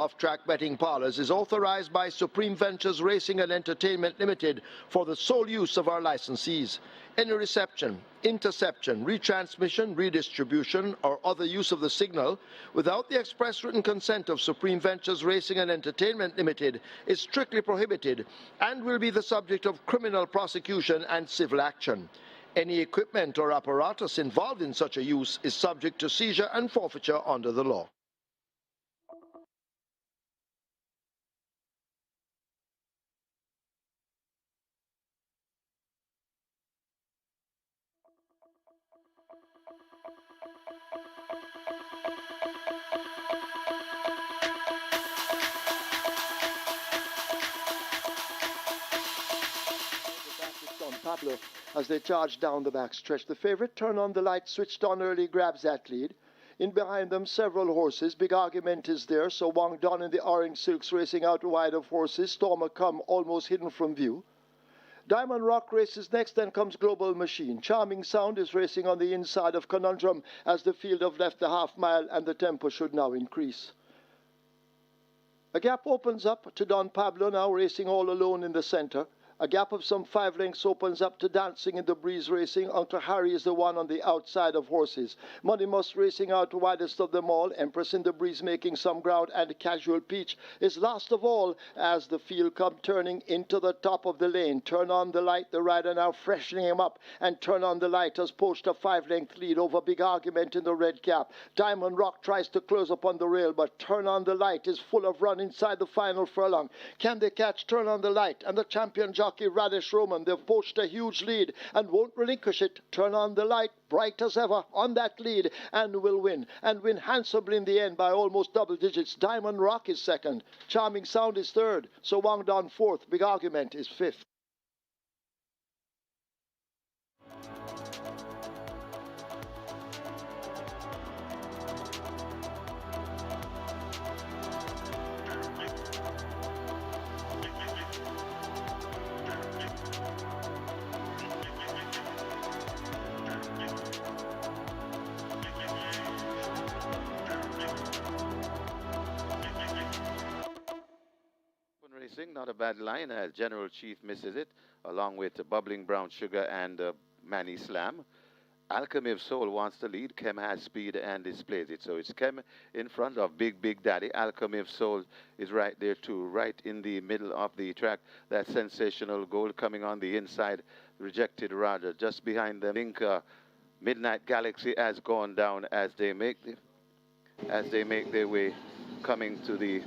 of track betting parlors is authorized by Supreme Ventures Racing and Entertainment Limited for the sole use of our licensees. Any reception, interception, retransmission, redistribution, or other use of the signal without the express written consent of Supreme Ventures Racing and Entertainment Limited is strictly prohibited and will be the subject of criminal prosecution and civil action. Any equipment or apparatus involved in such a use is subject to seizure and forfeiture under the law. Pablo as they charge down the backstretch. The favorite, Turn On the Light, switched on early, grabs that lead. In behind them, several horses. Big Argument is there. So Wang Don in the orange silks racing out wide of horses. Stormer Come almost hidden from view. Diamond Rock races next, then comes Global Machine. Charming Sound is racing on the inside of Conundrum as the field have left the half mile and the tempo should now increase. A gap opens up to Don Pablo, now racing all alone in the center. A gap of some 5 lengths opens up to Dancing in the Breeze racing. Uncle Harry is the one on the outside of horses. Money Must racing out widest of them all. Empress in the Breeze making some ground, and Casual Peach is last of all as the field come turning into the top of the lane. Turn On the Light, the rider now freshening him up, and Turn On the Light has poached a 5-length lead over Big Argument in the red cap. Diamond Rock tries to close upon the rail, but Turn On the Light is full of run inside the final furlong. Can they catch Turn On the Light and the champion jockey Radish Roman? They've poached a huge lead and won't relinquish it. Turn On the Light, bright as ever on that lead, and will win handsomely in the end by almost double digits. Diamond Rock is second, Charming Sound is third, so Wang Don fourth, Big Argument is fifth. Not a bad line as General Chief misses it, along with Bubbling Brown Sugar and Manny Slam. Alchemy of Soul wants to lead. Kem has speed and displays it. So it's Kem in front of Big Daddy. Alchemy of Soul is right there too, right in the middle of the track. That Sensational Gold coming on the inside. Rejected Roger just behind them. I think Midnight Galaxy has gone down as they make their way coming to the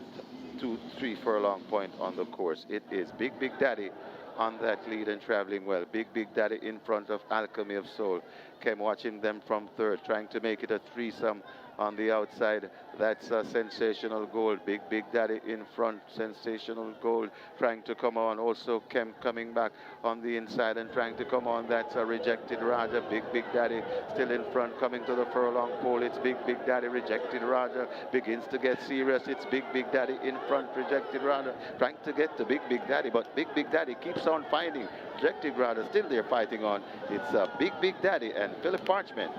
2-3 furlong point on the course. It is Big Daddy on that lead and traveling well. Big Daddy in front of Alchemy of Soul. Kem watching them from third, trying to make it a threesome on the outside. That's a Sensational Gold. Big Daddy in front. Sensational Gold trying to come on. Also Kem coming back on the inside and trying to come on. That's a Rejected Raja. Big Daddy still in front, coming to the furlong pole. It's Big Daddy. Rejected Raja begins to get serious. It's Big Daddy in front. Rejected Raja trying to get to Big Daddy, but Big Daddy keeps on finding Rejected Raja still there fighting on. It's Big Daddy and Philip Parchment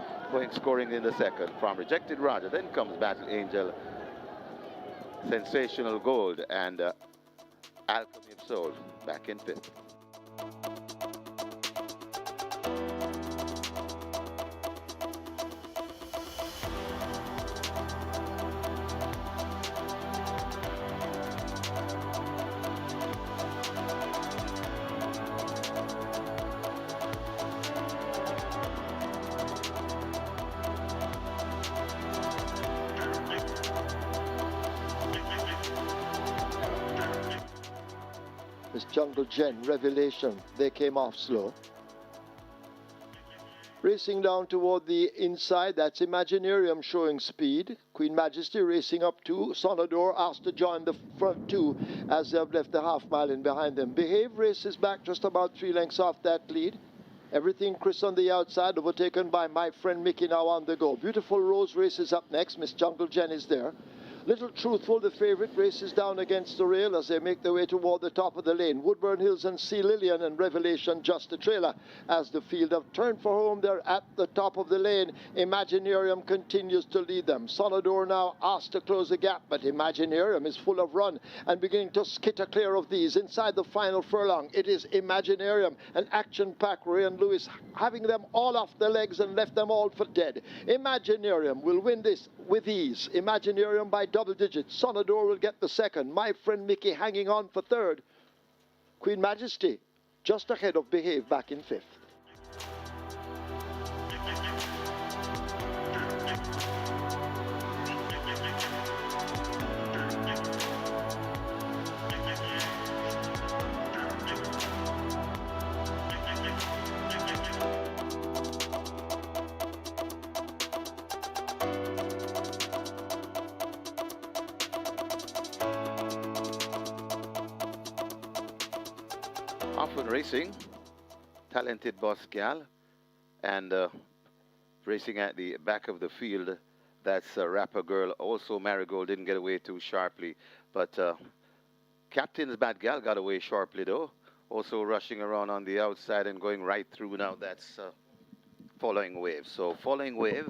scoring in the second from Rejected Raja. Then comes Battle Angel, Sensational Gold, and Alchemy of Soul back in fifth. Miss Jungle Jen, Revelation, they came off slow. Racing down toward the inside, that's Imaginarium showing speed. Queen Majesty racing up to Sonador, asked to join the front two as they have left the half mile in behind them. Behave races back just about 3 lengths off that lead. Everything Chris on the outside, overtaken by My Friend Mickey now on the go. Beautiful Rose races up next. Miss Jungle Jen is there. Little Truthful, the favorite, races down against the rail as they make their way toward the top of the lane. Woodburn Hills and Sea Lillian and Revelation just a trailer. As the field have turned for home, they're at the top of the lane. Imaginarium continues to lead them. Sonador now asked to close the gap, but Imaginarium is full of run and beginning to skitter clear of these. Inside the final furlong, it is Imaginarium, an action-packed Ray and Lewis, having them all off their legs and left them all for dead. Imaginarium will win this with ease. Imaginarium by double digits. Sonador will get the second. My Friend Mickey hanging on for third. Queen Majesty just ahead of Behave back in fifth. Often racing, talented boss gal, and racing at the back of the field, that's Rapper Girl. Also, Marigold didn't get away too sharply, but Captain's Bad Gal got away sharply though. Also rushing around on the outside and going right through now, that's Following Wave. So Following Wave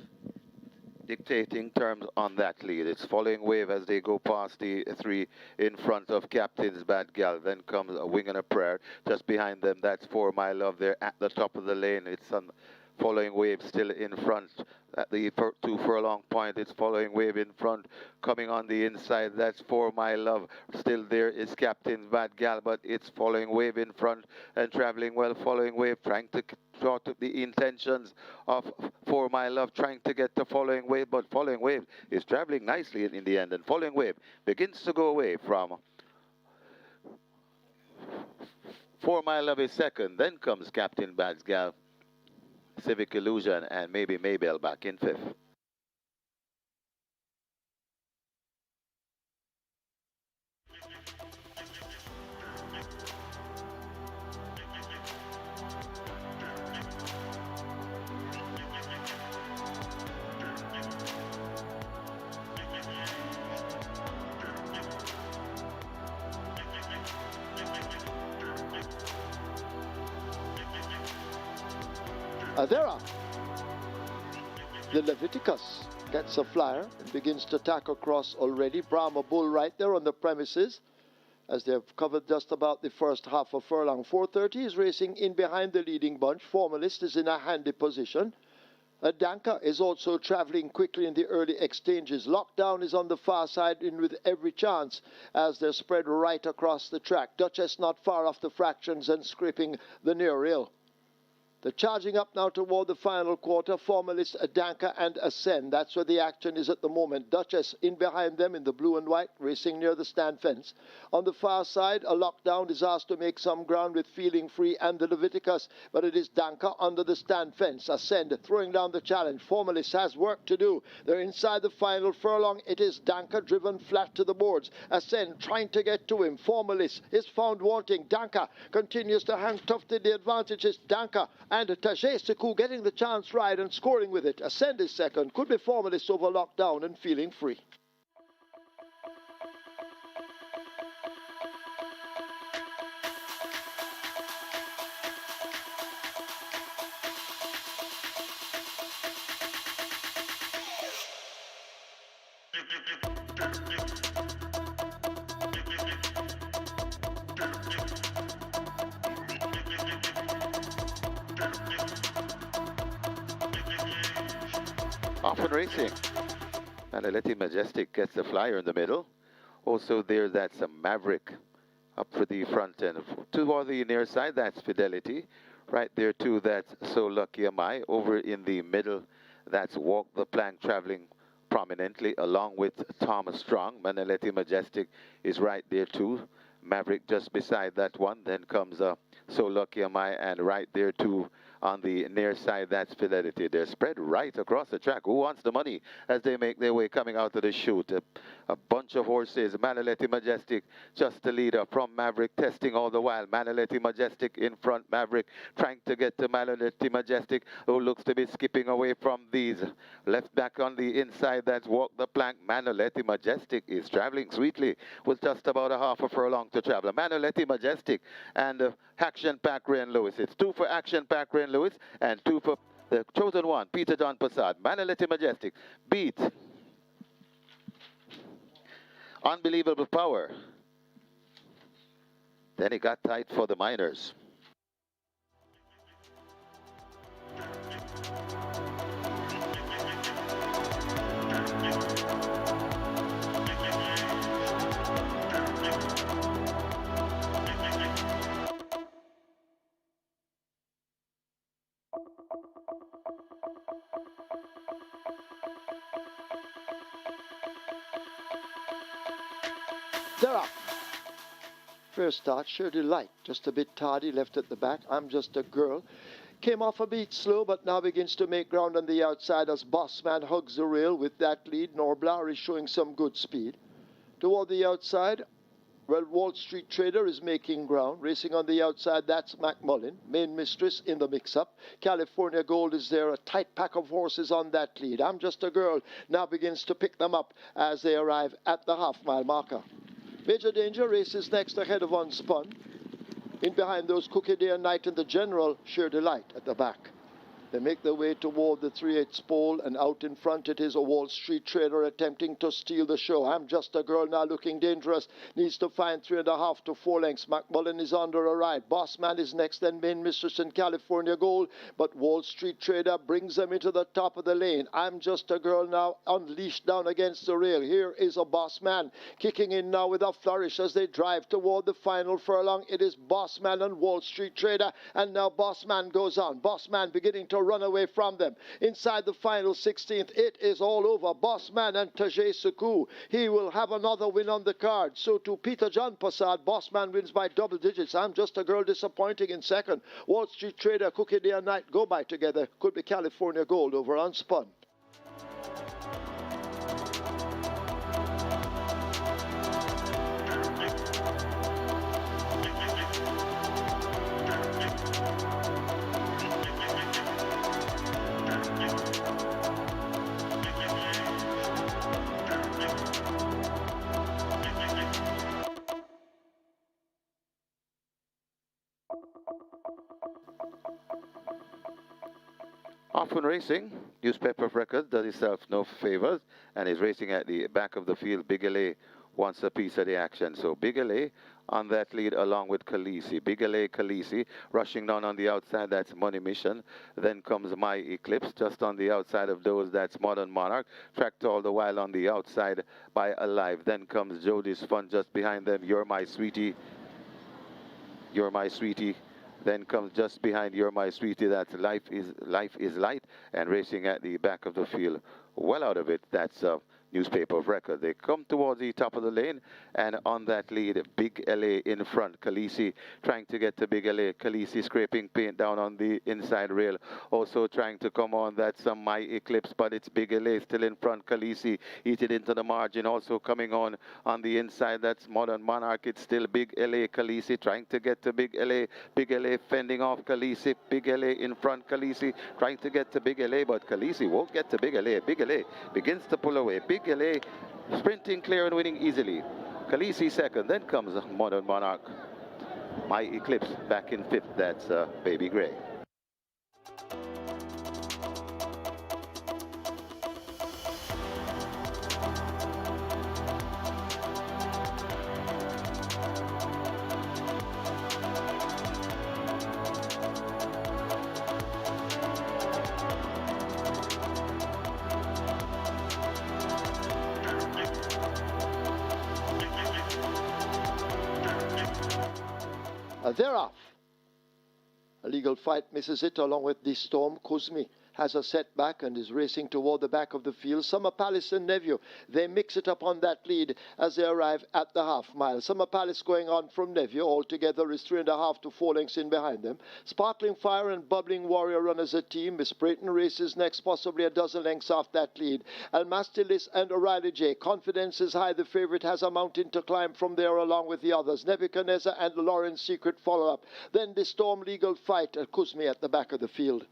dictating terms on that lead. It's Following Wave as they go past the three in front of Captain's Bad Gal. Then comes A Wing and a Prayer. Just behind them, that's For My Love. They're at the top of the lane. It's on Following Wave still in front at the 2 furlong point. It's Following Wave in front. Coming on the inside, that's For My Love. Still there is Captain's Bad Gal, but it's Following Wave in front and traveling well. Following Wave trying to sort of the intentions of For My Love, trying to get to Following Wave, but Following Wave is traveling nicely in the end, and Following Wave begins to go away from For My Love is second. Then comes Captain Bad Gal, Civic Illusion, and maybe Maybell back in fifth. Adera. The Leviticus gets a flyer and begins to tack across already. Brahma Bull right there on the premises as they've covered just about the first half of furlong. 4:30 is racing in behind the leading bunch. Formalist is in a handy position. Danka is also traveling quickly in the early exchanges. Lockdown is on the far side in with every chance as they're spread right across the track. Duchess not far off the fractions and scraping the near rail. They're charging up now toward the final quarter. Formalist, Adanka, and Ascend. That's where the action is at the moment. Duchess in behind them in the blue and white, racing near the stand fence. On the far side, a Lockdown is asked to make some ground with Feeling Free and the Leviticus, but it is Danka under the stand fence. Ascend throwing down the challenge. Formalist has work to do. They're inside the final furlong. It is Danka driven flat to the boards. Ascend trying to get to him. Formalist is found wanting. Danka continues to hang tough to the advantage. It's Danka and Tajay Sekou getting the chance ride and scoring with it. Ascend is second. Could be Formalist over Lockdown and Feeling Free. Often racing. And Aleti Majestic gets the flyer in the middle. Also there, that's a Maverick up for the front end. Toward the near side, that's Fidelity. Right there too, that's So Lucky Am I. Over in the middle, that's Walk the Plank traveling prominently along with Thomas Strong. Manaleti Majestic is right there too. Maverick just beside that one. Then comes So Lucky Am I, and right there too on the near side, that's Fidelity. They're spread right across the track. Who wants the money as they make their way coming out of the chute? A bunch of horses. Manaletti Majestic just the leader from Maverick, testing all the while. Manaletti Majestic in front. Maverick trying to get to Manaletti Majestic, who looks to be skipping away from these. Left back on the inside, that's Walk the Plank. Manaletti Majestic is traveling sweetly with just about a half a furlong to travel. Manaletti Majestic and Action Pack Rain Lewis. It's 2 for Action Pack Rain Lewis and 2 for the chosen one, Peter John Passad. Manaletti Majestic beat Unbelievable Power. Then it got tight for the Miners. They're up. First start, GR.I, just a bit tardy, left at the back. I'm Just a Girl. Came off a beat slow, but now begins to make ground on the outside as Bossman hugs the rail with that lead. Norblar is showing some good speed. Toward the outside, well, Wall Street Trader is making ground. Racing on the outside, that's McMullen. Main Mistress in the mix-up. California Gold is there, a tight pack of horses on that lead. I'm Just a Girl now begins to pick them up as they arrive at the half-mile marker. Major Danger races next ahead of Unspun. In behind those, Cookie Day and Night and the General, GR.I at the back. They make their way toward the 3/8 pole, and out in front it is a Wall Street Trader attempting to steal the show. I'm Just a Girl now looking dangerous. Needs to find 3.5 to 4 lengths. McMullen is under a ride. Bossman is next, then Main Mistress and California Gold. But Wall Street Trader brings them into the top of the lane. I'm Just a Girl now unleashed down against the rail. Here is a Bossman kicking in now with a flourish as they drive toward the final furlong. It is Bossman and Wall Street Trader, and now Bossman goes on. Bossman beginning to run away from them. Inside the final 16th, it is all over. Bossman and Tajay Suku. He will have another win on the card. So to Peter John Passad, Bossman wins by double digits. I'm Just a Girl disappointing in second. Wall Street Trader, Cookie Day and Night go by together. Could be California Gold over Unspun. Often Racing, newspaper of record, does himself no favors and is racing at the back of the field. Big LA wants a piece of the action. So Big LA on that lead along with Khaleesi. Big LA, Khaleesi rushing down on the outside, that's Money Mission. Then comes My Eclipse. Just on the outside of those, that's Modern Monarch. Tracked all the while on the outside by Alive. Then comes Jody's Fun just behind them. You're My Sweetie. You're My Sweetie. Then comes just behind You're My Sweetie, that's Life is Light, and racing at the back of the field. Well out of it, that's newspaper of record. They come towards the top of the lane, and on that lead, Big LA in front. Khaleesi trying to get to Big LA. Khaleesi scraping paint down on the inside rail. Also trying to come on, that's My Eclipse, but it's Big LA still in front. Khaleesi eat it into the margin. Also coming on the inside, that's Modern Monarch. It's still Big LA. Khaleesi trying to get to Big LA. Big LA fending off Khaleesi. Big LA in front. Khaleesi trying to get to Big LA, but Khaleesi won't get to Big LA. Big LA begins to pull away. Big LA sprinting clear and winning easily. Khaleesi second, then comes Modern Monarch. My Eclipse back in fifth, that's Baby Gray. They're off. A legal fight misses it along with the Storm Kuzmi. has a setback and is racing toward the back of the field. Summer Palace and Neville, they mix it up on that lead as they arrive at the half mile. Summer Palace going on from Neville. Altogether is 3.5 to 4 lengths in behind them. Sparkling Fire and Bubbling Warrior run as a team. Miss Brayton races next, possibly a dozen lengths off that lead. Almastilis and O'Reilly J. Confidence is high. The favourite has a mountain to climb from there along with the others. Nebuchadnezzar and Lauren's Secret follow up. Then the Storm Legal Fight at Kuzmi at the back of the field.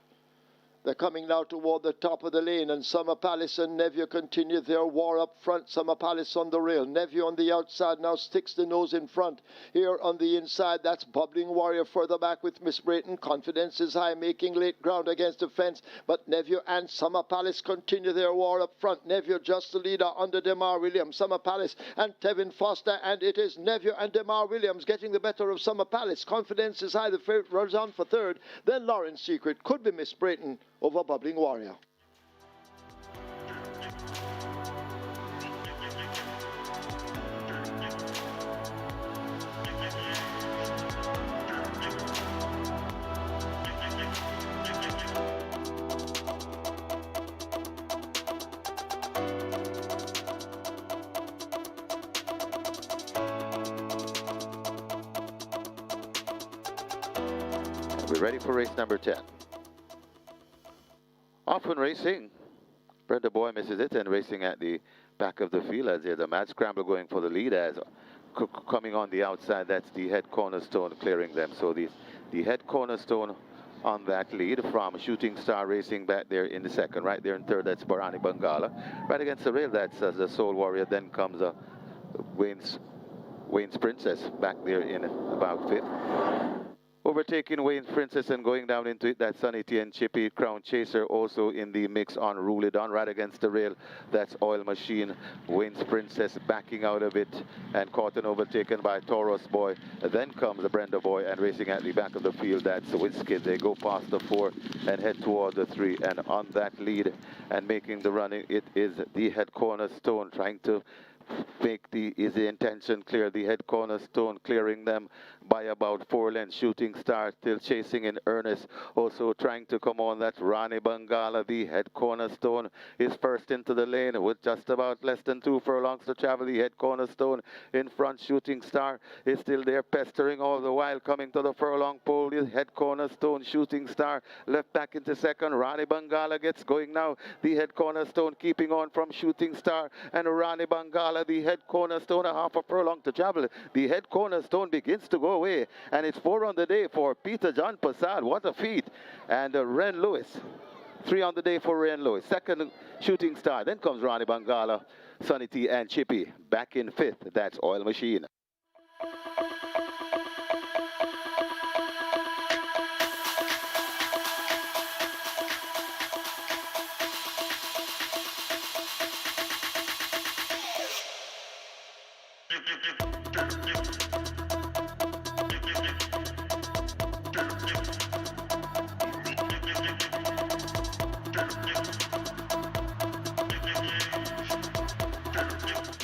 They're coming now toward the top of the lane, and Summer Palace and Neville continue their war up front. Summer Palace on the rail. Neville on the outside now sticks the nose in front. Here on the inside, that's Bubbling Warrior further back with Miss Brayton. Confidence is high, making late ground against the fence. But Neville and Summer Palace continue their war up front. Neville just the leader under Demar Williams. Summer Palace and Tevin Foster, and it is Neville and Demar Williams getting the better of Summer Palace. Confidence is high. The favorite runs on for third. Then Lauren's Secret could be Miss Brayton over Bubbling Warrior. We're ready for race number 10. Often racing. Brenda Boy misses it and racing at the back of the field as there's a mad scramble going for the lead as coming on the outside. That's the head cornerstone clearing them. So the head cornerstone on that lead from Shooting Star racing back there in the second. Right there in third, that's Barani Bangala. Right against the rail, that's the Soul Warrior. Then comes Wayne's Princess back there in about fifth. Overtaking Wayne's Princess and going down into it, that's Sunny T and Chippy. Crown Chaser also in the mix on Rule It On. Right against the rail, that's Oil Machine. Wayne's Princess backing out of it and caught and overtaken by Taurus Boy. Then comes the Brenda Boy and racing at the back of the field, that's Whiskey. They go past the 4 and head toward the 3. And on that lead and making the running, it is the head cornerstone trying to make the intention clear. The head cornerstone clearing them by about 4 lengths. Shooting Star still chasing in earnest, also trying to come on. That's Rani Bangala. The head cornerstone is first into the lane with just about less than 2 furlongs to travel. The head cornerstone in front. Shooting Star is still there pestering all the while, coming to the furlong pole. The head cornerstone. Shooting Star left back into second. Rani Bangala gets going now. The head cornerstone keeping on from Shooting Star and Rani Bangala. The head cornerstone, a half a furlong to travel. The head cornerstone begins to go away, and it's 4 on the day for Peter John Passad. What a feat. And Ren Lewis, 3 on the day for Ren Lewis. Second, Shooting Star. Then comes Rani Bangala, Sunny T and Chippy. Back in fifth, that's Oil Machine.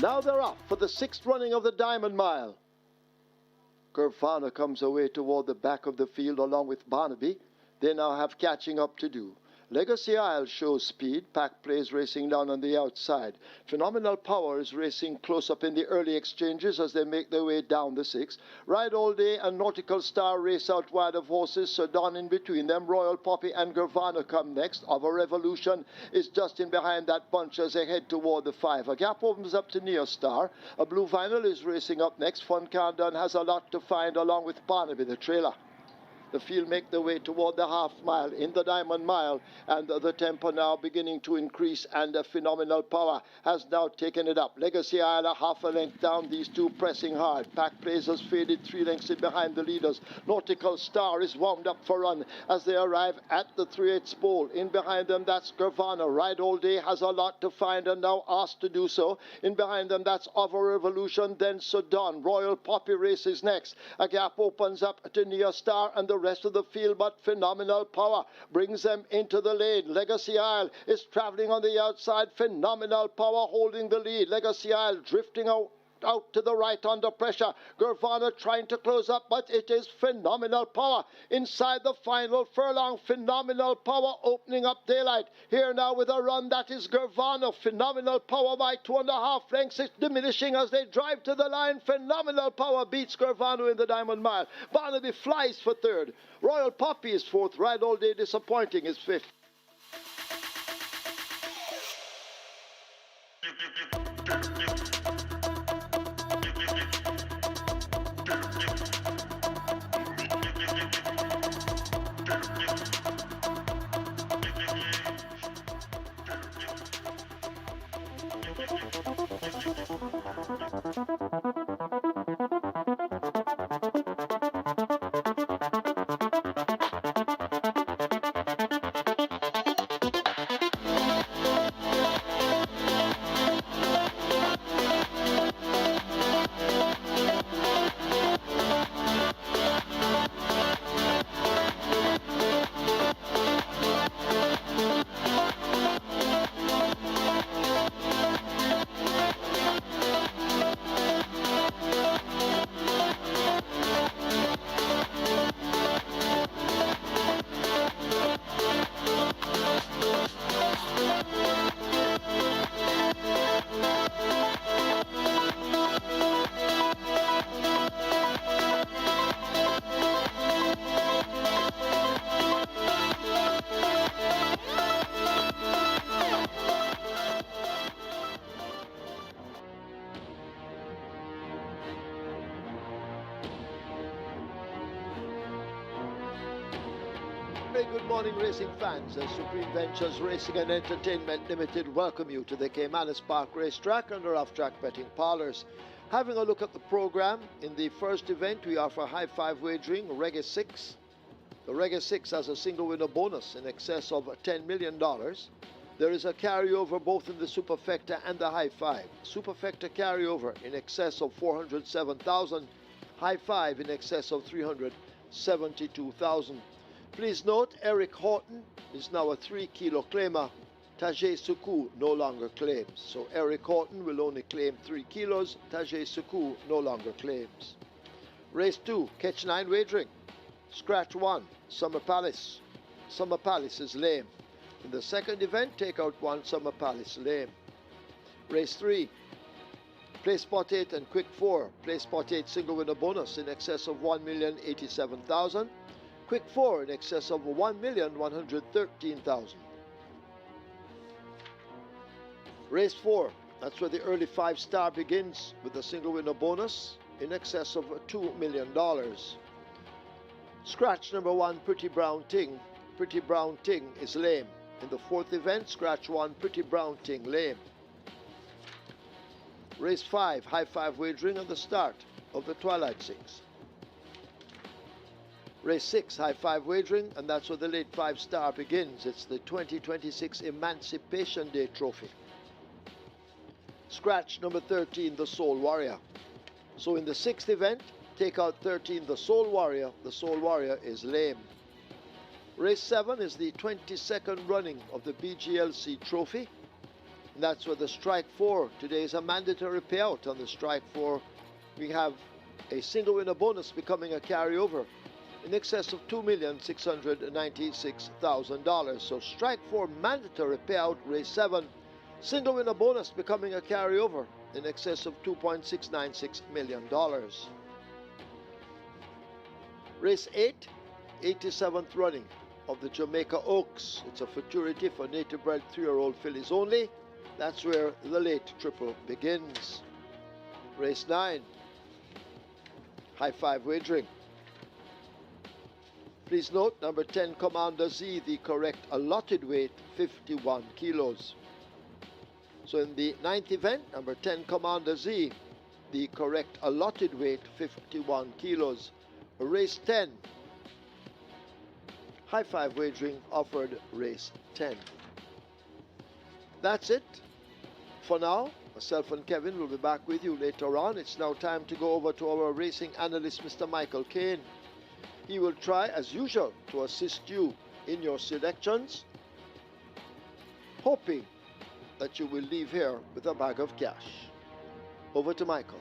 Now they're off for the 6th running of the Diamond Mile. Gervana comes away toward the back of the field along with Barnaby. They now have catching up to do. Legacy Isle shows speed. Pack Plays racing down on the outside. Phenomenal Power is racing close up in the early exchanges as they make their way down the 6th. Ride All Day and Nautical Star race out wide of horses. Sudan in between them. Royal Poppy and Gervana come next. Of a Revolution is just in behind that bunch as they head toward the 5. A gap opens up to Neo Star. A Blue Vinyl is racing up next. Fun Countdown has a lot to find along with Barnaby, the trailer. The field make their way toward the half mile in the Diamond Mile, and the tempo now beginning to increase, and a Phenomenal Power has now taken it up. Legacy Isle a half a length down, these two pressing hard. Pack Plays has faded 3 lengths in behind the leaders. Nautical Star is wound up for run as they arrive at the 3/8 pole. In behind them, that's Gervana. Ride All Day has a lot to find and now asked to do so. In behind them, that's Of a Revolution, then Sudan. Royal Poppy races next. A gap opens up to Neo Star and the rest of the field, but Phenomenal Power brings them into the lane. Legacy Isle is traveling on the outside. Phenomenal Power holding the lead. Legacy Isle drifting out out to the right under pressure. Gervano trying to close up, but it is Phenomenal Power inside the final furlong. Phenomenal Power opening up daylight here now with a run. That is Gervano. Phenomenal Power by 2.5 lengths. It's diminishing as they drive to the line. Phenomenal Power beats Gervano in the Diamond Mile. Barnaby flies for third. Royal Poppy is fourth. Ride All Day Disappointing is fifth. Good morning, racing fans. As Supreme Ventures Racing and Entertainment Limited welcome you to the Caymanas Park Racetrack and our off-track betting parlors. Having a look at the program, in the first event we offer high five wagering, Reggae 6. The Reggae 6 has a single winner bonus in excess of $10 million. There is a carryover both in the Superfecta and the high five. Superfecta carryover in excess of 407,000, high five in excess of 372,000. Please note, Eric Horton is now a 3-kilo claimer. Tajay Suku no longer claims. So Eric Horton will only claim 3 kilos. Tajay Suku no longer claims. Race 2, Catch 9 wagering. Scratch 1, Summer Palace. Summer Palace is lame. In the second event, take out 1, Summer Palace lame. Race 3, Play Spot 8 and Quick 4. Play Spot 8 single winner bonus in excess of 1,087,000. Quick 4 in excess of 1,113,000. Race 4, that's where the early 5-star begins with a single winner bonus in excess of $2 million. Scratch number 1, Pretty Brown Ting. Pretty Brown Ting is lame. In the fourth event, Scratch 1, Pretty Brown Ting lame. Race 5, high five wagering at the start of the Twilight Six. Race 6, high five wagering, and that's where the late 5-star begins. It's the 2026 Emancipation Day Trophy. Scratch number 13, the Soul Warrior. So in the sixth event, take out 13, the Soul Warrior. The Soul Warrior is lame. Race 7 is the 22nd running of the BGLC Trophy. And that's where the Strike 4, today is a mandatory payout on the Strike 4. We have a single winner bonus becoming a carryover in excess of $2,696,000. So Strike 4 mandatory payout, Race 7, single winner bonus becoming a carryover in excess of $2.696 million. Race 8, 87th running of the Jamaica Oaks. It's a futurity for native bred 3-year-old fillies only. That's where the late triple begins. Race 9, high five wagering. Please note, number 10, Commander Z, the correct allotted weight, 51 kilos. So in the ninth event, number 10, Commander Z, the correct allotted weight, 51 kilos. Race 10, high five wagering offered race 10. That's it for now. Myself and Kevin will be back with you later on. It's now time to go over to our racing analyst, Mr. Michael Kane. He will try, as usual, to assist you in your selections, hoping that you will leave here with a bag of cash. Over to Michael.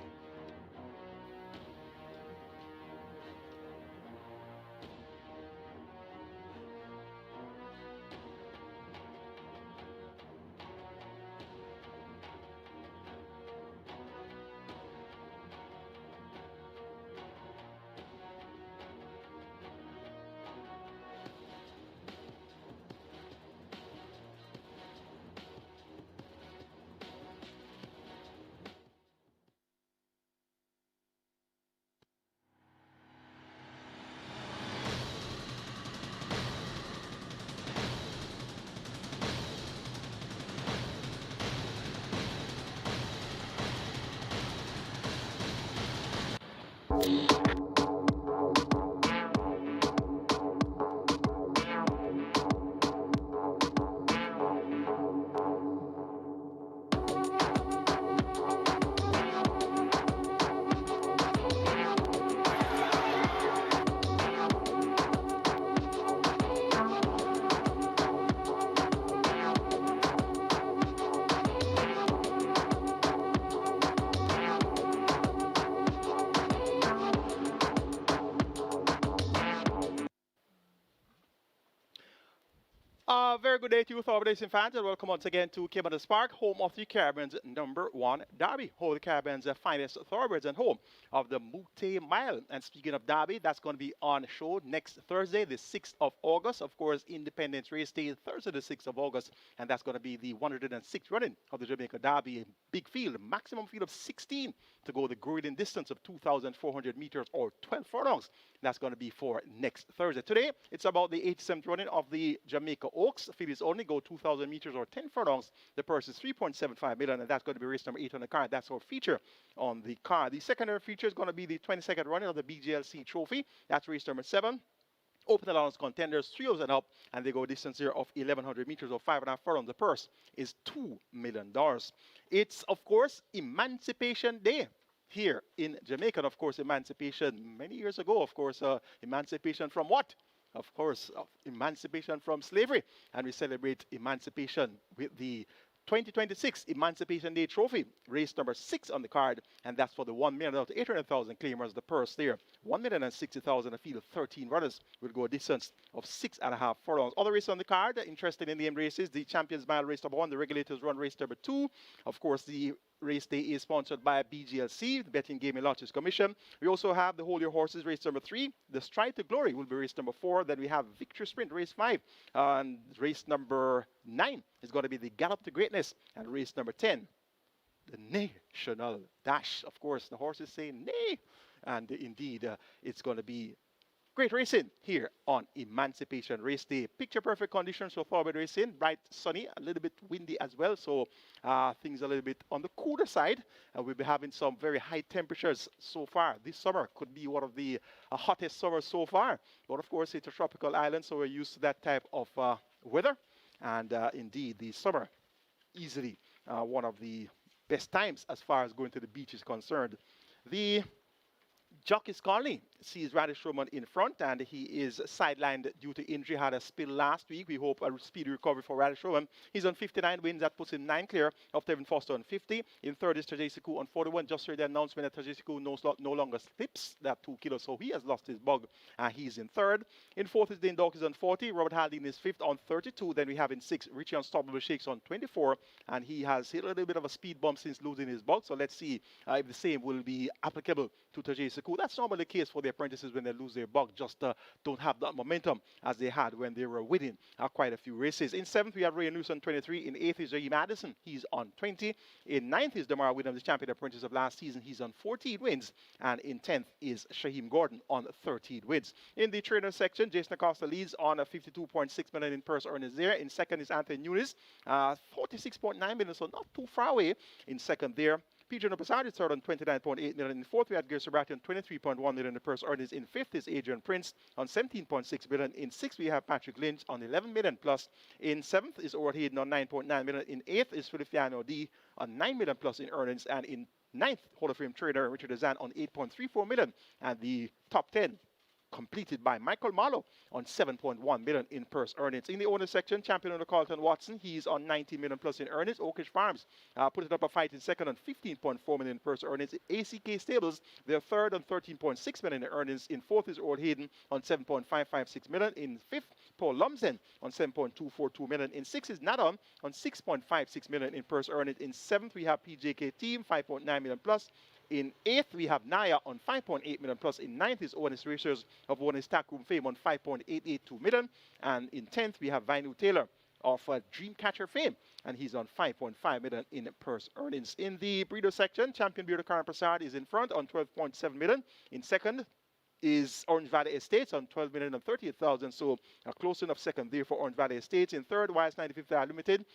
Very good day to you, Thorpe Racing fans, and welcome once again to Caymanas Park, home of the Caribbean's #1 derby, home of the Caribbean's finest thoroughbreds, and home of the Mute Mile. And speaking of derby, that's going to be on show next Thursday, the 6th of August. Of course, Independence Race Day, Thursday, the 6th of August, and that's going to be the 106th running of the Jamaica Derby. A big field, maximum field of 16 to go the grading distance of 2,400 meters or 12 furlongs. That's going to be for next Thursday. Today, it's about the 87th running of the Jamaica Oaks. Field is only go 2,000 meters or 10 furlongs. The purse is 3.75 million, and that's going to be race number 8 on the card. That's our feature on the card. The secondary feature is going to be the 22nd running of the BGLC Trophy. That's race number 7. Open allowance contenders, 3 years and up, and they go a distance here of 1,100 meters or 5.5 furlongs. The purse is $2 million. It's, of course, Emancipation Day here in Jamaica. And of course, emancipation many years ago, of course, emancipation from what? Of course, emancipation from slavery. And we celebrate emancipation with the 2026 Emancipation Day Trophy, race number 6 on the card, and that's for the 1,800,000 claimers. The purse there, 1,060,000. A field of 13 runners will go a distance of 6.5 furlongs. Other races on the card, interested in the races, the Champions Mile race number 1, the Regulators Run race number 2. Of course, the race day is sponsored by BGLC, the Betting Gaming Lotteries Commission. We also have the Hold Your Horses race number 3. The Stride to Glory will be race number 4. Then we have Victory Sprint race 5. And race number 9 is going to be the Gallop to Greatness. And race number 10, the National Dash. Of course, the horses say nay. And indeed, it's going to be great racing here on Emancipation Race Day. Picture perfect conditions for thoroughbred racing. Bright, sunny, a little bit windy as well. So things a little bit on the cooler side. We'll be having some very high temperatures so far. This summer could be one of the hottest summers so far. But of course, it's a tropical island, so we're used to that type of weather. And indeed, the summer easily one of the best times as far as going to the beach is concerned. The Jockey's Colony sees Radish Roman in front, and he is sidelined due to injury. Had a spill last week. We hope a speedy recovery for Radish Roman. He's on 59 wins. That puts him 9 clear of Tevin Foster on 50. In third is Tajesiku on 41. Just heard the announcement that Tajesiku no longer slips that 2 kilos, so he has lost his bug. He's in third. In fourth is Dane Dawkins on 40. Robert Haldane is fifth on 32. Then we have in sixth Richie Unstoppable Shakes on 24. And he has hit a little bit of a speed bump since losing his bug. So let's see if the same will be applicable to Tajesiku. That's normally the case for the apprentices when they lose their bug. Just don't have that momentum as they had when they were winning quite a few races. In seventh, we have Ray News on 23. In eighth is J.E. Madison. He's on 20. In ninth is Damar Williams, the champion apprentice of last season. He's on 14 wins. And in 10th is Shaheem Gordon on 13 wins. In the trainer section, Jason Acosta leads on a 52.6 million in purse earnings there. In second is Anthony Nunes, 46.9 million, so not too far away in second there. PJ Nopasad is third on 29.8 million. In fourth, we had Gerson Bratty on 23.1 million in purse earnings. In fifth is Adrian Prince on 17.6 million. In sixth, we have Patrick Lynch on 11 million plus. In seventh is Ord Hayden on 9.9 million. In eighth is Feliciano D on 9 million plus in earnings. And in ninth, Hall of Fame trader Richard Azan on 8.34 million. And the top 10 completed by Michael Marlowe on 7.1 million in purse earnings. In the owner section, champion owner Carlton Watson, he's on 90 million plus in earnings. Oakish Farms put it up a fight in second on 15.4 million in purse earnings. ACK Stables, they're third on 13.6 million in earnings. In fourth is Old Hayden on 7.556 million. In fifth, Paul Lumsden on 7.242 million. In sixth is Nadon on 6.56 million in purse earnings. In seventh, we have PJK Team, 5.9 million plus. In eighth, we have Naya on 5.8 million plus. In ninth is Owen's Racers of Owen's Tackroom fame on 5.882 million. And in 10th, we have Vinu Taylor of Dreamcatcher fame, and he's on 5.5 million in purse earnings. In the breeder section, champion breeder Karan Prasad is in front on 12.7 million. In second is Orange Valley Estates on 12 million and 38,000, so a close enough second there for Orange Valley Estates. In third, Wise 95th Hour Limited,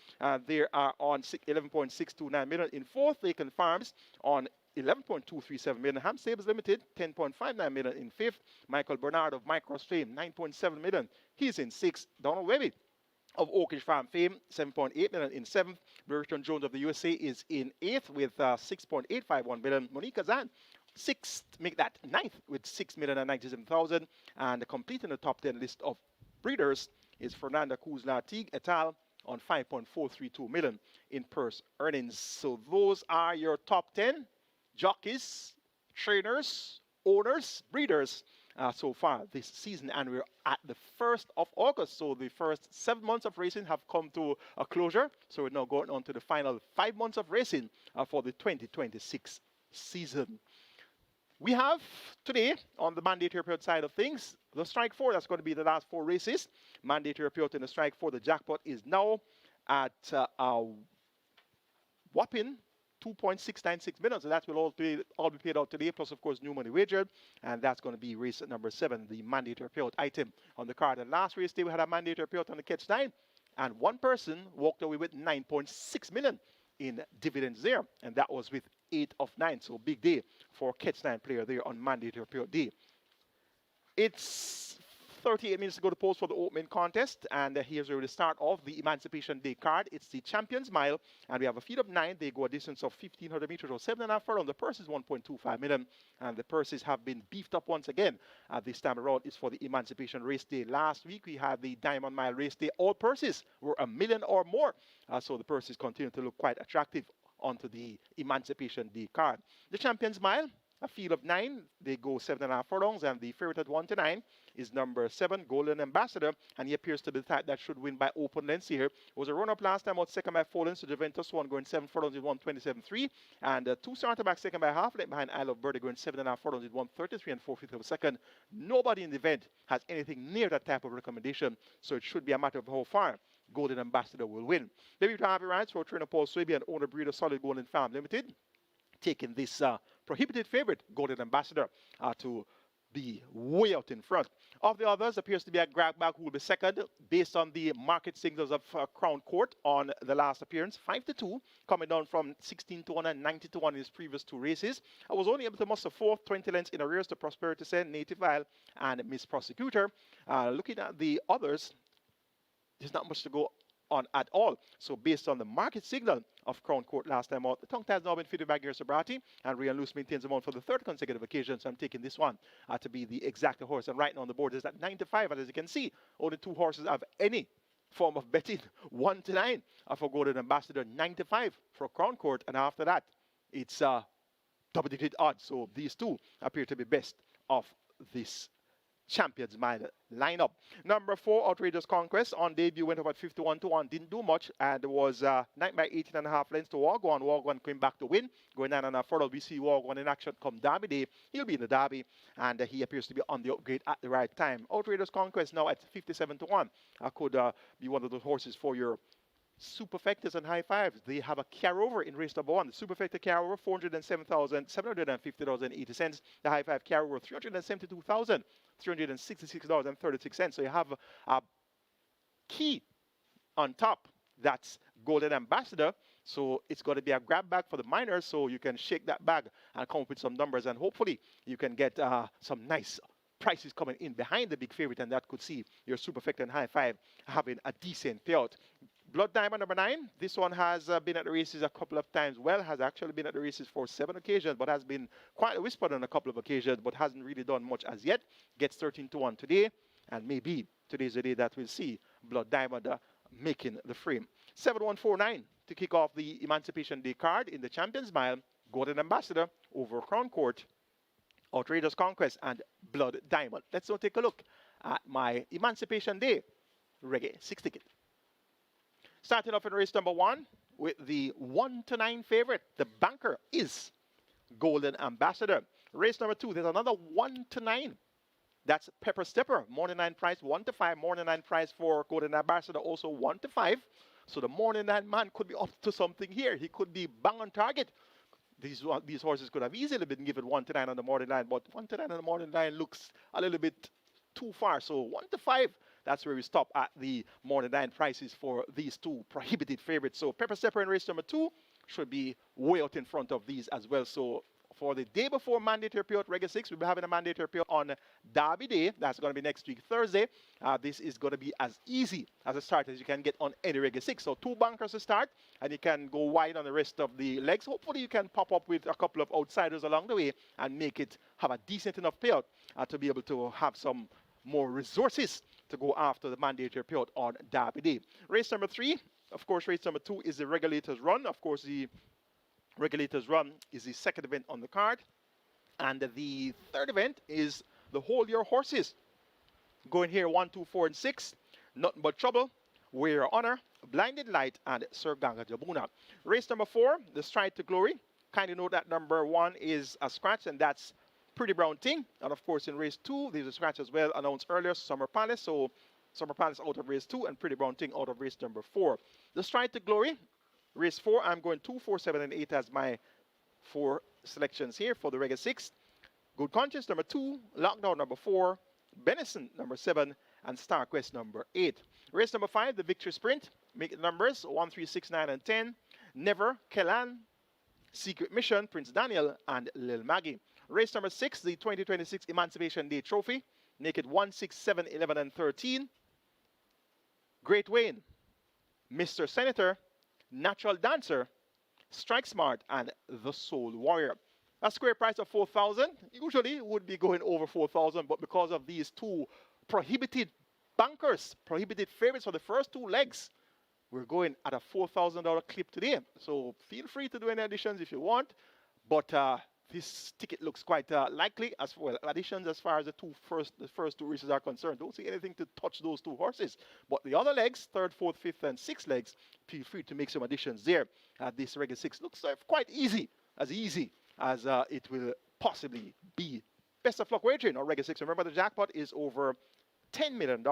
they are on 11.629 million. In fourth, Laken Farms on 11.237 million. Ham Stables Limited, 10.59 million. In fifth, Michael Bernard of Micros fame, 9.7 million. He's in sixth. Donald Webby of Oakish Farm fame, 7.8 million. In seventh, Burton Jones of the USA is in eighth with 6.851 million. Monica Zan, sixth, make that ninth with 6,097,000. And completing the top 10 list of breeders is Fernanda Kuzla Teague et al. On 5.432 million in purse earnings. So those are your top 10 jockeys, trainers, owners, breeders so far this season, and we're at the 1st of August, so the first 7 months of racing have come to a closure, so we're now going on to the final 5 months of racing for the 2026 season. We have today on the mandatory period side of things the Strike 4. That's going to be the last 4 races. Mandatory period in the Strike 4. The jackpot is now at a whopping 2.696 million. So that will all be paid out today, plus, of course, new money wagered. And that's going to be race number 7, the mandatory payout item on the card. And last race day, we had a mandatory payout on the Catch 9. And one person walked away with 9.6 million in dividends there. And that was with 8 of 9. So big day for Catch 9 player there on mandatory payout day. It's 38 minutes to go to post for the opening contest, and here's where we start off the Emancipation Day card. It's the Champions Mile, and we have a field of 9. They go a distance of 1,500 meters or 7.5 furlongs. The purse is 1.25 million, and the purses have been beefed up once again. This time around, it's for the Emancipation Race Day. Last week, we had the Diamond Mile Race Day. All purses were $1 million or more, so the purses continue to look quite attractive onto the Emancipation Day card. The Champions Mile, a field of 9, they go 7.5 furlongs, and the favorite at 1 to 9 is number 7, Golden Ambassador, and he appears to be the type that should win by open lengths here. Was a run-up last time out second by 4 lengths to Juventus one going 7 furlongs with 127.3, and 2 starter back second by half length behind I Love Birdie going 7.5 furlongs with 133 and 4/5 of a second. Nobody in the event has anything near that type of recommendation, so it should be a matter of how far Golden Ambassador will win. Then we have rights for trainer Paul Swaby and owner breeder Solid Golden Farm Limited, taking this prohibited favorite, Golden Ambassador, to be way out in front. Of the others, appears to be a grab bag who will be second based on the market signals of Crown Court on the last appearance. 5-2, coming down from 16-1 and 90-1 in his previous 2 races. I was only able to muster 4th, 20 lengths in arrears to Prosperity Sen, Native Isle, and Miss Prosecutor. Looking at the others, there's not much to go on at all. So based on the market signal of Crown Court last time out, the tongue tie has now been fitted by Gary Sobrati, and Real Loose maintains them on for the 3rd consecutive occasion. So I'm taking this one to be the exact horse. And right now on the board is at 9-5, and as you can see, only 2 horses have any form of betting. 1 to 9 for Golden Ambassador, 9-5 for Crown Court, and after that, it's double-digit odds. So these 2 appear to be best of this Champions Mile lineup. Number 4, Outrageous Conquest, on debut went about 51-1, didn't do much, and was 9 by 18.5 lengths to Wagwan. Wagwan came back to win, going 9.5 furlong. We see Wagwan in action come Derby Day. He'll be in the Derby, and he appears to be on the upgrade at the right time. Outrageous Conquest now at 57-1. Could be one of those horses for your superfectors and high fives. They have a carryover in race number 1. The superfector carryover, 407,750.80. The high five carryover, $372,366.36. So you have a key on top. That's Golden Ambassador. So it's going to be a grab bag for the minors. So you can shake that bag and come up with some numbers, and hopefully you can get some nice prices coming in behind the big favorite, and that could see your superfector and high five having a decent payout. Blood Diamond number 9. This one has been at the races a couple of times. Well, has actually been at the races for 7 occasions, but has been quite whispered on a couple of occasions, but hasn't really done much as yet. Gets 13-1 today, and maybe today's the day that we'll see Blood Diamond making the frame. 7149 to kick off the Emancipation Day card in the Champions Mile. Golden Ambassador over Crown Court, Outrageous Conquest, and Blood Diamond. Let's now take a look at my Emancipation Day Reggae 6 ticket. Starting off in race number 1 with the 1-9 favorite. The banker is Golden Ambassador. Race number 2, there's another 1-9. That's Pepper Stepper. Morning 9 price, 1-5. Morning 9 price for Golden Ambassador, also 1-5. So the morning 9 man could be up to something here. He could be bang on target. These horses could have easily been given 1-9 on the morning line, but 1-9 on the morning line looks a little bit too far. So 1-5. That's where we stop at the morning 9 prices for these two prohibited favorites. So Pepper Stepper in race number 2 should be way out in front of these as well. So for the day before mandatory payout Reggae 6, we'll be having a mandatory payout on Derby Day. That's going to be next week, Thursday. This is going to be as easy as a start as you can get on any Reggae 6. So 2 bankers to start, and you can go wide on the rest of the legs. Hopefully you can pop up with a couple of outsiders along the way and make it have a decent enough payout to be able to have some more resources to go after the mandatory payout on Derby Day. Race number 3, of course, race number 2 is the Regulators Run. Of course, the Regulators Run is the second event on the card. And the third event is the Hold Your Horses. Going here 1, 2, 4, and 6. Nothing But Trouble, Wear Your Honor, Blinded Light, and Sir Ganga Jabuna. Race number 4, the Stride to Glory. Kindly note that number 1 is a scratch, and that's Pretty Brown Thing. And of course in race 2, there's a scratch as well announced earlier, Summer Palace. So Summer Palace out of race 2 and Pretty Brown Thing out of race number 4. The Stride to Glory, race 4, I'm going 2, 4, 7, and 8 as my 4 selections here for the Reggae 6. Good Conscience number 2, Lockdown number 4, Benison number 7, and Star Quest number 8. Race number 5, the Victory Sprint. Make the numbers 1, 3, 6, 9, and 10. Never, Kellan, Secret Mission, Prince Daniel, and Lil Maggie. Race number 6, the 2026 Emancipation Day Trophy. Make it 1, 6, 7, 11, and 13. Great Wayne, Mr. Senator, Natural Dancer, Strike Smart, and The Soul Warrior. A square price of 4,000. Usually would be going over 4,000, but because of these two prohibited bankers, prohibited favorites for the first 2 legs, we're going at a $4,000 clip today. So feel free to do any additions if you want, but this ticket looks quite likely as well. Additions as far as the first two races are concerned. Don't see anything to touch those 2 horses. But the other legs, 3rd, 4th, 5th, and 6th legs, feel free to make some additions there. This Reggae 6 looks quite easy as it will possibly be. Best of luck wagering on Reggae 6. Remember, the jackpot is over $10 million,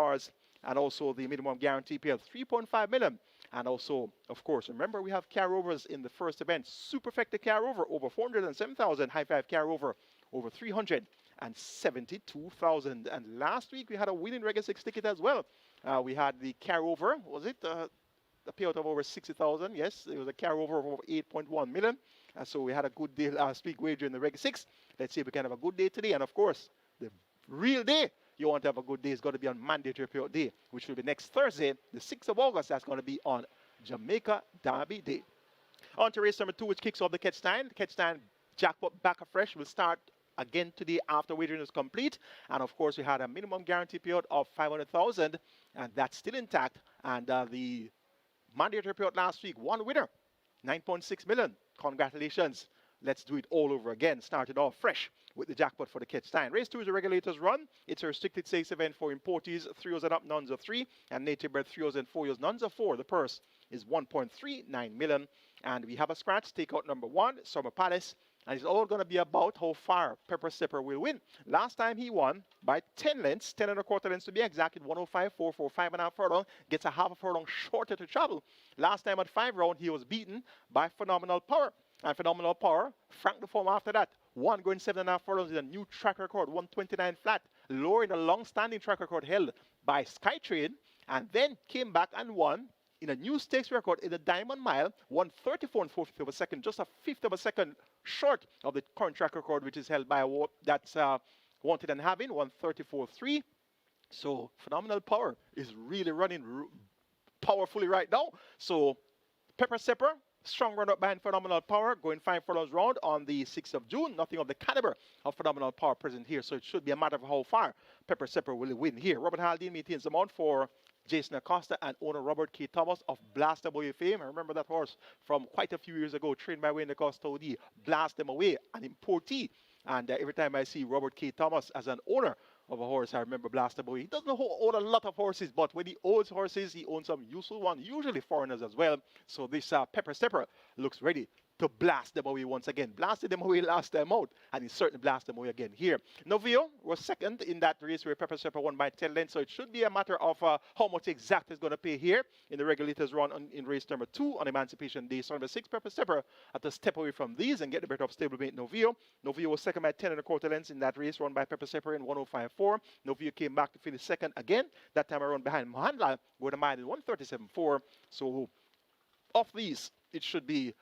and also the minimum guarantee payout $3.5 million. And also, of course, remember we have carryovers in the first event. Superfecta carryover over 407,000. High Five carryover over 372,000. And last week we had a winning Reggae 6 ticket as well. We had the carryover, was it? The payout of over 60,000. Yes, it was a carryover of over 8.1 million. So we had a good day last week wagering the Reggae 6. Let's see if we can have a good day today. And of course, the real day you want to have a good day, it's got to be on mandatory payout day, which will be next Thursday, the 6th of August. That's going to be on Jamaica Derby Day. On to race number 2, which kicks off the catch stand. The catch stand jackpot back afresh will start again today after wagering is complete. And of course, we had a minimum guarantee payout of 500,000, and that's still intact. And the mandatory payout last week, 1 winner, 9.6 million. Congratulations. Let's do it all over again. Started off fresh with the jackpot for the catch stand. Race 2 is a Regulators Run. It's a restricted stakes event for importees, 3 and up, nuns of 3, and native bred 3 and 4 nuns of 4. The purse is 1.39 million. And we have a scratch, takeout number 1, Summer Palace. And it's all going to be about how far Pepper Stepper will win. Last time he won by 10 lengths, 10 1/4 lengths to be exact, at 105.44, 5.5 furlong, gets a half a furlong shorter to travel. Last time at 5 round, he was beaten by Phenomenal Power. And Phenomenal Power, Frank the form after that. 1 going 7.5 furlongs is a new track record, 129 flat, lowering a long-standing track record held by Skytrade, and then came back and won in a new stakes record in the Diamond Mile, 134 and 4/5 of a second, just a 1/5 of a second short of the current track record, which is held by that's Wanted and Having, 134.3. So Phenomenal Power is really running powerfully right now. So Pepper Sepper, strong run up behind Phenomenal Power, going 5 furlongs round on the 6th of June. Nothing of the caliber of Phenomenal Power present here, so it should be a matter of how far Pepper Sepper will win here. Robert Haldane maintains the mount for Jason Acosta and owner Robert K. Thomas of Blast Them Away fame. I remember that horse from quite a few years ago, trained by Wayne Acosta OD. Blast Them Away, an importee. And every time I see Robert K. Thomas as an owner of a horse, I remember Blast Them Away. He doesn't own a lot of horses, but when he owns horses, he owns some useful ones, usually foreigners as well. So this Pepper Stepper looks ready to blast them away once again. Blasted them away last time out, and he certainly blasted them away again here. Novio was second in that race where Pepper Stepper won by 10 lengths, so it should be a matter of how much exact is going to pay here in the regulators run in race number 2 on Emancipation Day. So number 6, Pepper Stepper, had to step away from these and get the better of stablemate Novio. Novio was second by 10 1/4 lengths in that race run by Pepper Stepper in 105.4. Novio came back to finish second again, that time around behind Mohanlal, with a mile in 137.4. So of these, it should be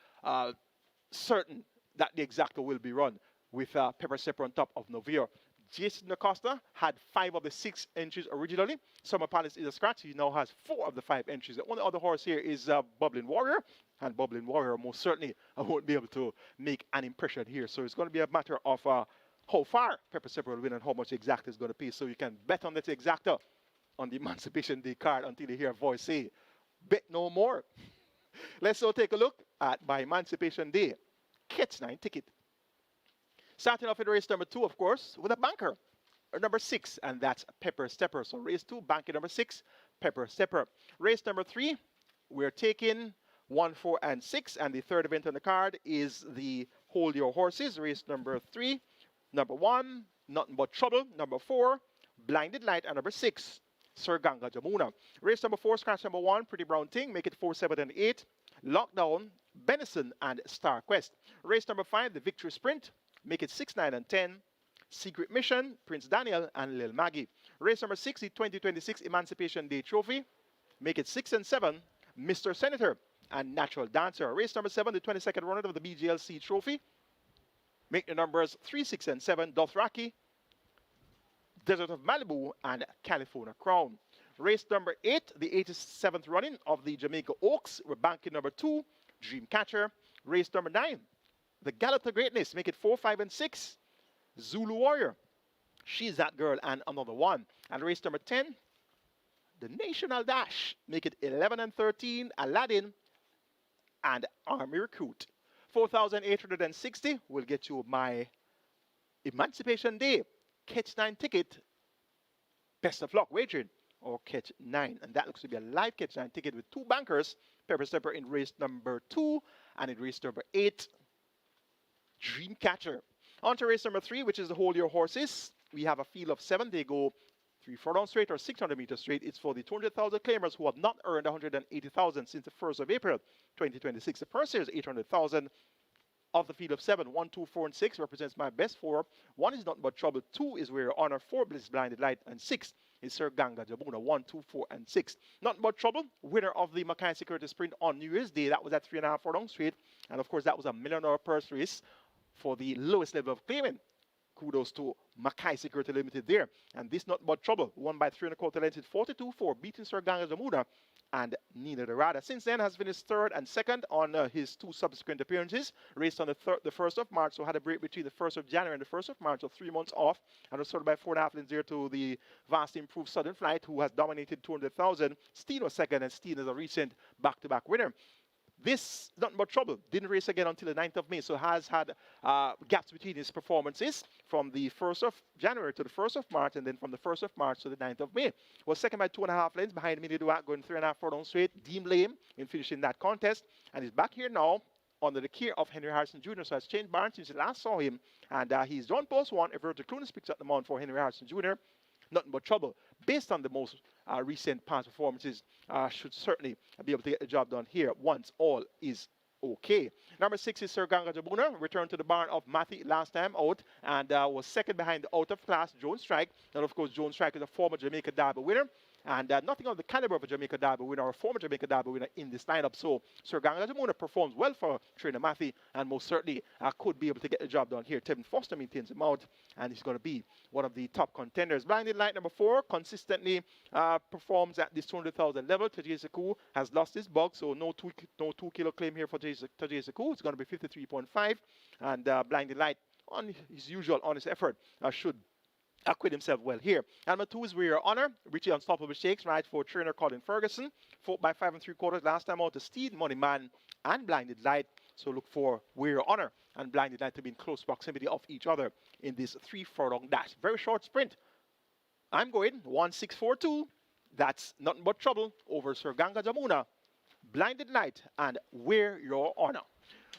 certain that the exacta will be run with Pepper Stepper on top of Novio. Jason Acosta had 5 of the 6 entries originally. Summer Palace is a scratch. He now has 4 of the 5 entries. The only other horse here is Bubbling Warrior. And Bubbling Warrior, most certainly, I won't be able to make an impression here. So it's going to be a matter of how far Pepper Stepper will win and how much exacta is going to pay. So you can bet on that exacta on the Emancipation Day card until you hear a voice say, bet no more. Let's now take a look at my Emancipation Day Catch-9 ticket. Starting off in race number 2, of course, with a banker, number 6, and that's Pepper Stepper. So race 2, banker number 6, Pepper Stepper. Race number 3, we're taking 1, 4, and 6, and the third event on the card is the Hold Your Horses. Race number 3, number 1, Nothing But Trouble. Number 4, Blinded Light, and number 6, Sir Ganga Jamuna. Race number 4, scratch number 1, Pretty Brown Thing, make it 4, 7, and 8. Lockdown, Benison, and Star Quest. Race number 5, the Victory Sprint, make it 6, 9, and 10. Secret Mission, Prince Daniel, and Lil Maggie. Race number 6, the 2026 Emancipation Day Trophy, make it 6 and 7. Mr. Senator and Natural Dancer. Race number 7, the 22nd runner of the BGLC Trophy, make the numbers 3, 6, and 7. Dothraki, Desert of Malibu, and California Crown. Race number 8, the 87th running of the Jamaica Oaks. We're banking number 2, Dreamcatcher. Race number 9, the Gallop to Greatness. Make it 4, 5, and 6. Zulu Warrior, She's That Girl, and Another One. And race number 10, the National Dash. Make it 11 and 13. Aladdin and Army Recruit. 4,860 will get you my Emancipation Day Catch-9 ticket. Best of luck wagering or Catch-9. And that looks to be a live Catch-9 ticket with 2 bankers. Pepper Stepper in race number 2 and in race number 8, Dreamcatcher. On to race number 3, which is the Hold Your Horses. We have a field of 7. They go 3 furlong straight or 600 meters straight. It's for the 200,000 claimers who have not earned 180,000 since the 1st of April 2026. The first here is 800,000. Of the field of 7, 1, 2, 4, and 6 represents my best 4. 1 is Nothing But Trouble. 2 is Where Your Honor. 4, Bliss Blinded Light. And 6 is Sir Ganga Jamuna. 1, 2, 4, and 6. Nothing But Trouble, winner of the Mackay Security Sprint on New Year's Day. That was at 3.5 furlong straight. And of course, that was a $1 million purse race for the lowest level of claiming. Kudos to Mackay Security Limited there. And this Nothing But Trouble, won by 3 1/4 lengths, 42-4, beating Sir Ganga Jamuna and Nina Dorada. Since then, has finished 3rd and 2nd on his 2 subsequent appearances. Raced on the 1st of March, so had a break between the 1st of January and the 1st of March, so 3 months off. And was sold by 4.5 lengths there to the vastly improved Southern Flight, who has dominated 200,000. Steen was 2nd, and Steen is a recent back-to-back winner. This Nothing But Trouble didn't race again until the 9th of May, so has had gaps between his performances from the 1st of January to the 1st of March, and then from the 1st of March to the 9th of May. Was 2nd by 2.5 lengths behind Mini Duat, going 3.5 furlong straight. Deem lame in finishing that contest, and he's back here now under the care of Henry Harrison Jr. So has changed barns since you last saw him, and he's done post 1. Everett Clunas picks up the mount for Henry Harrison Jr. Nothing But Trouble, based on the most recent past performances, should certainly be able to get the job done here once all is okay. Number 6 is Sir Ganga Jamuna, returned to the barn of Matthew last time out, and was 2nd behind the out-of-class Jones Strike. And of course, Jones Strike is a former Jamaica Derby winner. And nothing of the caliber of a Jamaica Derby winner or former Jamaica Derby winner in this lineup. So Sir Ganga performs well for trainer Matthew, and most certainly could be able to get the job done here. Tevin Foster maintains him out, and he's going to be one of the top contenders. Blinded Light number 4 consistently performs at this 200,000 level. Tajay Sekou has lost his bug, so no 2 kilo claim here for Tajay Sekou. It's going to be 53.5, and Blinded Light, on his usual honest effort, should acquit himself well here. Number 2 is We're Honor. Richie Unstoppable Shakes, right, for trainer Colin Ferguson. Fought by 5 3/4 last time out to Steed, Money Man, and Blinded Light. So look for We're Honor and Blinded Light to be in close proximity of each other in this 3 furlong dash. Very short sprint. I'm going 1-6-4-2. That's nothing but trouble over Sir Ganga Jamuna, Blinded Light, and We're Your Honor.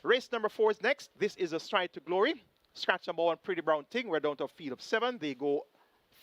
Race number 4 is next. This is a Stride to Glory. Scratch number 1, Pretty Brown Thing. We're down to a field of 7. They go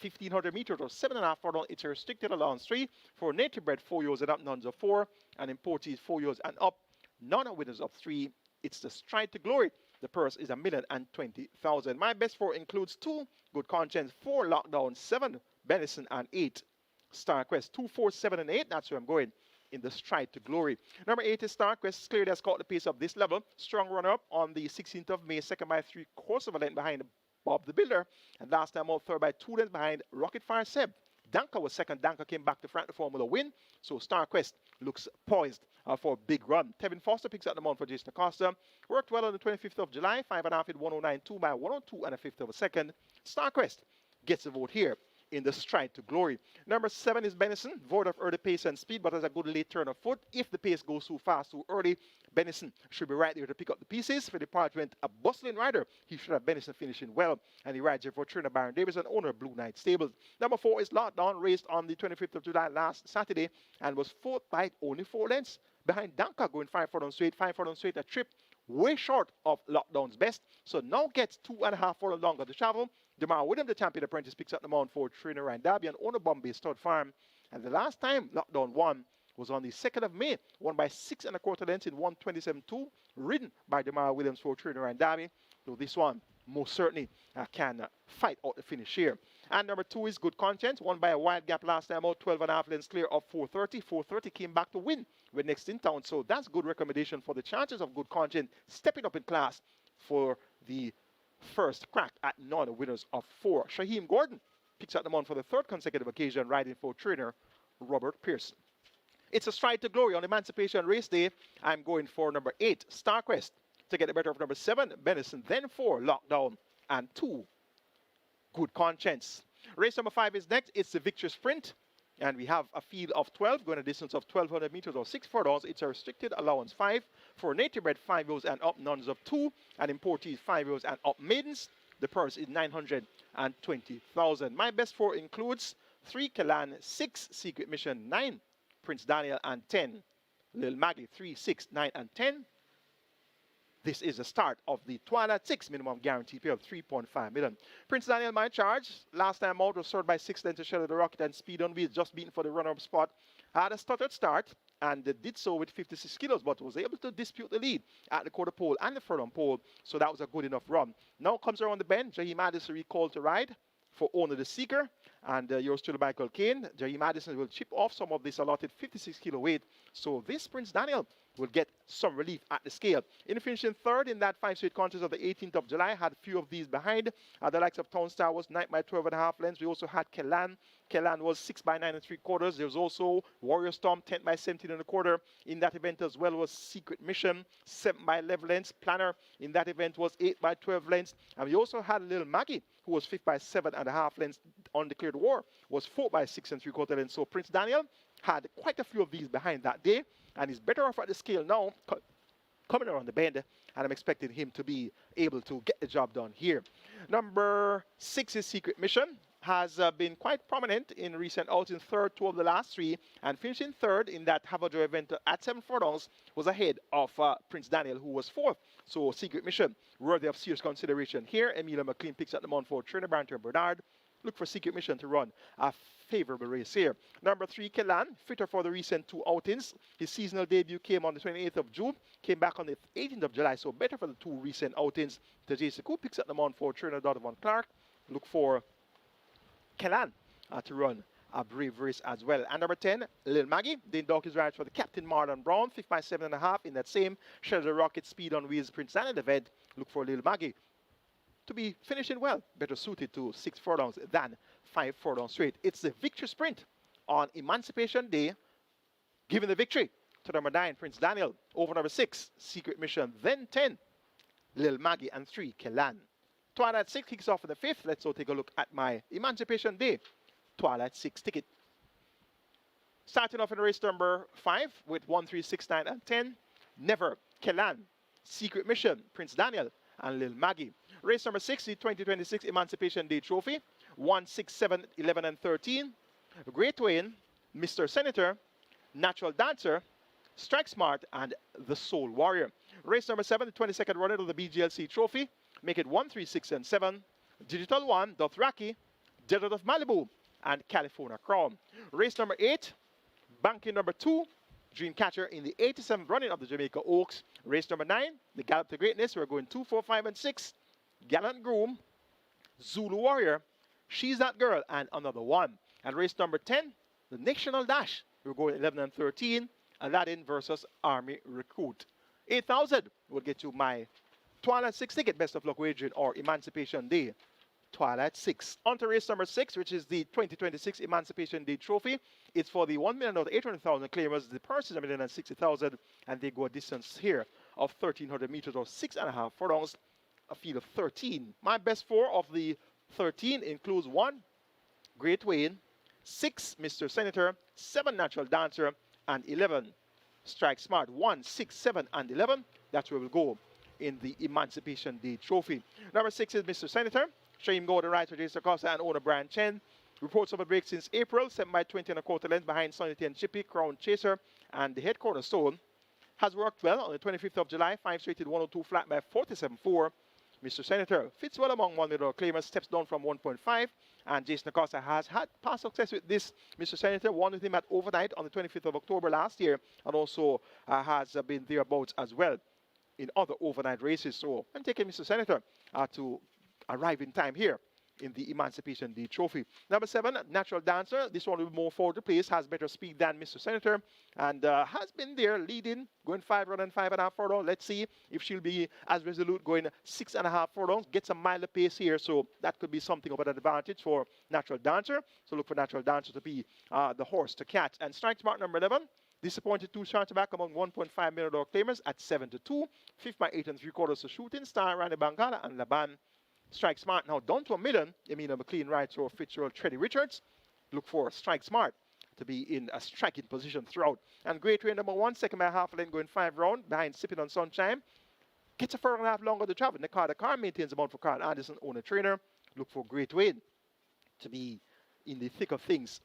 1,500 meters or 7.5 furlong. It's a restricted allowance 3 for native bred 4 years and up, nuns of 4, and importees 4 years and up, none are winners of 3. It's the Stride to Glory. The purse is $1,020,000. My best 4 includes 2 Good Conscience, 4 Lockdown, 7 Benison, and 8 Star Quest. 2, 4, 7, and 8. That's where I'm going in the Stride to Glory. Number 8 is Star Quest. Clearly has caught the pace of this level. Strong runner-up on the 16th of May, second by 3/4 of a length behind Bob the Builder. And last time out, third by 2 lengths behind Rocket Fire Seb. Danka was second. Danka came back to front the form with a win. So Star Quest looks poised for a big run. Tevin Foster picks up the mount for Jason Acosta. Worked well on the 25th of July. 5.5 at 109.2 by 102 and a fifth of a second. Star Quest gets the vote here in the Stride to Glory. Number 7 is Benison, void of early pace and speed, but has a good late turn of foot. If the pace goes too fast, too early, Benison should be right there to pick up the pieces. For the Department, a bustling rider, he should have Benison finishing well, and he rides here for trainer Baron Davis and owner Blue Knight Stables. Number 4 is Lockdown, raced on the 25th of July last Saturday, and was fourth by only 4 lengths behind Danka, going 5 furlong straight, a trip way short of Lockdown's best. So now gets 2.5 furlong longer to travel. Demar William, the champion apprentice, picks up the mount for trainer Ryan Darby and owner Bombay Stud Farm. And the last time Lockdown won was on the 2nd of May, won by 6 1/4 lengths in 1:27.2, ridden by Demar Williams for trainer Ryan Darby. So this one most certainly can fight out the finish here. And number 2 is Good Conscience, won by a wide gap last time out, 12.5 lengths clear of 4:30. 4:30 came back to win when next in town. So that's good recommendation for the chances of Good Conscience stepping up in class for the first crack at non-winners of 4. Shaheem Gordon picks up the mount for the 3rd consecutive occasion, riding for trainer Robert Pearson. It's a Stride to Glory on Emancipation Race Day. I'm going for number 8, Star Quest, to get the better of number 7, Benison, then 4, Lockdown, and 2, Good Conscience. Race number 5 is next. It's the Victory Sprint, and we have a field of 12 going a distance of 1,200 meters or 6 furlongs. It's a restricted allowance 5 for native bred 5 years and up, nuns of 2, and importees 5 years and up maidens. The purse is $920,000. My best 4 includes 3 Kalan, 6 Secret Mission, 9 Prince Daniel, and 10 Lil Maggie. 3, 6, 9, and 10. This is the start of the Twilight 6 minimum guarantee pay of $3.5 million. Prince Daniel, my charge. Last time out was served by 6 lengths to Shadow the Rocket and Speed on Wheels, just beaten for the runner-up spot. Had a stuttered start and did so with 56 kilos, but was able to dispute the lead at the quarter pole and the furlong pole. So that was a good enough run. Now comes around the bend. Jaheim Madison recalled to ride for Owner the Seeker, and yours truly, Michael Kane. Jaheim Madison will chip off some of this allotted 56 kilo weight. So this Prince Daniel will get some relief at the scale. In finishing 3rd in that 5 straight contest of the 18th of July, had a few of these behind. The likes of Town Star was 9 by 12.5 lengths. We also had Kellan. Kellan was 6 by 9 3/4. There was also Warrior Storm, 10 by 17 1/4. In that event as well was Secret Mission, 7 by 11 lengths. Planner in that event was 8 by 12 lengths. And we also had Little Maggie, who was 5th by 7.5 lengths. Undeclared War was 4 by 6 3/4 lengths. So Prince Daniel had quite a few of these behind that day, and he's better off at the scale now, coming around the bend, and I'm expecting him to be able to get the job done here. Number 6 is Secret Mission. Has been quite prominent in recent outings, 3rd 2 of the last 3, and finishing 3rd in that Havajo event at 7 furlongs was ahead of Prince Daniel, who was 4th. So Secret Mission worthy of serious consideration here. Emilia McLean picks up the mount for trainer Barrington Bernard. Look for Secret Mission to run a favorable race here. Number 3, Kellan, fitter for the recent 2 outings. His seasonal debut came on the 28th of June, came back on the 18th of July, so better for the 2 recent outings. Tajay Sekou picks up the mount for trainer Donovan Clark. Look for Kellan to run a brave race as well. And number 10, Lil Maggie. Dane Dawkins rides for the Captain Marlon Brown, 5th by 7.5 in that same Shadow Rocket Speed on Wheels Prince Daniel event. Look for Lil Maggie to be finishing well, better suited to 6 furlongs than 5 furlongs straight. It's the victory sprint on Emancipation Day, giving the victory to number 9, Prince Daniel, over number 6, Secret Mission, then 10, Lil Maggie, and 3, Kellan. Twilight 6 kicks off in the 5th. Let's all take a look at my Emancipation Day Twilight 6 ticket. Starting off in race number 5 with 1, 3, 6, 9, and 10, Never, Kellan, Secret Mission, Prince Daniel, and Lil Maggie. Race number 6, the 2026 Emancipation Day Trophy, 1, 6, 7, 11, and 13, Great Wayne, Mr. Senator, Natural Dancer, Strike Smart, and the Soul Warrior. Race number 7, the 22nd runner of the BGLC Trophy. Make it 1, 3, 6, and 7. Digital 1, Dothraki, Desert of Malibu, and California Crown. Race number 8, banking number 2, Dreamcatcher in the 87th running of the Jamaica Oaks. Race number 9, the Gallop to Greatness. We're going 2, 4, 5, and 6. Gallant Groom, Zulu Warrior, She's That Girl, and another one. And race number 10, the National Dash. We're going 11 and 13, Aladdin versus Army Recruit. 8,000 will get you my Twilight 6 ticket, best of luck wagering, or Emancipation Day Twilight 6. On to race number 6, which is the 2026 Emancipation Day Trophy. It's for the 1,800,000 claimers. The purse is 1,060,000, and they go a distance here of 1,300 meters or 6.5 furlongs, a field of 13. My best 4 of the 13 includes 1, Great Wayne, 6, Mr. Senator, 7, Natural Dancer, and 11, Strike Smart. 1, 6, 7, and 11. That's where we'll go in the Emancipation Day Trophy. Number 6 is Mr. Senator. Shame Golden Rider, Jason Costa, and owner Brian Chen. Reports of a break since April, 7 by 20 and a quarter length behind Sonny and Chippy, Crown Chaser, and the head cornerstone. Has worked well on the 25th of July, 5 straighted 102 flat by 47.4. Mr. Senator fits well among one middle claimers, steps down from 1.5, and Jason Acosta has had past success with this. Mr. Senator won with him at overnight on the 25th of October last year, and also has been thereabouts as well in other overnight races. So I'm taking Mr. Senator to arrive in time here in the Emancipation Day Trophy. Number 7, Natural Dancer. This one will be more forward to place, has better speed than Mr. Senator, and has been there leading, going 5 run and 5.5 furlongs. Let's see if she'll be as resolute, going 6.5 furlongs, gets a milder pace here, so that could be something of an advantage for Natural Dancer. So look for Natural Dancer to be the horse to catch. And Strike Smart number 11, disappointed 2 shots back among 1.5 million dollar claimers at 7-2, 5th by 8 3/4 to Shooting Star, Randy Bangala, and Laban. Strike Smart now down to $1 million. Emina McLean rides for Fitzgerald Treddy Richards. Look for Strike Smart to be in a striking position throughout. And Great Wayne number 1, second by half lane, going 5 round behind Sipping on Sunshine. Gets a 4.5 longer to travel. The car maintains the mount for Carl Anderson, owner trainer. Look for Great Wayne to be in the thick of things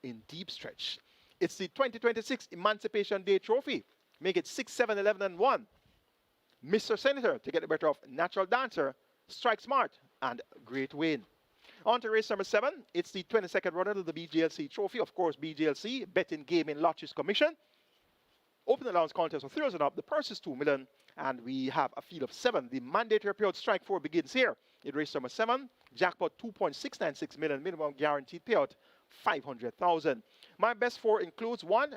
in deep stretch. It's the 2026 Emancipation Day Trophy. Make it 6, 7, 11, and 1. Mr. Senator to get the better of Natural Dancer, Strike Smart, and Great Wayne. On to race number 7. It's the 22nd runner of the BGLC Trophy. Of course, BGLC, Betting Gaming Lotteries Commission. Open allowance contest for 3 and up. The purse is $2 million, and we have a field of 7. The mandatory payout Strike 4 begins here in race number 7. Jackpot 2.696 million, minimum guaranteed payout 500,000. My best 4 includes 1,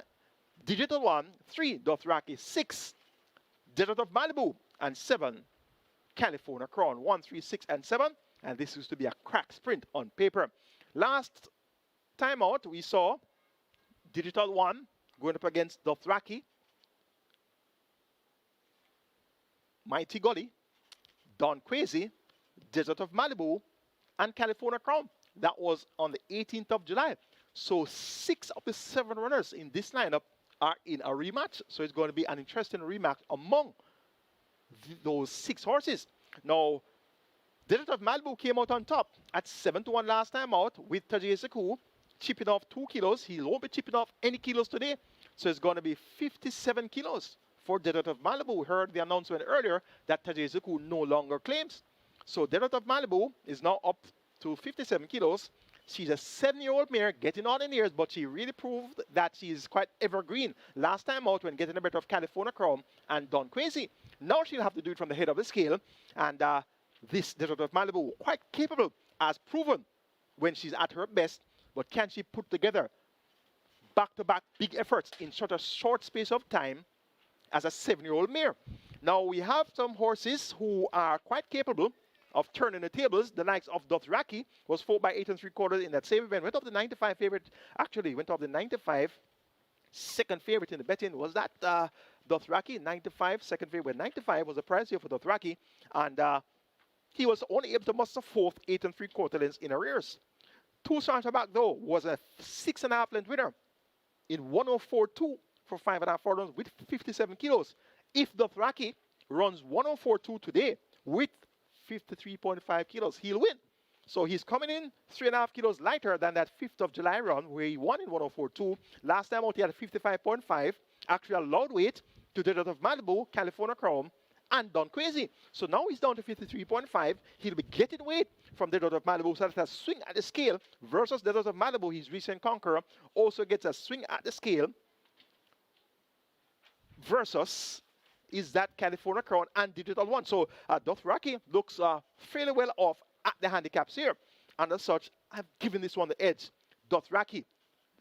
Digital 1, 3, Dothraki, 6, Desert of Malibu, and 7, California Crown. 1, 3, 6, and 7. And this used to be a crack sprint on paper. Last time out, we saw Digital 1 going up against Dothraki, Mighty Gully, Don Crazy, Desert of Malibu, and California Crown. That was on the 18th of July. So 6 of the 7 runners in this lineup are in a rematch. So it's going to be an interesting rematch among those 6 horses. Now, Desert of Malibu came out on top at 7-1 last time out with Tajay Sekou chipping off 2 kilos. He won't be chipping off any kilos today. So it's going to be 57 kilos for Desert of Malibu. We heard the announcement earlier that Tajay Sekou no longer claims. So Desert of Malibu is now up to 57 kilos. She's a 7-year-old mare getting on in years, but she really proved that she's quite evergreen. Last time out when getting a bit of California Crown and Don Crazy. Now she'll have to do it from the head of the scale. And this Desert of Malibu, quite capable, as proven when she's at her best. but can she put together back-to-back big efforts in such a short space of time as a 7-year-old mare? Now, we have some horses who are quite capable of turning the tables. The likes of Dothraki was 4 by 8 3/4 in that same event. Went off the 95 favorite. Actually, went off the 95 second favorite in the betting. Was that Dothraki? 95 second favorite. 95 was the price here for Dothraki, and he was only able to muster fourth 8 3/4 lengths in arrears. 2 starts back though was a 6.5 length winner in 104.2 for 5.5 furlongs with 57 kilos. If Dothraki runs 104.2 today with 53.5 kilos, he'll win. So he's coming in 3.5 kilos lighter than that 5th of July run where he won in 104.2. Last time out he had 55.5, actually allowed weight to Desert of Malibu, California Crown, and Don Crazy. So now he's down to 53.5. He'll be getting weight from Desert of Malibu, so that's a swing at the scale versus Desert of Malibu, his recent conqueror, also gets a swing at the scale versus is that California Crown and Digital One. So Dothraki looks fairly well off at the handicaps here. And as such, I've given this one the edge. Dothraki,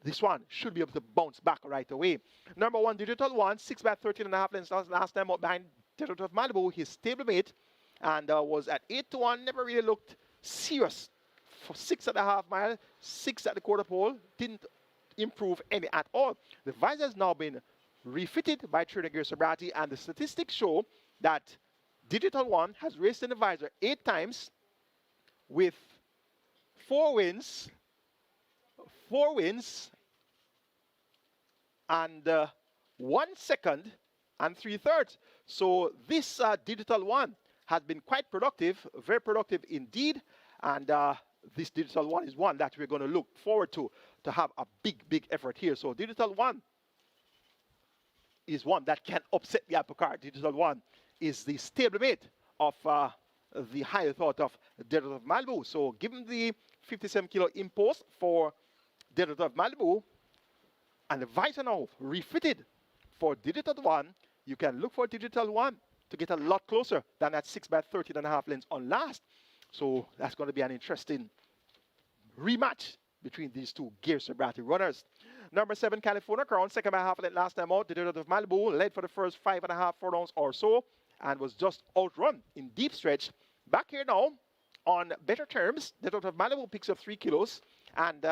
this one should be able to bounce back right away. Number 1, Digital One, 6 by 13.5 lengths last time out behind Desert of Malibu, his stablemate, and was at 8-1, never really looked serious. For 6.5 miles, 6 at the quarter pole, didn't improve any at all. The visor has now been refitted by Trinidad Sobrati, and the statistics show that Digital One has raced in the visor 8 times with 4 wins and 1 second and 3/3. So this Digital One has been quite productive, very productive indeed, and this Digital One is one that we're going to look forward to have a big effort here. So Digital One is one that can upset the apple cart. Digital One is the stablemate of the higher thought of Desert of Malibu. So given the 57 kilo impulse for Desert of Malibu and the visor now refitted for Digital One, you can look for Digital One to get a lot closer than that 6 by 13.5 lengths on last. So that's going to be an interesting rematch between these two Gear Sobriety runners. Number 7, California Crown, 2nd by half a length last time out. The Desert of Malibu led for the first 5.5 furlongs or so and was just outrun in deep stretch. Back here now on better terms. Desert of Malibu picks up 3 kilos, and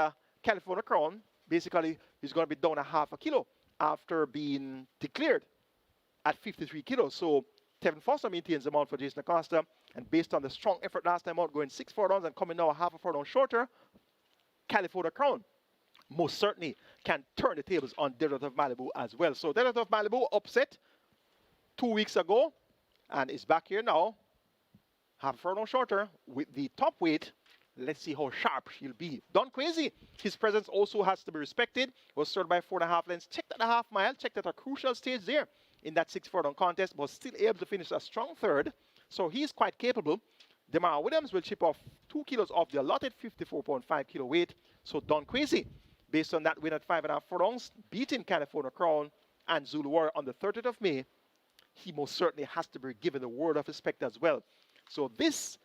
California Crown basically is going to be down 0.5 kilo after being declared at 53 kilos. So Tevin Foster maintains the mount for Jason Acosta, and based on the strong effort last time out, going 6 furlongs and coming now 0.5 furlong shorter, California Crown most certainly can turn the tables on Desert of Malibu as well. So Desert of Malibu upset 2 weeks ago and is back here now, 0.5 furlong shorter with the top weight. Let's see how sharp she'll be. Don Crazy, his presence also has to be respected. Was served by 4.5 lengths. Checked at a half mile, checked at a crucial stage there in that 6 furlong contest, but still able to finish a strong 3rd. So he's quite capable. Demar Williams will chip off 2 kilos off the allotted 54.5 kilo weight. So Don Crazy, based on that win at 5.5 furlongs, beating California Crown and Zulu Warrior on the 30th of May, he most certainly has to be given a word of respect as well. So this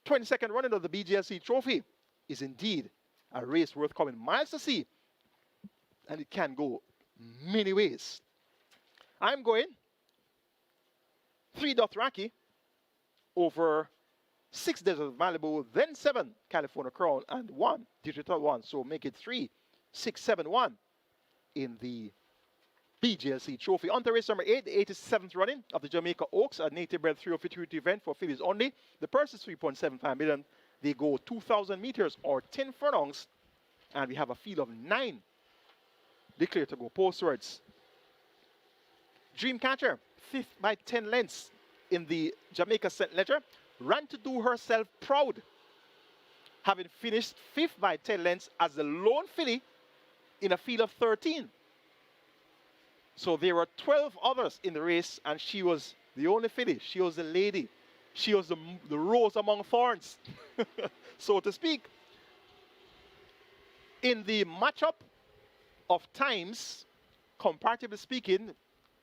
22nd running of the BGLC Trophy is indeed a race worth coming miles to see, and it can go many ways. I'm going 3 Dothraki over 6 Desert of Malibu, then 7 California Crown, and 1 Digital One. So make it 3, 6, 7, 1 in the BGLC Trophy. On to race number 8, the 87th running of the Jamaica Oaks, a native bred 3 futurity event for fillies only. The purse is 3.75 million. They go 2,000 meters or 10 furlongs, and we have a field of 9 declared to go postwards. Dreamcatcher, 5th by 10 lengths in the Jamaica St. Ledger, ran to do herself proud, having finished 5th by 10 lengths as the lone filly in a field of 13. So there were 12 others in the race, and she was the only filly. She was the lady. She was the rose among thorns, so to speak. In the matchup of times, comparatively speaking,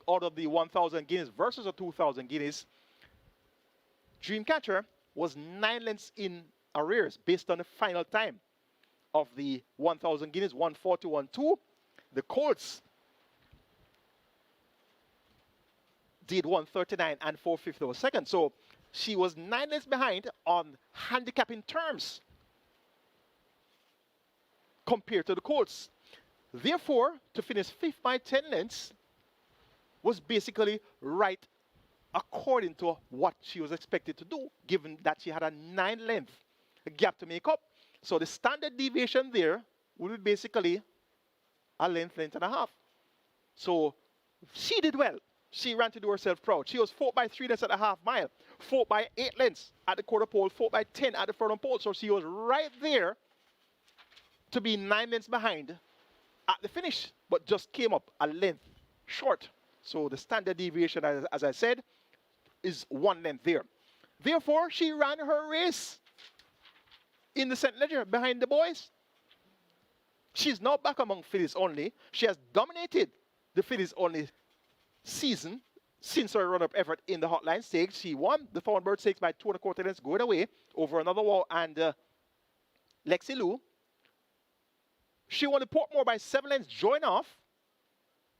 out of the 1,000 guineas versus the 2,000 guineas, Dreamcatcher was 9 lengths in arrears based on the final time. of the 1,000 guineas, 140-1-2. The colts did 139 and 4/5 of a second. So she was 9 lengths behind on handicapping terms compared to the colts. Therefore, to finish 5th by 10 lengths was basically right according to what she was expected to do, given that she had a 9-length gap to make up. So the standard deviation there would be basically a length and a half. So she did well. She ran to do herself proud. She was 4 by 3 lengths at a half mile, 4 by 8 lengths at the quarter pole, 4 by 10 at the furlong pole. So she was right there to be 9 lengths behind at the finish, but just came up a length short. So the standard deviation, as I said, is 1 length there. Therefore, she ran her race in the St. Ledger behind the boys. She's now back among fillies only. She has dominated the fillies only season since her run-up effort in the Hotline Stakes. She won the Thornbird Stakes by 2 1/4 lengths going away over Another Wall and Lexi Lou. She won the Portmore by 7 lengths, join off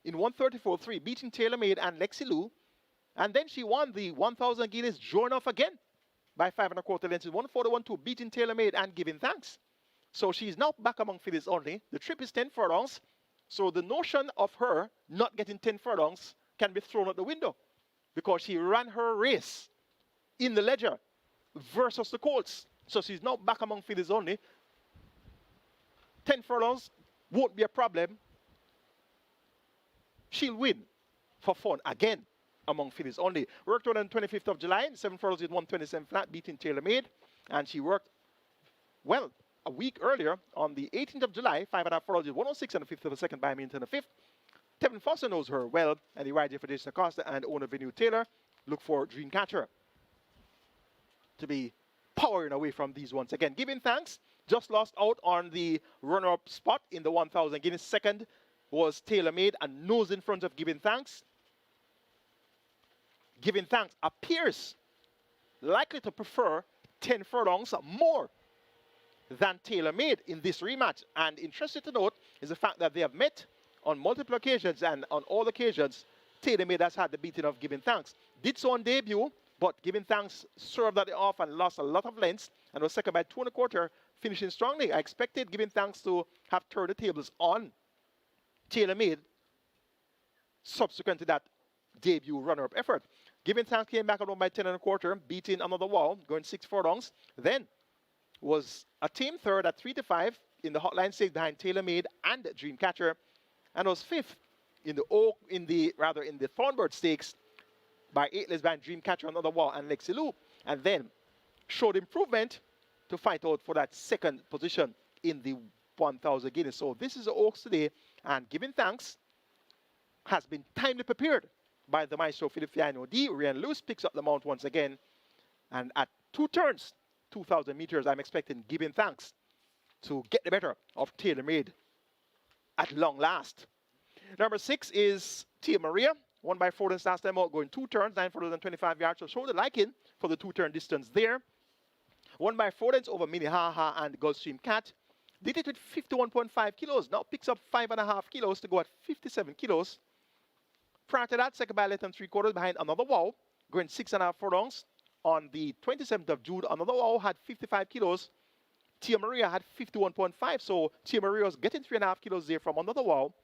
in 134.3, beating Tailor Made and Lexi Lou. And then she won the 1,000 guineas, join off again by 5 1/4 lengths in 141.2, beating Tailor Made and Giving Thanks. So she's now back among fillies only. The trip is 10 furlongs. So the notion of her not getting 10 furlongs can be thrown out the window because she ran her race in the Ledger versus the colts. So she's now back among fillies only. 10 furlongs won't be a problem. She'll win for fun again among fillies only. Worked on the 25th of July, 7 furlongs with 127 flat, beating Tailor Made. And she worked, well, a week earlier on the 18th of July, 5 1/2 furlongs with 106 and a fifth of a second by a minute and a fifth. Tevin Foster knows her well, and the rider for Jason Acosta and owner Venue Taylor look for Dreamcatcher to be powering away from these once again. Giving Thanks just lost out on the runner-up spot in the 1,000 guineas. Second was Tailor Made and nose in front of Giving Thanks. Giving Thanks appears likely to prefer 10 furlongs more than Tailor Made in this rematch. And interesting to note is the fact that they have met on multiple occasions, and on all occasions, Tailor Made has had the beating of Giving Thanks. Did so on debut, but Giving Thanks served that off and lost a lot of lengths and was second by 2 1/4, finishing strongly. I expected Giving Thanks to have turned the tables on Tailor Made subsequent to that debut runner-up effort. Giving Thanks came back on by 10 1/4, beating Another Wall, going 6 furlongs. Then was a team third at 3 5 in the Hotline Stakes behind Tailor Made and Dreamcatcher, and was 5th in the Thornbird Stakes by 8 lengths behind Dreamcatcher, Another Wall, and Lexi Lou, and then showed improvement to fight out for that second position in the 1,000 guineas. So this is the Oaks today, and Giving Thanks has been timely prepared by the Maestro Philip Fiano D. Rian Lewis picks up the mount once again, and at 2 turns, 2,000 meters, I'm expecting Giving Thanks to get the better of Tailor Made at long last. Number 6 is Tia Maria, won by 4 lengths last time out, going 2 turns, 9 furlongs and 25 yards. So show the liking for the 2-turn distance there. Won by 4 lengths over Minnehaha and Gulfstream Cat. Did it with 51.5 kilos. Now picks up 5.5 kilos to go at 57 kilos. Prior to that, second by less than 3/4 behind Another Wall, going 6.5 furlongs. On the 27th of June, Another Wall had 55 kilos. Tia Maria had 51.5. So Tia Maria was getting 3.5 kilos there from Another Wall.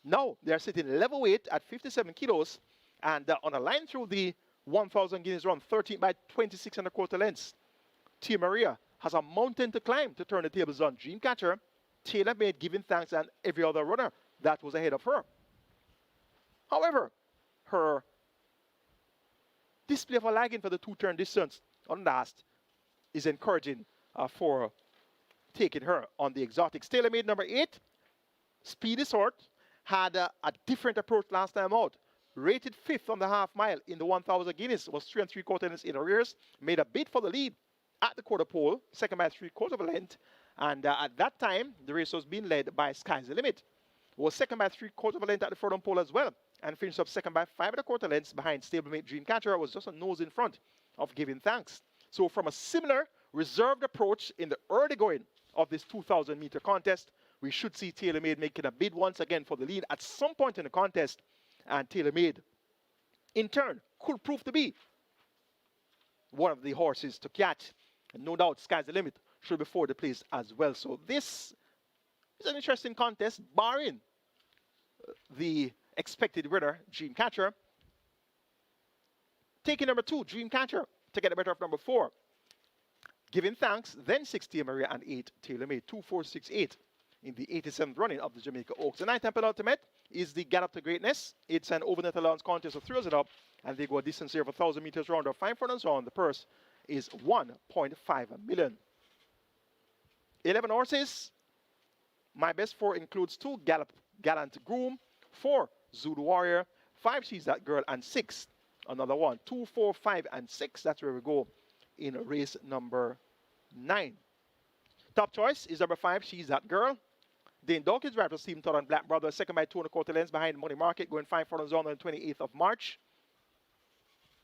Now they're sitting level weight at 57 kilos. And on a line through the 1,000 guineas run, 13 by 26 1/4 lengths. Tia Maria has a mountain to climb to turn the tables on Dreamcatcher, Tailor Made, Giving Thanks, and every other runner that was ahead of her. However, her display of a liking for the 2-turn distance on last is encouraging for taking her on the exotics. Tailor Made, number 8, Speedy Sort, had a different approach last time out. Rated 5th on the half mile in the 1,000 guineas, was 3 3/4 lengths in arrears, made a bid for the lead at the quarter pole, second by 3/4 of a length, and at that time, the race was being led by Sky's the Limit. Was second by 3/4 of a length at the furlong pole as well, and finished up second by 5 1/4 lengths behind stablemate Dreamcatcher, was just a nose in front of Giving Thanks. So from a similar reserved approach in the early going of this 2,000-meter contest. We should see TaylorMade making a bid once again for the lead at some point in the contest. And TaylorMade, in turn, could prove to be one of the horses to catch. And no doubt, sky's the limit should be for the place as well. So this is an interesting contest, barring the expected winner, Dreamcatcher. Taking number 2, Dreamcatcher, to get the better of number 4. Giving Thanks, then 6, Tia Maria, and 8, TaylorMade. 2, 4, 6, 8 in the 87th running of the Jamaica Oaks. The nighttime penultimate is the Get Up to Greatness. It's an overnight allowance contest of 3 it up, and they go a distance here of 1,000 meters round or 5 furlongs round. The purse is 1.5 million. 11 horses. My best 4 includes 2 Gallant Groom, 4 Zulu Warrior, 5 She's That Girl, and 6 another one. 2, 4, 5, and 6. That's where we go in race number 9. Top choice is number 5, She's That Girl. Dane Dawkins, right for Stephen Todd and Black Brothers, second by 2.25 lengths behind Money Market, going 5 furlongs on the 28th of March.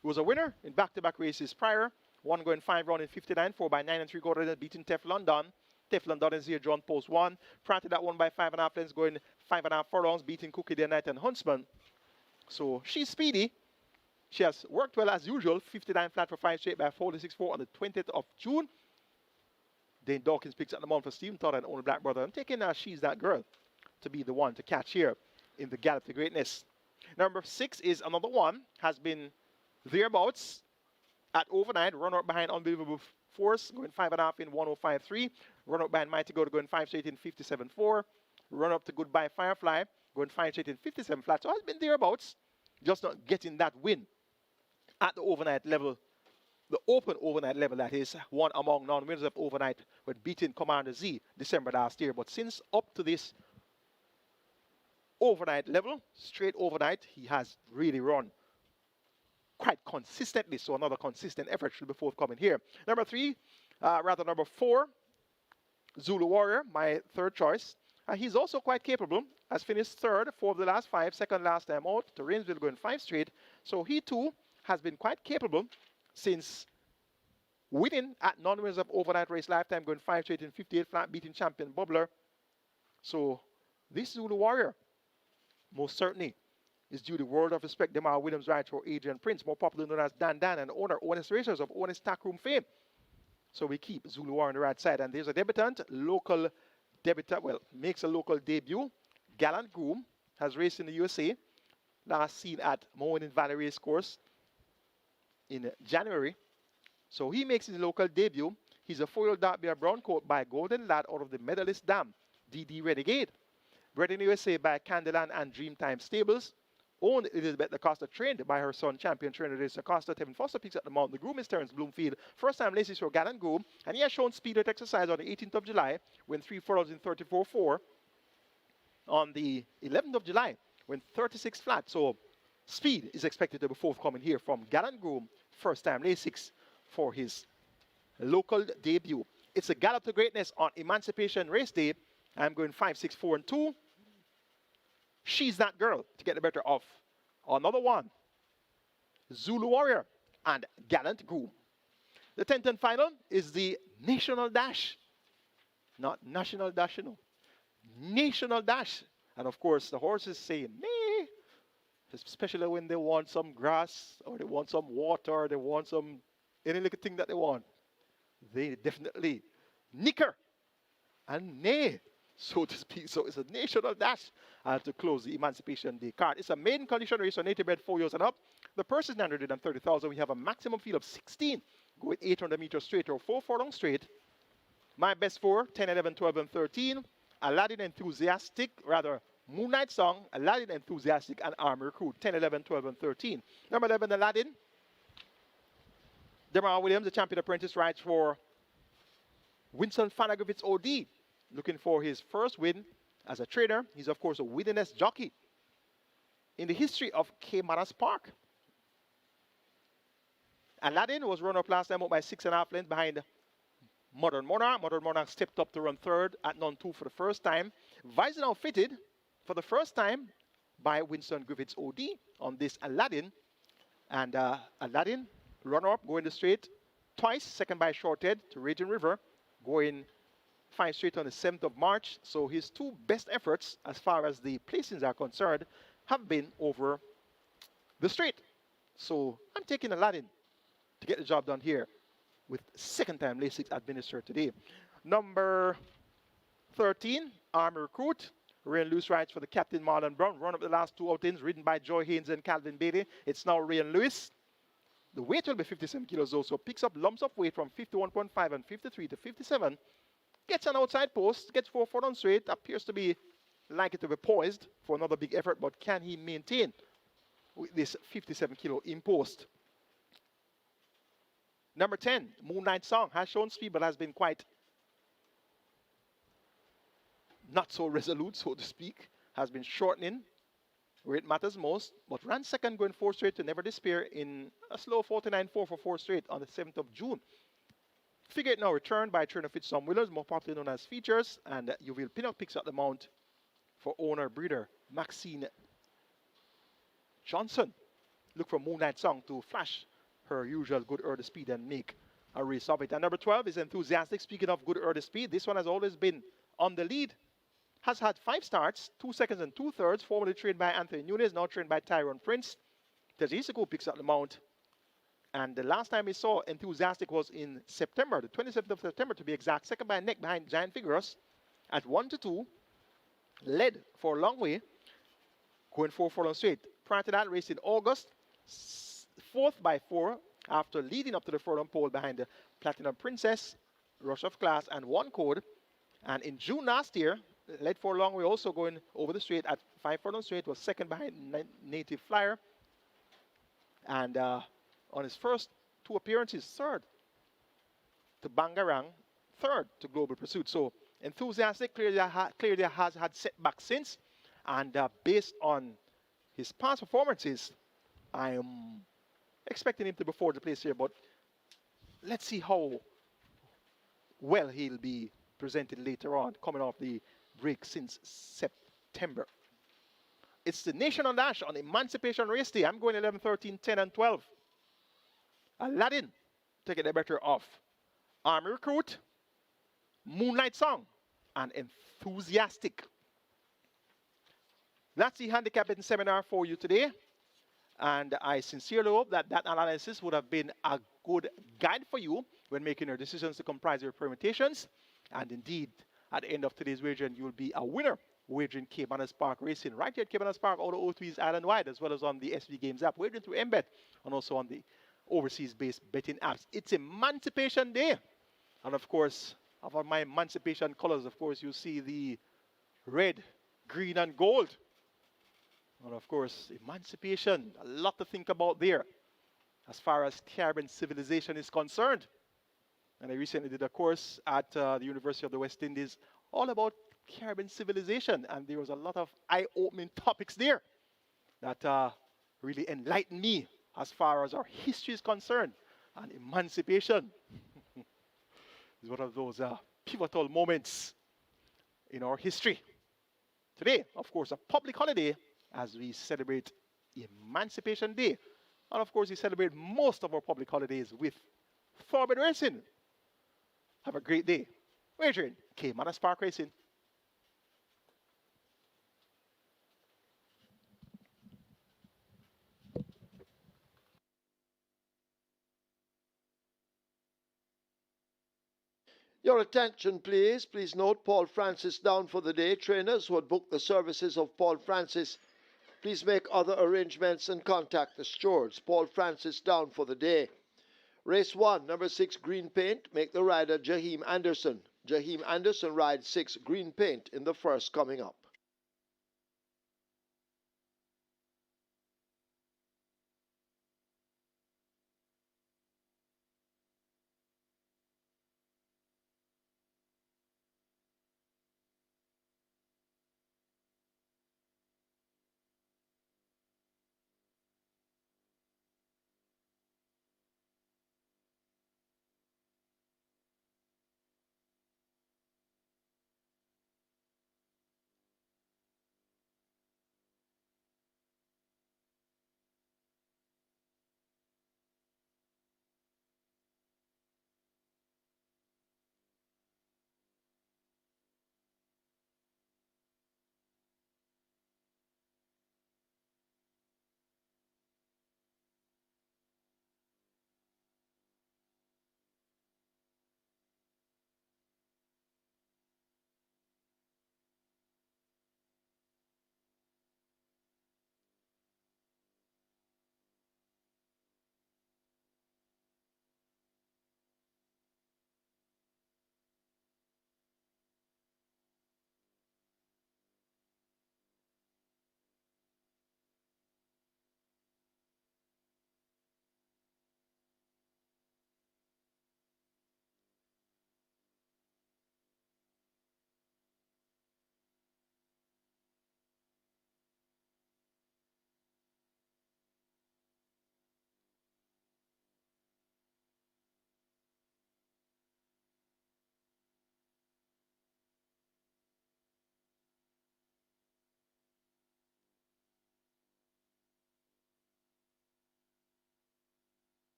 He was a winner in back-to-back races prior. One going 5 round in 59, 4 by 9 3/4 lengths, beating Teflon Don. Teflon Don is here, John Post 1. Prior to that, 1 by 5.5 lengths, going 5.5 furlongs, beating Cookie Day Night and Huntsman. So she's speedy. She has worked well as usual, 59 flat for 5 straight by 46.4 on the 20th of June. Dane Dawkins picks up the mount for Stephen Todd and Only Black Brother. I'm taking She's That Girl to be the one to catch here in the Gallop to Greatness. Number 6 is another one, has been thereabouts at overnight, run up behind Unbelievable Force, going 5.5 in 105.3. Run up behind Mighty Goat, going 5 straight in 57.4. Run up to Goodbye Firefly, going 5 straight in 57 flat. So has been thereabouts, just not getting that win at the overnight level. The open overnight level, that is, one among non-winners of overnight when beating Commander Z December last year. But since up to this overnight level, straight overnight, he has really run quite consistently. So another consistent effort should be forthcoming here. Number 4, Zulu Warrior, my third choice. He's also quite capable. Has finished third, 4 of the last 5, second last time out. To Rainsville going 5 straight. So he too has been quite capable since winning at non-winners of overnight race lifetime, going 5 straight in 58 flat, beating champion Bubbler. So this Zulu Warrior most certainly is due the world of respect. Demar Williams rides for Adrian Prince, more popular known as Dan Dan, and owner Honest Racers of Honest Tackroom fame. So we keep Zulu Warrior on the right side. And there's a debutant, makes a local debut. Gallant Groom has raced in the USA, last seen at Moaning Valley Race Course in January. So he makes his local debut. He's a 4-year-old dark bear brown coat by Golden Lad out of the Medalist Dam, DD Renegade. Bred in the USA by Candyland and Dreamtime Stables. Owned Elizabeth Acosta, trained by her son, champion trainer Elizabeth Acosta. Tevin Foster picks up the mount. The groom is Terrence Bloomfield. First time races for Gallant Groom. And he has shown speed at exercise on the 18th of July, when 3 furlongs in 34.4. On the 11th of July, when 36 flat. So speed is expected to be forthcoming here from Gallant Groom. First time race 6 for his local debut. It's a Gallop to Greatness on Emancipation Race Day. I'm going 5, 6, 4, and 2. She's That Girl to get the better of another one, Zulu Warrior and Gallant Groom. The 10th and final is the National Dash. Not National Dash, you know. National Dash. And of course, the horses say, meh, especially when they want some grass, or they want some water, or they want some any little thing that they want. They definitely nicker and neigh, so to speak. So it's a National Dash to close the Emancipation Day card. It's a maiden condition race on native bred 4 years and up. The purse is 930,000. We have a maximum field of 16, going 800 meters straight or 4 furlongs straight. My best 4, 10, 11, 12, and 13. Aladdin Enthusiastic, rather Moonlight Song, Aladdin Enthusiastic, and Army Recruit, 10, 11, 12, and 13. Number 11, Aladdin. Demar Williams, the champion apprentice, rides for Winston Fanagriffith's OD, looking for his first win as a trainer. He's, of course, a winningest jockey in the history of Caymanas Park. Aladdin was run up last time out by 6.5 lengths behind Modern Monarch. Modern Monarch stepped up to run third at non-2 for the first time. Visor now fitted for the first time by Winston Griffith's OD on this Aladdin. And Aladdin, runner-up, going the straight twice. Second by Shorthead to Raging River, going 5 straight on the 7th of March. So his two best efforts, as far as the placings are concerned, have been over the straight. So I'm taking Aladdin to get the job done here with second time Lasix administered today. Number 13, Army Recruit. Rain Lewis rides for the captain Marlon Brown. Run up the last two outings, ridden by Joy Haynes and Calvin Bailey. It's now Rain Lewis. The weight will be 57 kilos though, so picks up lumps of weight from 51.5 and 53 to 57. Gets an outside post, gets 4 on straight, appears to be likely to be poised for another big effort, but can he maintain with this 57 kilo impost? Number 10, Moonlight Song, has shown speed but has been quite not so resolute, so to speak. Has been shortening where it matters most, but ran second going 4 straight to Never Despair in a slow 49.4 for 4 straight on the 7th of June. Figure It Now returned by trainer Fitzom Willers, more popularly known as Features, and Yuville Pinnock picks up the mount for owner breeder Maxine Johnson. Look for Moonlight Song to flash her usual good early speed and make a race of it. And number 12 is Enthusiastic. Speaking of good early speed, this one has always been on the lead. Has had 5 starts, 2 seconds and 2/3, formerly trained by Anthony Nunes, now trained by Tyrone Prince. Tajisico picks up the mount. And the last time we saw Enthusiastic was in September, the 27th of September to be exact, second by a neck behind Giant Figueroa at 1-2, led for a long way, going 4 furlongs straight. Prior to that, raced in August, 4th by 4, after leading up to the furlong pole behind the Platinum Princess, Rush of Class, and One Code. And in June last year, led for a long way, also going over the straight at 5 furlongs straight, was second behind Native Flyer. And on his first 2 appearances, third to Bangarang, third to Global Pursuit. So Enthusiastic clearly has had setbacks since. And based on his past performances, I am expecting him to be fourth place here. But let's see how well he'll be presented later on, coming off the break since September. It's the National Dash on Emancipation Race Day. I'm going 11, 13, 10, and 12. Aladdin taking the better of Army Recruit, Moonlight Song, and Enthusiastic. That's the handicapping seminar for you today. And I sincerely hope that that analysis would have been a good guide for you when making your decisions to comprise your permutations. And indeed, at the end of today's wagering, you will be a winner wagering Caymanas Park Racing right here at Caymanas Park, out of O2's island-wide, as well as on the SV Games app, wagering through MBet, and also on the overseas-based betting apps. It's Emancipation Day. And of course, of my Emancipation colors, of course, you see the red, green, and gold. And of course, emancipation, a lot to think about there as far as Caribbean civilization is concerned. And I recently did a course at the University of the West Indies all about Caribbean civilization. And there was a lot of eye-opening topics there that really enlightened me as far as our history is concerned. And emancipation is one of those pivotal moments in our history. Today, of course, a public holiday as we celebrate Emancipation Day. And of course, we celebrate most of our public holidays with Thoroughbred Racing. Have a great day. Wagering, Caymanas Park Racing. Your attention, please. Please note Paul Francis down for the day. Trainers who had booked the services of Paul Francis, please make other arrangements and contact the stewards. Paul Francis down for the day. Race 1, number 6, Green Paint. Make the rider Jaheim Anderson. Jaheim Anderson rides 6, Green Paint in the first coming up.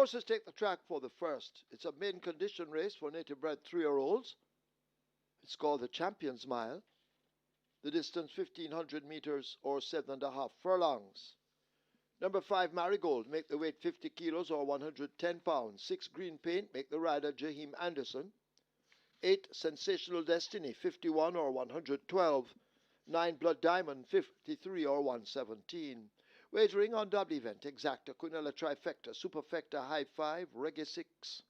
horses take the track for the first. It's a main condition race for native bred 3-year-olds. It's called the Champions Mile. The distance 1,500 meters or 7.5 furlongs. Number 5, Marigold, make the weight 50 kilos or 110 pounds. 6, Green Paint, make the rider Jaheim Anderson. 8, Sensational Destiny, 51 or 112. 9, Blood Diamond, 53 or 117. Wagering on double event, Exacta, Quinella Trifecta, Superfecta, High 5, Reggae 6.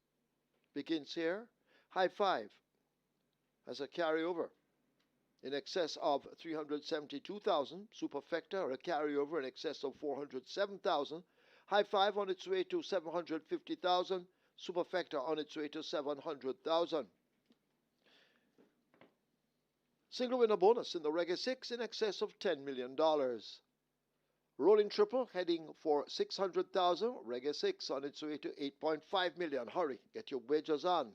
Begins here. High 5 has a carryover in excess of 372,000. Superfecta, a carryover in excess of 407,000. High 5 on its way to 750,000. Superfecta on its way to 700,000. Single winner bonus in the Reggae 6 in excess of $10 million. Rolling triple heading for 600,000. Reggae 6 on its way to 8.5 million. Hurry, get your wagers on.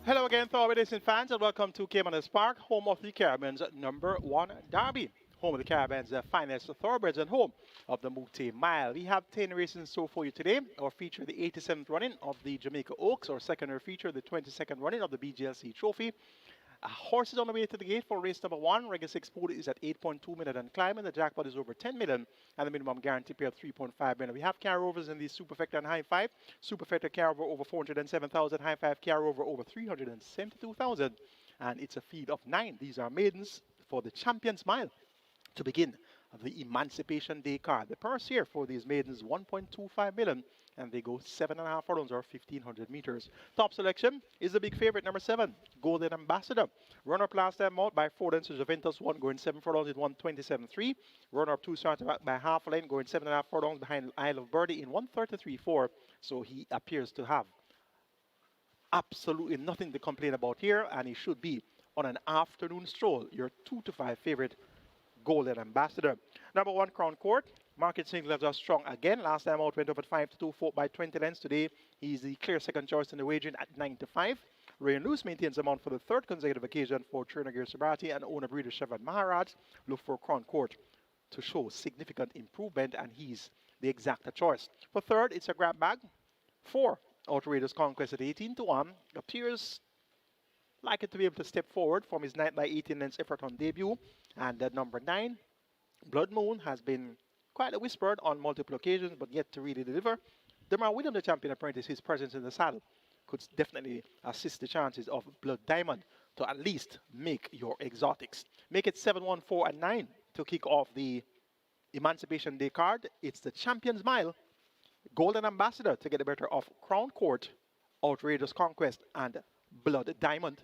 Hello again, Thorby Racing fans, and welcome to Caymanas Park, home of the Caribbean's #1 derby. Home of the Caribbean's finest thoroughbreds and home of the Mute Mile. We have 10 races in store for you today. Our feature, the 87th running of the Jamaica Oaks. Our secondary feature, the 22nd running of the BGLC Trophy. Horses on the way to the gate for race number 1. Regular 6 pool is at 8.2 million and climbing. The jackpot is over 10 million and the minimum guarantee pay of 3.5 million. We have carryovers in the Superfecta and High 5. Superfecta carryover over 407,000. High 5 carryover over 372,000. And it's a feed of 9. These are maidens for the Champions Mile to begin the Emancipation Day card. The purse here for these maidens 1.25 million and they go 7.5 furlongs or 1,500 meters. Top selection is the big favorite, number 7, Golden Ambassador. Runner-up last time out by 4 lengths to Juventus 1, going 7 furlongs in 127.3. Runner-up 2 started back by half a length, going 7.5 furlongs behind Isle of Birdie in 133.4. So he appears to have absolutely nothing to complain about here, and he should be on an afternoon stroll. Your 2 to 5 favorite, Golden Ambassador. Number 1, Crown Court. Market signals are strong again. Last time out went up at 5 to 2, fought by 20 lengths. Today, he's the clear second choice in the wagering at 9 to 5. Rain Loose maintains the mount for the 3rd consecutive occasion for Trinagir Sabrati and owner breeder Shevan Maharaj. Look for Crown Court to show significant improvement, and he's the exacta choice. For 3rd, it's a grab bag. 4, Outrageous Conquest at 18 to 1. Appears likely to be able to step forward from his 9 by 18 lengths effort on debut. And number 9, Blood Moon, has been quite whispered on multiple occasions, but yet to really deliver. Demar William, the champion apprentice, his presence in the saddle could definitely assist the chances of Blood Diamond to at least make your exotics. Make it 7, 1, 4, and 9 to kick off the Emancipation Day card. It's the Champions Mile, Golden Ambassador to get the better of Crown Court, Outrageous Conquest, and Blood Diamond.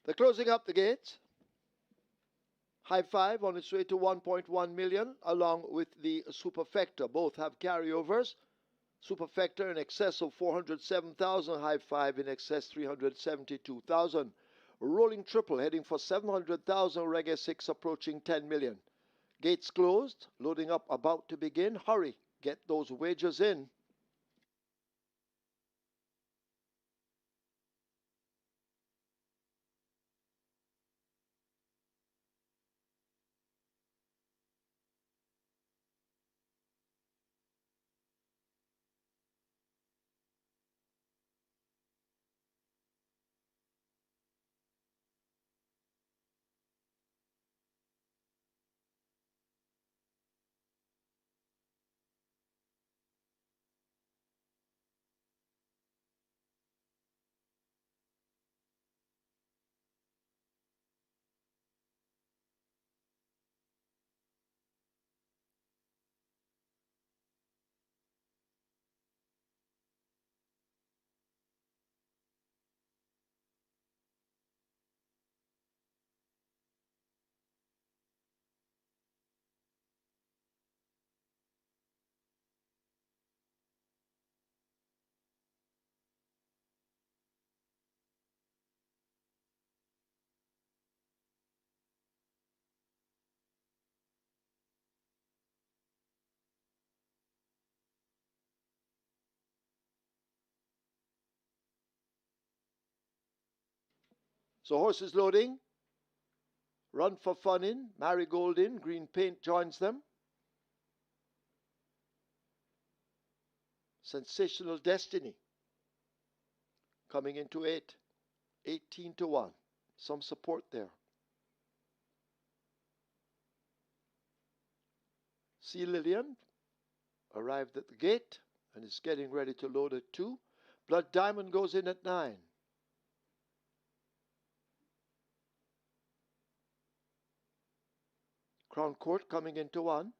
They're closing up the gates. High Five on its way to 1.1 million, along with the Superfecta. Both have carryovers. Superfecta in excess of 407,000, High Five in excess 372,000. Rolling Triple heading for 700,000, Reggae 6 approaching 10 million. Gates closed, loading up about to begin. Hurry, get those wagers in. So horses loading. Run for Fun in, Marigold in, Green Paint joins them. Sensational Destiny coming into 8, 18 to 1. Some support there. Sea Lillian arrived at the gate and is getting ready to load at 2. Blood Diamond goes in at 9. Crown Court coming into 1.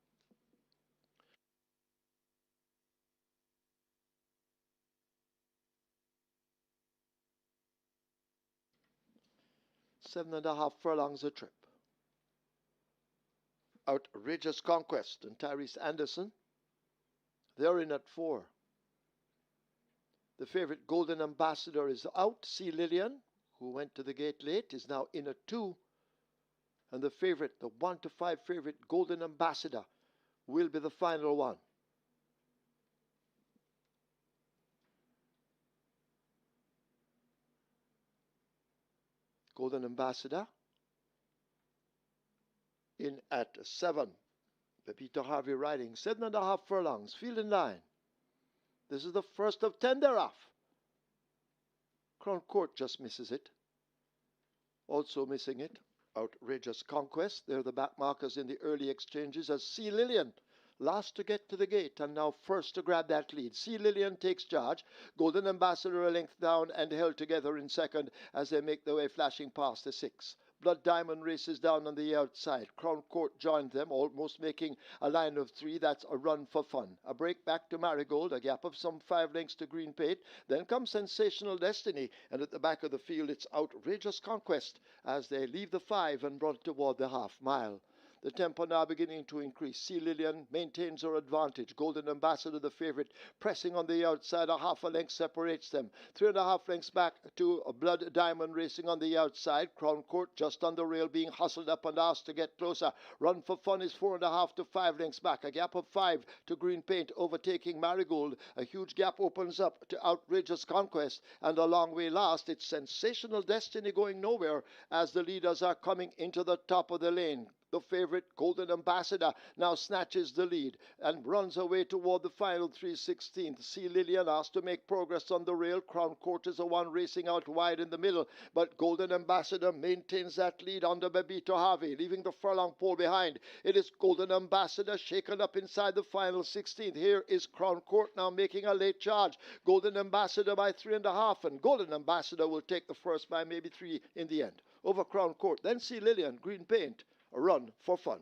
Seven and a half furlongs a trip. Outrageous Conquest and Tyrese Anderson. They're in at 4. The favorite Golden Ambassador is out. Sea Lillian, who went to the gate late, is now in at 2. And the favorite, the 1 to 5 favorite Golden Ambassador, will be the final one. Golden Ambassador in at 7. Pepito Harvey riding 7.5 furlongs. Field in line. This is the first of 10 thereof. Crown Court just misses it. Also missing it. Outrageous Conquest. They're the back markers in the early exchanges as Sea Lillian, last to get to the gate and now first to grab that lead. Sea Lillian takes charge. Golden Ambassador a length down and held together in second as they make their way flashing past the 6. Blood Diamond races down on the outside. Crown Court joined them, almost making a line of 3. That's a Run for Fun. A break back to Marigold, a gap of some 5 lengths to Green Paint. Then comes Sensational Destiny, and at the back of the field it's Outrageous Conquest as they leave the 5 and run toward the half mile. The tempo now beginning to increase. Sea Lillian maintains her advantage. Golden Ambassador, the favorite, pressing on the outside. A half a length separates them. 3.5 lengths back to Blood Diamond racing on the outside. Crown Court just on the rail being hustled up and asked to get closer. Run for Fun is 4.5 to 5 lengths back. A gap of 5 to Green Paint overtaking Marigold. A huge gap opens up to Outrageous Conquest. And a long way last, it's Sensational Destiny going nowhere as the leaders are coming into the top of the lane. The favorite Golden Ambassador now snatches the lead and runs away toward the final 3/16. Sea Lillian asked to make progress on the rail. Crown Court is the one racing out wide in the middle, but Golden Ambassador maintains that lead under Bebito Harvey, leaving the furlong pole behind. It is Golden Ambassador shaken up inside the final 16th. Here is Crown Court now making a late charge. Golden Ambassador by 3.5, and Golden Ambassador will take the first by maybe 3 in the end. Over Crown Court, then Sea Lillian, Green Paint. A Run for Fun.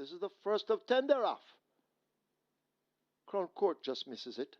This is the first of 10 thereof. Crown Court just misses it.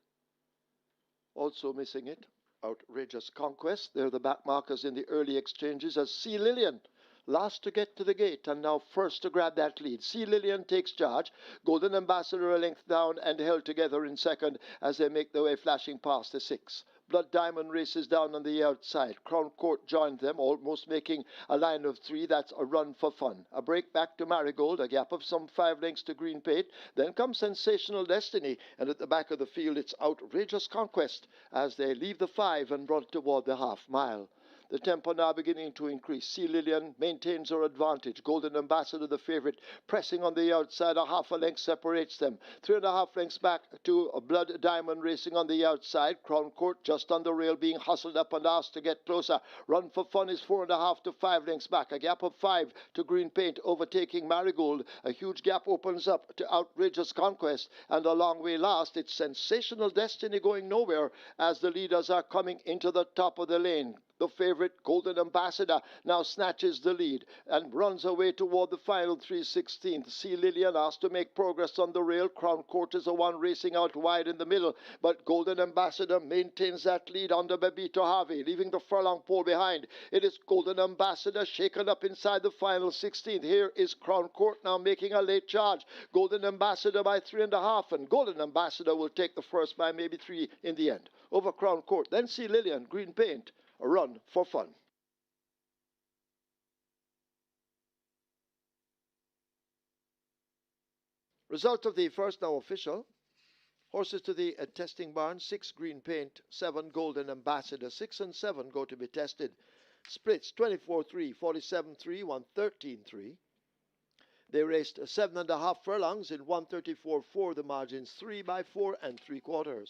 Also missing it, Outrageous Conquest. They're the back markers in the early exchanges as Sea Lillian, last to get to the gate and now first to grab that lead. Sea Lillian takes charge. Golden Ambassador a length down and held together in second as they make their way flashing past the 6. Blood Diamond races down on the outside. Crown Court joined them, almost making a line of 3. That's a run for fun. A break back to Marigold, a gap of some 5 lengths to Green Paint. Then comes Sensational Destiny, and at the back of the field it's Outrageous Conquest as they leave the 5 and run toward the half mile. The tempo now beginning to increase. Sea Lillian maintains her advantage. Golden Ambassador, the favourite, pressing on the outside. A half a length separates them. 3.5 lengths back to Blood Diamond racing on the outside. Crown Court just on the rail being hustled up and asked to get closer. Run for Fun is 4.5 to 5 lengths back. A gap of 5 to Green Paint overtaking Marigold. A huge gap opens up to Outrageous Conquest. And a long way last, it's Sensational Destiny going nowhere as the leaders are coming into the top of the lane. The favourite, Golden Ambassador, now snatches the lead and runs away toward the final 3/16. Sea Lillian asked to make progress on the rail. Crown Court is the one racing out wide in the middle, but Golden Ambassador maintains that lead under Bebito Harvey, leaving the furlong pole behind. It is Golden Ambassador shaken up inside the final 16th. Here is Crown Court now making a late charge. Golden Ambassador by 3.5, and Golden Ambassador will take the first by maybe 3 in the end. Over Crown Court, then Sea Lillian, Green Paint. A run for fun. Result of the first now official. Horses to the testing barn. 6 Green Paint, 7 Golden Ambassador. 6 and 7 go to be tested. Splits 24-3, 47-3, 113-3. They raced 7.5 furlongs in 134-4. The margins 3 by 4 3/4.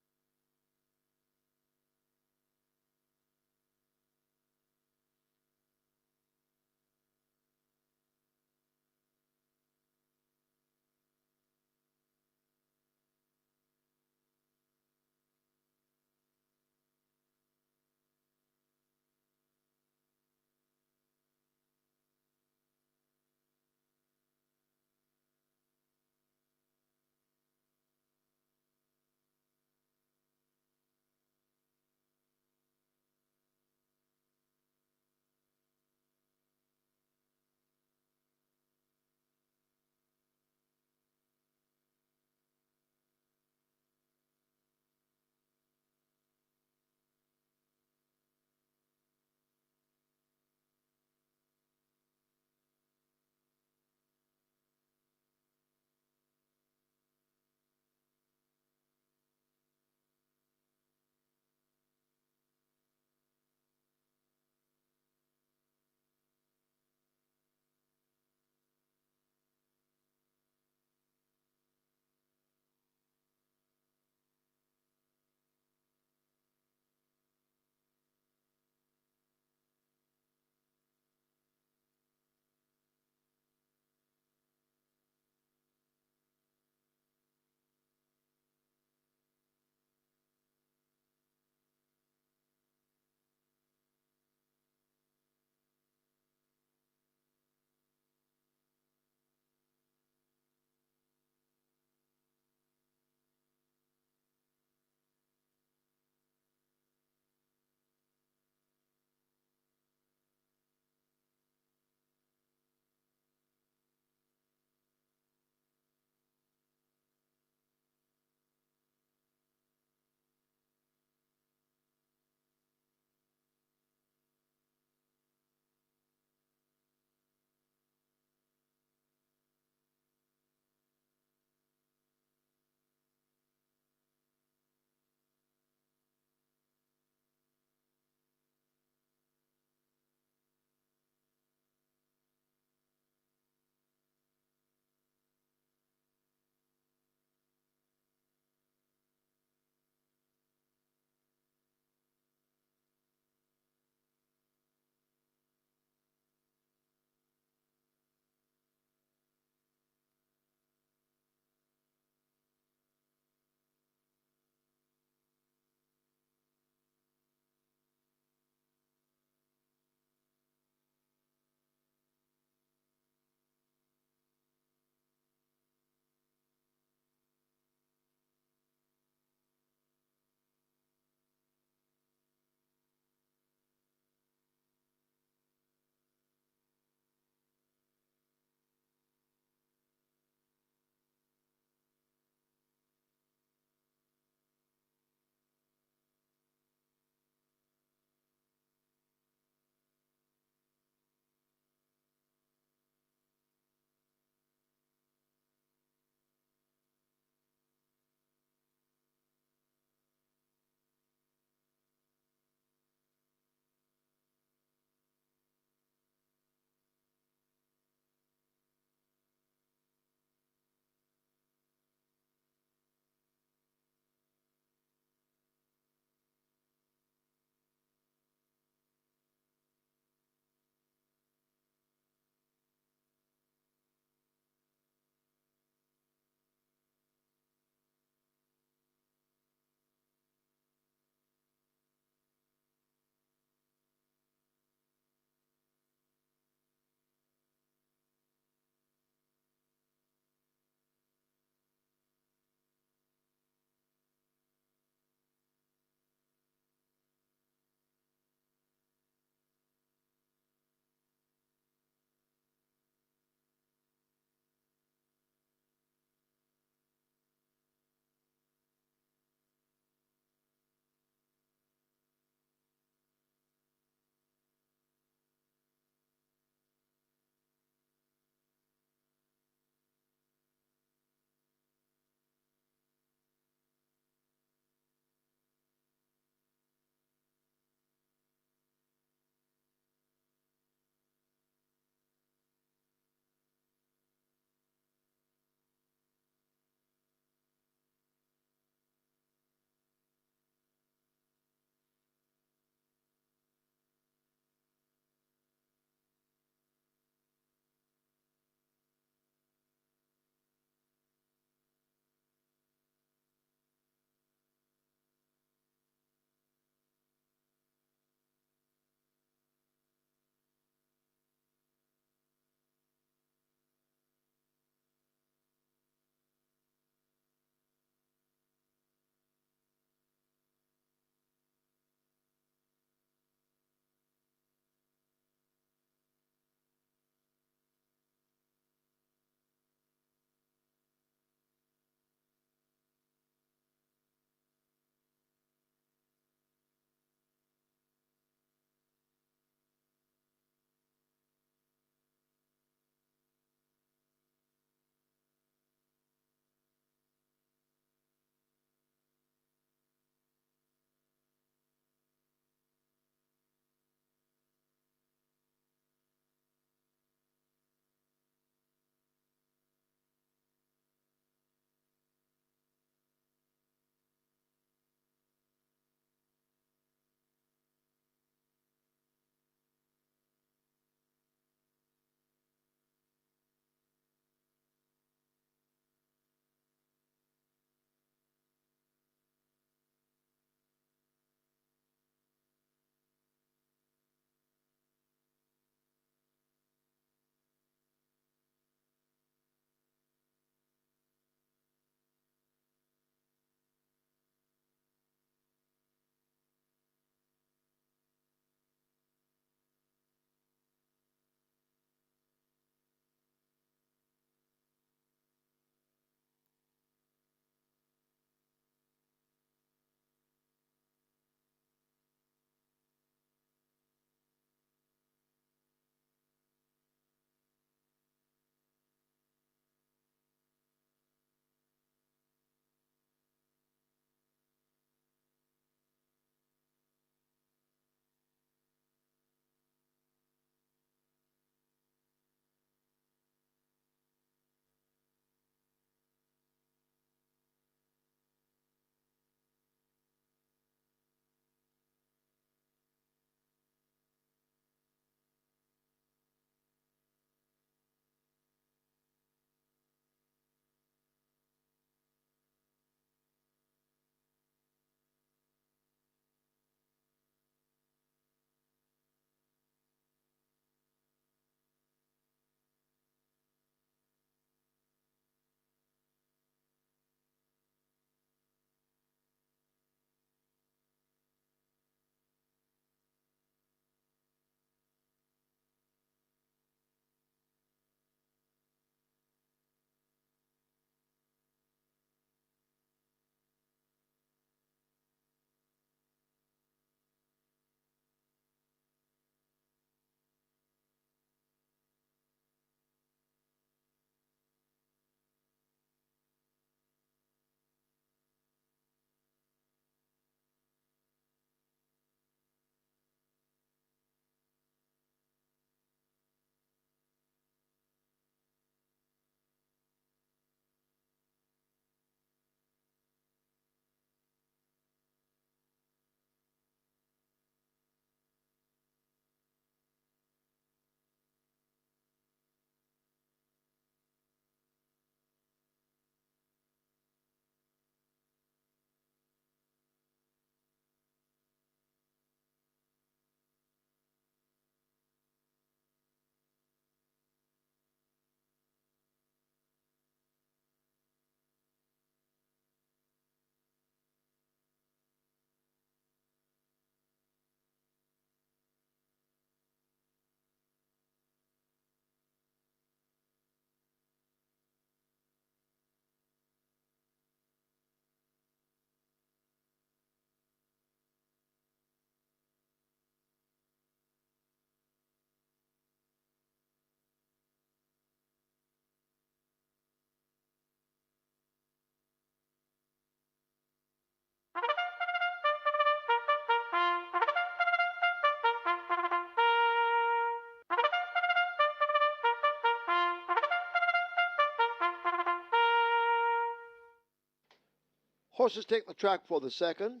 Horses take the track for the second.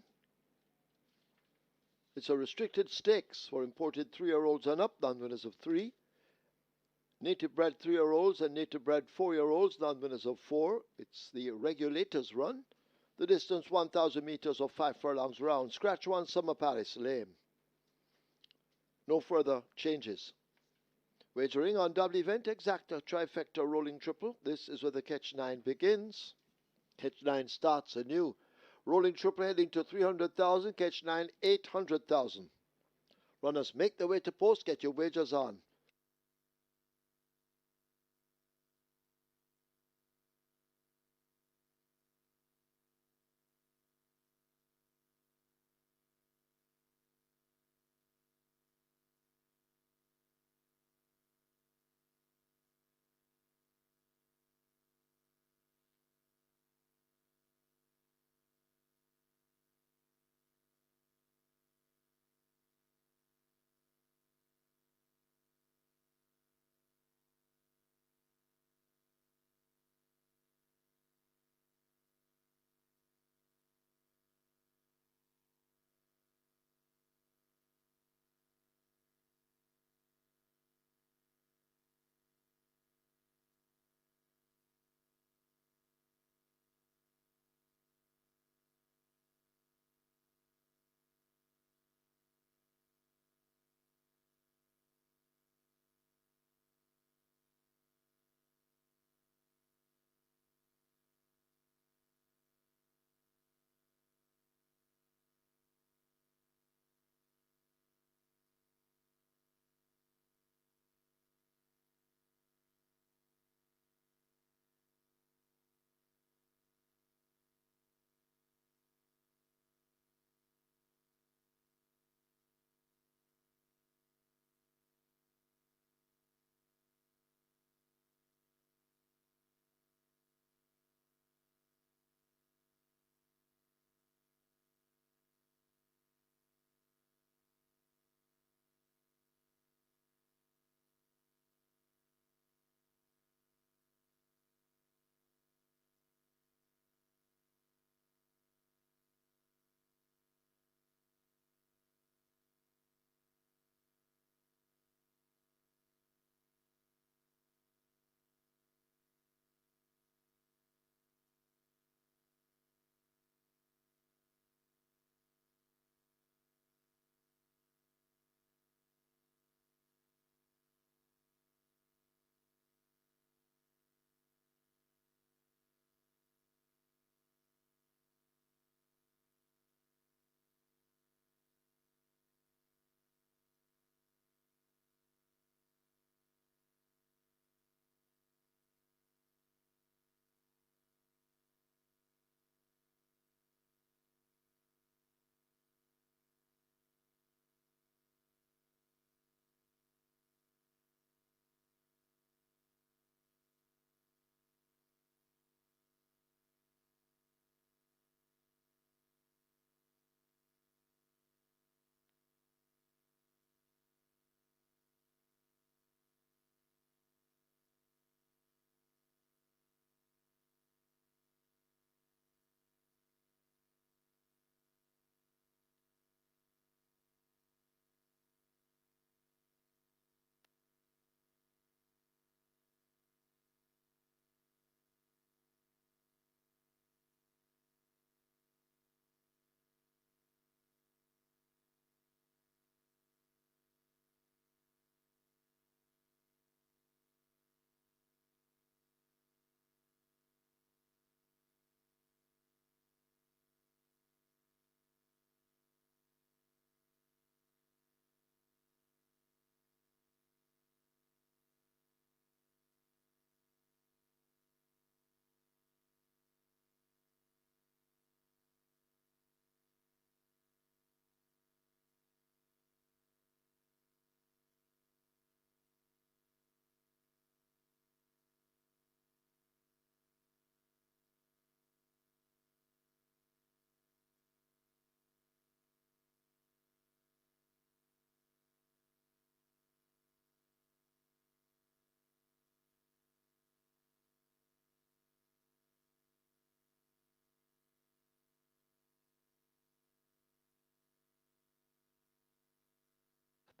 It's a restricted stakes for imported 3-year-olds and up, non-winners of 3. Native bred 3-year-olds and native bred 4-year-olds, non-winners of 4. It's the regulators run. The distance 1,000 meters or 5 furlongs round. Scratch 1, Summer Palace, lame. No further changes. Wagering on double event, exacta, trifecta, rolling triple. This is where the catch 9 begins. Catch 9 starts anew. Rolling triple heading to 300,000. Catch 9, 800,000. Runners make their way to post. Get your wagers on.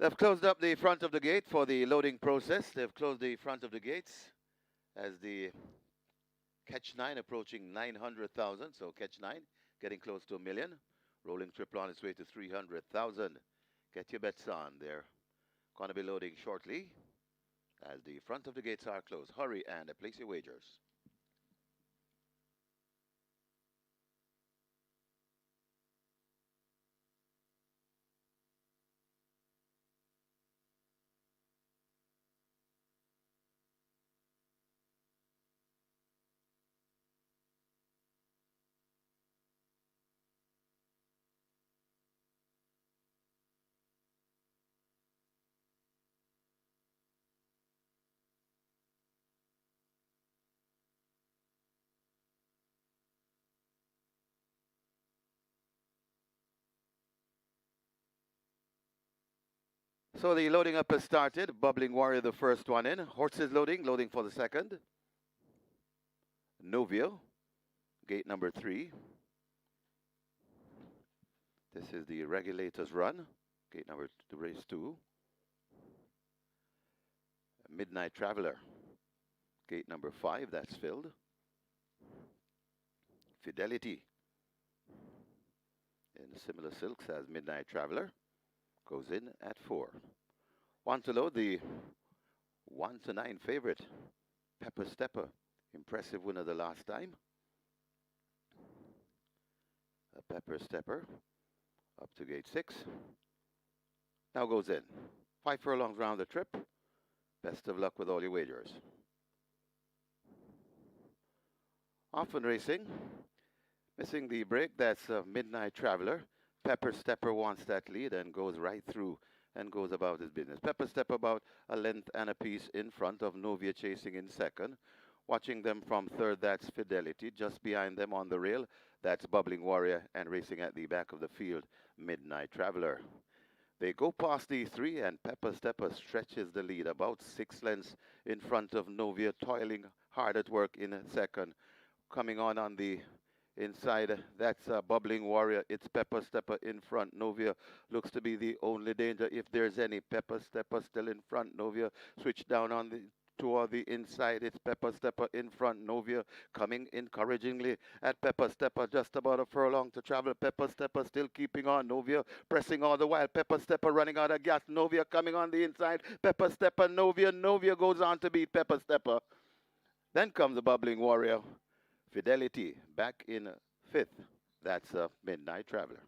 They've closed up the front of the gate for the loading process. They've closed the front of the gates as the Catch 9 approaching 900,000. So Catch 9 getting close to 1,000,000. Rolling triple on its way to 300,000. Get your bets on. They're going to be loading shortly as the front of the gates are closed. Hurry and place your wagers. So the loading up has started. Bubbling Warrior, the first one in. Horses loading for the second. Novio, gate number 3. This is the Regulators Run, gate number race 2. Midnight Traveler, gate number 5, that's filled. Fidelity, in similar silks as Midnight Traveler, goes in at 4. One to load, the 1 to 9 favorite, Pepper Stepper, impressive winner the last time. A Pepper Stepper up to gate 6. Now goes in. 5 furlongs round the trip. Best of luck with all your wagers. Often racing. Missing the break, that's Midnight Traveler. Pepper Stepper wants that lead and goes right through and goes about his business. Pepper Stepper about a length and a piece in front of Novia chasing in second. Watching them from third, that's Fidelity. Just behind them on the rail, that's Bubbling Warrior, and racing at the back of the field, Midnight Traveler. They go past the 3, and Pepper Stepper stretches the lead, about 6 lengths in front of Novia, toiling hard at work in second. Coming on the inside, that's Bubbling Warrior. It's Pepper Stepper in front. Novia looks to be the only danger, if there's any. Pepper Stepper still in front. Novia switch down on the toward the inside. It's Pepper Stepper in front. Novia coming encouragingly at Pepper Stepper. Just about a furlong to travel. Pepper Stepper still keeping on. Novia pressing all the while. Pepper Stepper running out of gas. Novia coming on the inside. Pepper Stepper, Novia. Novia goes on to beat Pepper Stepper. Then comes the Bubbling Warrior. Fidelity back in 5th. That's Midnight Traveler.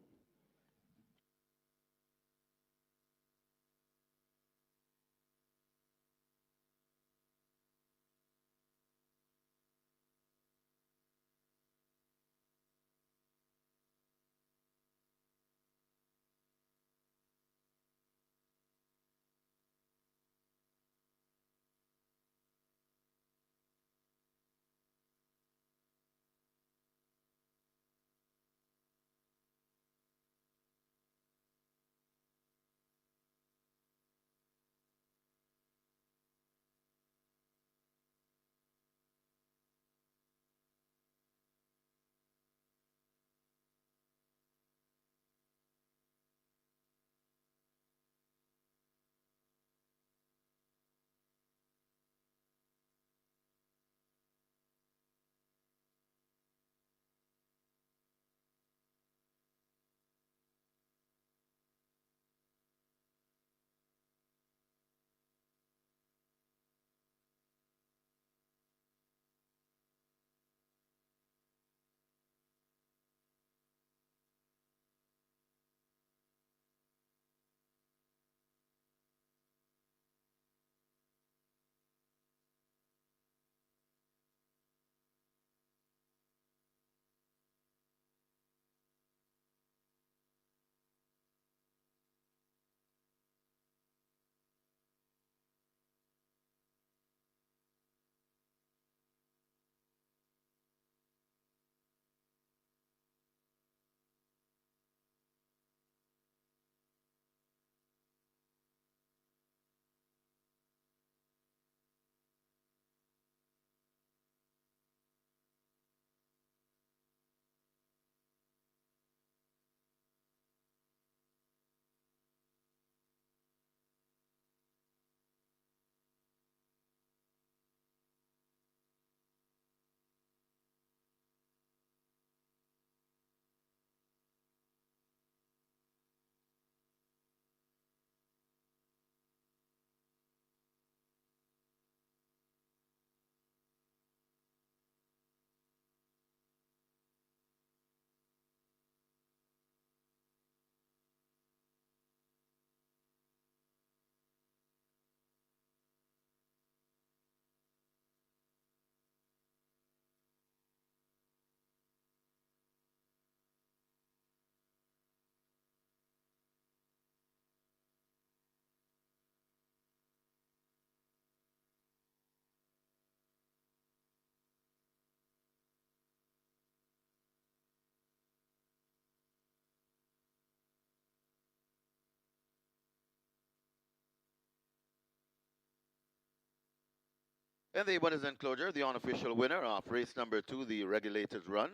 And the winners enclosure, the unofficial winner of race number 2, the Regulators Run,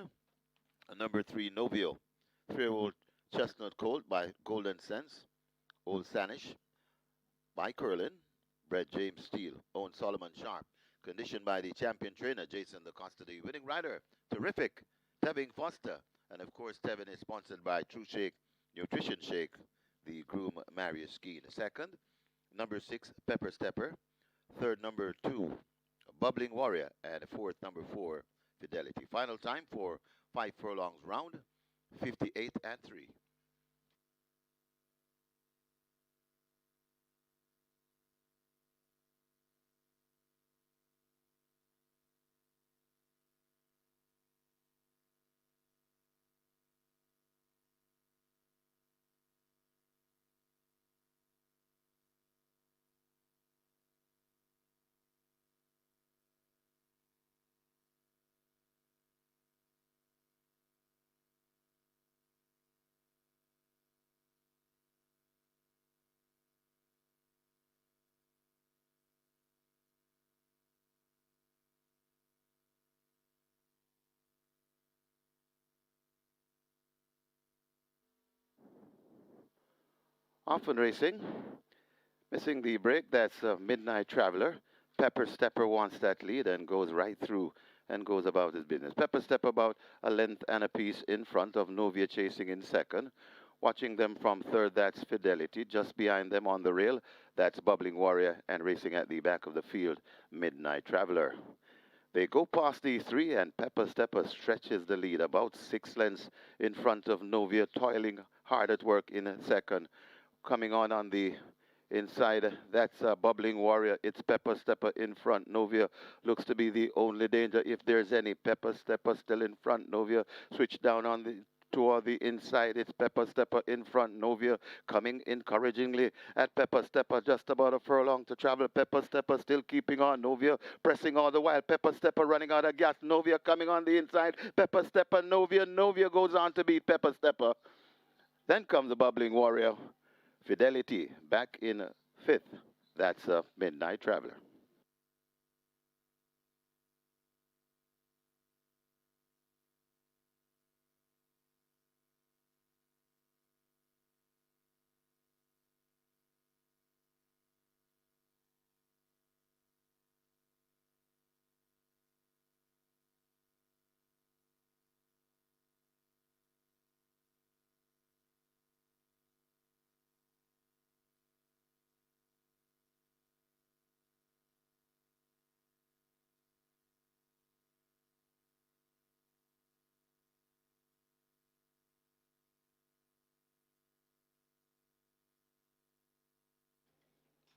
number 3, Novio, 3-year-old Chestnut Colt by Golden Sense, Old Sanish by Curlin, bred James Steele, owned Solomon Sharp, conditioned by the champion trainer Jason DaCosta, the winning rider, terrific, Tevin Foster, and of course Tevin is sponsored by True Shake Nutrition Shake, the groom Marius Skeen. Second, number 6, Pepper Stepper, third, number 2, Bubbling Warrior, and fourth, number 4, Fidelity. Final time for 5 furlongs round, 58 and 3. Off and racing. Missing the break, that's Midnight Traveler. Pepper Stepper wants that lead and goes right through and goes about his business. Pepper Stepper about a length and a piece in front of Novia chasing in second. Watching them from third, that's Fidelity. Just behind them on the rail, that's Bubbling Warrior. And racing at the back of the field, Midnight Traveler. They go past the 3 and Pepper Stepper stretches the lead about 6 lengths in front of Novia, toiling hard at work in second. Coming on the inside, that's Bubbling Warrior. It's Pepper Stepper in front. Novia looks to be the only danger if there's any. Pepper Stepper still in front. Novia switch down on the toward the inside. It's Pepper Stepper in front. Novia coming encouragingly at Pepper Stepper. Just about a furlong to travel. Pepper Stepper still keeping on. Novia pressing all the while. Pepper Stepper running out of gas. Novia coming on the inside. Pepper Stepper, Novia. Novia goes on to beat Pepper Stepper. Then comes the Bubbling Warrior. Fidelity back in fifth. That's Midnight Traveler.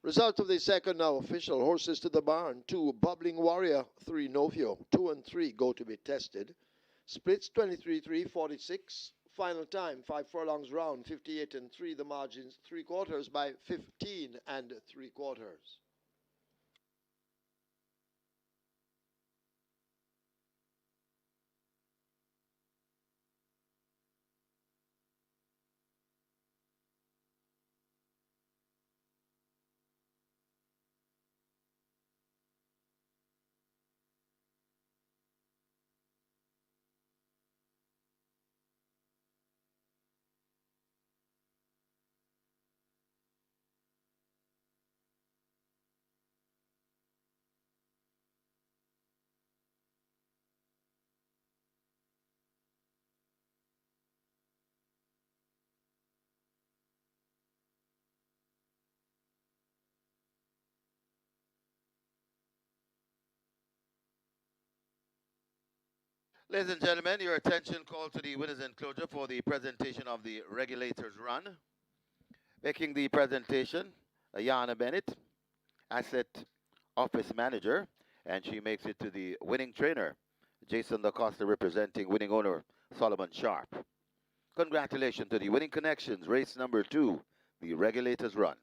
Result of the second now official. Horses to the barn. 2, Bubbling Warrior. 3, Novio. 2 and 3 go to be tested. Splits 23-3, 46. Final time, 5 furlongs round, 58 and 3. The margins 3/4 by 15 and 3/4. Ladies and gentlemen, your attention called to the winners enclosure for the presentation of the Regulators Run. Making the presentation, Ayana Bennett, Asset Office Manager, and she makes it to the winning trainer, Jason DaCosta, representing winning owner, Solomon Sharp. Congratulations to the winning connections, race number 2, the Regulators Run.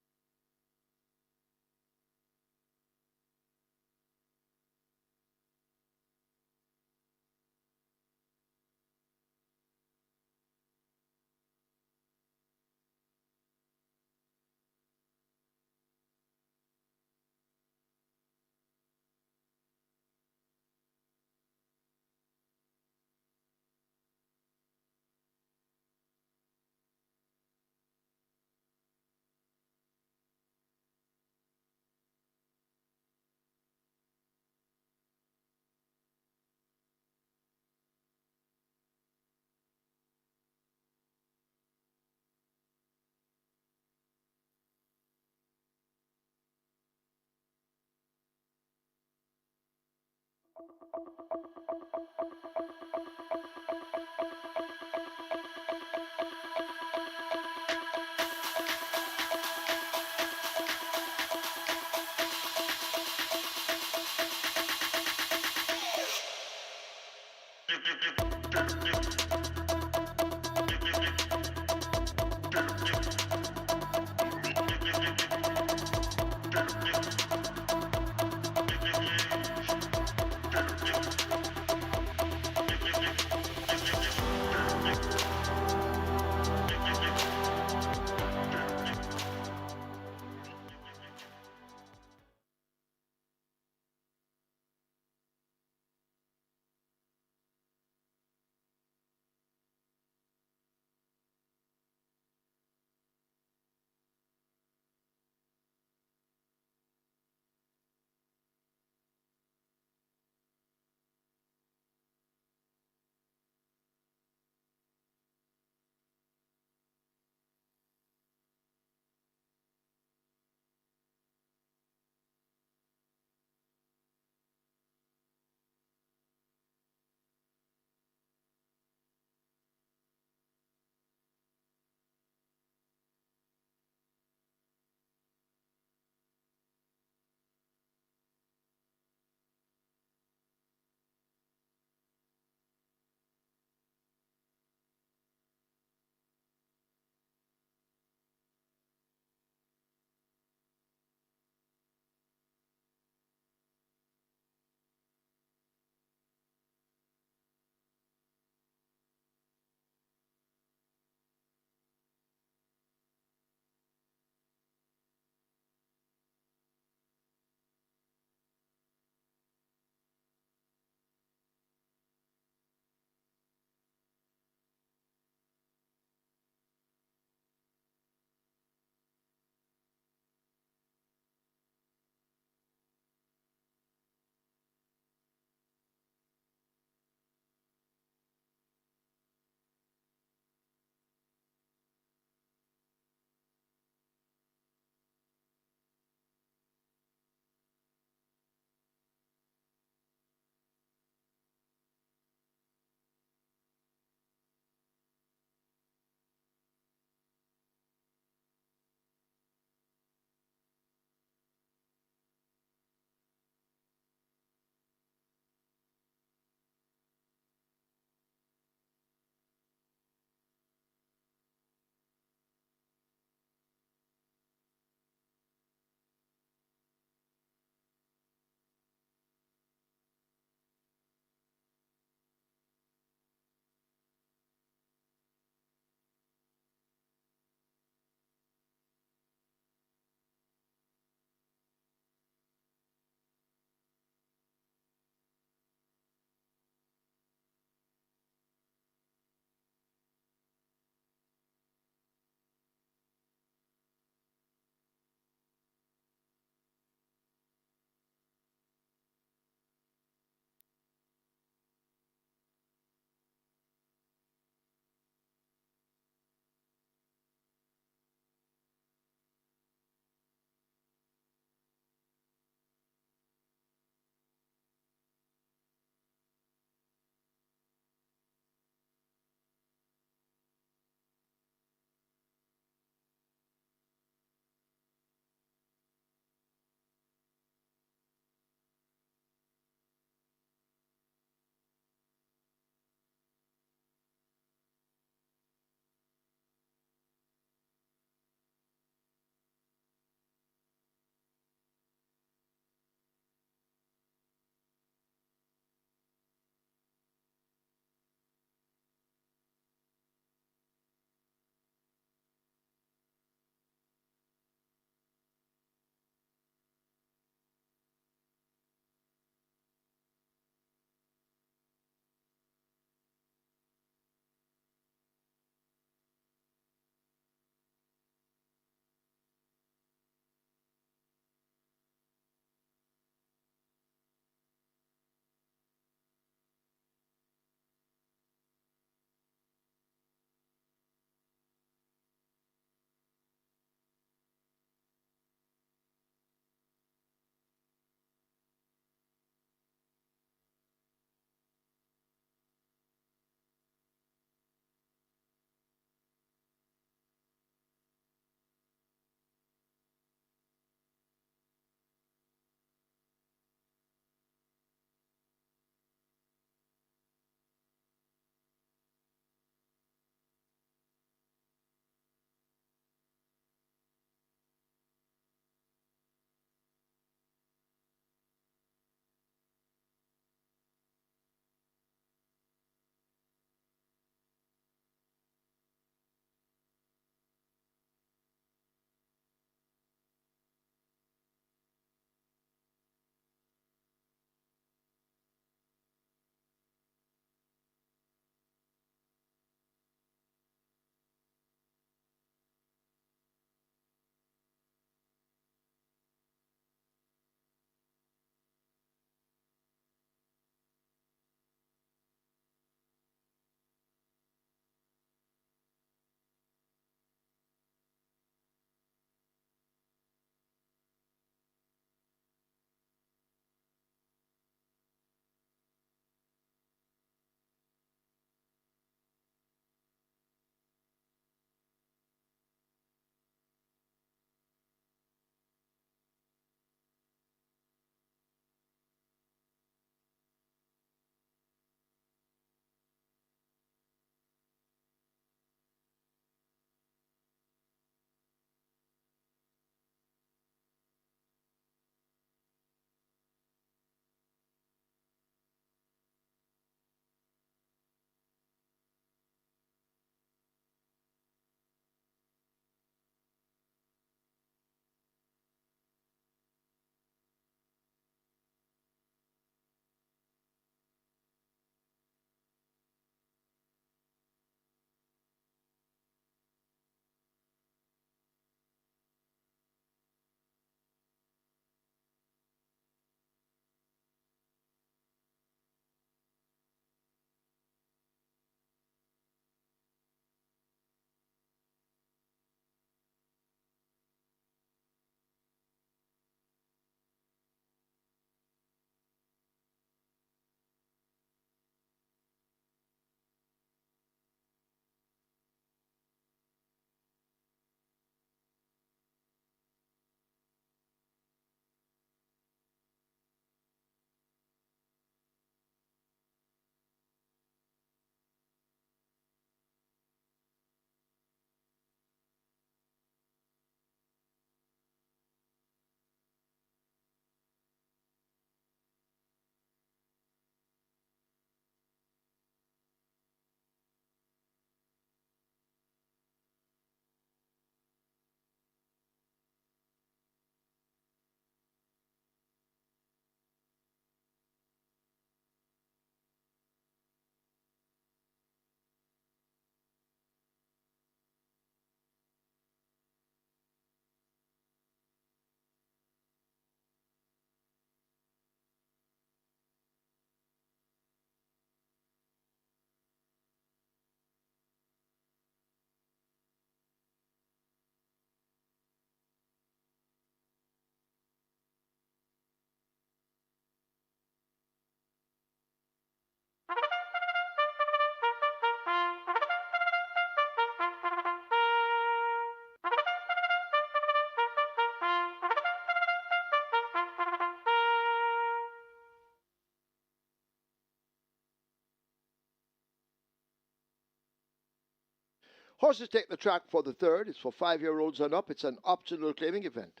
Horses take the track for the third. It's for 5-year-olds and up. It's an optional claiming event.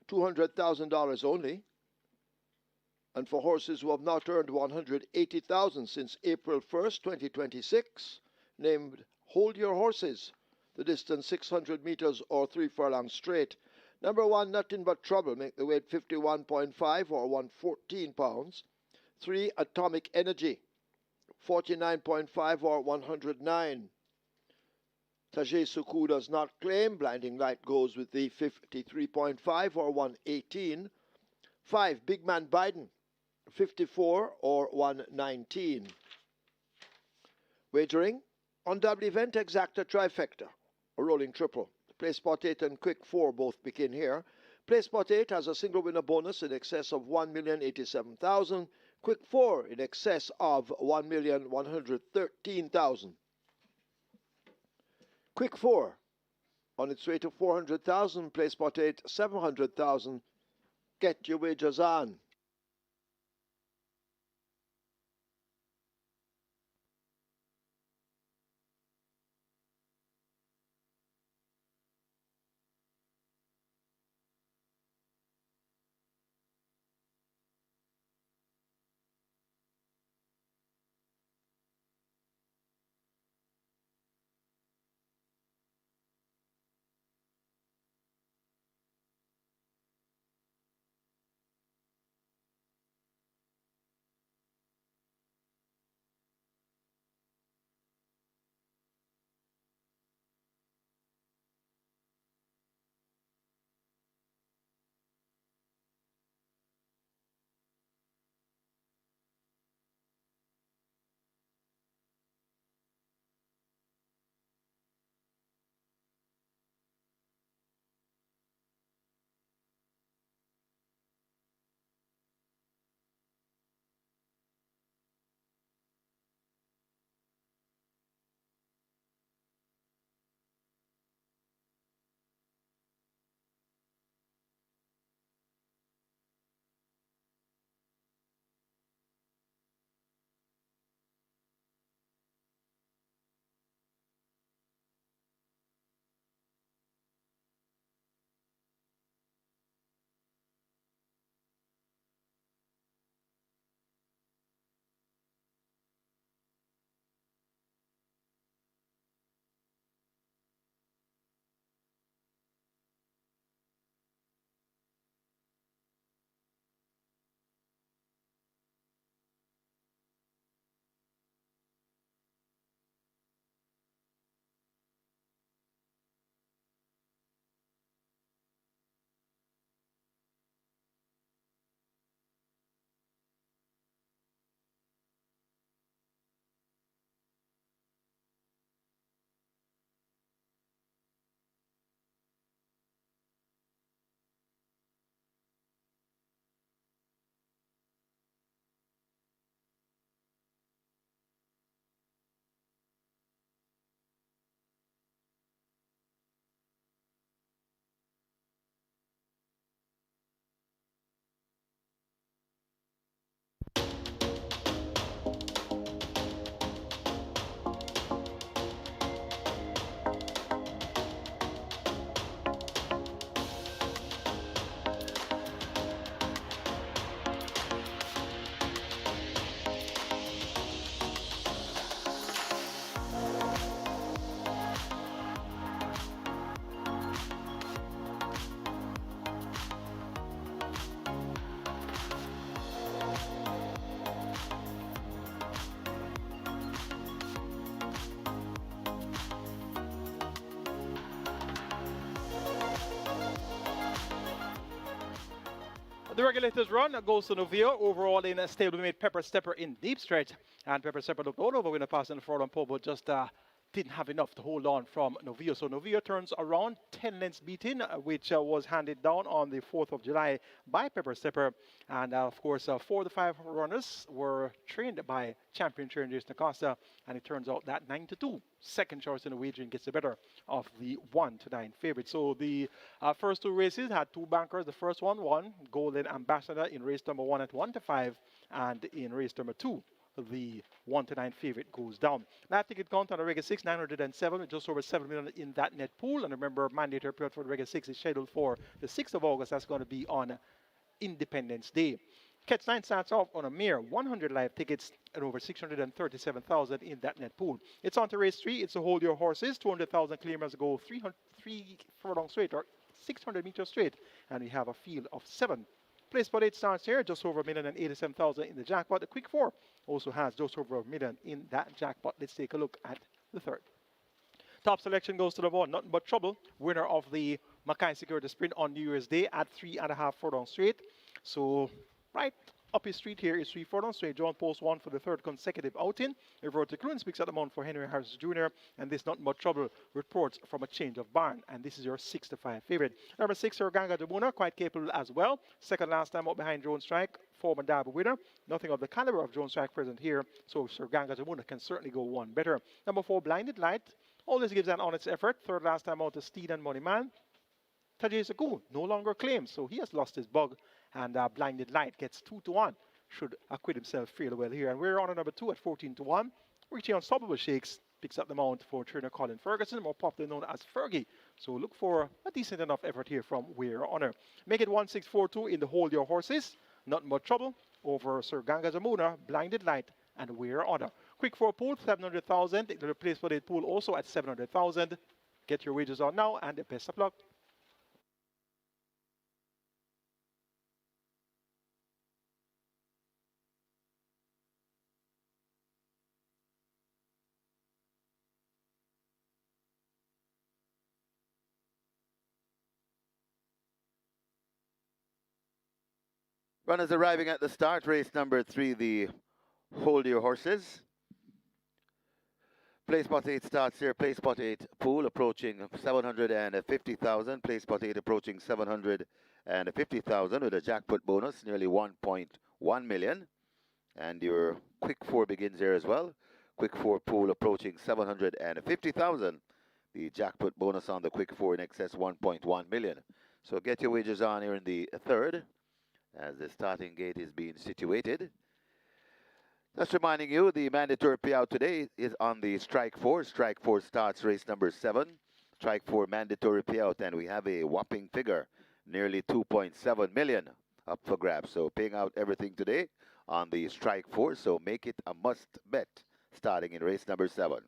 $200,000 only. And for horses who have not earned $180,000 since April 1st, 2026, named Hold Your Horses. The distance 600 meters or 3 furlongs straight. Number 1, Nothing But Trouble, make the weight 51.5 or 114 pounds. 3, Atomic Energy, 49.5 or 109. Tajay Suku does not claim. Blinding Light goes with the 53.5 or 118. 5, Big Man Biden, 54 or 119. Wagering on double event exacta trifecta, a rolling triple. Play spot 8 and quick 4 both begin here. Play spot 8 has a single winner bonus in excess of 1,087,000. Quick 4 in excess of 1,113,000. Quick 4 on its way to 400,000. Play spot 8 700,000. Get your wagers on. The regulators run goes to Novio. Overall in a stablemate, Pepper Stepper in deep stretch. And Pepper Stepper looked all over when the pass in the forward on pole, but just didn't have enough to hold on from Novio. So Novio turns around 10 lengths beaten, which was handed down on the 4th of July by Pepper Stepper. And of course, 4 of the 5 runners were trained by champion trainer Jason Acosta. And it turns out that 9-2, second choice in the wagering, gets the better of the 1-9 favorite. So the first 2 races had 2 bankers. The first one won Golden Ambassador in race number 1 at 1-5, and in race number 2 the 1-9 favorite goes down. That ticket count on the Regular 6, 907, with just over 7 million in that net pool. And remember, mandatory period for the Regular 6 is scheduled for the 6th of August. That's going to be on Independence Day. Catch 9 starts off on a mere 100 live tickets and over 637,000 in that net pool. It's on to race 3. It's a hold your horses. 200,000 claimers go 3 furlong straight or 600 meters straight. And we have a field of 7. Place spot 8 starts here, just over 1,087,000 in the jackpot. The quick 4 also has just over 1 million in that jackpot. Let's take a look at the third. Top selection goes to the one, nothing but trouble. Winner of the Mackay Security Sprint on New Year's Day at 3.5 furlong straight. So right up his street here is 3 furlong straight. John Post 1 for the third consecutive outing. Everett Clune speaks at the mount for Henry Harris Jr. And this nothing but trouble reports from a change of barn. And this is your 6-5 favorite. Number 6, Sir Ganga Jamuna, quite capable as well. Second last time out behind Drone Strike, former Derby winner. Nothing of the caliber of Drone Strike present here. So Sir Ganga Jamuna can certainly go one better. Number 4, Blinded Light. Always gives an honest effort. Third last time out to Steed and Money Man. Tajay Saku no longer claims, so he has lost his bug. And Blinded Light gets 2-1. Should acquit himself fairly well here. And we're on a number 2 at 14-1. Richie Unstoppable Shakes picks up the mount for trainer Colin Ferguson, more popularly known as Fergie. So look for a decent enough effort here from We're Honor. Make it 1-6-4-2 in the Hold Your Horses. Nothing but trouble over Sir Ganga Jamuna, Blinded Light, and We're Honor. Quick 4 pool, 700,000. The replace for the pool also at 700,000. Get your wages on now, and the best of luck. Runners arriving at the start, race number 3, the Hold Your Horses. Place spot 8 starts here. Place spot 8 pool approaching 750,000. Place spot 8 approaching 750,000 with a jackpot bonus, nearly 1.1 million. And your quick 4 begins here as well. Quick 4 pool approaching 750,000. The jackpot bonus on the quick 4 in excess 1.1 million. So get your wagers on here in the third, as the starting gate is being situated. Just reminding you, the mandatory payout today is on the Strike 4. Strike 4 starts race number 7. Strike 4 mandatory payout, and we have a whopping figure, nearly 2.7 million up for grabs. So paying out everything today on the Strike 4, so make it a must bet starting in race number 7.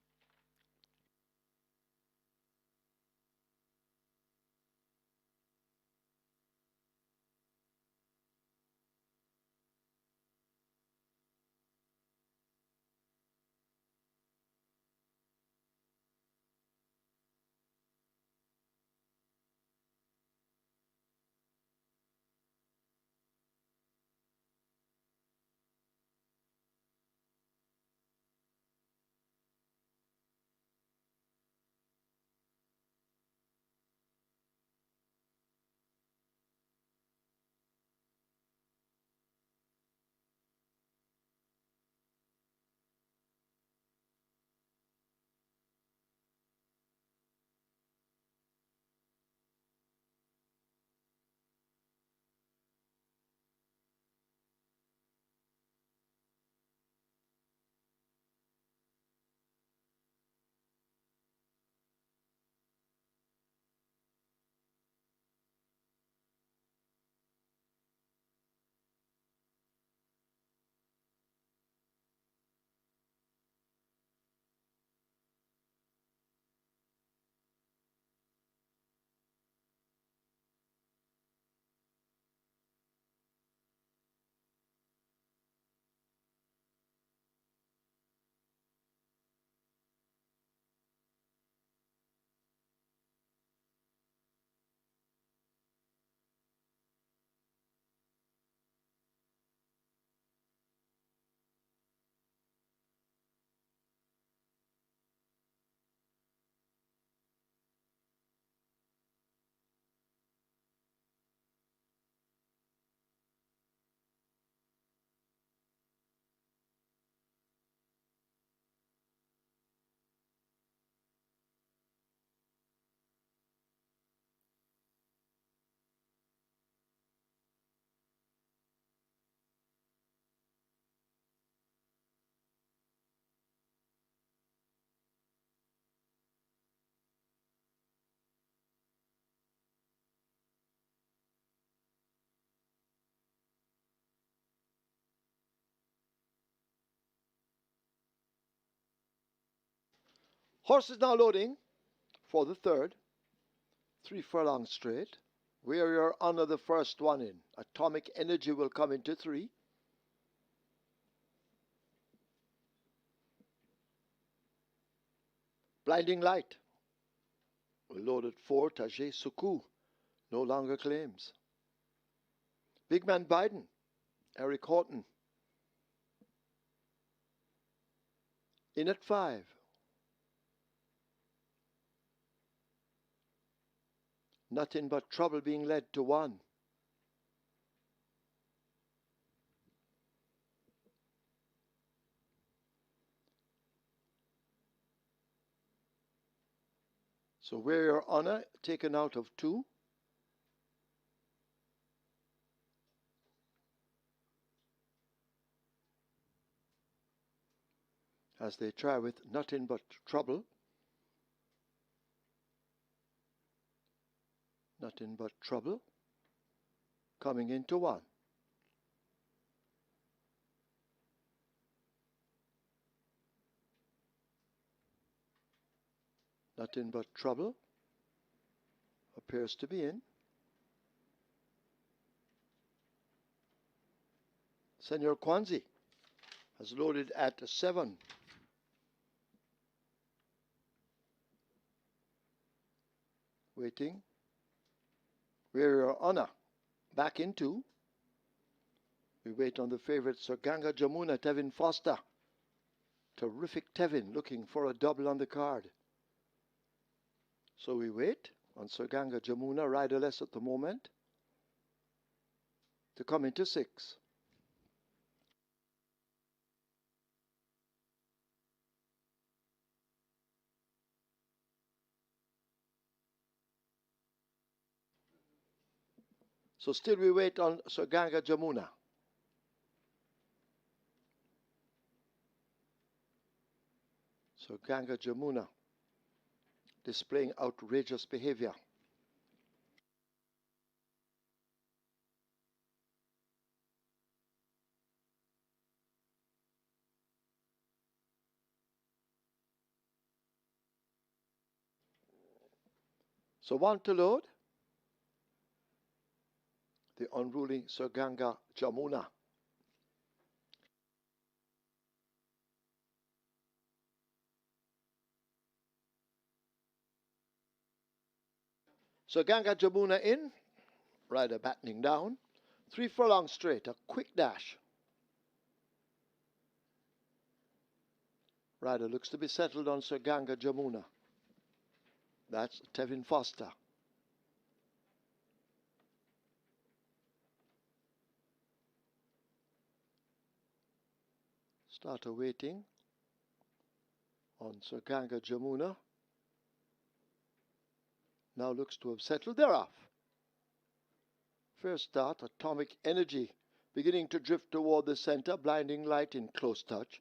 Horse is now loading for the third. 3 furlongs straight. Where Your Honor, the first one in. Atomic Energy will come into 3. Blinding Light will load at 4. Tajay Suku no longer claims. Big Man Biden, Eric Horton. In at 5. Nothing But Trouble being led to 1. So Where Your Honor taken out of 2. As they try with Nothing But Trouble. Nothing But Trouble coming into 1. Nothing But Trouble appears to be in. Senor Kwanzi has loaded at 7. Waiting. Where Your Honor back in 2. We wait on the favorite Sir Ganga Jamuna, Tevin Foster. Terrific Tevin looking for a double on the card. So we wait on Sir Ganga Jamuna, riderless at the moment, to come into 6. So still we wait on Sir Ganga Jamuna. So Ganga Jamuna displaying outrageous behavior. So 1 to load. The unruly Sir Ganga Jamuna. Sir Ganga Jamuna in. Rider battening down. 3 furlongs straight. A quick dash. Rider looks to be settled on Sir Ganga Jamuna. That's Tevin Foster. Starter waiting on Sir Ganga Jamuna. Now looks to have settled. They're off. First start, Atomic Energy beginning to drift toward the center. Blinding Light in close touch.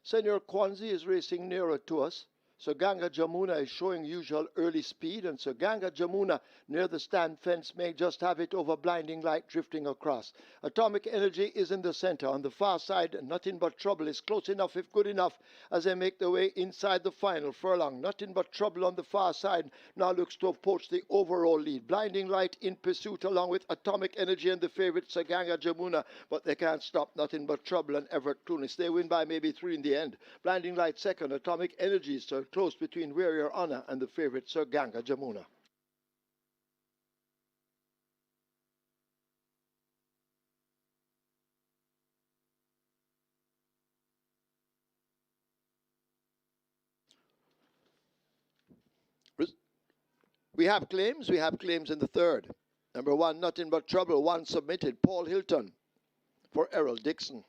Senor Kwanzi is racing nearer to us. Sir Ganga Jamuna is showing usual early speed, and Sir Ganga Jamuna near the stand fence may just have it over Blinding Light drifting across. Atomic Energy is in the center. On the far side, Nothing But Trouble is close enough, if good enough, as they make their way inside the final furlong. Nothing But Trouble on the far side now looks to have poached the overall lead. Blinding Light in pursuit along with Atomic Energy and the favorite Sir Ganga Jamuna, but they can't stop Nothing But Trouble and Everett Clunis. They win by maybe 3 in the end. Blinding Light second. Atomic Energy is close between Where Your Honor and the favorite Sir Ganga Jamuna. We have claims. We have claims in the third. Number 1, Nothing But Trouble. 1 submitted. Paul Hilton for Errol Dixon.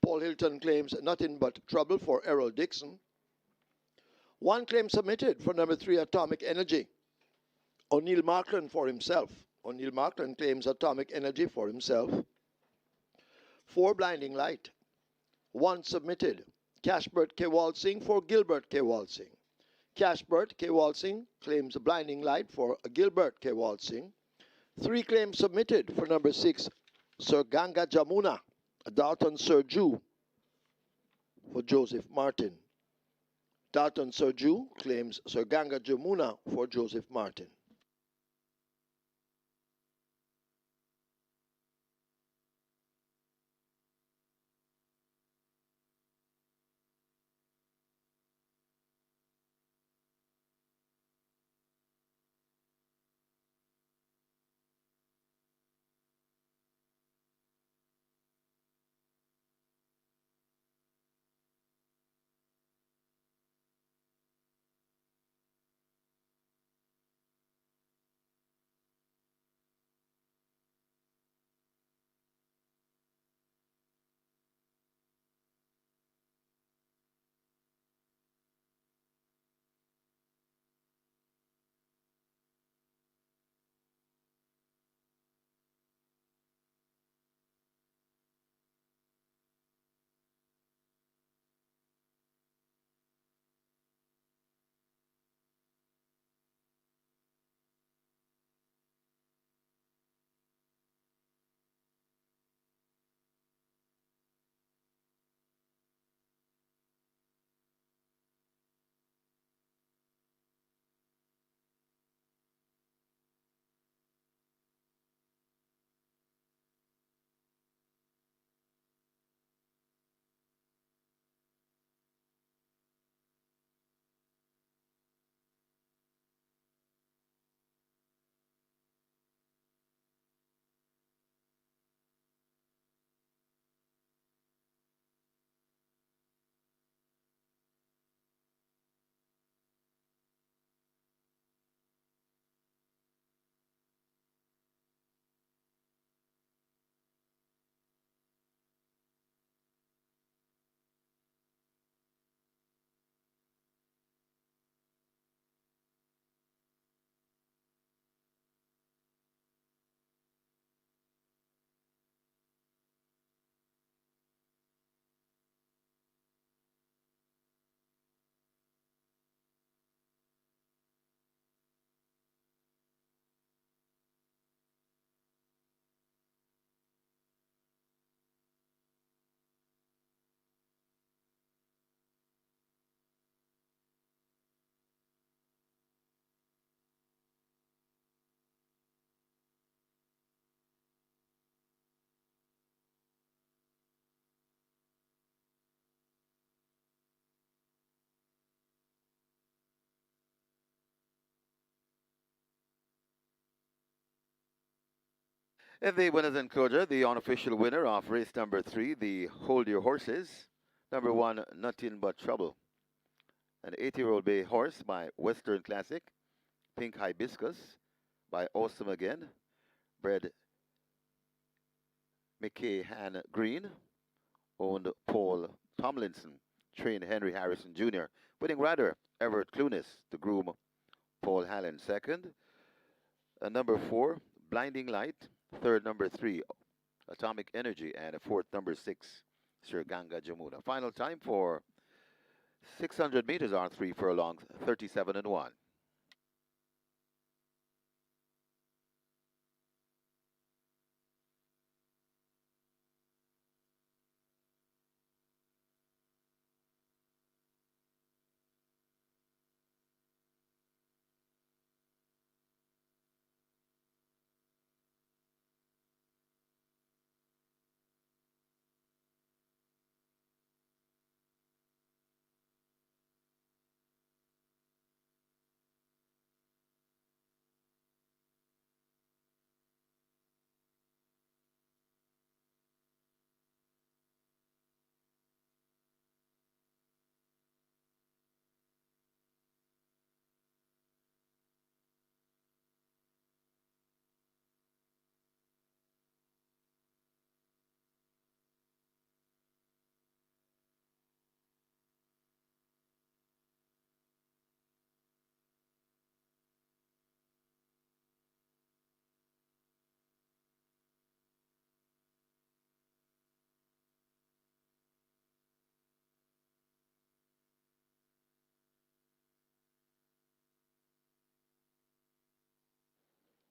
Paul Hilton claims Nothing But Trouble for Errol Dixon. 1 claim submitted for number 3, Atomic Energy. O'Neill Markland for himself. O'Neill Markland claims Atomic Energy for himself. 4, Blinding Light. 1 submitted. Cashbert K. Walsing for Gilbert K. Walsing. Cashbert K. Walsing claims Blinding Light for Gilbert K. Walsing. 3 claims submitted for number 6, Sir Ganga Jamuna. Dalton Sir Jew for Joseph Martin. Dalton Soju claims Sir Ganga Jamuna for Joseph Martin. And the winners enclosure, the unofficial winner of race number 3, the Hold Your Horses. Number 1, Nothing But Trouble. An 8-year-old bay horse by Western Classic. Pink Hibiscus by Awesome Again. Bred McKay Han Green. Owned Paul Tomlinson. Trained Henry Harrison Jr. Winning rider, Everett Clunis. The groom, Paul Hallen second. Number 4, Blinding Light. Third, number 3, Atomic Energy. And a fourth, number 6, Sir Ganga Jamuna. Final time for 600 meters on 3 furlongs, 37 and 1.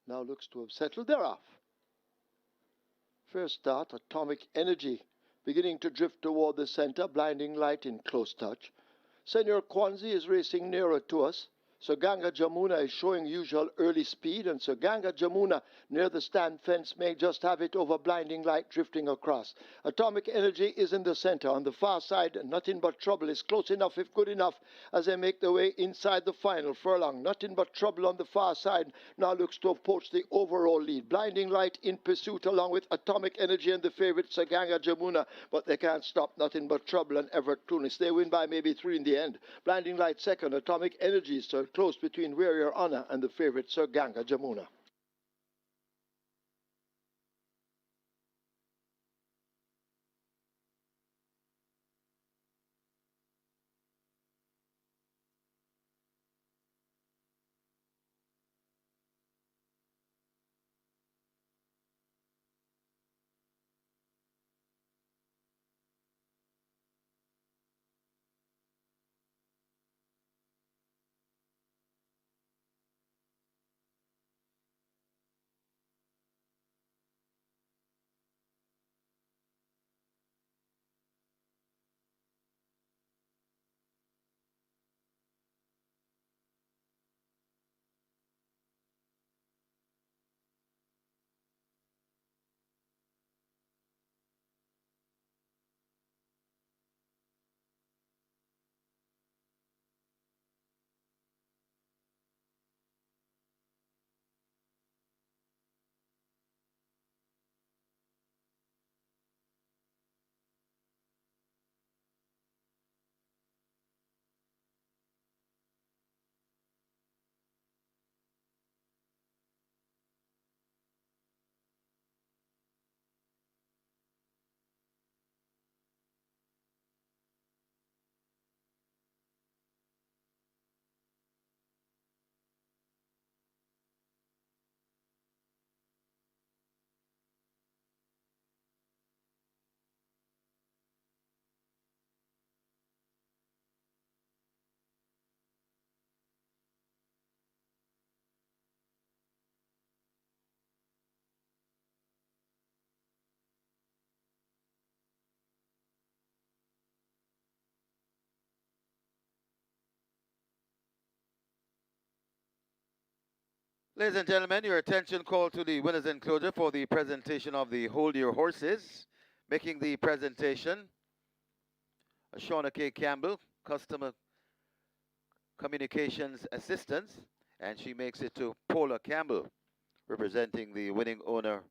Now looks to have settled. They're off. First start, Atomic Energy, beginning to drift toward the center, Blinding Light in close touch. Senor Kwanzi is racing nearer to us. Sir Ganga Jamuna is showing usual early speed, and Sir Ganga Jamuna near the stand fence may just have it over blinding light drifting across. Atomic Energy is in the center. On the far side, nothing but trouble is close enough, if good enough, as they make their way inside the final furlong. Nothing but trouble on the far side now looks to approach the overall lead. Blinding light in pursuit along with Atomic Energy and the favorite Sir Ganga Jamuna, but they can't stop nothing but trouble and Everett Clunis. They win by maybe 3 in the end. Blinding light second, Atomic Energy is third, close between Warrior Honor and the favorite Sir Ganga Jamuna. Ladies and gentlemen, your attention called to the winners enclosure for the presentation of the Hold Your Horses. Making the presentation, Shauna K. Campbell, Customer Communications Assistant, and she makes it to Paula Campbell, representing the winning owner,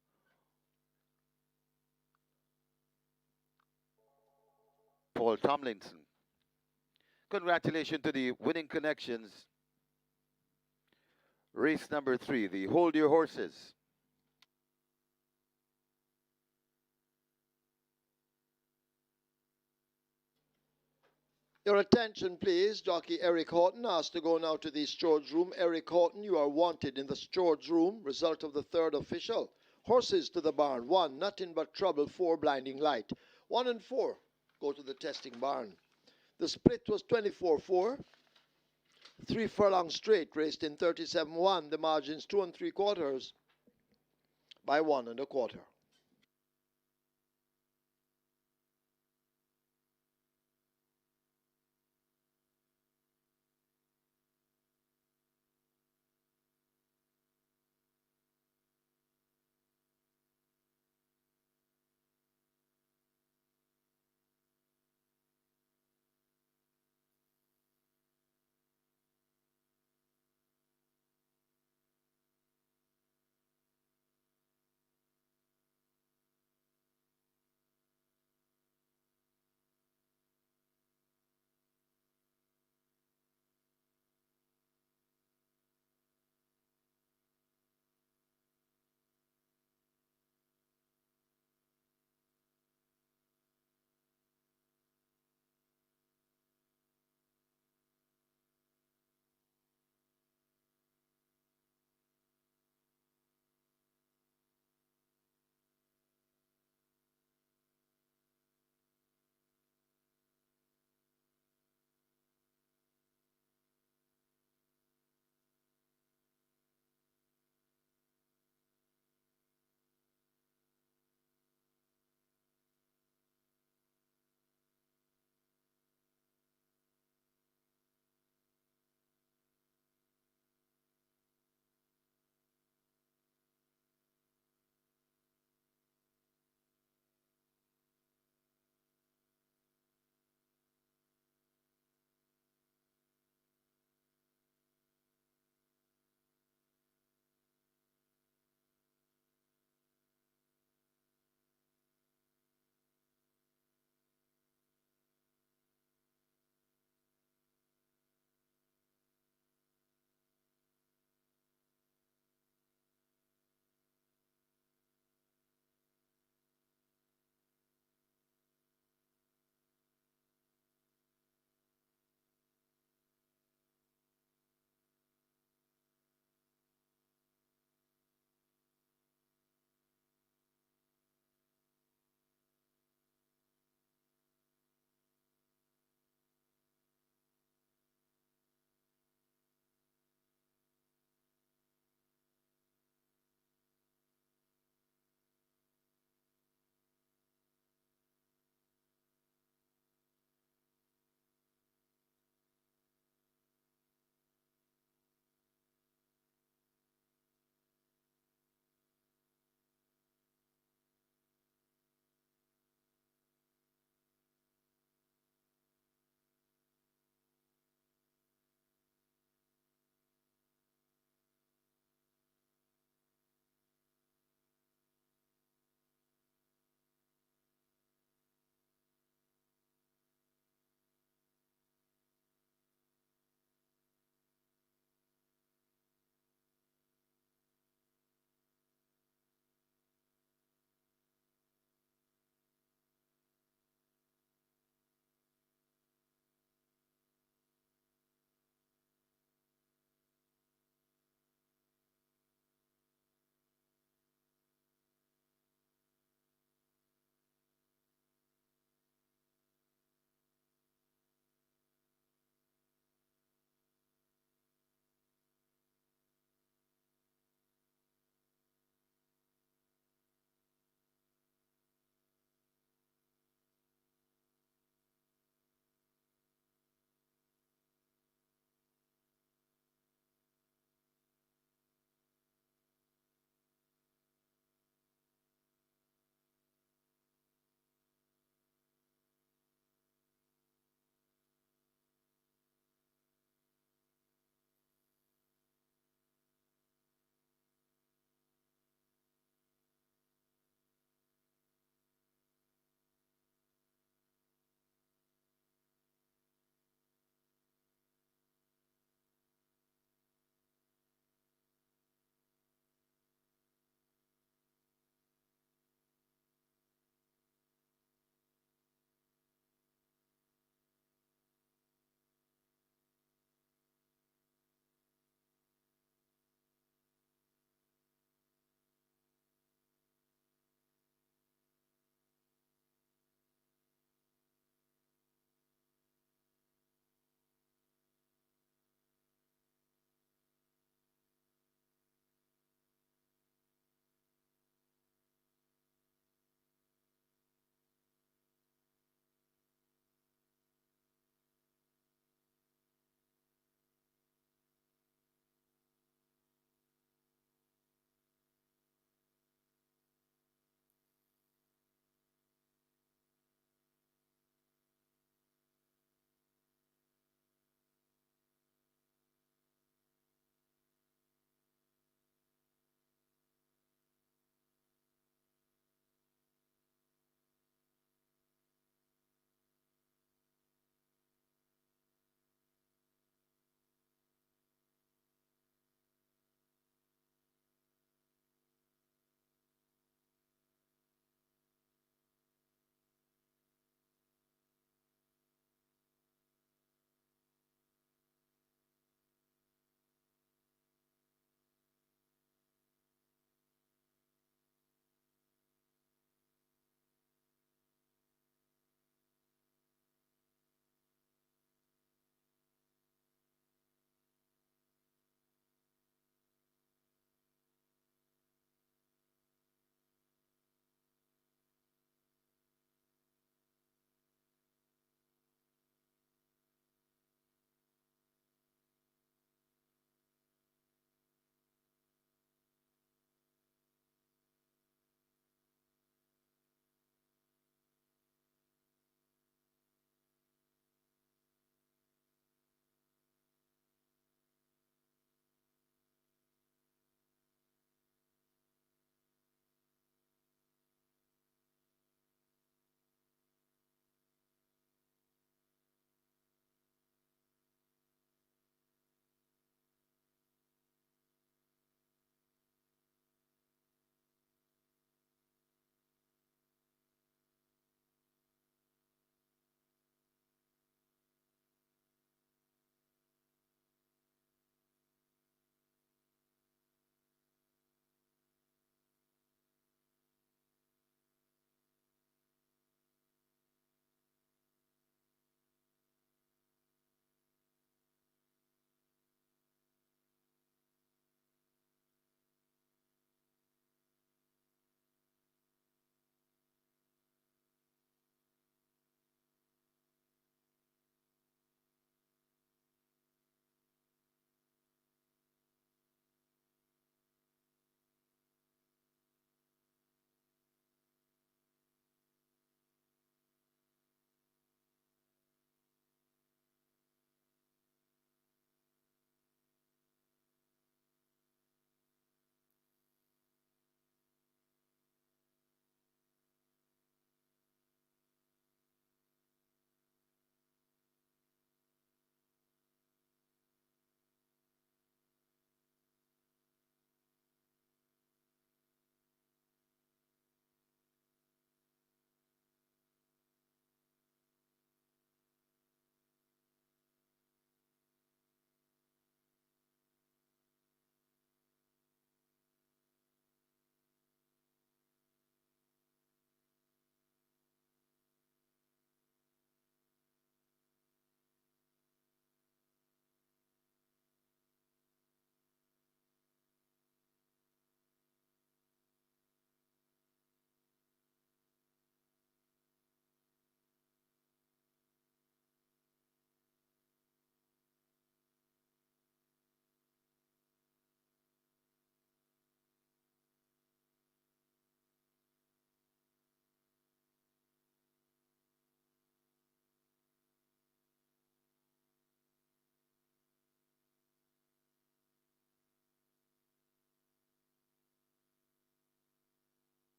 Paul Tomlinson. Congratulations to the winning connections. Race number 3, the Hold Your Horses. Your attention, please. Jockey Eric Horton asked to go now to the stewards room. Eric Horton, you are wanted in the stewards room. Result of the third official. Horses to the barn. 1, Nothing But Trouble. 4, Blinding Light. 1 and 4 go to the testing barn. The split was 24-4. 3 furlongs straight, raced in 37-1. The margins 2 3/4 by 1 1/4.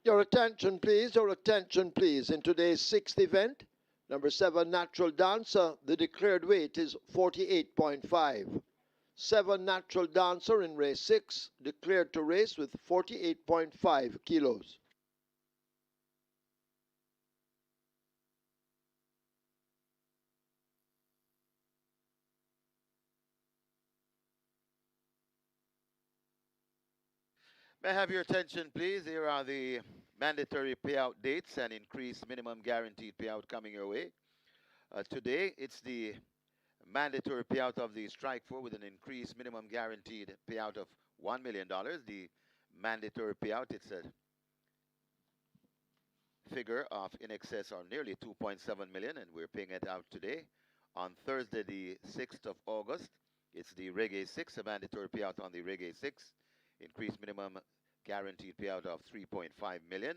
Your attention, please. Your attention, please. In today's sixth event, number 7 Natural Dancer, the declared weight is 48.5. 7 Natural Dancer in race 6, declared to race with 48.5 kilos. May I have your attention, please? Here are the mandatory payout dates and increased minimum guaranteed payout coming your way. Today, it's the mandatory payout of the Strike 4 with an increased minimum guaranteed payout of $1 million. The mandatory payout, it's a figure of in excess or nearly 2.7 million, and we're paying it out today. On Thursday, the 6th of August, it's the Reggae 6, a mandatory payout on the Reggae 6, increased minimum guaranteed payout of 3.5 million.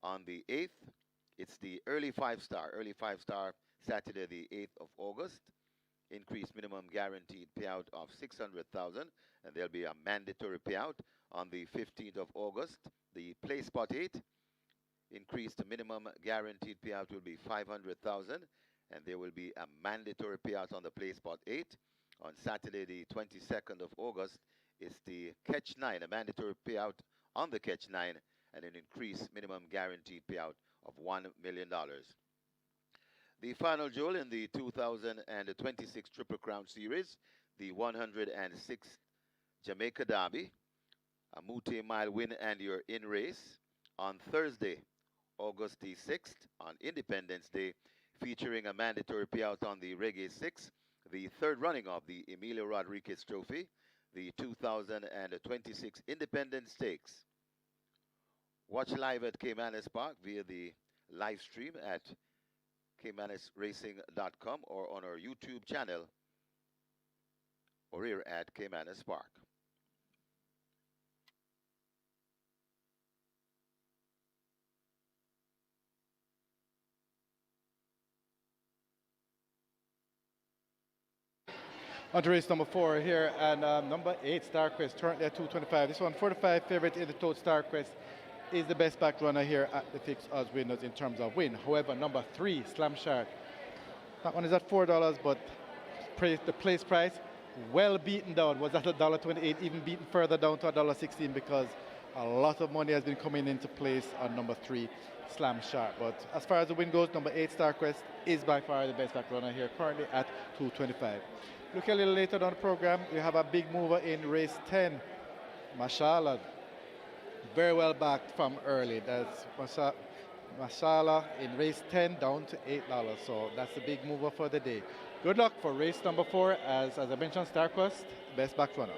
On the 8th, it's the early 5-star, Saturday, the 8th of August, increased minimum guaranteed payout of 600,000, and there'll be a mandatory payout. On the 15th of August, the play spot 8, increased minimum guaranteed payout will be 500,000, and there will be a mandatory payout on the play spot 8. On Saturday, the 22nd of August, is the catch 9, a mandatory payout on the catch 9, and an increased minimum guaranteed payout of $1 million. The final jewel in the 2026 Triple Crown Series, the 106th Jamaica Derby, a multi-mile win and you're in race on Thursday, August the 6th, on Independence Day, featuring a mandatory payout on the Reggae 6, the third running of the Emilio Rodriguez Trophy, the 2026 Independence Stakes. Watch live at Caymanas Park via the live stream at caymanasracing.com or on our YouTube channel or here at Caymanas Park. On to race number 4 here, and number 8, Star Quest, currently at 225. This one, 45 favorite in the total. Star Quest is the best back runner here at the fixed odds winners in terms of win. However, number 3, Slam Shark, that one is at $4, but the place price well beaten down, was at $1.28, even beaten further down to $1.16 because a lot of money has been coming into place on number 3, Slam Shark. But as far as the win goes, number 8, Star Quest, is by far the best back runner here, currently at 225. Look a little later down the program, we have a big mover in race 10, Mashallah. Very well backed from early. That's Mashallah in race 10 down to $8. So that's the big mover for the day. Good luck for race number 4, as I mentioned, Star Quest, best back runner.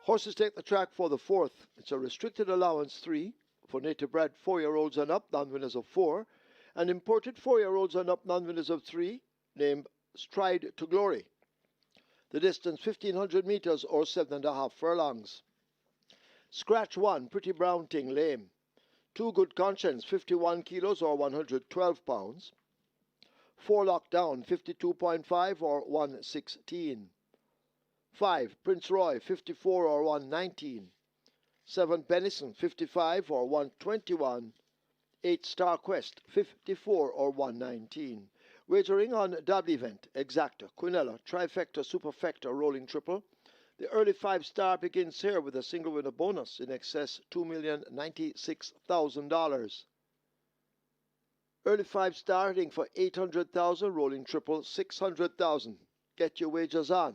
Horses take the track for the fourth. It's a restricted allowance 3 for native bred 4-year-olds and up, non-winners of 4, and imported 4-year-olds and up, non-winners of 3, named Stride to Glory. The distance 1500 meters or 7.5 furlongs. Scratch 1, Pretty Brown Ting, lame. 2, Good Conscience, 51 kilos or 112 pounds. 4, Lockdown, 52.5 or 116. 5, Prince Roy, 54 or 119. 7, Benison, 55 or 121. 8, Star Quest, 54 or 119. Wagering on double event, Exacta, Quinella, Trifecta, Superfecta, Rolling Triple. The early 5-star begins here with a single winner bonus in excess $2,096,000. Early 5-star hitting for 800,000, Rolling Triple 600,000. Get your wagers on.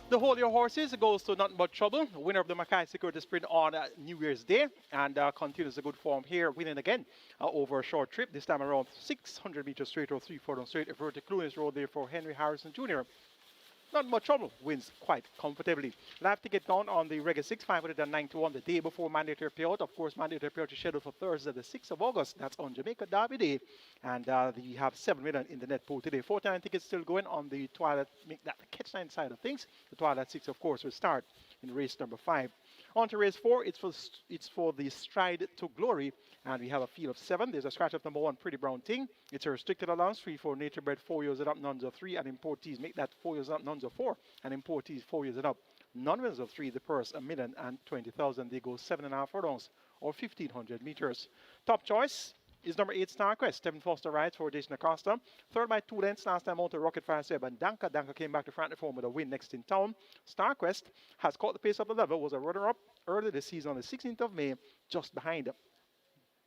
The Holy Horses goes to Nothing But Trouble. Winner of the Mackay Security Sprint on New Year's Day and continues the good form here, winning again over a short trip. This time around 600 meters straight or 3 furlong straight. A verticalist road there for Henry Harrison Jr. Not much trouble, wins quite comfortably. Live ticket count on the Reggae 6, 591 the day before mandatory payout. Of course, mandatory payout is scheduled for Thursday, the 6th of August. That's on Jamaica Derby Day. And we have 7 million in the net pool today. 49 tickets still going on the Twilight, make that the catch line side of things. The Twilight 6, of course, will start in race number 5. On to race 4, it's for the Stride to Glory, and we have a field of 7. There's a scratch up number 1, Pretty Brown Thing. It's a restricted allowance, 3 for Nature Bred, 4 years and up, nuns of 3, and importees make that 4 years and up, nuns of 4, and importees 4 years and up. Non-winners of 3, the purse 1,020,000. They go 7.5 furlongs or 1,500 meters. Top choice is number 8, Star Quest. Stephen Foster rides for Jason Acosta. Third by 2 lengths last time out to Rocket Fire Seb and Danka. Danka came back to front of the form with a win next in town. Star Quest has caught the pace of the level, was a runner-up early this season on the 16th of May, just behind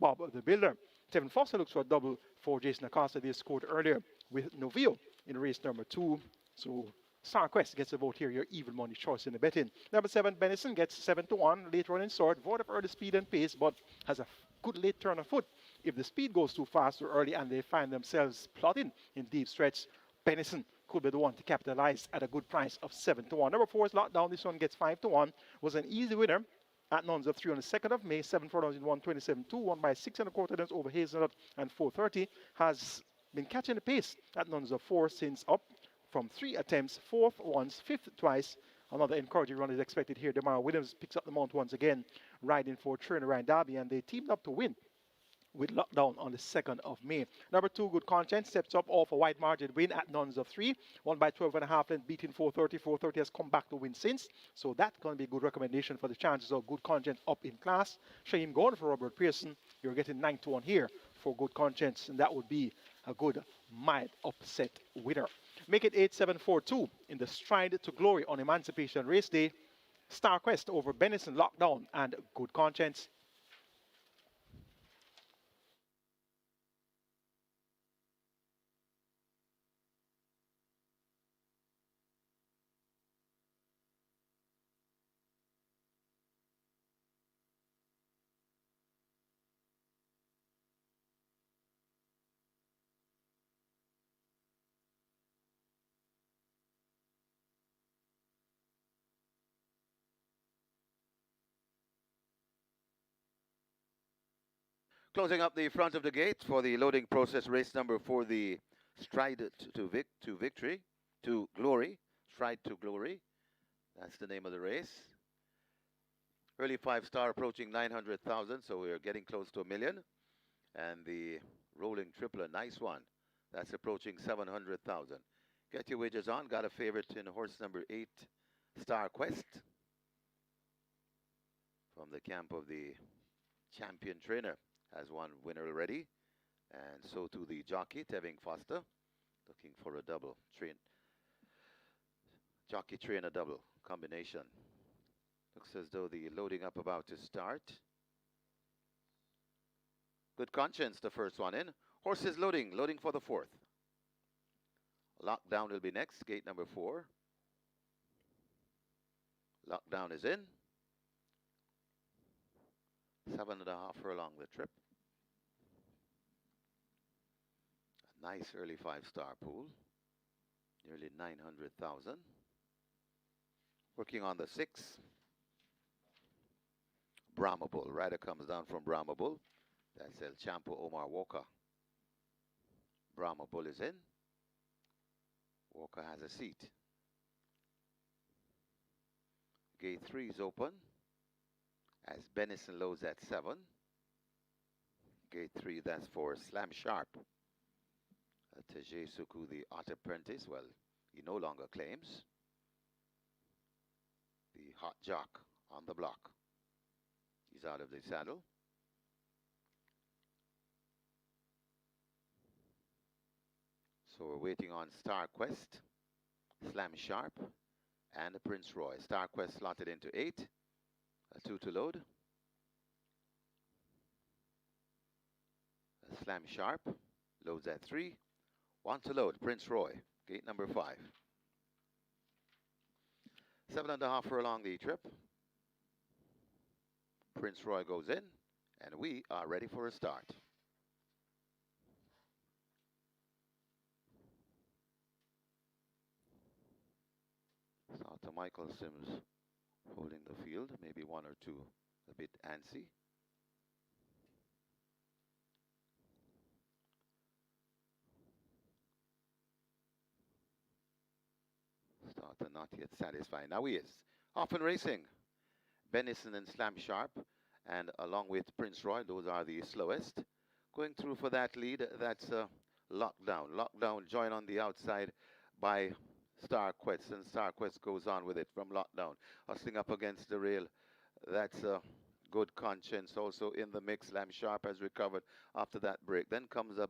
Bob the Builder. Stephen Foster looks for a double for Jason Acosta. They scored earlier with Novio in race number 2. So Star Quest gets a vote here, your even money choice in the betting. Number 7, Benison gets 7-1, late running sword, vote of early speed and pace, but has a good late turn of foot. If the speed goes too fast or early and they find themselves plotting in deep stretch, Benison could be the one to capitalize at a good price of 7-1. Number 4 is Lockdown. This one gets 5-1. Was an easy winner at nuns of 3 on the 2nd of May. 7 furlongs in 127.2. Won by 6.25 lengths over Hazelnut and 4:30. Has been catching the pace at nuns of 4 since up from 3 attempts, 4th once, 5th twice. Another encouraging run is expected here. Demar Williams picks up the mount once again, riding for Trainer Ryan Derby, and they teamed up to win with Lockdown on the 2nd of May. Number 2, Good Conscience, steps up off a wide margin win at nuns of 3. Won by 12.5 lengths, beating 4:30. 4:30 has come back to win since. So that's going to be a good recommendation for the chances of Good Conscience up in class. Shaim going for Robert Pearson. You're getting 9-1 here for Good Conscience, and that would be a good mild upset winner. Make it 8-7-4-2 in the Stride to Glory on Emancipation Race Day. Star Quest over Benison, Lockdown, and Good Conscience. Closing up the front of the gate for the loading process, race number 4, the Stride to Victory, to Glory. Stride to Glory. That's the name of the race. Early 5-star approaching 900,000, so we're getting close to 1 million. And the rolling triple, a nice one. That's approaching 700,000. Get your wagers on. Got a favorite in horse number 8, Star Quest, from the camp of the champion trainer. Has one winner already, and so too the jockey, Tevin Foster, looking for a double jockey trainer double combination. Looks as though the loading up about to start. Good Conscience, the first one in. Horses loading for the 4th. Lockdown will be next, gate number 4. Lockdown is in. 7.5 furlong the trip. A nice early 5-star pool. Nearly 900,000. Working on the 6. Brahma Bull. Rider comes down from Brahma Bull. That's El Champo Omar Walker. Brahma Bull is in. Walker has a seat. Gate 3 is open as Benison loads at 7. Gate 3, that's for Slam Sharp. Teje Suku, the art apprentice, well, he no longer claims. The hot jock on the block. He's out of the saddle. So we're waiting on Star Quest, Slam Sharp, and Prince Roy. Star Quest slotted into 8. A 2 to load. A Slam Sharp loads at 3. 1 to load. Prince Roy, gate number 5. 7.5 furlong the trip. Prince Roy goes in, and we are ready for a start. Start to Michael Sims holding the field, maybe one or two a bit antsy. Starter not yet satisfied. Now he is. Off and racing. Benison and Slam Sharp, and along with Prince Roy, those are the slowest. Going through for that lead, that's Lockdown. Lockdown joined on the outside by Star Quest, and Star Quest goes on with it from Lockdown. Hustling up against the rail, that's Good Conscience also in the mix. Slam Sharp has recovered after that break. Then comes a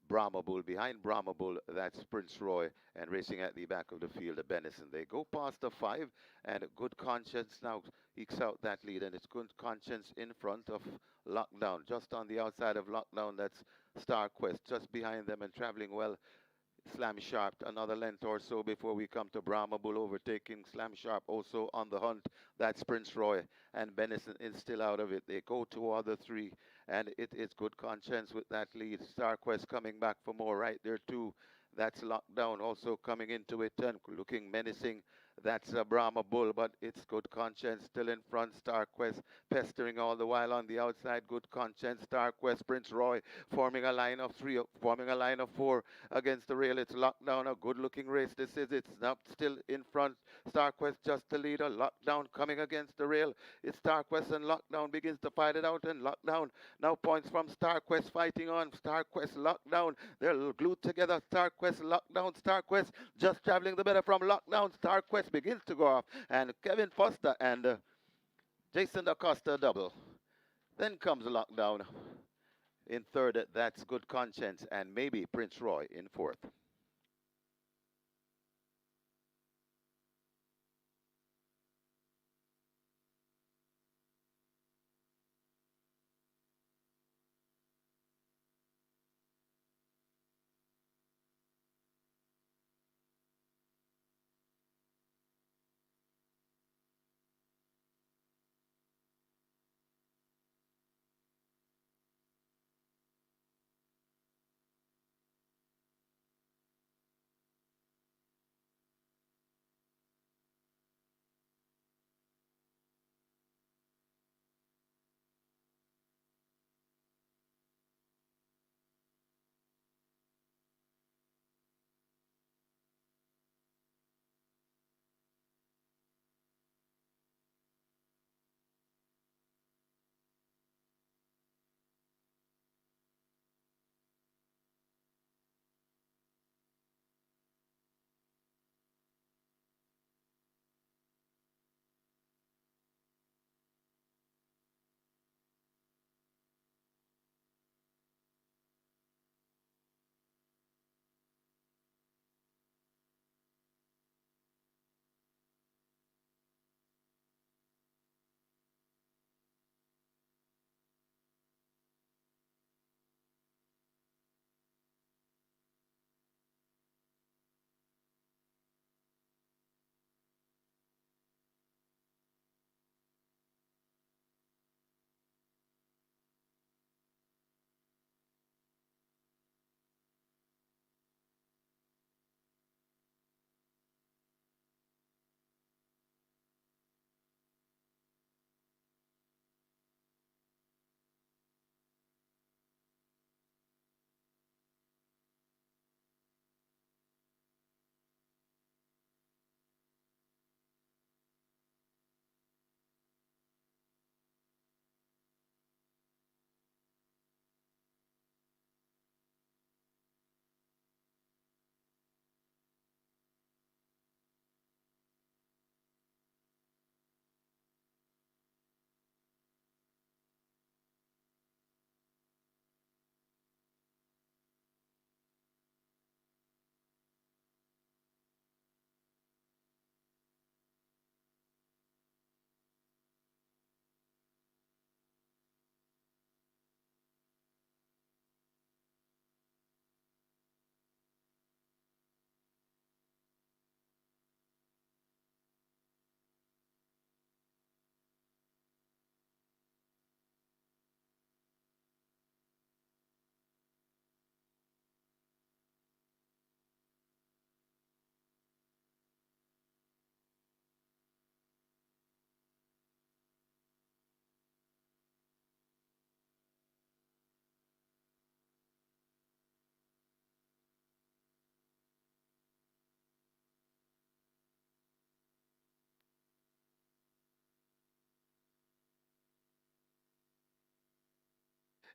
Brahma Bull. Behind Brahma Bull, that's Prince Roy, and racing at the back of the field, Benison. They go past the 5, and Good Conscience now ekes out that lead, and it's Good Conscience in front of Lockdown. Just on the outside of Lockdown, that's Star Quest. Just behind them and traveling well, Slam Sharp, another length or so before we come to Brahma Bull, overtaking Slam Sharp also on the hunt. That's Prince Roy, and Benison is still out of it. They go toward the 3, and it is Good Conscience with that lead. Star Quest coming back for more right there too. That's Lockdown also coming into it and looking menacing. That's a Brahma Bull, but it's Good Conscience still in front. Star Quest pestering all the while on the outside. Good Conscience, Star Quest, Prince Roy forming a line of 3, forming a line of 4 against the rail. It's Lockdown, a good-looking race. This is it's now still in front. Star Quest just the leader. Lockdown coming against the rail. It's Star Quest, and Lockdown begins to fight it out, and Lockdown now points from Star Quest fighting on. Star Quest, Lockdown. They're glued together. Star Quest, Lockdown. Star Quest just traveling the better from Lockdown. Star Quest begins to go off, and Kevin Foster and Jason Acosta double. Then comes Lockdown in third. That's Good Conscience, and maybe Prince Roy in fourth.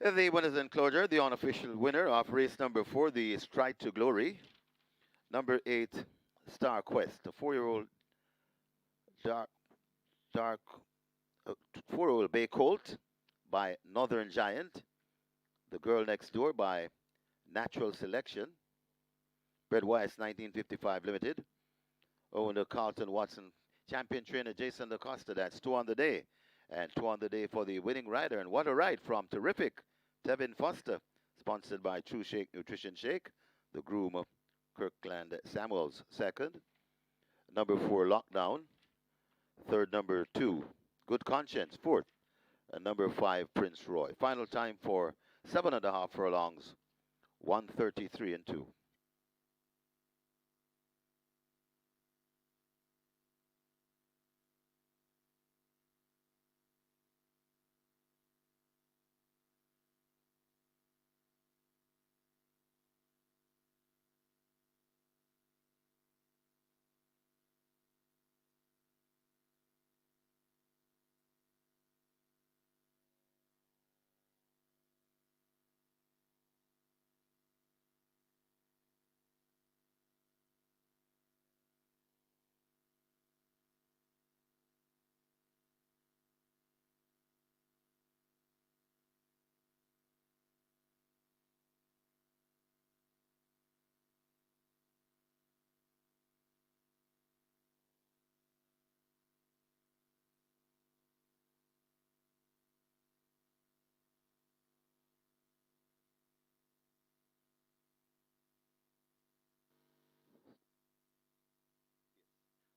The winners enclosure, the unofficial winner of race number 4, the Stride to Glory, number 8, Star Quest, a 4-year-old dark, dark, 4-year-old Bay Colt by Northern Giant, The Girl Next Door by Natural Selection, Bred Weiss 1955 Limited, owner Carlton Watson, champion trainer Jason DaCosta, that's 2 on the day, and 2 on the day for the winning rider, and what a ride from terrific Tevin Foster, sponsored by True Shake Nutrition Shake, the groom of Kirkland Samuels, second, number 4, Lockdown, third, number 2, Good Conscience, fourth, and number 5, Prince Roy. Final time for 7.5 furlongs, 1:33 and 2.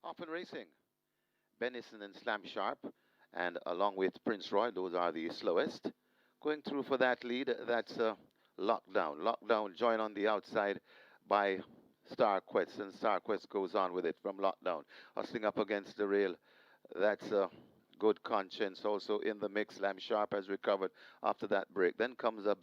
Off and racing. Benison and Slam Sharp, and along with Prince Roy, those are the slowest. Going through for that lead, that's Lockdown. Lockdown joined on the outside by Star Quest, and Star Quest goes on with it from Lockdown. Hustling up against the rail, that's Good Conscience also in the mix. Slam Sharp has recovered after that break. Then comes a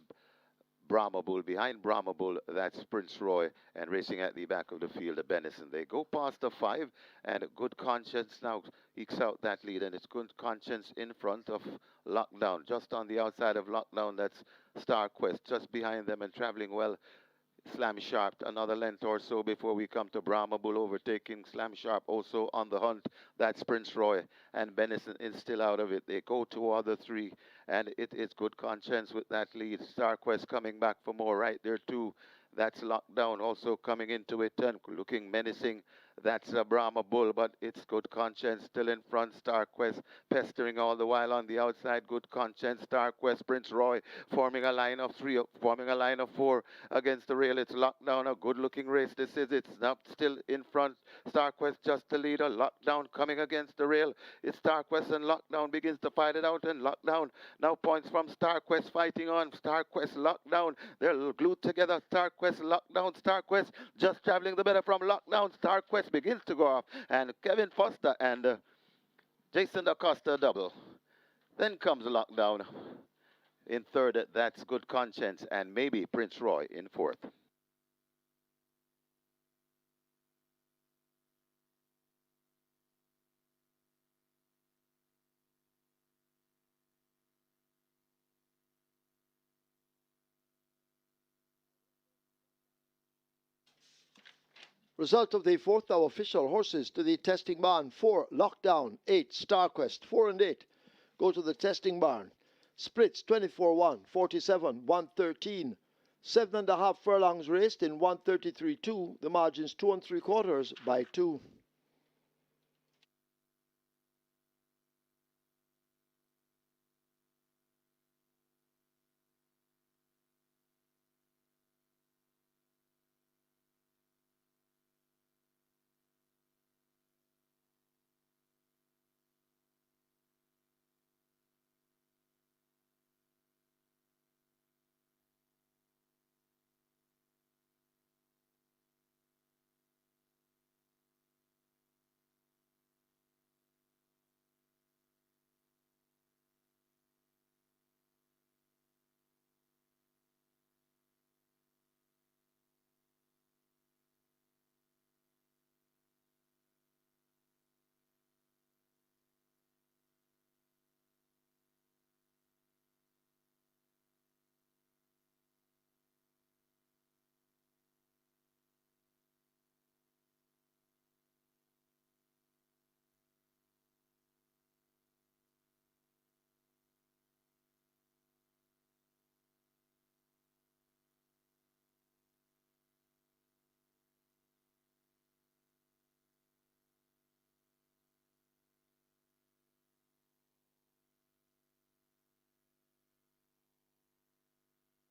Brahma Bull. Behind Brahma Bull, that's Prince Roy, and racing at the back of the field, the Benison. They go past the 5, and Good Conscience now ekes out that lead, and it's Good Conscience in front of Lockdown. Just on the outside of Lockdown, that's Star Quest. Just behind them and traveling well, Slam Sharp, another length or so before we come to Brahma Bull, overtaking Slam Sharp also on the hunt. That's Prince Roy, and Benison is still out of it. They go 2 other 3, and it is Good Conscience with that lead. Star Quest coming back for more right there too. That's Lockdown also coming into it and looking menacing. That's a Brahma Bull, but it's Good Conscience still in front. Star Quest pestering all the while on the outside. Good Conscience, Star Quest, Prince Roy forming a line of 3, forming a line of 4 against the rail. It's Lockdown, a good-looking race. This is it's now still in front. Star Quest just the leader. Lockdown coming against the rail. It's Star Quest, and Lockdown begins to fight it out, and Lockdown now points from Star Quest fighting on. Star Quest, Lockdown. They're glued together. Star Quest, Lockdown. Star Quest just traveling the better from Lockdown. Star Quest begins to go off, and Kevin Foster and Jason DaCosta double. Then comes Lockdown in third. That's Good Conscience, and maybe Prince Roy in fourth. Result of the fourth hour official horses to the testing barn. 4, Lockdown. 8, StarQuest. 4 and 8 go to the testing barn. Splits 24-1, 47, 113. 7.5 furlongs raced in 133.2. The margins 2 3/4 by 2.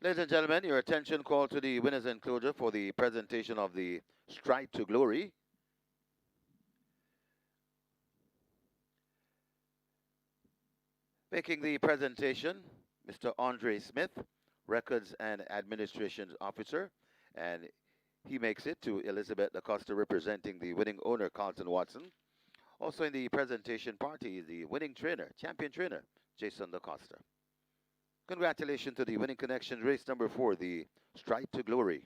Ladies and gentlemen, your attention call to the winners enclosure for the presentation of the Stride to Glory. Making the presentation, Mr. Andre Smith, Records and Administration Officer, and he makes it to Elizabeth Acosta representing the winning owner, Carlton Watson. Also in the presentation party is the winning trainer, champion trainer, Jason DaCosta. Congratulations to the winning connection race number 4, the Stride to Glory.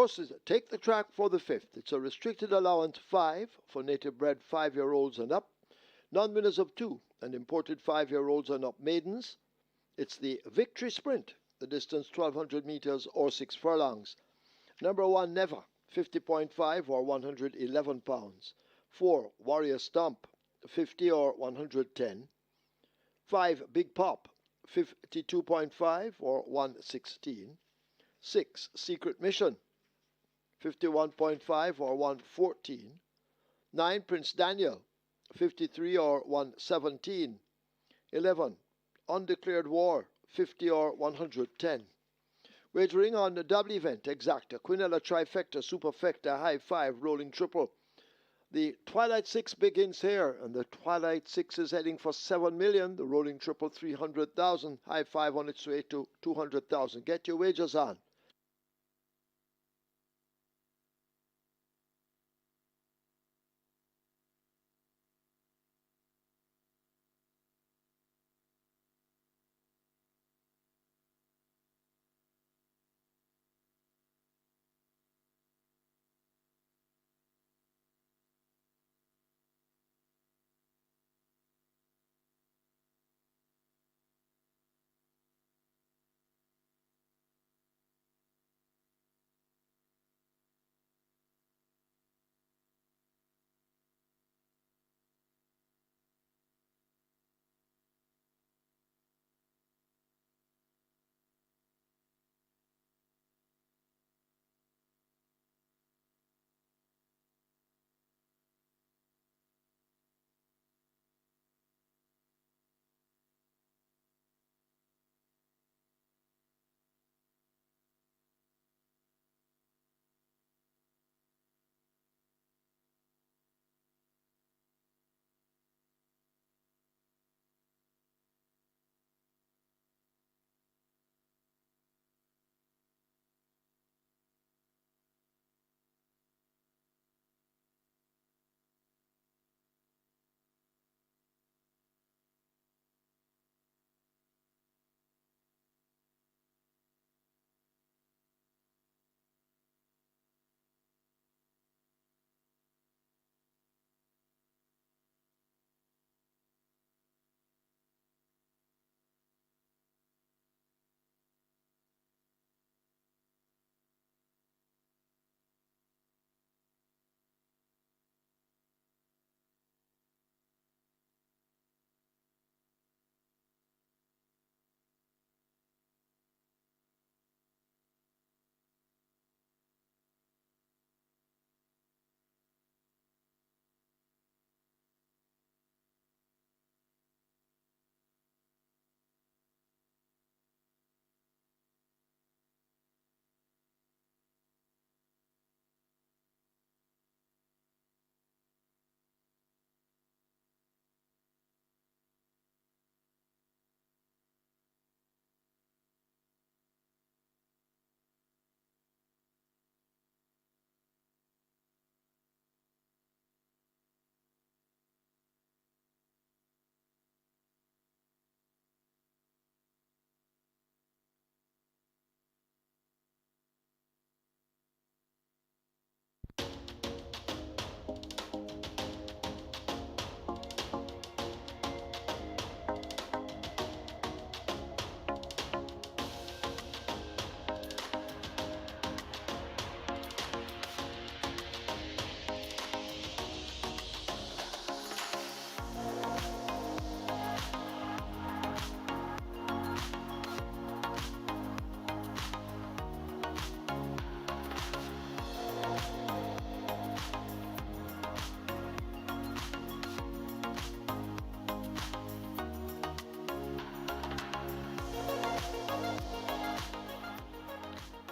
Horses, take the track for the fifth. It's a restricted allowance 5 for native bred 5-year-olds and up, non-winners of 2, and imported 5-year-olds and up maidens. It's the Victory Sprint, the distance 1200 meters or 6 furlongs. Number 1, Never, 50.5 or 111 pounds. 4, Warrior Stomp, 50 or 110. 5, Big Pop, 52.5 or 116. 6, Secret Mission, 51.5 or 114. 9, Prince Daniel, 53 or 117. 11. Undeclared war, 50 or 110. Wagering on the double event, exacta, quinella trifecta, superfecta, high five, rolling triple. The Twilight Six begins here, and the Twilight Six is heading for 7 million. The rolling triple 300,000, high five on its way to 200,000. Get your wagers on.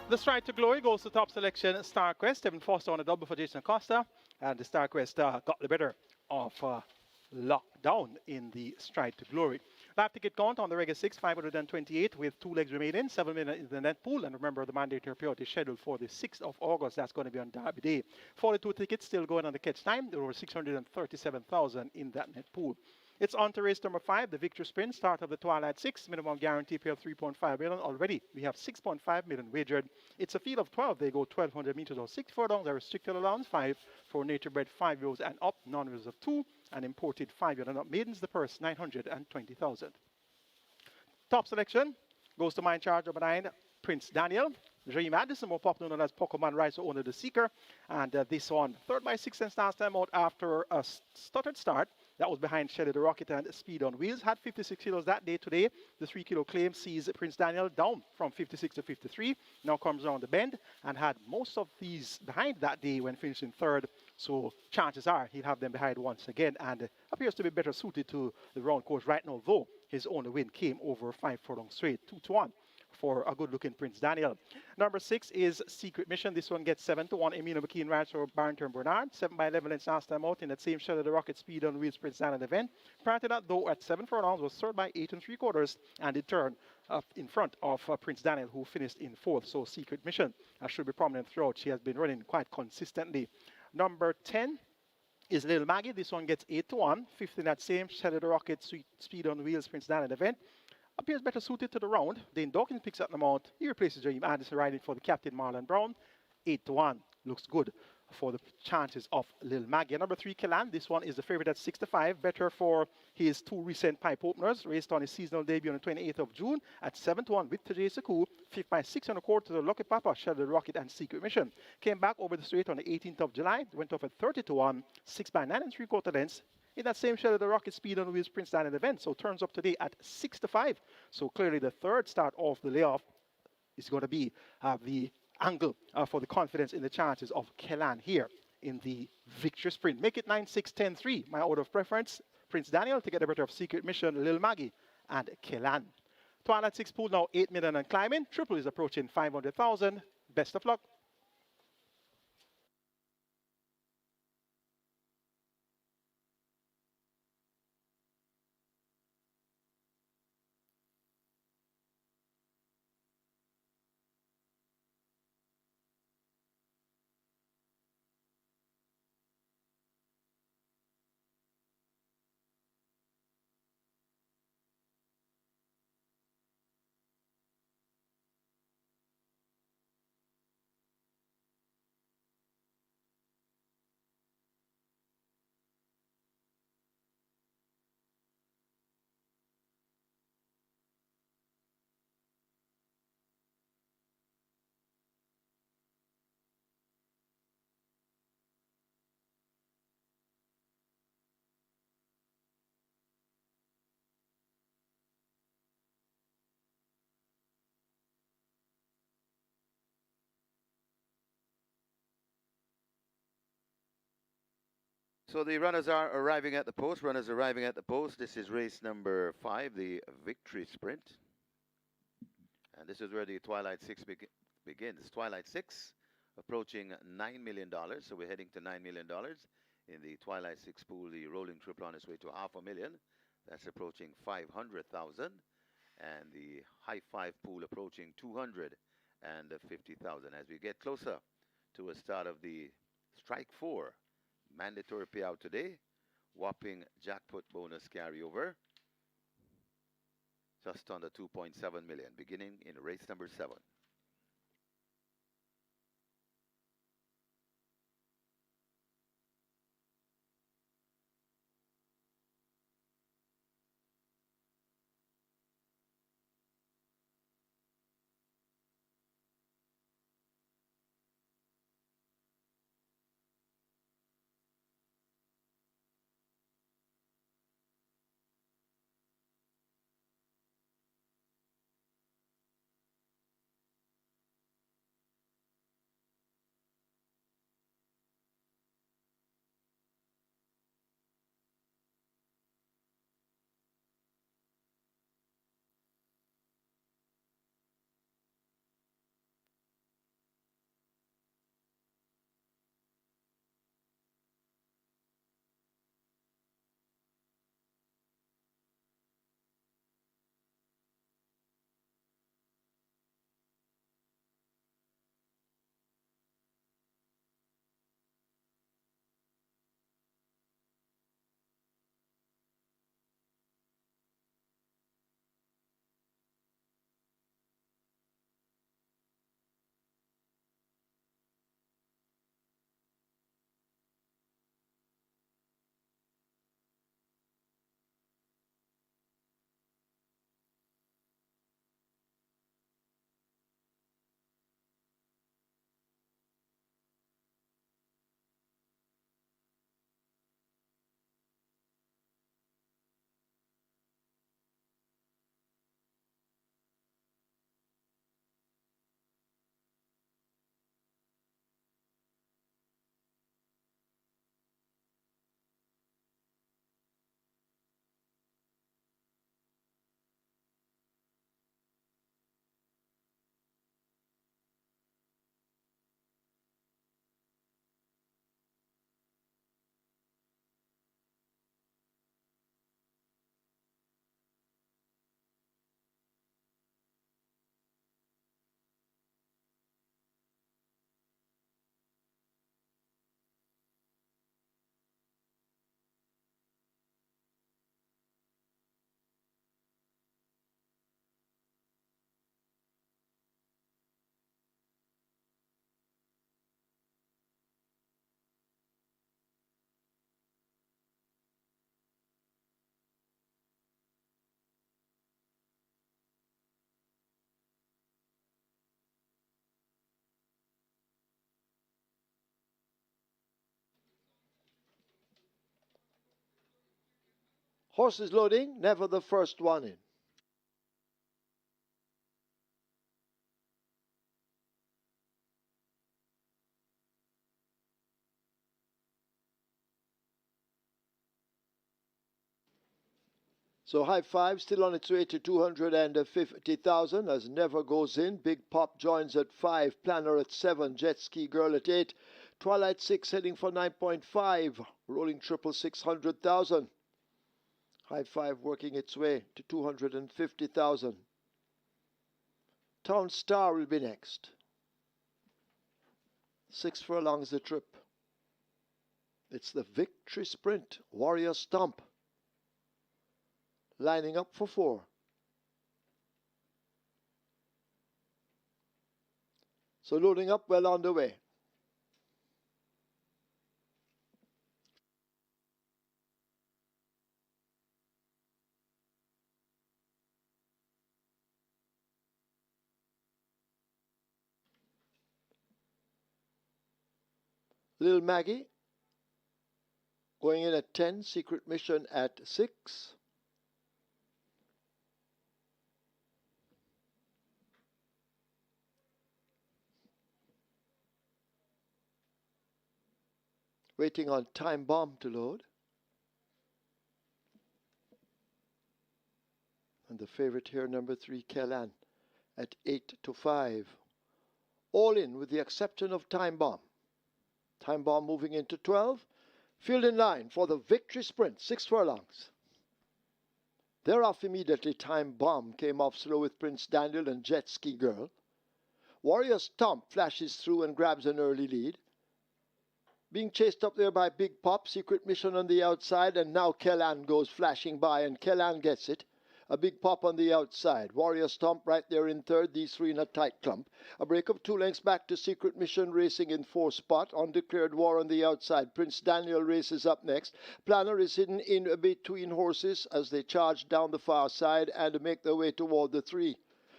The stride to glory goes to top selection StarQuest. Stephen Foster on a double for Jason Costa. And the StarQuest got the better of lockdown in the stride to glory. Live ticket count on the regular 6, 528 with 2 legs remaining. 7 minutes in the net pool. And remember, the mandatory period is scheduled for the 6th of August. That's going to be on Derby Day. 42 tickets still going on the catch time. There were 637,000 in that net pool. It's on to race number 5, the Victory Sprint, start of the Twilight 6, minimum guarantee pay of 3.5 million. Already, we have 6.5 million wagered. It's a field of 12. They go 1,200 meters or 6 furlongs. There are restricted allowance, 5 for nature-bred 5-year-olds and up, non-winners of 2, and imported 5-year and up maidens. The purse, 920,000. Top selection goes to mine charge number 9, Prince Daniel. Dream Addison, more popular known as Pokemon Rice, owner the Seeker. And this one, third by 6 cents last time out after a stuttered start. That was behind Shelly the Rocket and Speed on Wheels. Had 56 kilos that day. Today, the 3 kilo claim sees Prince Daniel down from 56 to 53. Now comes around the bend and had most of these behind that day when finishing third. So chances are he'll have them behind once again and appears to be better suited to the round course right now, though his only win came over 5 furlong straight, 2-1 for a good-looking Prince Daniel. Number 6 is Secret Mission. This one gets 7-1. Emilio McKean rides for Barrington Bernard. 7 by 11 lengths last time out in that same Shadow the Rocket Speed on Wheels Prince Daniel event. Prior to that, though, at 7 furlongs was third by 8 3/4 and it turned up in front of Prince Daniel, who finished in 4th. So Secret Mission should be prominent throughout. She has been running quite consistently. Number 10 is Little Maggie. This one gets 8-1. 5th in that same Shadow the Rocket Speed on Wheels Prince Daniel event. Appears better suited to the round. Dane Dawkins picks up the mount. He replaces James Anderson riding for the captain Marlon Brown. 8-1. Looks good for the chances of Lil Maggie. Number 3, Kellan. This one is the favorite at 6-5. Better for his 2 recent pipe openers. Raced on his seasonal debut on the 28th of June at 7-1 with Tajay Saku. 5th by 6 1/4 to the Lucky Papa, Shadow the Rocket, and Secret Mission. Came back over the straight on the 18th of July. Went off at 30-1. 6 by 9 3/4 lengths. In that same Shadow the Rocket Speed on Wheels Prince Daniel event. So turns up today at 6-5. So clearly the third start of the layoff is going to be the angle for the confidence in the chances of Kellan here in the victory sprint. Make it 9-6-10-3. My order of preference, Prince Daniel to get the better of Secret Mission, Lil Maggie, and Kellan. Twilight 6 pool now 8 million and climbing. Triple is approaching 500,000. Best of luck. So the runners are arriving at the post. Runners arriving at the post. This is race number 5, the victory sprint. And this is where the Twilight 6 begins. Twilight 6 approaching $9 million. So we're heading to $9 million. In the Twilight 6 pool, the rolling triple on its way to $500,000. That's approaching 500,000. And the high 5 pool approaching 250,000. As we get closer to a start of the Strike 4 mandatory payout today, whopping jackpot bonus carryover, just under 2.7 million, beginning in race number 7. Horses loading, never the first one in. So High Five still on its way to 250,000 as Never goes in. Big Pop joins at 5, Planner at 7, Jet Ski Girl at 8, Twilight 6 heading for 9.5, Rolling Triple 600,000. High Five working its way to 250,000. Town Star will be next. 6 furlongs the trip. It's the Victory Sprint, Warrior Stomp. Lining up for 4. So loading up, well on the way. Little Maggie going in at 10, Secret Mission at 6. Waiting on Time Bomb to load. And the favorite here, number 3, Kellan, at 8-5. All in with the exception of Time Bomb. Time Bomb moving into 12. Field in line for the Victory Sprint, 6 furlongs. Thereof immediately Time Bomb came off slow with Prince Daniel and Jet Ski Girl. Warrior Stomp flashes through and grabs an early lead. Being chased up there by Big Pop, Secret Mission on the outside, and now Kellan goes flashing by, and Kellan gets it. A Big Pop on the outside. Warrior Stomp right there in third, these three in a tight clump. A break of 2 lengths back to Secret Mission racing in 4th spot. Undeclared War on the outside. Prince Daniel races up next. Planner is hidden in between horses as they charge down the far side and make their way toward the 3.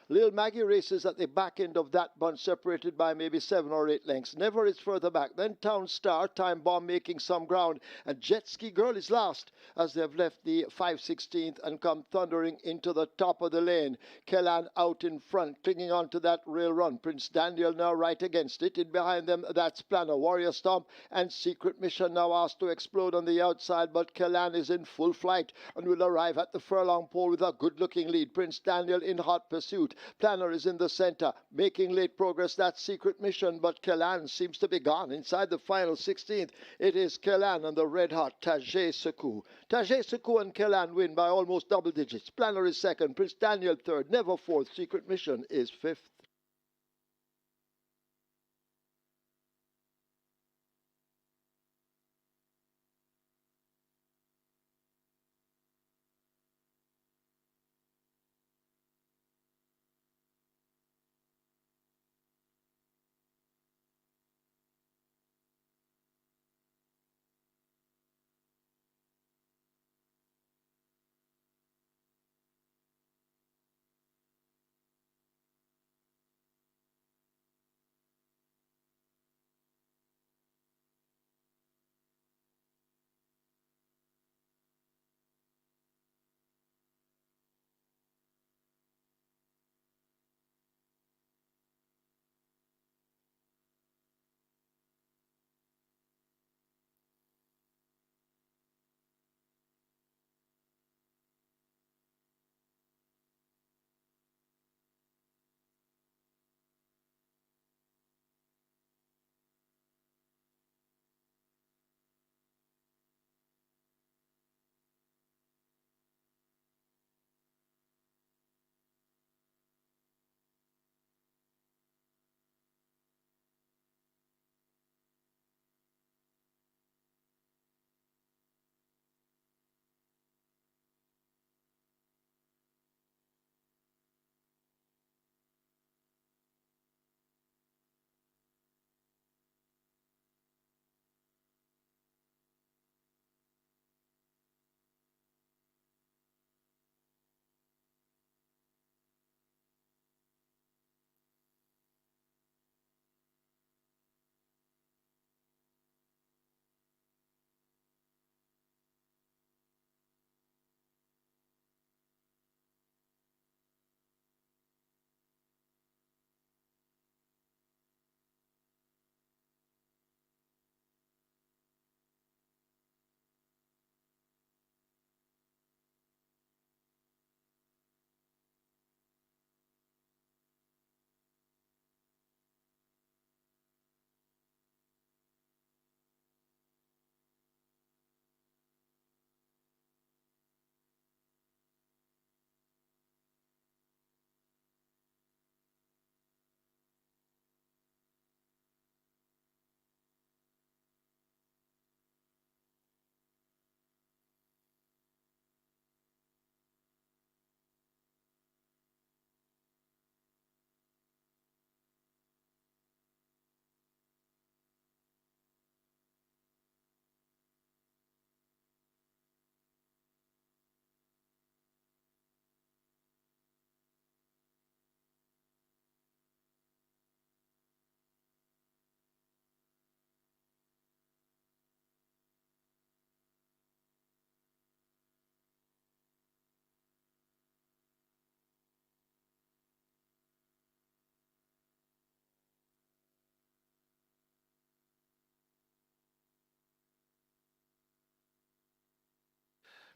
Lil Maggie races at the back end of that bunch, separated by maybe 7 or 8 lengths. Never is further back. Then Town Star, Time Bomb making some ground, and Jet Ski Girl is last as they've left the 5/16th and come thundering into the top of the lane. Kellan out in front, clinging on to that rail run. Prince Daniel now right against it. In behind them, that's Planner, Warrior Stomp, and Secret Mission now asked to explode on the outside, but Kellan is in full flight and will arrive at the furlong pole with a good-looking lead. Prince Daniel in hot pursuit. Planner is in the center, making late progress. That's Secret Mission, but Kellan seems to be gone. Inside the final 16th, it is Kellan and the red-hot Tajay Sekou. Tajay Sekou and Kellan win by almost double digits. Planner is second, Prince Daniel third, Never fourth, Secret Mission is fifth.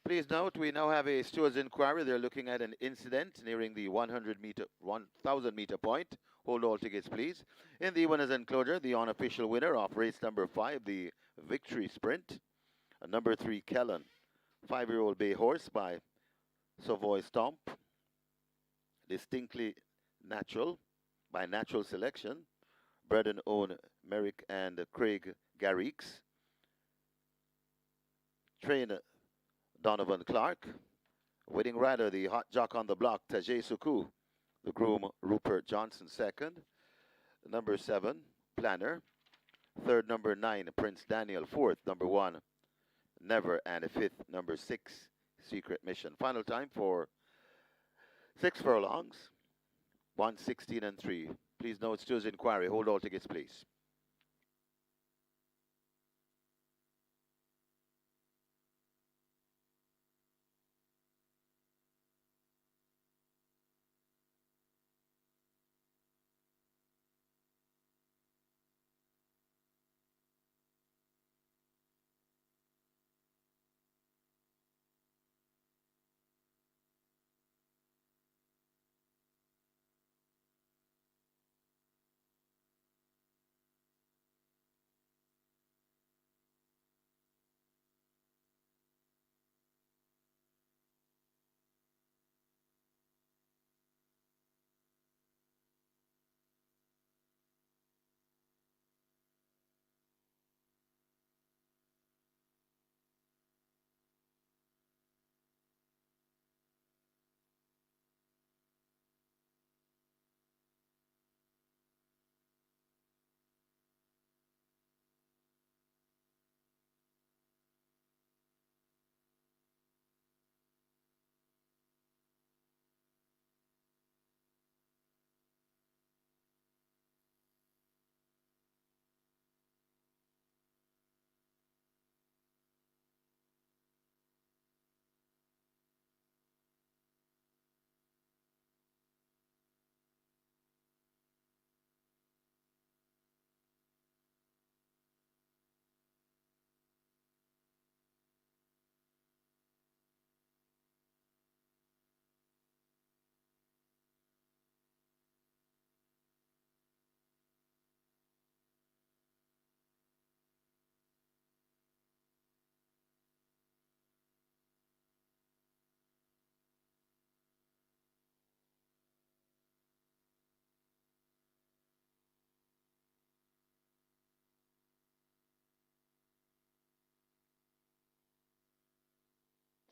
Please note, we now have a stewards inquiry. They're looking at an incident nearing the 1,000 meter point. Hold all tickets, please. In the winners enclosure, the unofficial winner of race number 5, the Victory Sprint. Number 3, Kellen, 5-year-old bay horse by Savoy Stomp. Distinctly natural, by natural selection. Bred and owned Merrick and Craig Garrix. Trainer Donovan Clark. Winning rider, the hot jock on the block, Tajay Suku. The groom, Rupert Johnson, second. Number 7, Planner. Third, number 9, Prince Daniel. Fourth, number 1, Never. And fifth, number 6, Secret Mission. Final time for 6 furlongs, 1:16 and 3. Please note stewards inquiry. Hold all tickets, please.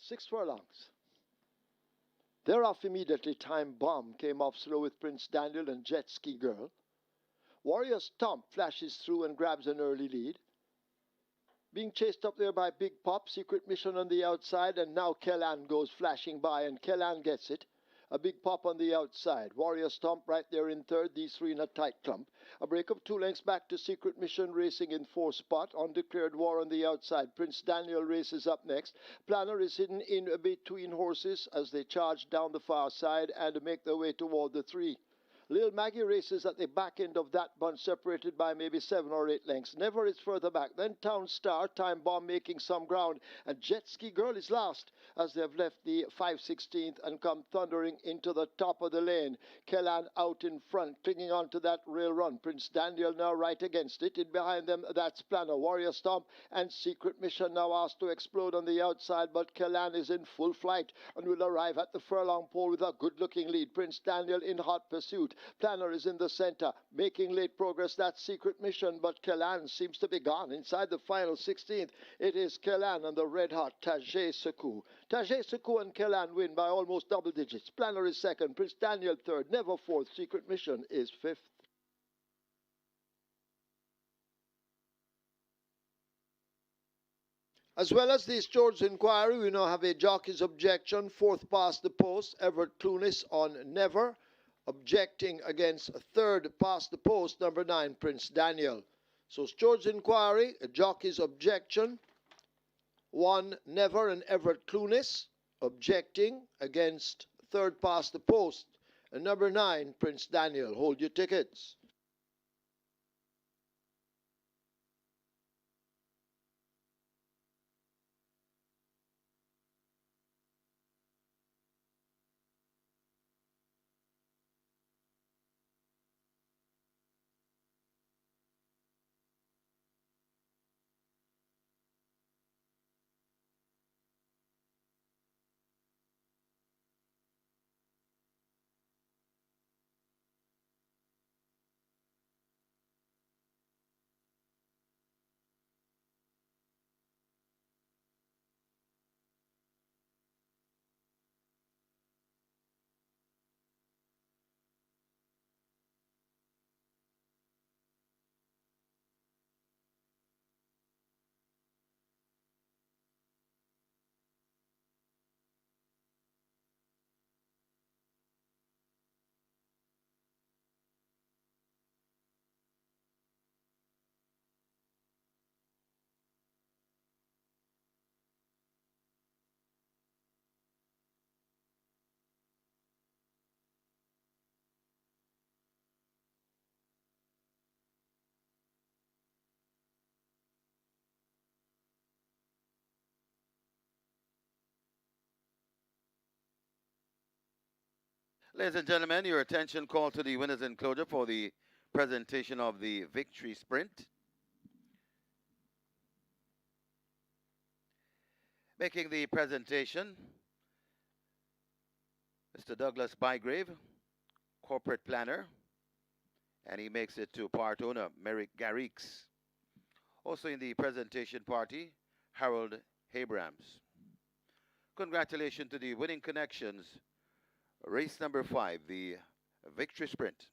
Six furlongs. Thereof immediately Time Bomb came off slow with Prince Daniel and Jet Ski Girl. Warrior Stomp flashes through and grabs an early lead. Being chased up there by Big Pop, Secret Mission on the outside, and now Kellan goes flashing by, and Kellan gets it. A Big Pop on the outside. Warrior Stomp right there in third, these three in a tight clump. A break of 2 lengths back to Secret Mission racing in 4th spot. Undeclared War on the outside. Prince Daniel races up next. Planner is hidden in between horses as they charge down the far side and make their way toward the 3. Lil Maggie races at the back end of that bunch, separated by maybe 7 or 8 lengths. Never is further back. Then Town Star, Time Bomb making some ground. And Jet Ski Girl is last as they've left the 5/16th and come thundering into the top of the lane. Kellan out in front, clinging on to that rail run. Prince Daniel now right against it. In behind them, that's Planner, Warrior Stomp, and Secret Mission now asked to explode on the outside, but Kellan is in full flight and will arrive at the furlong pole with a good-looking lead. Prince Daniel in hot pursuit. Planner is in the center, making late progress. That's Secret Mission, but Kellan seems to be gone. Inside the final 16th, it is Kellan and the red-hot Tajay Suku. Tajay Suku and Kellan win by almost double digits. Planner is second, Prince Daniel third, Never fourth, Secret Mission is fifth. As well as the Stewards inquiry, we now have a jockey's objection, 4th past the post, Everett Clunis on Never, objecting against 3rd past the post, number 9, Prince Daniel. So Stewards inquiry, a jockey's objection, 1, Never and Everett Clunis, objecting against 3rd past the post, and number 9, Prince Daniel. Hold your tickets. Ladies and gentlemen, your attention call to the winners enclosure for the presentation of the victory sprint. Making the presentation, Mr. Douglas Bygrave, corporate planner, and he makes it to part owner, Merrick Garrix. Also in the presentation party, Harold Abrams. Congratulations to the winning connections. Race number 5, the victory sprint.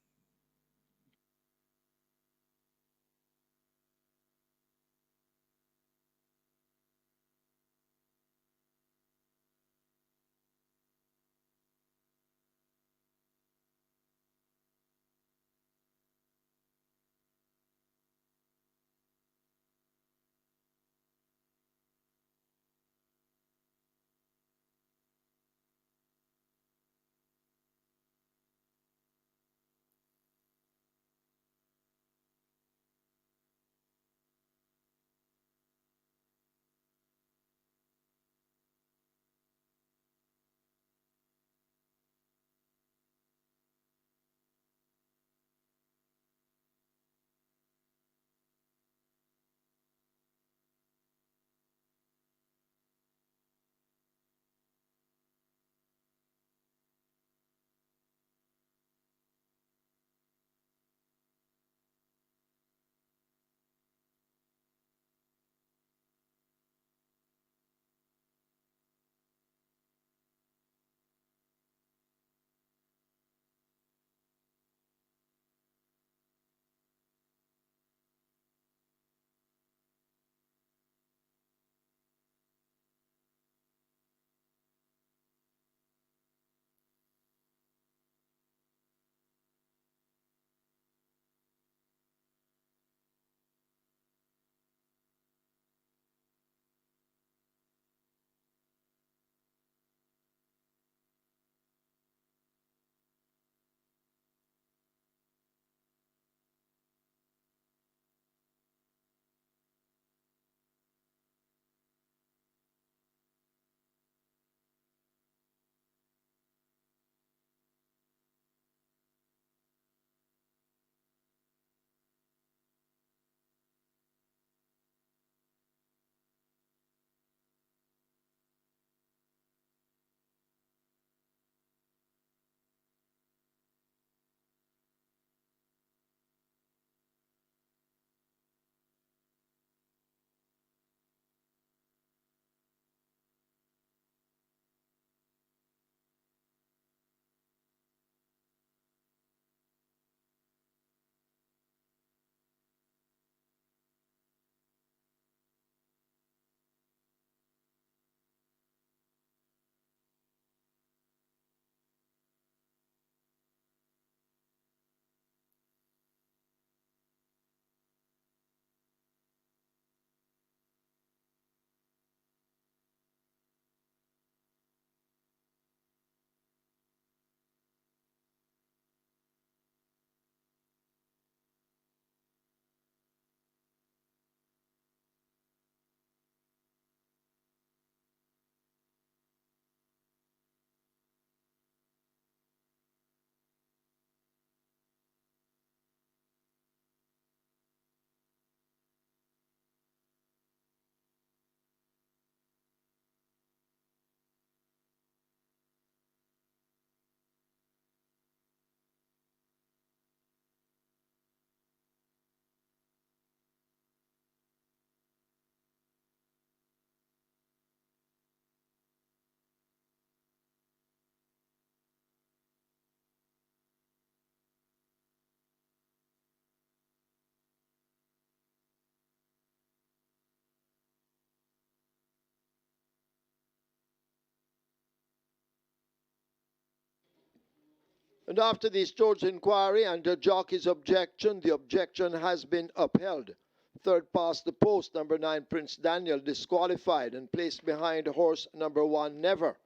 And after the steward's inquiry and the jockey's objection, the objection has been upheld. Third past the post, number 9, Prince Daniel, disqualified and placed behind horse number 1, Never,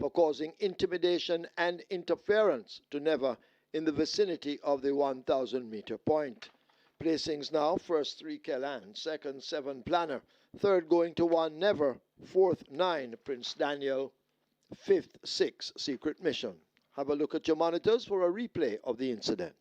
for causing intimidation and interference to Never in the vicinity of the 1,000-meter point. Placings now, first 3, Kellan, second 7, Planner, third going to 1, Never, fourth 9, Prince Daniel, fifth 6, Secret Mission. Have a look at your monitors for a replay of the incident.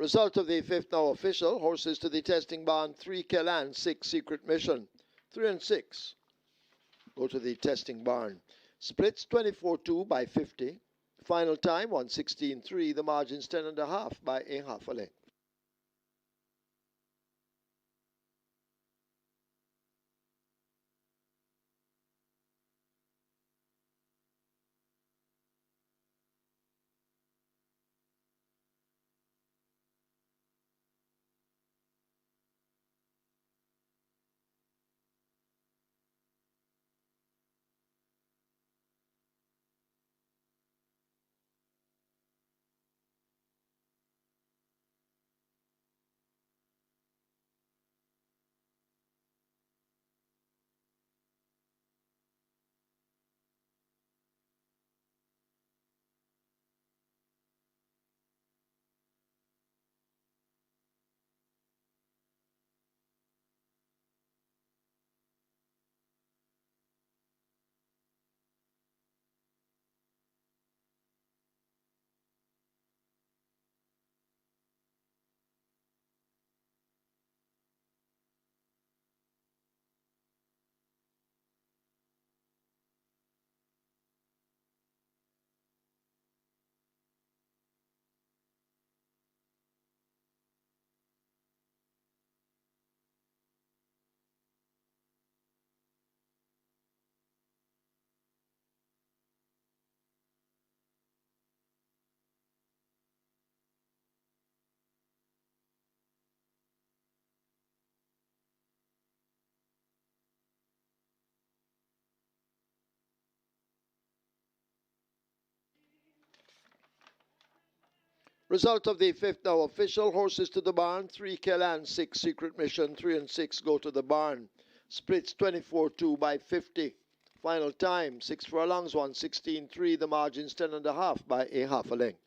Result of the fifth now official. Horses to the testing barn, 3 Kellan, 6 Secret Mission. 3 and 6 go to the testing barn. Splits 24-2 by 50. Final time 116.3. The margin's 10.5 by a half a length. Result of the fifth now. Official horses to the barn. 3 Kellan, 6 Secret Mission. 3 and 6 go to the barn. Splits 24-2 by 50. Final time 6 furlongs, 1:16.3. The margins 10.5 by a half a length.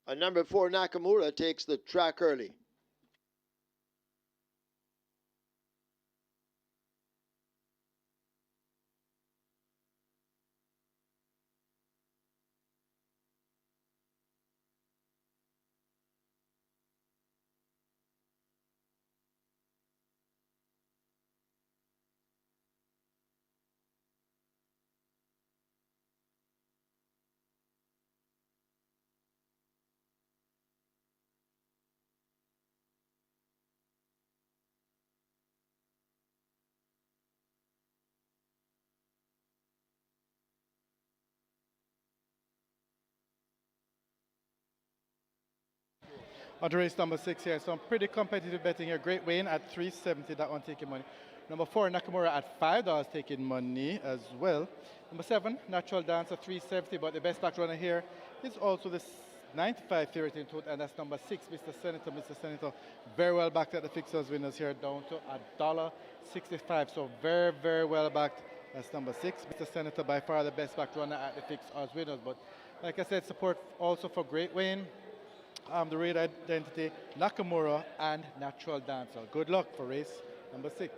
And number 4, Nakamura, takes the track early. On to race number 6 here, some pretty competitive betting here. Great Wayne at 370, that one taking money. Number 4, Nakamura at $5 taking money as well. Number 7, Natural Dancer 370, but the best back runner here is also the 95 favorite in total, and that's number 6, Mr. Senator. Mr. Senator, very well backed at the fixers winners here, down to $1.65. So very, very well backed. That's number 6, Mr. Senator, by far the best back runner at the fixers winners. But like I said, support also for Great Wayne. The Red Identity, Nakamura, and Natural Dancer. Good luck for race number 6.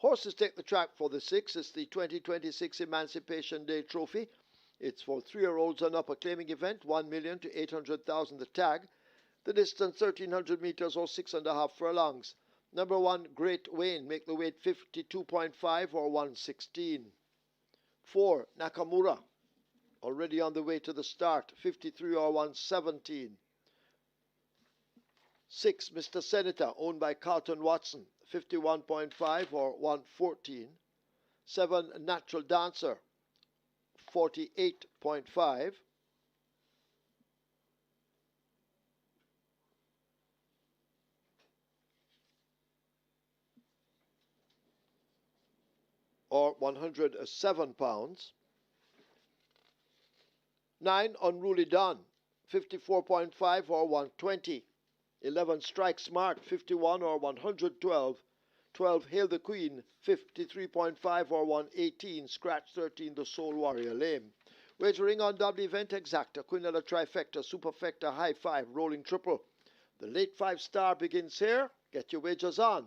Horses take the track for the 6. It's the 2026 Emancipation Day Trophy. It's for 3-year-olds and up, a claiming event, 1 million to 800,000 the tag. The distance 1,300 meters or 6.5 furlongs. Number 1, Great Wayne, make the weight 52.5 or 116. 4, Nakamura, already on the way to the start, 53 or 117. 6, Mr. Senator, owned by Carlton Watson, 51.5 or 114. 7, Natural Dancer, 48.5. Or 107 pounds. 9, Unruly Don, 54.5 or 120. 11, Strike Smart, 51 or 112. 12, Hail the Queen, 53.5 or 118. Scratch 13, The Soul Warrior, lame. Wagering on double event exacta, Quinella trifecta, superfecta, high 5, rolling triple. The late 5-star begins here. Get your wagers on.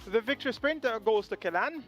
The victory sprint goes to Kellan.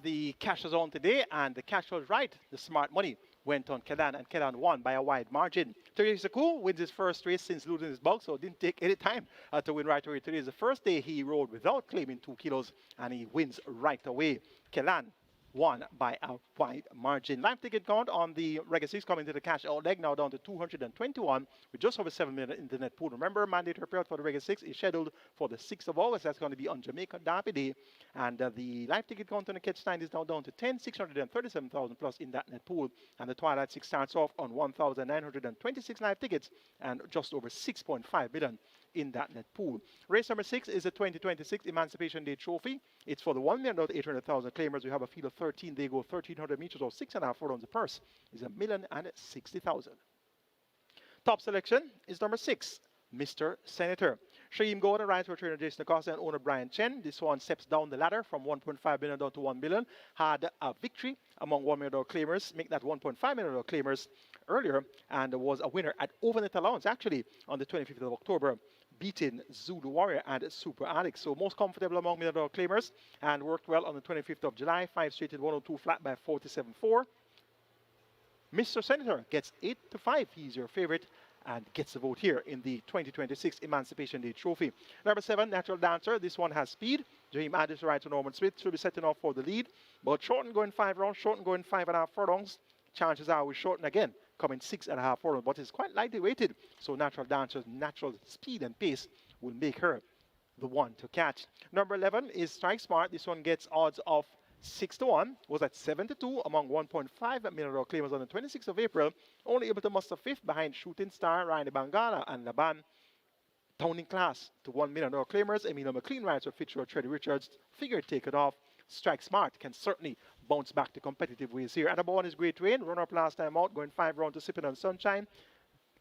The cash is on today, and the cash was right. The smart money went on Kedan, and Kedan won by a wide margin. Teresa Cool wins his first race since losing his bulk, so it didn't take any time to win right away. Today is the first day he rode without claiming 2 kilos, and he wins right away. Kedan won by a wide margin. Live ticket count on the Regular 6 coming to the cash out leg, now down to 221 with just over 7 million in the net pool. Remember, mandatory payout for the Regular 6 is scheduled for the 6th of August. That's going to be on Jamaica Derby Day. And the live ticket count on the catch line is now down to 637,000 plus in that net pool. And the Twilight 6 starts off on 1,926 live tickets and just over 6.5 million in that net pool. Race number 6 is the 2026 Emancipation Day Trophy. It's for the 1,800,000 claimers. We have a field of 13. They go 1,300 meters or 6.5 furlongs. The purse is 1,060,000. Top selection is number 6, Mr. Senator. Shaim Gordon rides for trainer Jason Acosta and owner Brian Chen. This one steps down the ladder from 1.5 billion down to 1 billion. Had a victory among $1 million claimers, make that $1.5 million claimers earlier, and was a winner at Overnet Allowance actually on the 25th of October, beating Zulu Warrior and Super Alex. So most comfortable among $1 million claimers, and worked well on the 25th of July, 5 straight 102 flat by 47.4. Mr. Senator gets 8-5. He's your favorite and gets the vote here in the 2026 Emancipation Day Trophy. Number 7, Natural Dancer. This one has speed. James Addis rides to Norman Smith. Should be setting off for the lead. But Shorten going 5 rounds. Shorten going 5.5 furlongs. Chances are we Shorten again, coming 6.5 furlongs. But it's quite lightly weighted. So Natural Dancer's natural speed and pace will make her the one to catch. Number 11 is Strike Smart. This one gets odds of 6-1, was at 7-2 among 1.5 million claimers on the 26th of April, only able to muster 5th behind Shooting Star, Ryan Bangala, and Laban. Towning class to 1 million claimers. Emilio McLean rides for Fitzgerald, Freddie Richards. Figure take it off. Strike Smart can certainly bounce back to competitive ways here. And number 1 is Great Rain, runner up last time out, going 5 rounds to Sipping on Sunshine.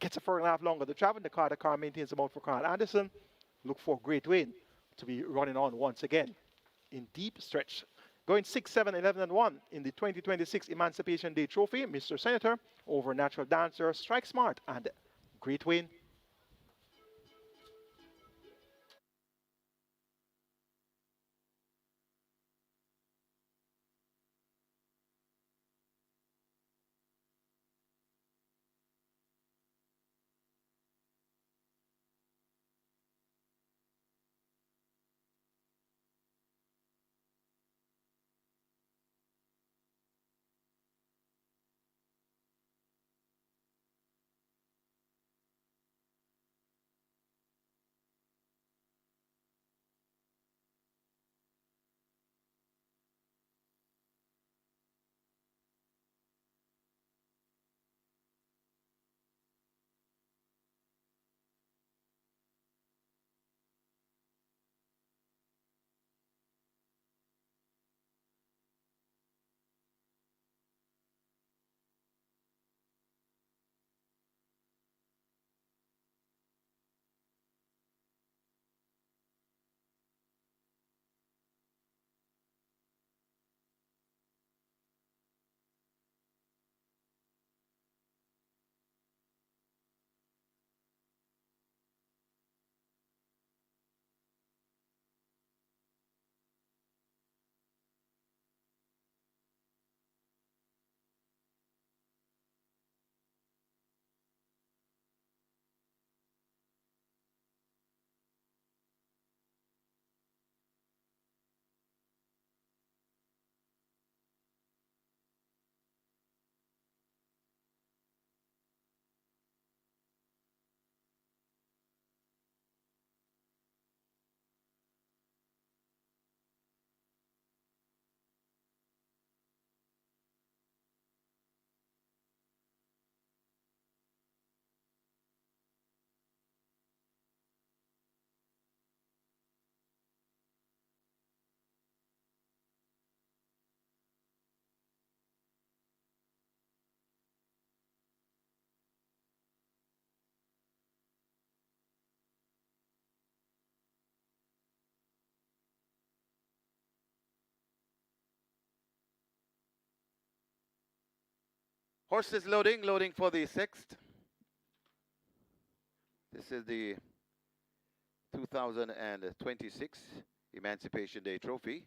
Gets a 4.5 longer to travel. The car maintains the mount for Carl Anderson. Look for Great Rain to be running on once again in deep stretch. Going 6, 7, 11, and 1 in the 2026 Emancipation Day Trophy, Mr. Senator over Natural Dancer, Strike Smart, and Great Wayne. Horses loading for the 6th. This is the 2026 Emancipation Day Trophy.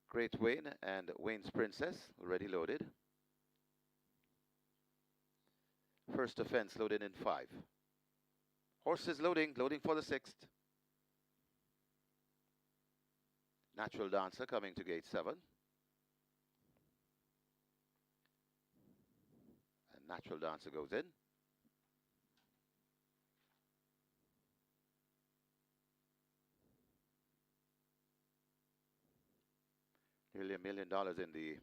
Great Wayne and Wayne's Princess, already loaded. First offense loaded in 5. Horses loading for the 6th. Natural Dancer coming to gate 7. And Natural Dancer goes in. Nearly $1 million in the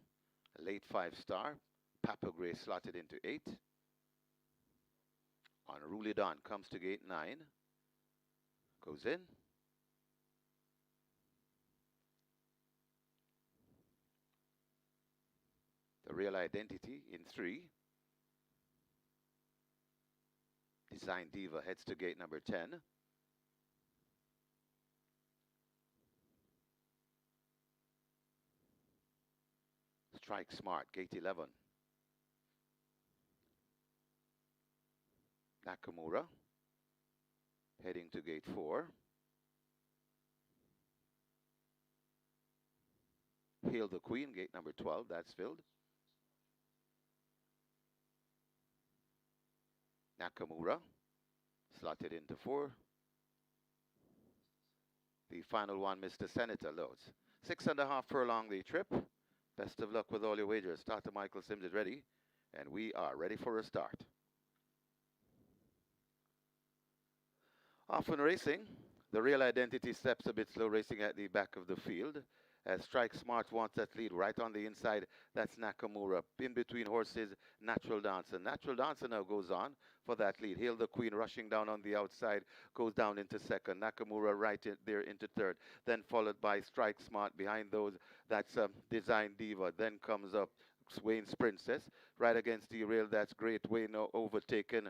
late 5-star. Papa Gray slotted into 8. Unruly Dawn comes to gate 9. Goes in. The Real Identity in 3. Design Diva heads to gate number 10. Strike Smart, gate 11. Nakamura heading to gate 4. Hail the Queen, gate number 12, that's filled. Nakamura slotted into 4. The final one, Mr. Senator, loads. 6.5 furlong the trip. Best of luck with all your wagers. Starter Michael Sims is ready, and we are ready for a start. Often racing, the Real Identity steps a bit slow racing at the back of the field. As Strike Smart wants that lead right on the inside, that's Nakamura. In between horses, Natural Dancer. Natural Dancer now goes on for that lead. Hail the Queen rushing down on the outside, goes down into 2nd. Nakamura right there into 3rd. Then followed by Strike Smart. Behind those, that's Design Diva. Then comes up Wayne's Princess. Right against the rail, that's Great Wayne now overtaken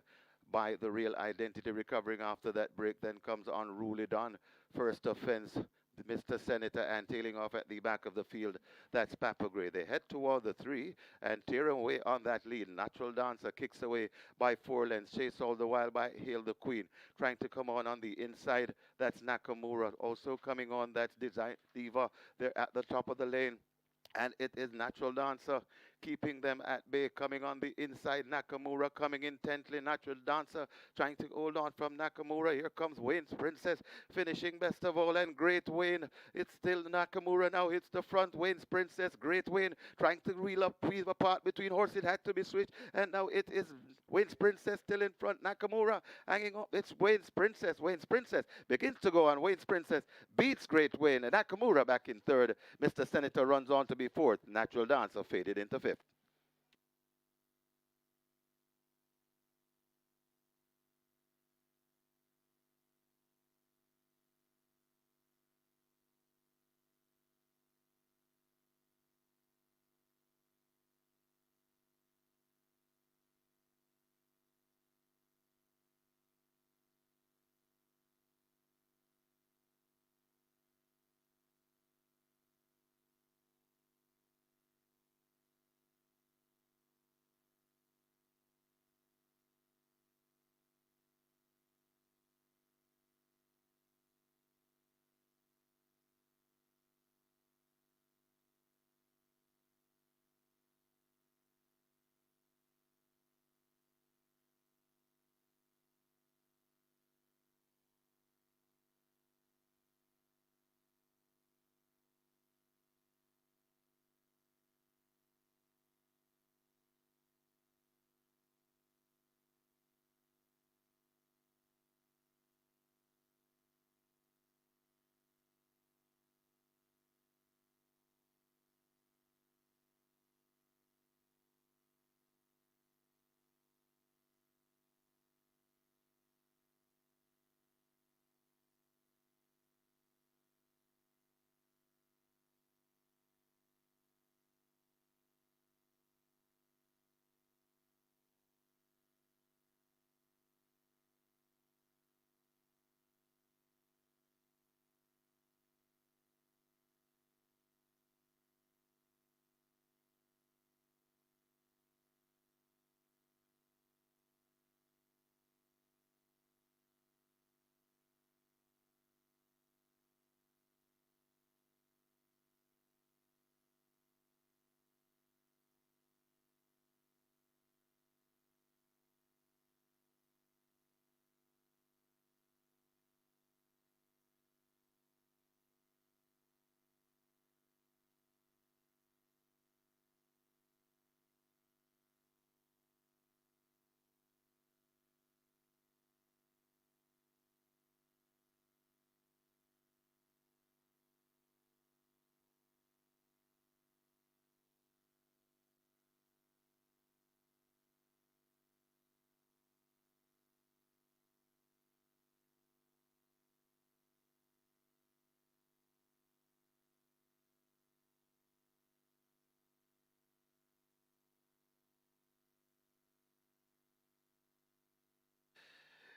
by the Real Identity, recovering after that break. Then comes Unruly Dawn. First offense, Mr. Senator, and tailing off at the back of the field, that's Papa Gray. They head toward the 3 and tear away on that lead. Natural Dancer kicks away by 4 lengths, chased all the while by Hail the Queen. Trying to come on the inside, that's Nakamura. Also coming on, that's Design Diva. They're at the top of the lane. And it is Natural Dancer keeping them at bay. Coming on the inside, Nakamura coming intently. Natural Dancer trying to hold on from Nakamura. Here comes Wayne's Princess finishing best of all. And Great Wayne, it's still Nakamura now hits the front. Wayne's Princess, Great Wayne trying to weave apart between horses. It had to be switched. And now it is Wayne's Princess still in front. Nakamura hanging up. It's Wayne's Princess. Wayne's Princess begins to go on. Wayne's Princess beats Great Wayne. And Nakamura back in 3rd. Mr. Senator runs on to be 4th. Natural Dancer faded into 5th.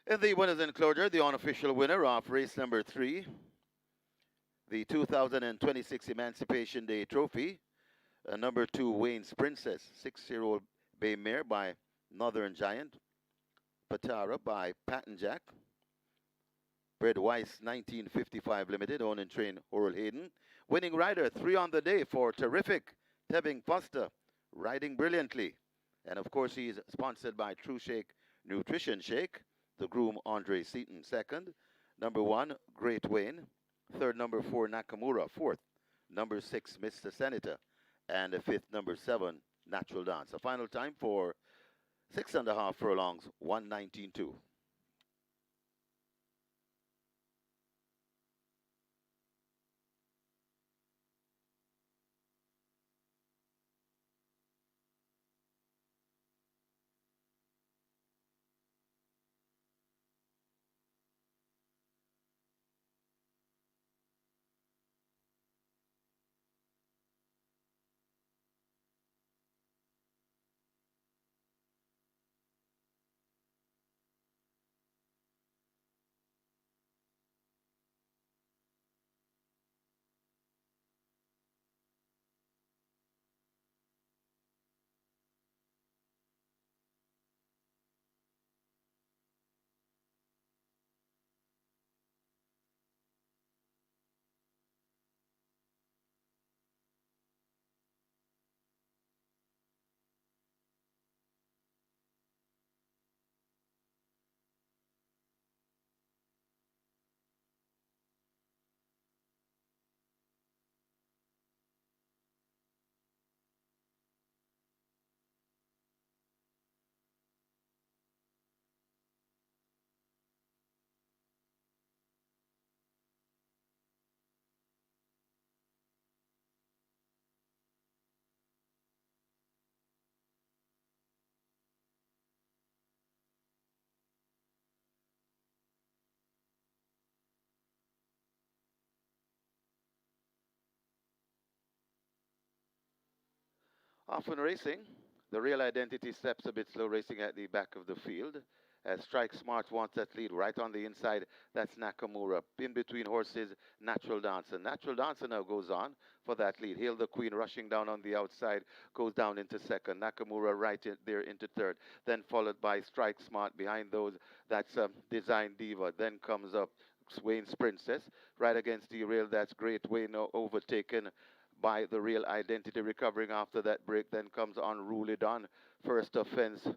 In the winners enclosure, the unofficial winner of race number 3, the 2026 Emancipation Day Trophy, number 2, Wayne's Princess, 6-year-old bay mare by Northern Giant, Patara by Patton Jack, Bred Weiss 1955 Limited, owned and trained Oral Hayden. Winning rider 3 on the day for Terrific, Tebbing Foster, riding brilliantly. And of course, he's sponsored by True Shake Nutrition Shake. The groom, Andre Seaton, second. Number 1, Great Wayne. Third, number 4, Nakamura. Fourth, number 6, Mr. Senator. And the fifth, number 7, Natural Dance. A final time for 6.5 furlongs, 119.2. Often racing, the real identity steps a bit slow racing at the back of the field. As Strike Smart wants that lead right on the inside, that's Nakamura. In between horses, Natural Dancer. Natural Dancer now goes on for that lead. Hail the Queen rushing down on the outside, goes down into second. Nakamura right in there into third. Then followed by Strike Smart. Behind those, that's Design Diva. Then comes up Wayne's Princess. Right against the rail, that's Great Wayne now overtaken by the real identity, recovering after that break. Then comes Unruly Don, first offense,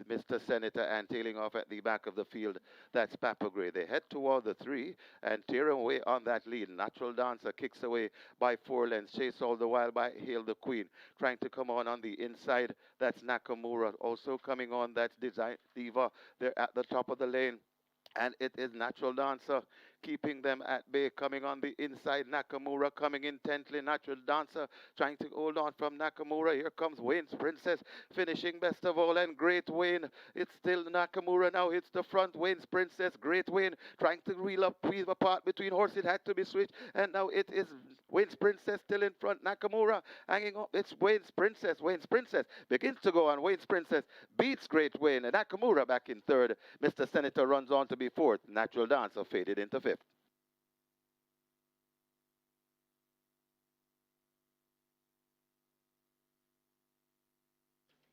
Mr. Senator, and tailing off at the back of the field. That's Papa Gray. They head toward the 3 and tear away on that lead. Natural Dancer kicks away by 4 lengths, chased all the while by Hail the Queen. Trying to come on the inside, that's Nakamura. Also coming on, that's Design Diva. They're at the top of the lane. And it is Natural Dancer keeping them at bay. Coming on the inside, Nakamura coming intently. Natural Dancer trying to hold on from Nakamura. Here comes Wayne's Princess finishing best of all, and Great Wayne. It's still Nakamura now hits the front. Wayne's Princess, Great Wayne trying to weave apart between horses. It had to be switched, and now it is Wayne's Princess still in front. Nakamura hanging up. It's Wayne's Princess. Wayne's Princess begins to go on. Wayne's Princess beats Great Wayne, and Nakamura back in third. Mr. Senator runs on to be fourth. Natural Dancer faded into fifth.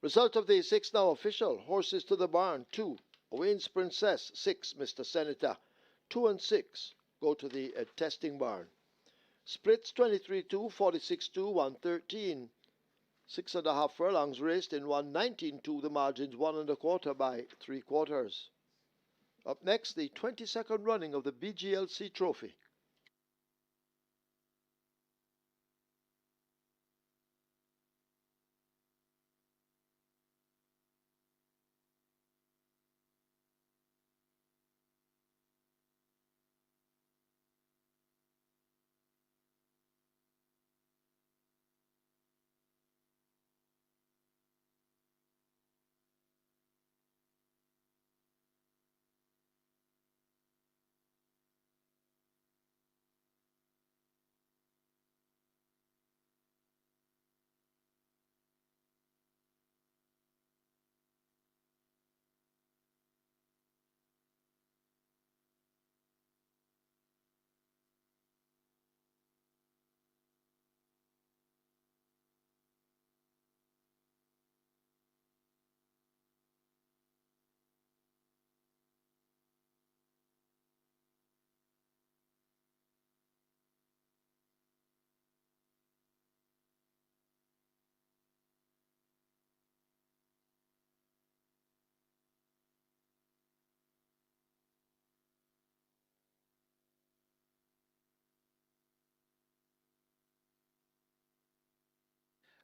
Result of the 6 now official. Horses to the barn. 2, Wayne's Princess. 6, Mr. Senator. 2 and 6 go to the testing barn. Splits 23-2, 46-2, 113. 6.5 furlongs raced in 119-2. The margins 1.25 by 3/4. Up next, the 22nd running of the BGLC Trophy.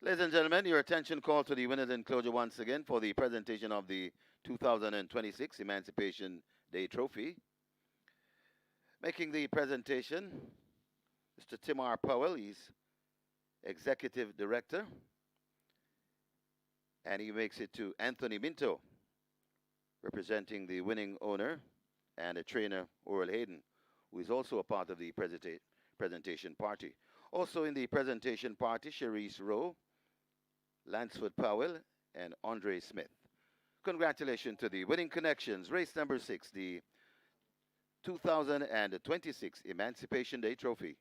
Ladies and gentlemen, your attention call to the winners enclosure once again for the presentation of the 2026 Emancipation Day Trophy. Making the presentation, Mr. Timar Powell, he's Executive Director, and he makes it to Anthony Minto, representing the winning owner and a trainer, Oral Hayden, who is also a part of the presentation party. Also in the presentation party, Cherise Rowe, Lansford Powell, and Andre Smith. Congratulations to the winning connections. Race number 6, the 2026 Emancipation Day Trophy.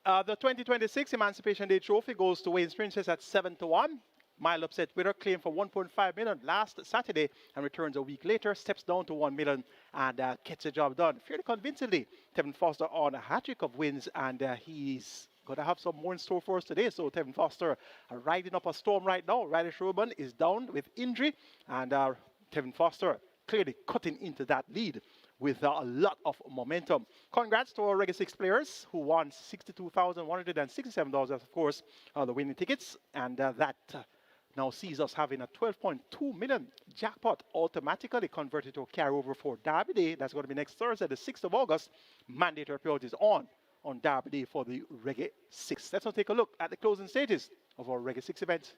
The 2026 Emancipation Day Trophy goes to Wayne's Princess at 7-1. Mile upset winner claimed for 1.5 million last Saturday and returns a week later, steps down to 1 million and gets the job done fairly convincingly. Tevin Foster on a hat-trick of wins, and he's going to have some more in store for us today. So Tevin Foster riding up a storm right now. Ryder Sherman is down with injury, and Kevin Foster clearly cutting into that lead with a lot of momentum. Congrats to our Reggae 6 players who won $62,167, of course, the winning tickets. And that now sees us having a 12.2 million jackpot automatically converted to a carryover for Derby Day. That's going to be next Thursday, the 6th of August. Mandatory payout is on Derby Day for the Reggae 6. Let's now take a look at the closing stages of our Reggae 6 event.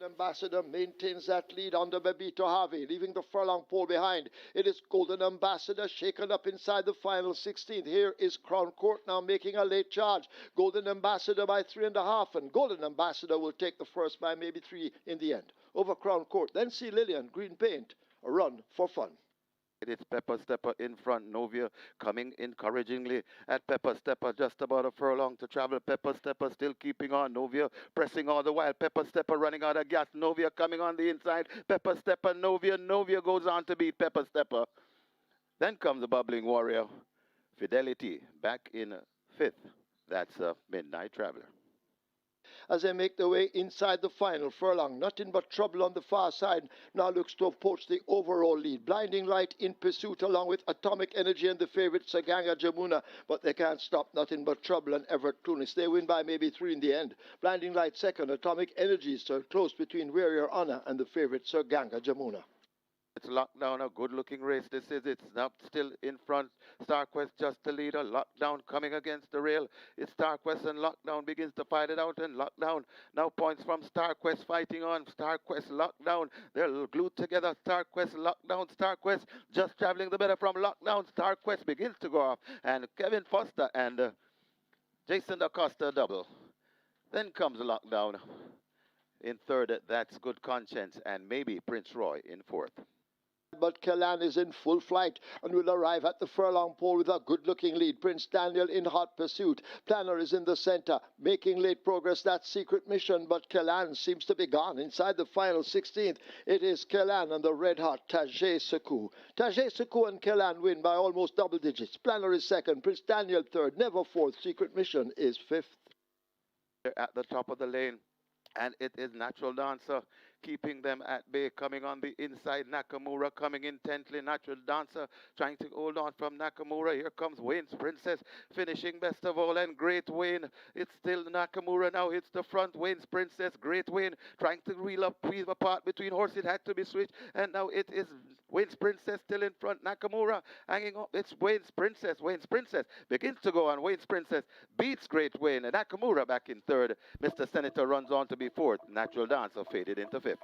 Ambassador maintains that lead under Bebito Harvey, leaving the furlong pole behind. It is Golden Ambassador shaken up inside the final 16th. Here is Crown Court now making a late charge. Golden Ambassador by 3.5, and Golden Ambassador will take the first by maybe 3 in the end. Over Crown Court, then see Lillian, Green Paint, a run for fun. It's Pepper Stepper in front. Novia coming encouragingly at Pepper Stepper, just about a furlong to travel. Pepper Stepper still keeping on. Novia pressing all the while. Pepper Stepper running out of gas. Novia coming on the inside. Pepper Stepper, Novia. Novia goes on to beat Pepper Stepper. Then comes the Bubbling Warrior. Fidelity back in 5th. That's a Midnight Traveler. As they make their way inside the final furlong, nothing but trouble on the far side now looks to have poached the overall lead. Blinding Light in pursuit along with Atomic Energy and the favourite Saganga Jamuna, but they can't stop Nothing But Trouble and Everett Clunis. They win by maybe 3 in the end. Blinding Light second, Atomic Energy is so close between Warrior Honor and the favourite Saganga Jamuna. It's Lockdown, a good-looking race. This is it's now still in front. StarQuest just the leader. Lockdown coming against the rail. It's StarQuest and Lockdown begins to fight it out, and Lockdown now points from StarQuest fighting on. StarQuest, Lockdown. They're glued together. StarQuest, Lockdown, StarQuest just traveling the better from Lockdown. StarQuest begins to go off, and Kevin Foster and Jason DaCosta double. Then comes Lockdown in 3rd. That's Good Conscience, and maybe Prince Roy in 4th. But Kellan is in full flight and will arrive at the furlong pole with a good-looking lead. Prince Daniel in hot pursuit. Planner is in the center, making late progress. That Secret Mission, but Kellan seems to be gone. Inside the final 16th, it is Kellan and the red-hot Tajay Sekou. Tajay Sekou and Kellan win by almost double digits. Planner is second, Prince Daniel third, Never fourth. Secret Mission is 5th. At the top of the lane. And it is Natural Dancer keeping them at bay. Coming on the inside, Nakamura coming intently. Natural Dancer trying to hold on from Nakamura. Here comes Wayne's Princess finishing best of all, and Great Wayne. It's still Nakamura now. It's the front. Wayne's Princess, Great Wayne trying to weave apart between horses. It had to be switched, and now it is Wayne's Princess still in front. Nakamura hanging up. It's Wayne's Princess. Wayne's Princess begins to go on. Wayne's Princess beats Great Wayne, and Nakamura back in 3rd. Mr. Senator runs on to be 4th. Natural Dancer faded into 5th.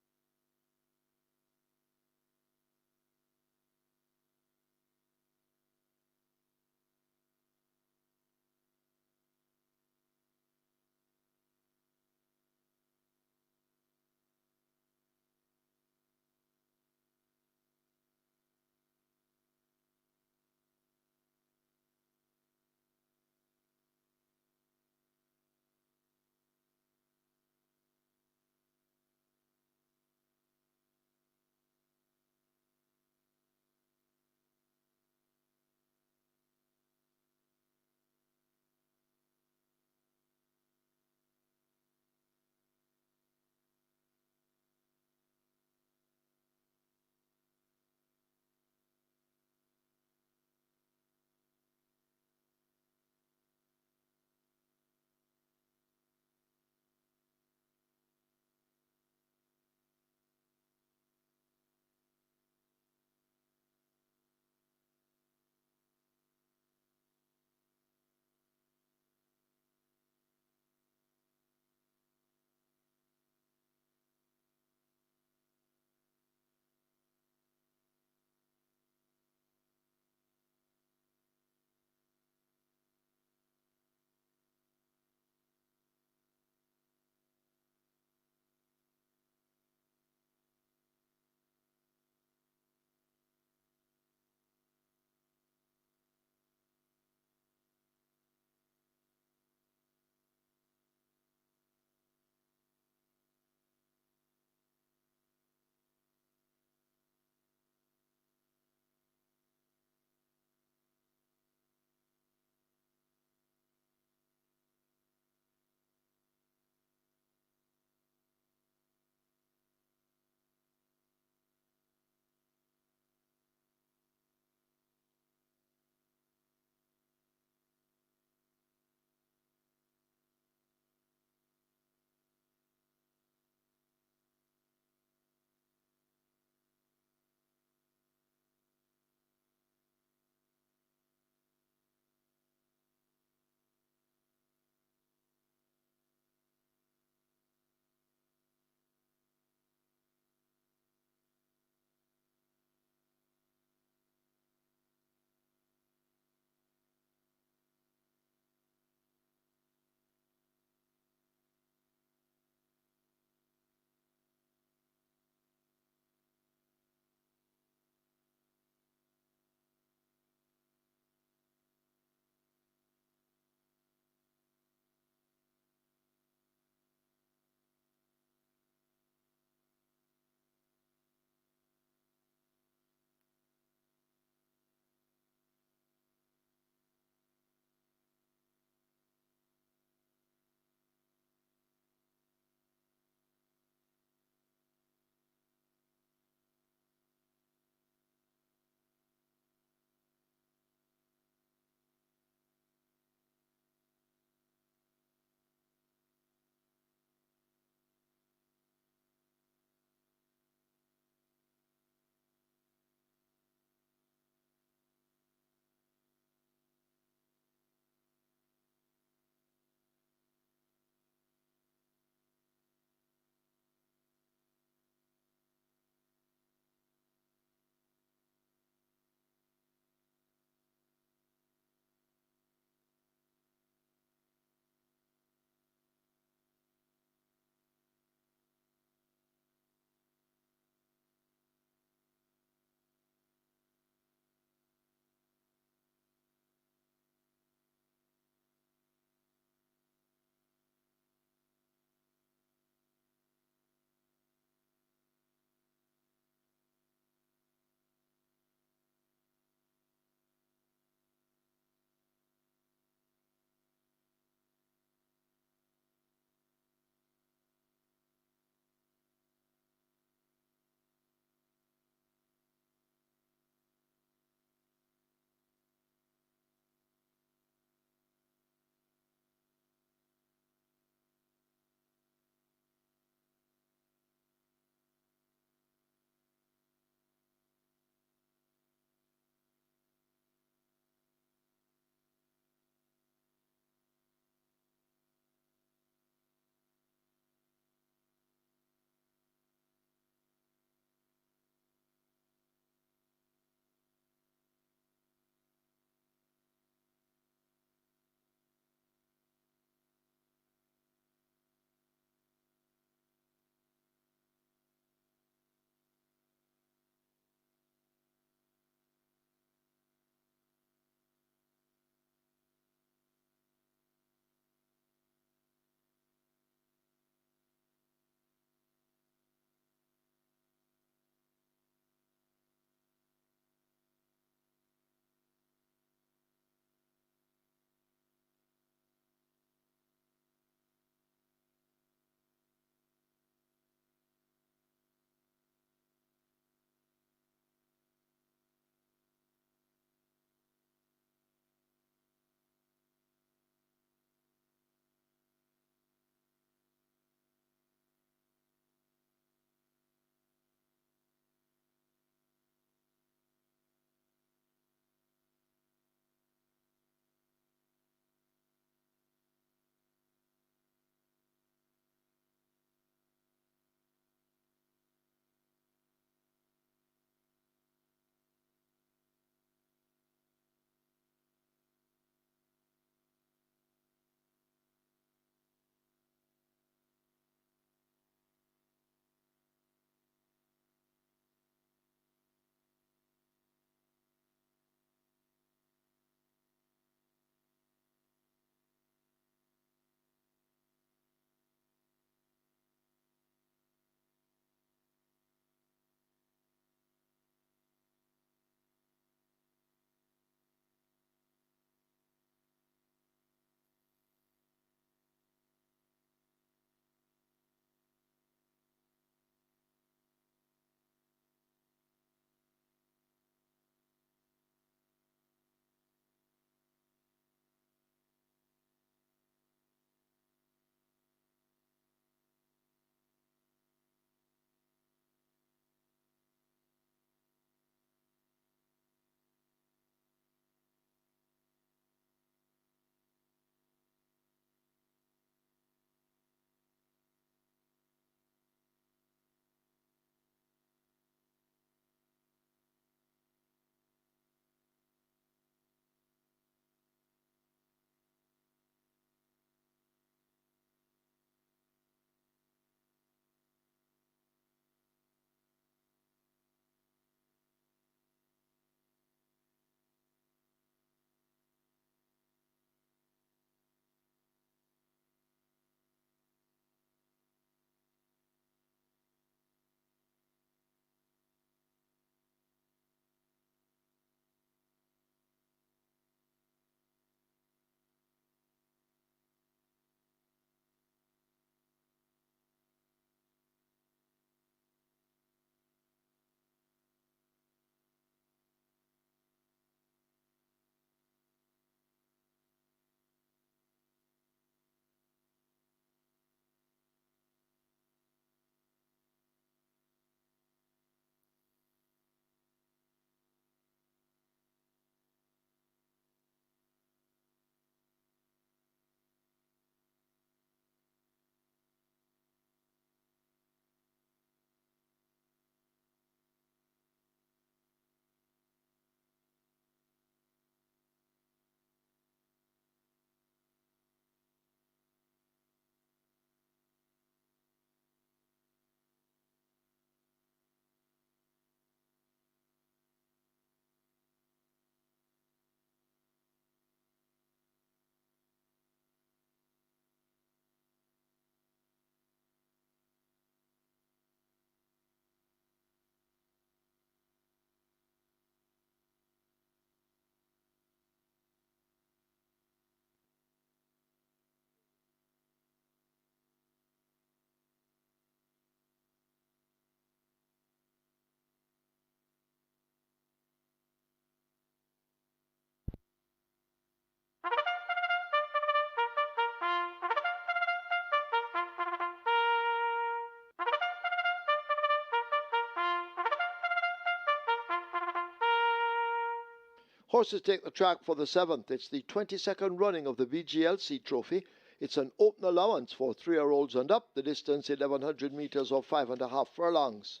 Horses take the track for the 7th. It's the 22nd running of the BGLC Trophy. It's an open allowance for 3-year-olds and up. The distance 1100 meters or 5.5 furlongs.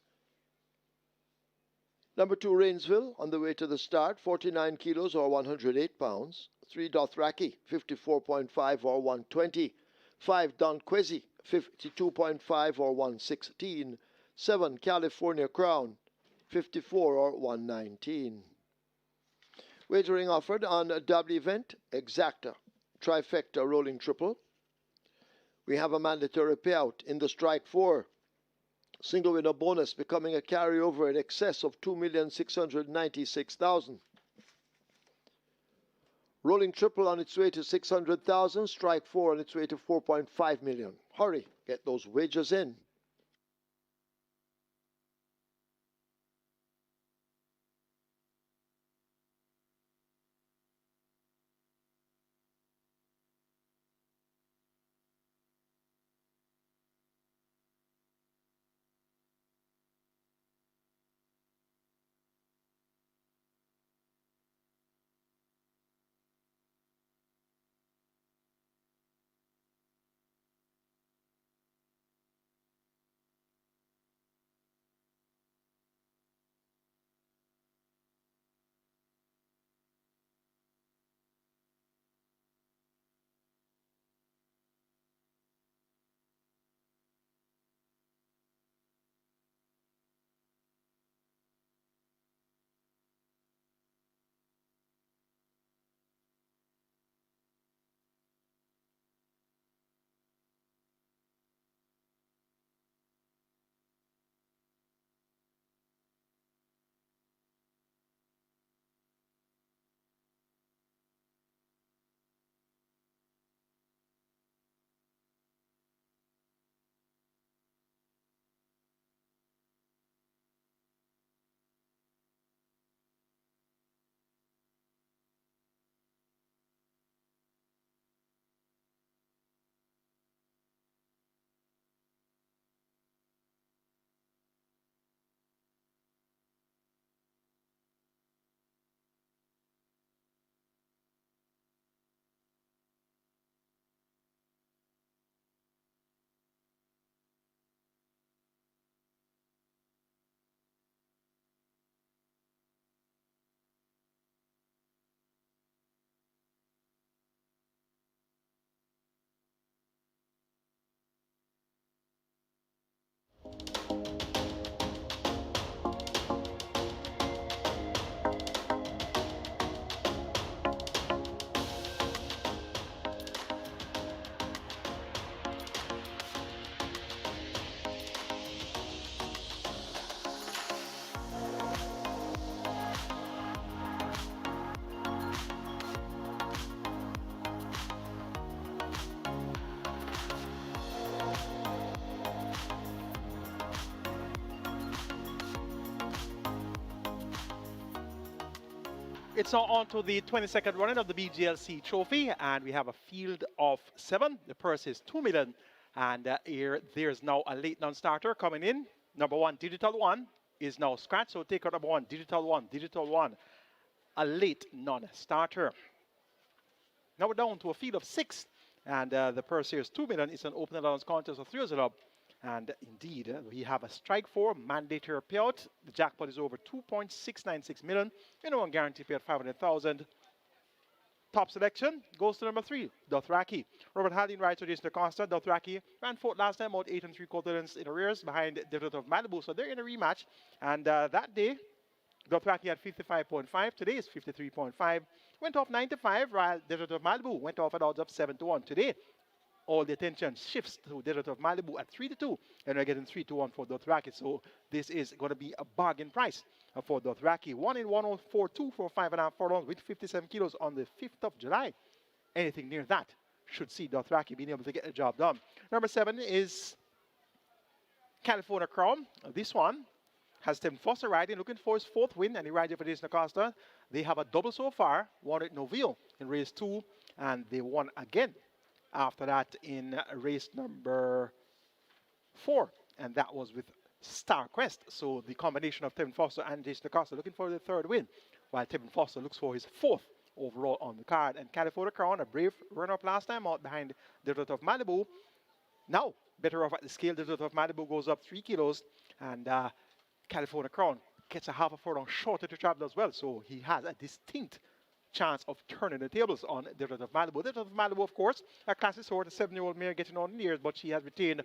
Number 2, Rainsville, on the way to the start, 49 kilos or 108 pounds. 3, Dothraki, 54.5 or 120. 5, Don Quezzy, 52.5 or 116. 7, California Crown, 54 or 119. Wagering offered on a double event, exacta, trifecta rolling triple. We have a mandatory payout in the strike 4. Single winner bonus becoming a carryover in excess of 2,696,000. Rolling triple on its way to 600,000. Strike 4 on its way to 4.5 million. Hurry, get those wagers in. It's now on to the 22nd running of the BGLC Trophy, and we have a field of 7. The purse is 2 million, and there's now a late non-starter coming in. Number 1, Digital 1, is now scratched, so take out number 1, Digital 1, Digital 1, a late non-starter. Now we're down to a field of 6, and the purse here is 2 million. It's an open allowance contest of 3 up. And indeed, we have a strike 4 mandatory payout. The jackpot is over 2.696 million. One guarantee payout 500,000. Top selection goes to number 3, Dothraki. Robert Haldane rides to Jason Acosta. Dothraki ran 4th last time, out 8 3/4 in arrears behind Desert of Malibu. So they're in a rematch. And that day, Dothraki had 55.5. Today is 53.5. Went off 9-5, while Desert of Malibu went off at odds of 7-1. Today, all the attention shifts to Desert of Malibu at 3-2, and we're getting 3-1 for Dothraki. So this is going to be a bargain price for Dothraki. 1 in 104.2 for 5.5 furlongs with 57 kilos on the 5th of July. Anything near that should see Dothraki being able to get the job done. Number 7 is California Crown. This one has Tim Foster riding, looking for his 4th win, and he rides it for Jason Acosta. They have a double so far, won at Noville in race 2, and they won again after that in race number 4, and that was with Star Quest. So the combination of Tim Foster and Jason Acosta looking for the 3rd win. while Tevin Foster looks for his 4th overall on the card. And California Crown, a brave runner-up last time out behind the Desert of Malibu. Now, better off at the scale, the Desert of Malibu goes up 3 kilos, and California Crown gets a half a furlong shorter to travel as well. So he has a distinct chance of turning the tables on the Desert of Malibu. The Desert of Malibu, of course, a classic sort, a 7-year-old mare getting on in years, but she has retained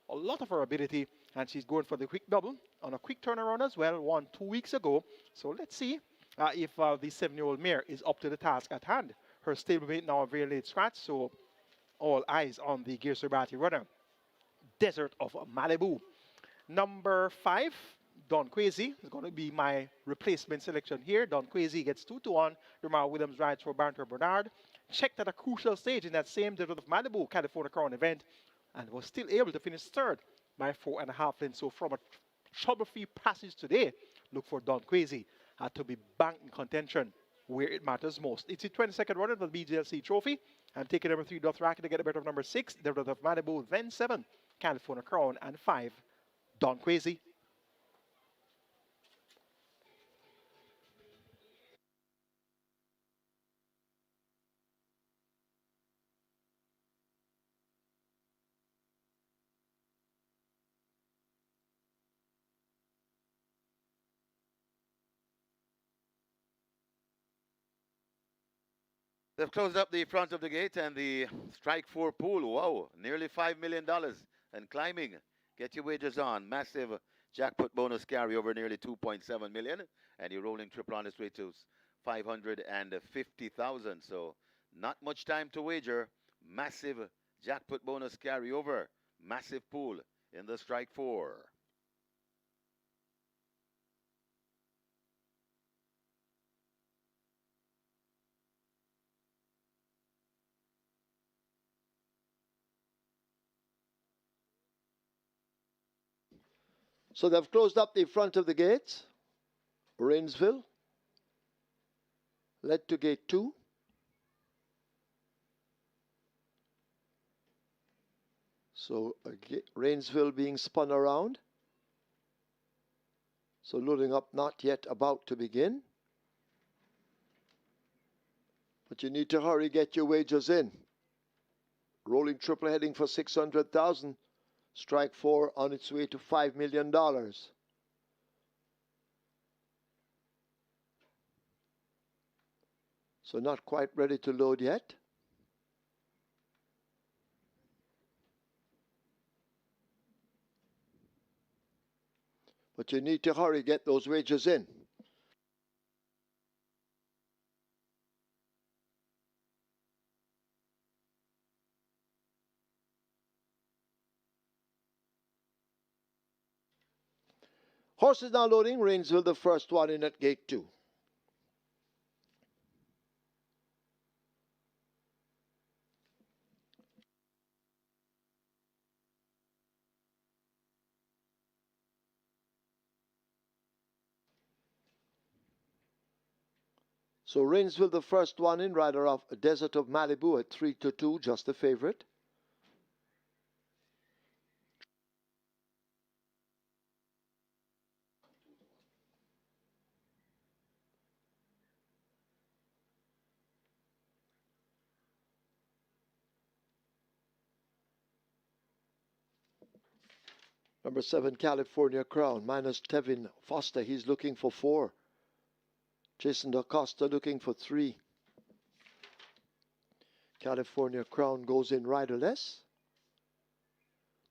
a lot of her ability, and she's going for the quick double on a quick turnaround as well, won 2 weeks ago. So let's see if the 7-year-old mare is up to the task at hand. Her stablemate now a very late scratch, so all eyes on the GR.I runner, Desert of Malibu. Number 5, Don Quasi is going to be my replacement selection here. Don Quasi gets 2-1. Lamar Williams rides for Banter Bernard. Checked at a crucial stage in that same Desert of Malibu California Crown event, and was still able to finish 3rd by 4.5 lengths. So from a trouble-free passage today, look for Don Quasi to be back in contention where it matters most. It's the 22nd run of the BGLC Trophy. I'm taking number 3, Dothraki, to get a better of number 6, Desert of Malibu, then 7, California Crown, and 5, Don Quasi. They've closed up the front of the gate and the strike 4 pool. Wow, nearly $5 million and climbing. Get your wagers on. Massive jackpot bonus carryover, nearly 2.7 million. And you're rolling triple on its way to 550,000. So not much time to wager. Massive jackpot bonus carryover. Massive pool in the strike 4. So they've closed up the front of the gates. Rainsville led to gate 2. So Rainsville being spun around. So loading up, not yet about to begin. But you need to hurry, get your wagers in. Rolling triple heading for 600,000. Strike 4 on its way to $5 million. So not quite ready to load yet. But you need to hurry, get those wagers in. Horses now loading. Rainsville, the first one in at gate 2. So Rainsville, the first one in, rider of Desert of Malibu at 3-2, just the favorite. Number 7, California Crown, minus Tevin Foster. He's looking for 4. Jason DaCosta looking for 3. California Crown goes in riderless.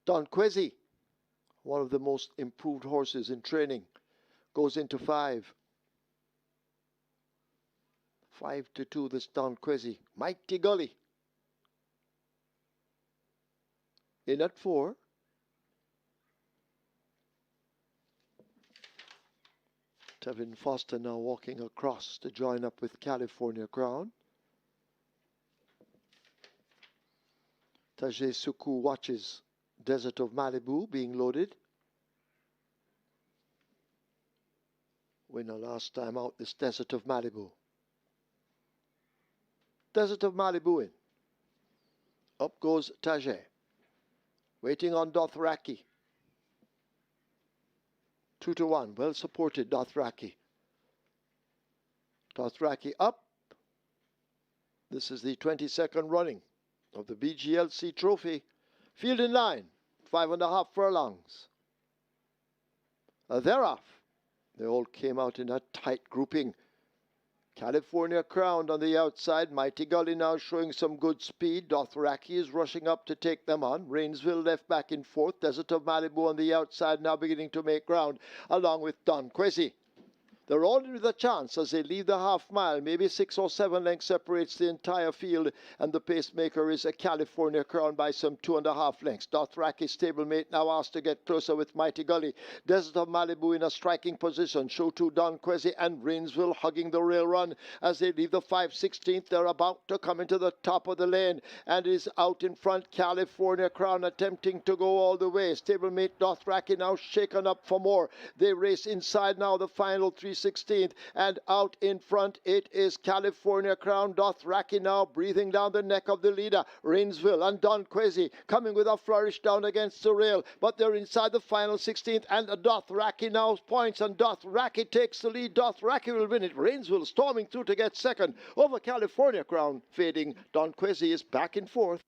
Don Quasi, one of the most improved horses in training, goes into 5. 5-2, this Don Quasi. Mighty Gully in at 4. Tevin Foster now walking across to join up with California Crown. Tajay Suku watches Desert of Malibu being loaded. Winner last time out, this Desert of Malibu. Desert of Malibu in. Up goes Tajay. Waiting on Dothraki. 2-1, well supported Dothraki. Dothraki up. This is the 22nd running of the BGLC Trophy. Field in line, 5.5 furlongs. They're off. They all came out in a tight grouping. California Crowned on the outside. Mighty Gully now showing some good speed. Dothraki is rushing up to take them on. Rainsville left back in fourth. Desert of Malibu on the outside now beginning to make ground along with Don Quezzy. They're all in with a chance as they leave the half mile. Maybe 6 or 7 lengths separates the entire field, and the pacemaker is a California Crown by some 2.5 lengths. Dothraki stablemate now asked to get closer with Mighty Gully. Desert of Malibu in a striking position. Show to Don Quezzy and Rainsville hugging the rail run as they leave the 5/16th. They're about to come into the top of the lane, and is out in front. California Crown attempting to go all the way. Stablemate Dothraki now shaken up for more. They race inside now the final 3/16th, and out in front it is California Crown. Dothraki now breathing down the neck of the leader. Rainsville and Don Quezzy coming with a flourish down against the rail, but they're inside the final 16th, and Dothraki now points, and Dothraki takes the lead. Dothraki will win it. Rainsville storming through to get second over California Crown fading. Don Quezzy is back in fourth.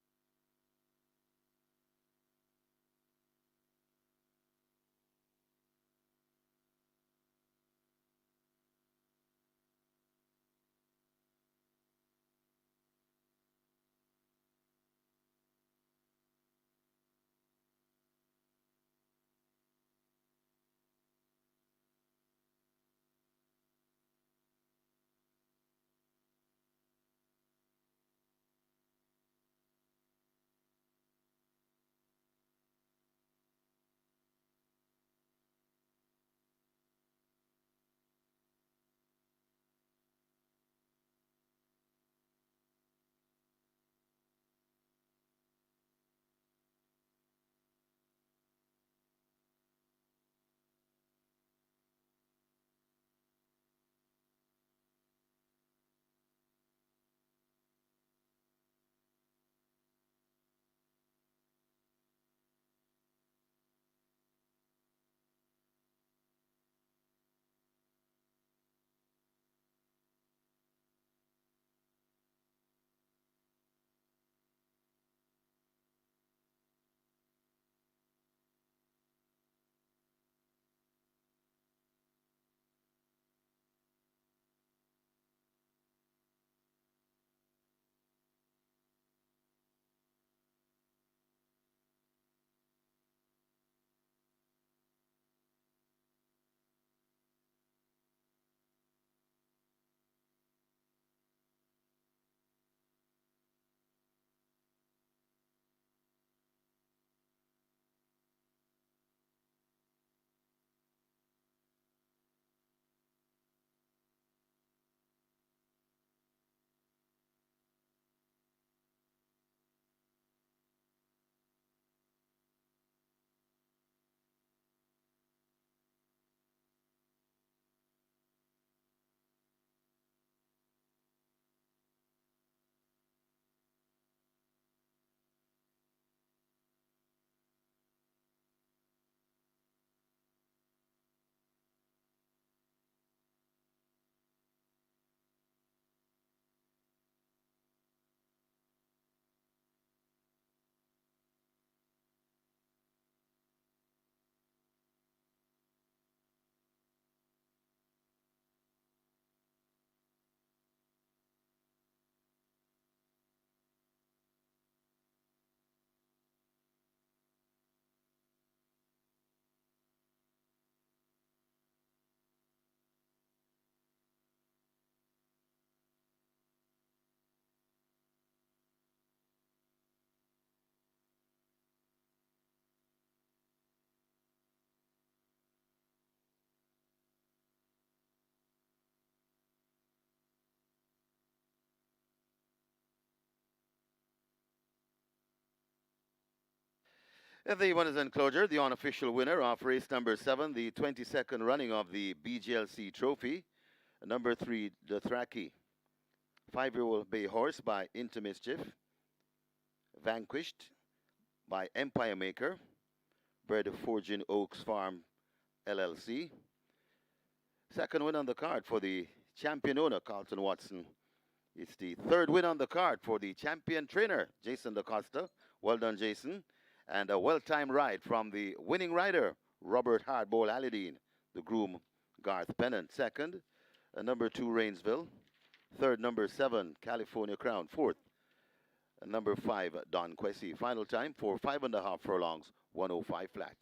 And the winners enclosure, the unofficial winner of race number 7, the 22nd running of the BGLC Trophy, number 3, the Thraki. 5-year-old bay horse by Into Mischief, vanquished by Empire Maker, bred of Forging Oaks Farm LLC. Second win on the card for the champion owner, Carlton Watson. It's the third win on the card for the champion trainer, Jason DaCosta. Well done, Jason. And a well-timed ride from the winning rider, Robert Hardball Alidine. The groom, Garth Pennant, second. Number 2, Rainsville. Third, number 7, California Crown. Fourth, number 5, Don Quessy. Final time for 5.5 furlongs, 105 flat.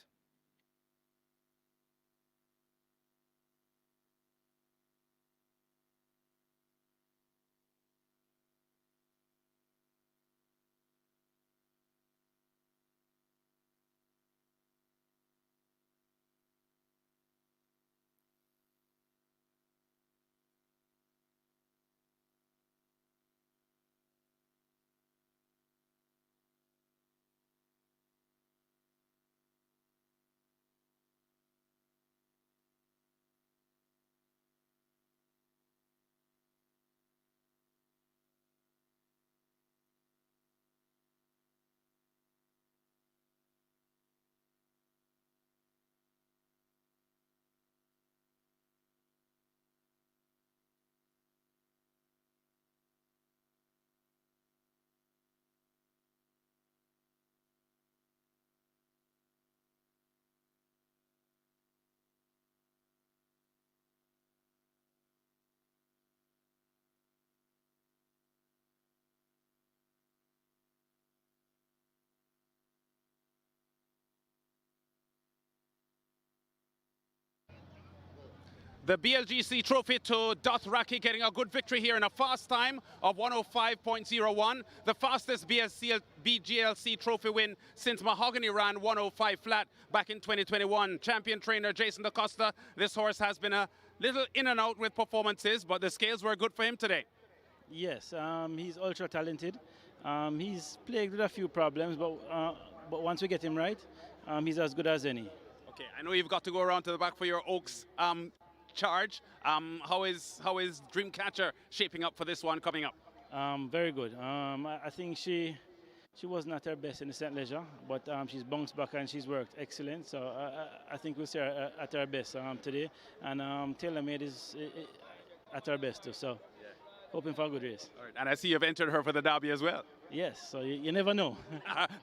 The BLGC Trophy to Dothraki, getting a good victory here in a fast time of 105.01. The fastest BGLC Trophy win since Mahogany ran 105 flat back in 2021. Champion trainer Jason DaCosta. This horse has been a little in and out with performances, but the scales were good for him today. Yes, he's ultra talented. He's plagued with a few problems, but once we get him right, he's as good as any. Okay, I know you've got to go around to the back for your Oaks charge. How is Dreamcatcher shaping up for this one coming up? Very good. I think she wasn't at her best in the St. Leger, but she's bounced back and she's worked excellent. So I think we'll see her at her best today. And Taylor Made is at her best too. So hoping for a good race. All right. And I see you've entered her for the Derby as well. Yes, so you never know.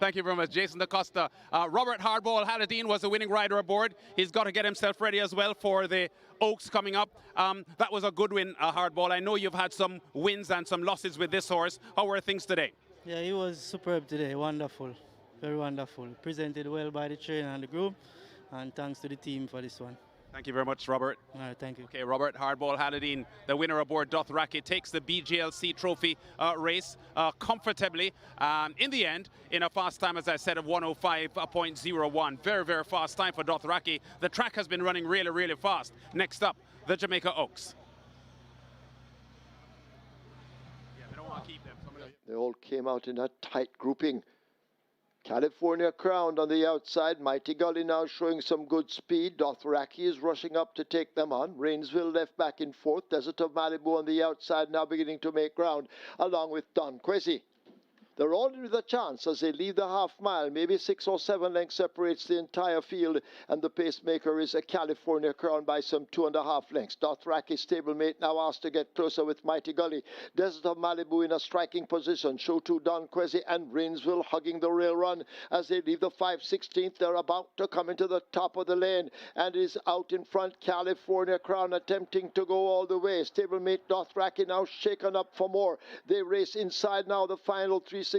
Thank you very much, Jason DaCosta. Robert Hardball Haladine was the winning rider aboard. He's got to get himself ready as well for the Oaks coming up. That was a good win, Hardball. I know you've had some wins and some losses with this horse. How were things today? Yeah, he was superb today. Wonderful. Very wonderful. Presented well by the trainer and the group. And thanks to the team for this one. Thank you very much, Robert. All right, thank you. Okay, Robert Hardball Haladine, the winner aboard Dothraki, takes the BGLC Trophy race comfortably. In the end, in a fast time, as I said, of 105.01. Very, very fast time for Dothraki. The track has been running really, really fast. Next up, the Jamaica Oaks. Yeah, they don't want to keep them. They all came out in a tight grouping. California Crown on the outside. Mighty Gully now showing some good speed. Dothraki is rushing up to take them on. Rainsville left back in fourth. Desert of Malibu on the outside now beginning to make ground along with Don Quessy. They're all with a chance as they leave the half mile. Maybe 6 or 7 lengths separates the entire field, and the pacemaker is a California Crown by some 2.5 lengths. Dothraki stablemate now asked to get closer with Mighty Gully. Desert of Malibu in a striking position. Show to Don Quessy and Rainsville hugging the rail run as they leave the 5/16th. They're about to come into the top of the lane, and is out in front. California Crown attempting to go all the way. Stablemate Dothraki now shaken up for more. They race inside now the final 3/16th,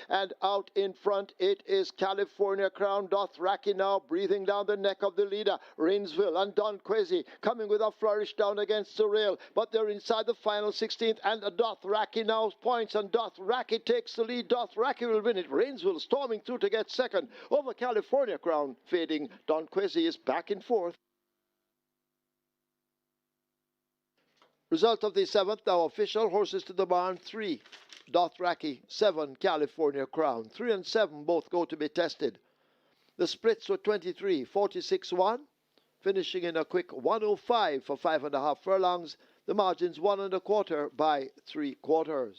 and out in front it is California Crown. Dothraki now breathing down the neck of the leader. Rainsville and Don Quessy coming with a flourish down against the rail, but they're inside the final 16th, and Dothraki now points, and Dothraki takes the lead. Dothraki will win it. Rainsville storming through to get second over California Crown, fading. Don Quessy is back in fourth. Result of the 7th now official. Horses to the barn: 3 Dothraki, 7 California Crown. 3 and 7 both go to be tested. The splits were 23-46-1, finishing in a quick 105 for 5.5 furlongs. The margins 1 1/4 by 3/4.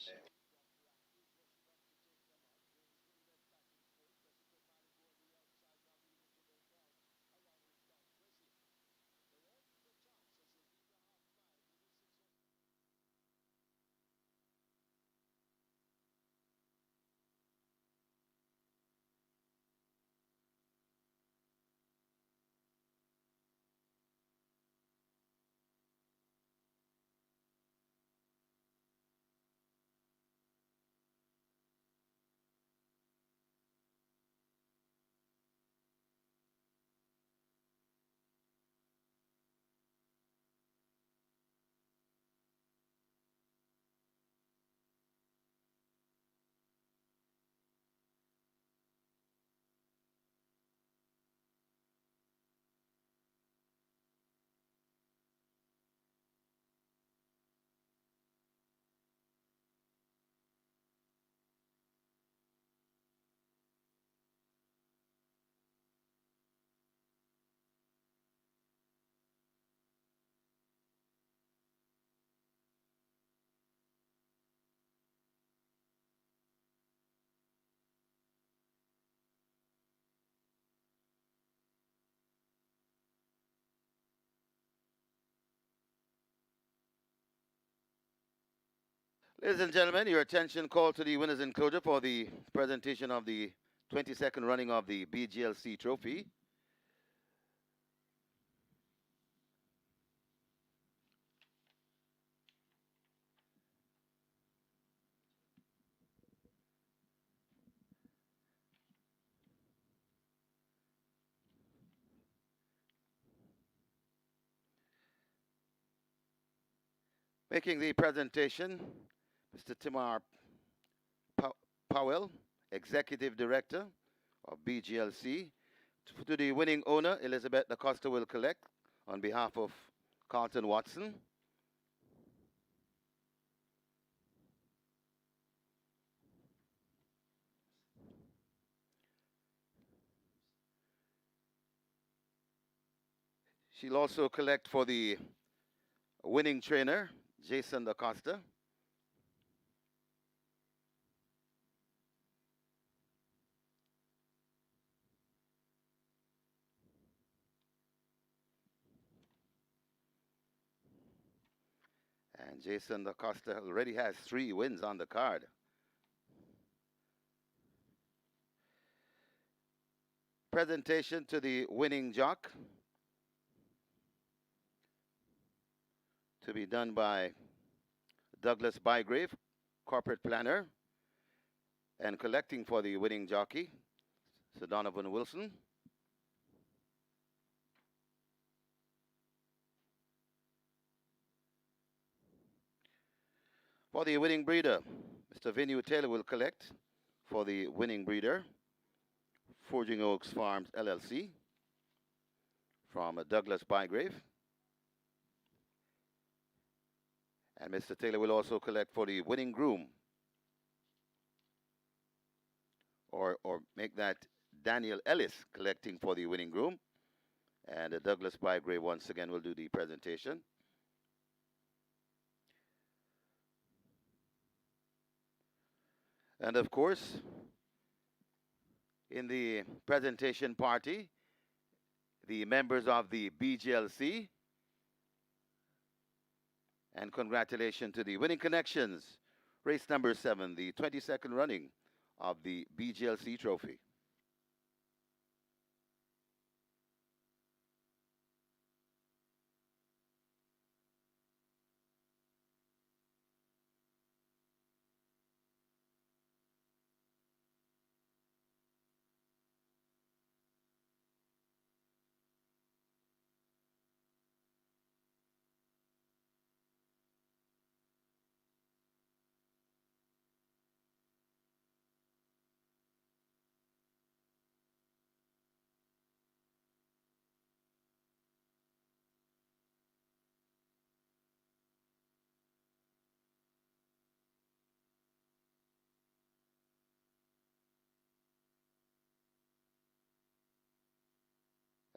Ladies and gentlemen, your attention called to the winners enclosure for the presentation of the 22nd running of the BGLC Trophy. Making the presentation, Mr. Timar Powell, Executive Director of BGLC. To the winning owner, Elizabeth DaCosta will collect on behalf of Carlton Watson. She'll also collect for the winning trainer, Jason DaCosta. And Jason DaCosta already has 3 wins on the card. Presentation to the winning jock to be done by Douglas Bygrave, corporate planner, and collecting for the winning jockey, Sir Donovan Wilson. For the winning breeder, Mr. Vinu Taylor will collect for the winning breeder, Forging Oaks Farms LLC, from Douglas Bygrave. And Mr. Taylor will also collect for the winning groom, or make that Daniel Ellis collecting for the winning groom. And Douglas Bygrave once again will do the presentation. And of course, in the presentation party, the members of the BGLC. And congratulations to the winning connections. Race number 7, the 22nd running of the BGLC Trophy.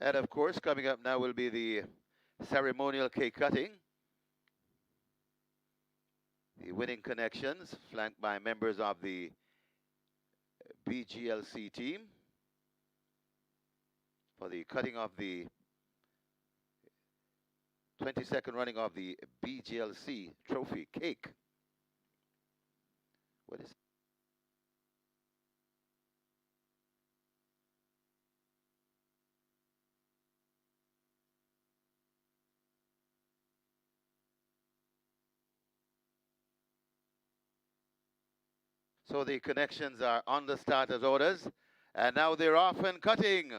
And of course, coming up now will be the ceremonial cake cutting. The winning connections, flanked by members of the BGLC team, for the cutting of the 22nd running of the BGLC Trophy cake. What is So the connections are on the starters orders, and now they're off and cutting.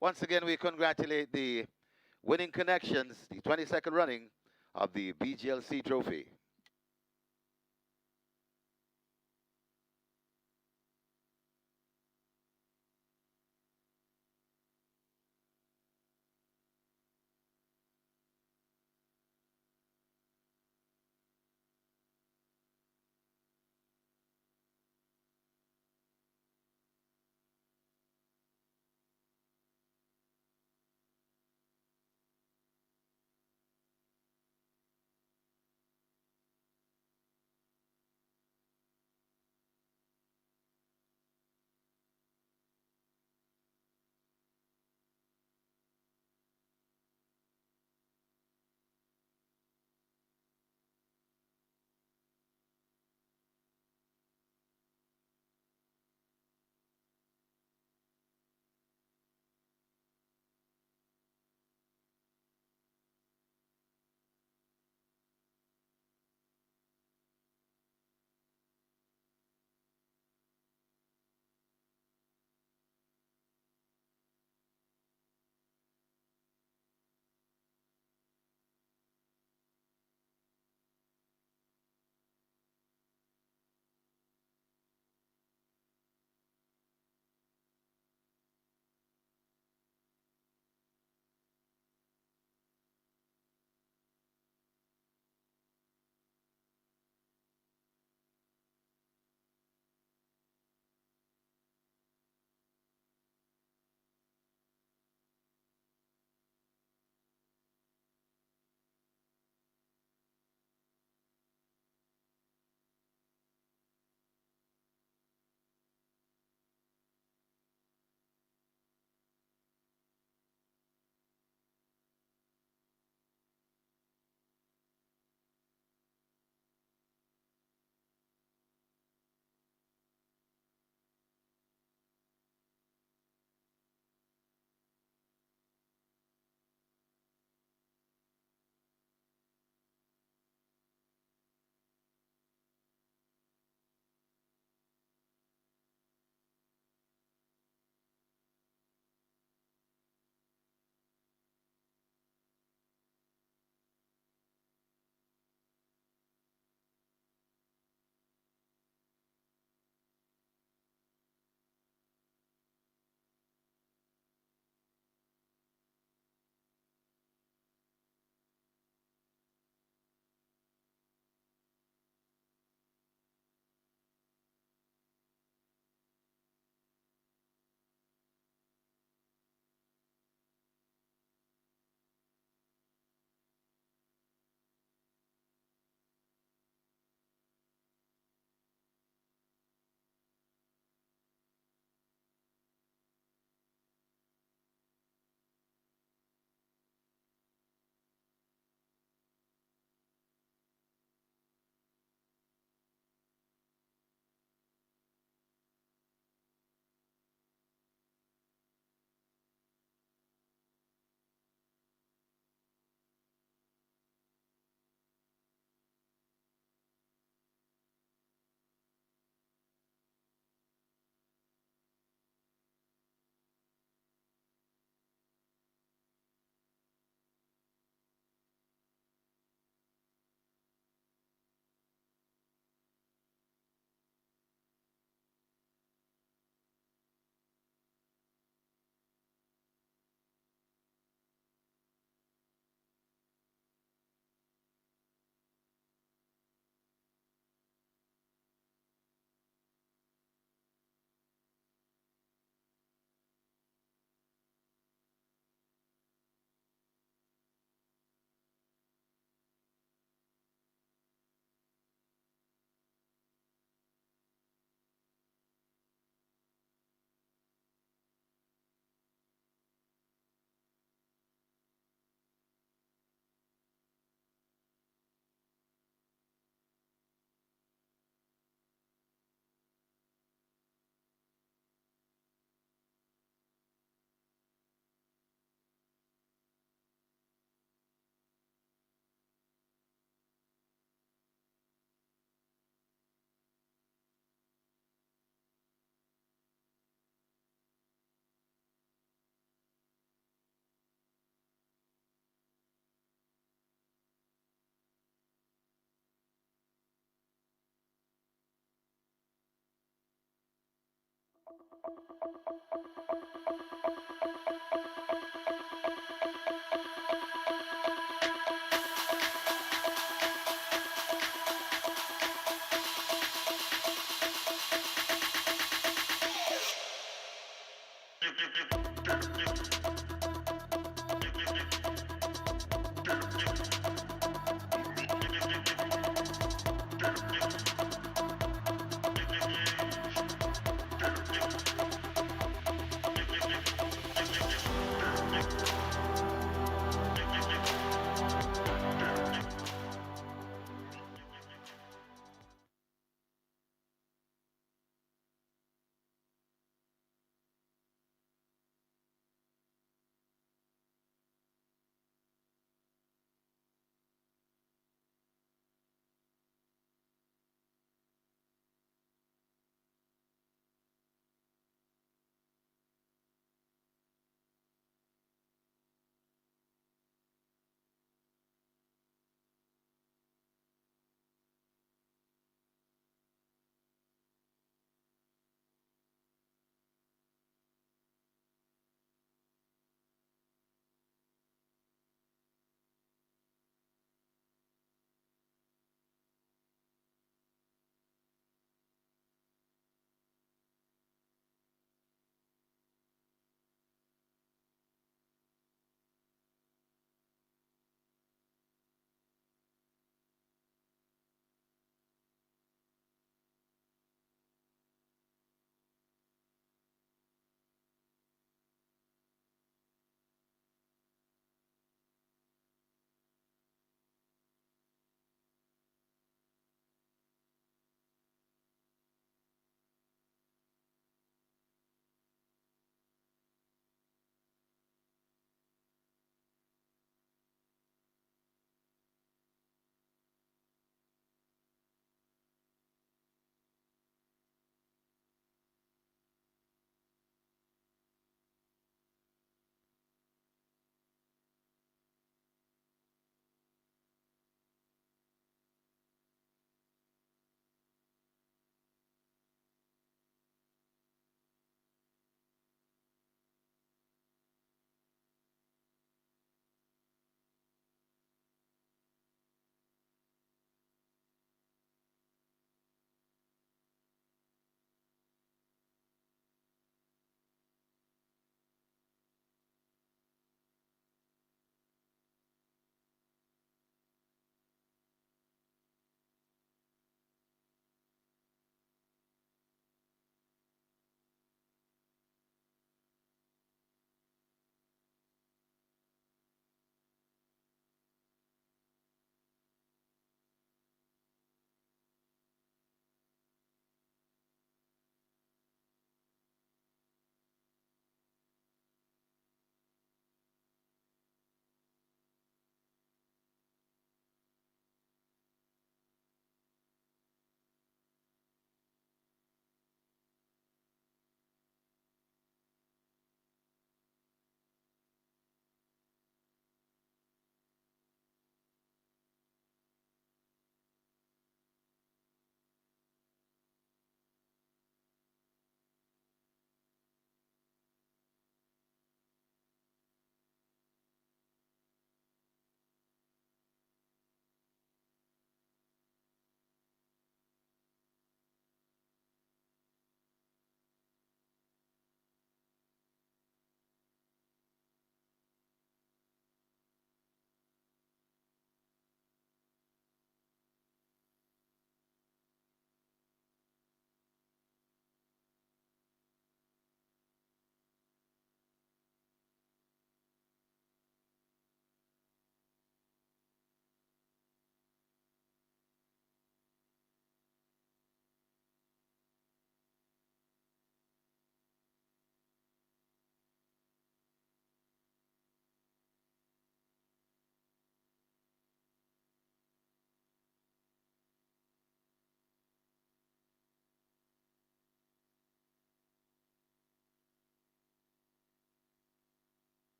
Once again, we congratulate the winning connections, the 22nd running of the BGLC Trophy.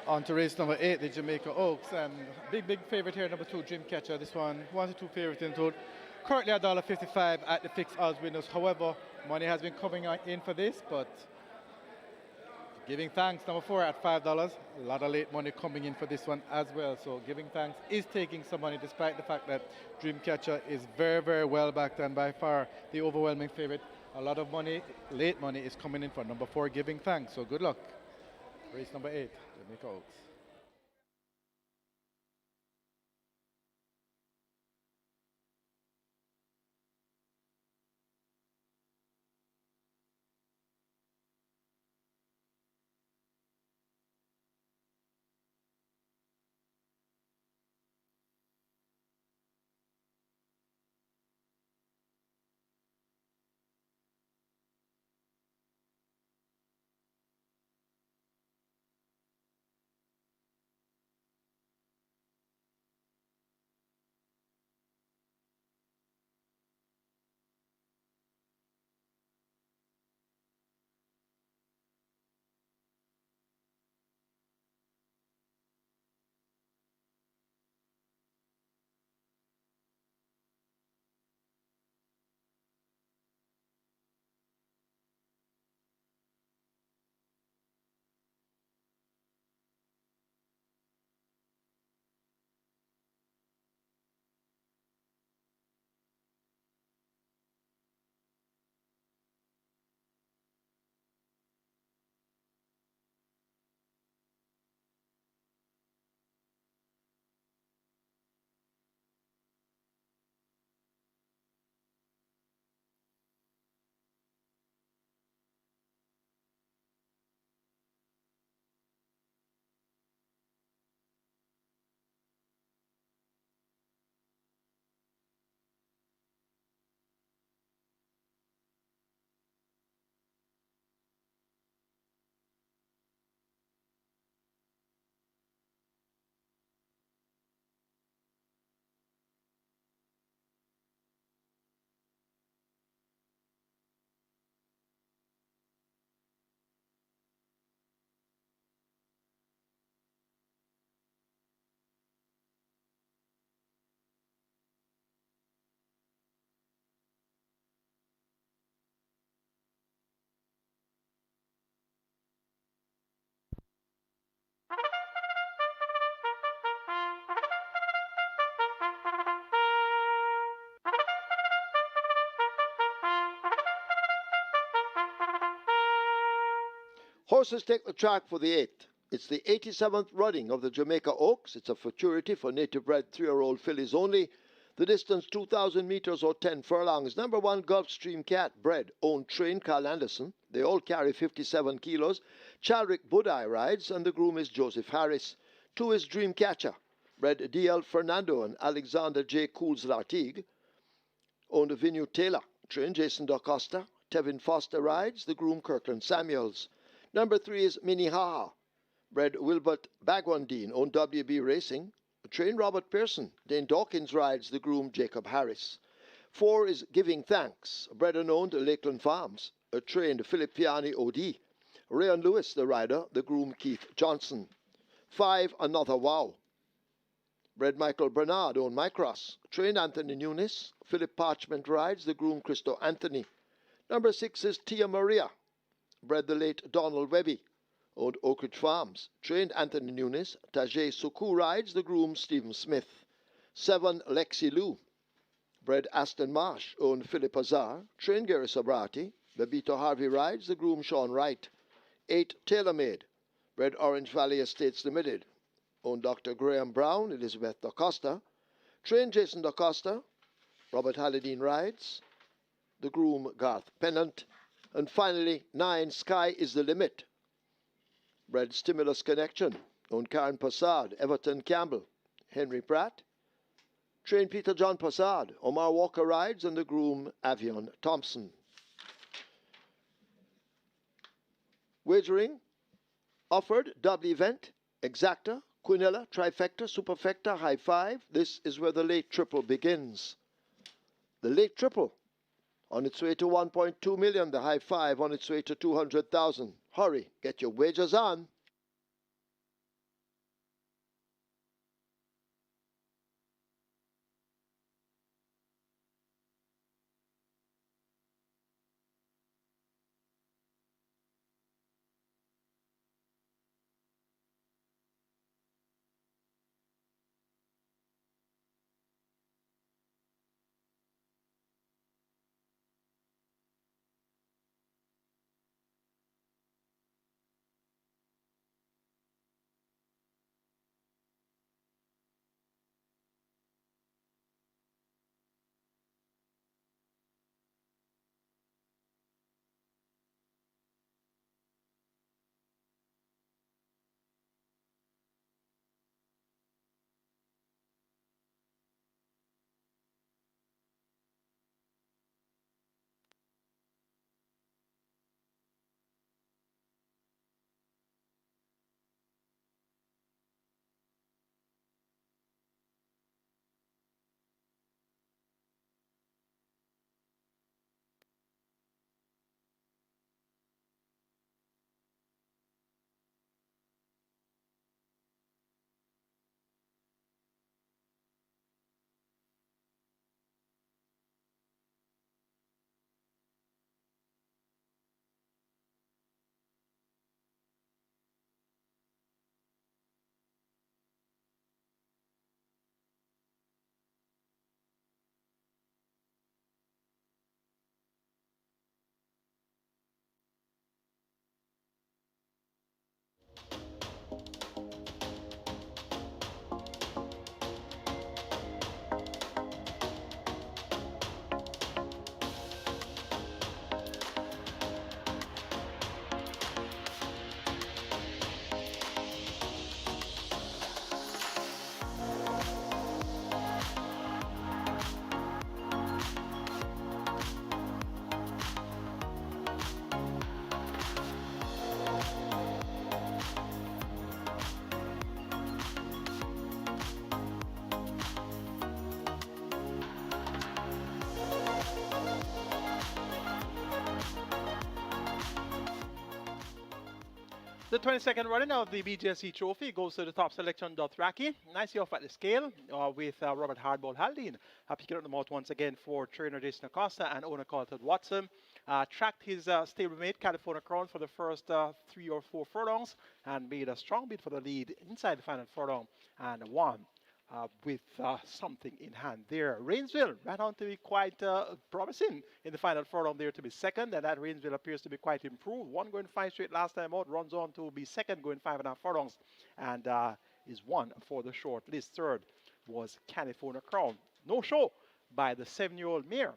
On to race number 8, the Jamaica Oaks, and big favorite here, number 2, Dreamcatcher. This one, 1 to 2 favorite in total. Currently $1.55 at the fixed odds winners. However, money has been coming in for this, but Giving Thanks, number 4 at $5. A lot of late money coming in for this one as well. So Giving Thanks is taking some money despite the fact that Dreamcatcher is very well backed and by far the overwhelming favorite. A lot of money, late money, is coming in for number 4, Giving Thanks. So good luck. Race number 8, Jamaica Oaks. Horses take the track for the 8th. It's the 87th running of the Jamaica Oaks. It's a futurity for native-bred 3-year-old fillies only. The distance 2,000 meters or 10 furlongs. Number 1, Gulfstream Cat, bred, owned, trained, Carl Anderson. They all carry 57 kilos. Chadwick Budai rides, and the groom is Joseph Harris. 2 is Dreamcatcher, bred D.L. Fernando and Alexander J. Cools-Lartigue. Owned Vinu Taylor, trained Jason DaCosta. Tevin Foster rides, the groom Kirkland Samuels. Number 3 is Minnehaha, bred Wilbert Bagwandine, owned WB Racing. Trained Robert Pearson. Dane Dawkins rides, the groom Jacob Harris. 4 is Giving Thanks, bred and owned Lakeland Farms. Trained Philip Piani OD. Rayon Lewis, the rider, the groom Keith Johnson. 5, Another Wow, bred Michael Bernard, owned Mycross. Trained Anthony Nunes. Philip Parchment rides, the groom Cristo Anthony. Number 6 is Tia Maria, bred the late Donald Webby, owned Oak Ridge Farms. Trained Anthony Nunes. Tajay Suku rides, the groom Stephen Smith. 7, Lexi Lou, bred Aston Marsh, owned Philip Azar. Trained Gary Sobrati. Babito Harvey rides, the groom Sean Wright. 8, TaylorMade, bred Orange Valley Estates Limited, owned Dr. Graham Brown, Elizabeth DaCosta. Trained Jason DaCosta. Robert Halladine rides, the groom Garth Pennant. And finally, 9, Sky is the Limit, bred Stimulus Connection, owned Karen Passard, Everton Campbell, Henry Pratt. Trained Peter John Passard. Omar Walker rides, and the groom Avion Thompson. Wagering offered: double event, exacta, quinella, trifecta, superfecta, high five. This is where the late triple begins. The late triple on its way to 1.2 million, the high five on its way to 200,000. Hurry, get your wagers on. The 22nd running of the BGLC Trophy goes to the top selection, Dothraki. Nicely off at the scale with Robert Hardball Haldane. Picking up the mouth once again for trainer Jason Acosta and owner Carlton Watson. Tracked his stablemate California Crown for the first 3 or 4 furlongs and made a strong bid for the lead inside the final furlong and won. With something in hand there. Rainsville ran on to be quite promising in the final furlong there to be second, and that Rainsville appears to be quite improved. 1 going 5 straight last time out, runs on to be second going 5.5 furlongs, and is 1 for the short list. Third was California Crown. No show by the 7-year-old mare.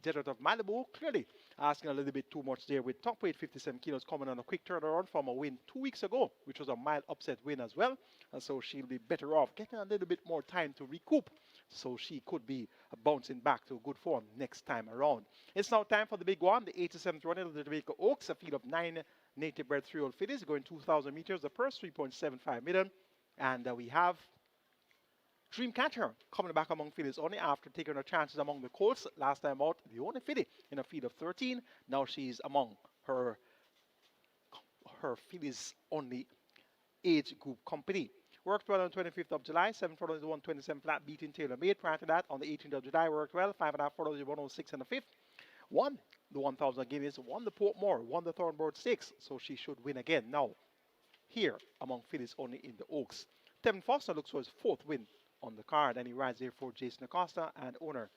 Desert of Malibu, clearly asking a little bit too much there with top weight 57 kilos coming on a quick turnaround from a win 2 weeks ago, which was a mild upset win as well. And so she'll be better off getting a little bit more time to recoup. So she could be bouncing back to good form next time around. It's now time for the big one, the 87th running of the Jamaica Oaks, a field of 9 native bred 3-year-old fillies going 2,000 meters. The purse 3.75 million. And we have Dreamcatcher coming back among fillies only after taking her chances among the colts. Last time out, the only filly in a field of 13. Now she's among her fillies only age group company. Worked well on the 25th of July. 7 furlongs, 127 flat, beating Taylor Made. Prior to that, on the 18th of July, worked well. 5.5 furlongs, 106 and a fifth. Won the 1,000 Guineas, won the Portmore, won the Thornbird Stakes. So she should win again now. Here among fillies only in the Oaks. Tevin Foster looks for his 4th win on the card, and he rides there for Jason Acosta and owner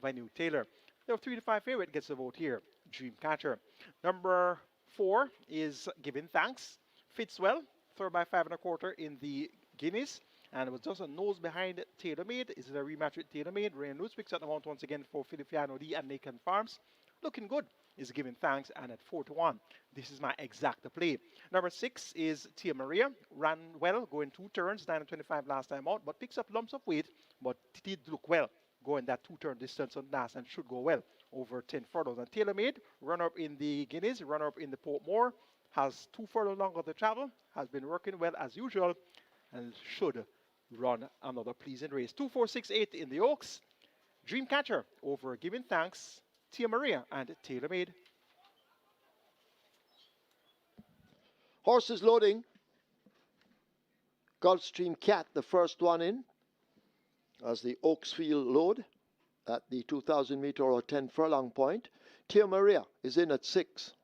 Vanu Taylor. There are 3 to 5 favorite gets the vote here. Dreamcatcher. Number 4 is Giving Thanks. Fits well. 3rd by 5 1/4 in the Guineas, and it was just a nose behind Taylor Made. Is it a rematch with Taylor Made? Rain Lutz picks up the mount once again for Filipiano D and Macon Farms. Looking good is Giving Thanks, and at 4 to 1. This is my exact play. Number 6 is Tia Maria. Ran well, going 2 turns, 9 and 25 last time out, but picks up lumps of weight, but did look well going that 2-turn distance on last and should go well over 10 furlongs. And Taylor Made, runner-up in the Guineas, runner-up in the Portmore, has 2 furlongs longer to travel, has been working well as usual, and should run another pleasing race. 2, 4, 6, 8 in the Oaks. Dreamcatcher over Giving Thanks, Tia Maria, and Taylor Made. Horses loading. Gulfstream Cat, the first one in, as the Oaksfield load at the 2,000 meter or 10 furlong point. Tia Maria is in at 6.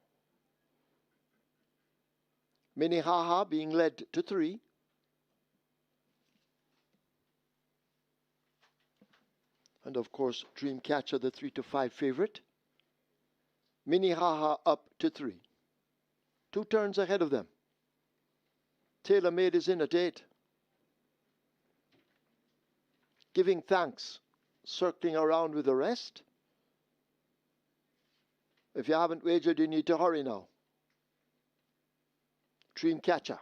Minnehaha being led to 3. And of course, Dreamcatcher, the 3 to 5 favorite. Minnehaha up to 3. 2 turns ahead of them. Taylor Made is in at 8. Giving Thanks, circling around with the rest. If you haven't wagered, you need to hurry now. Dreamcatcher,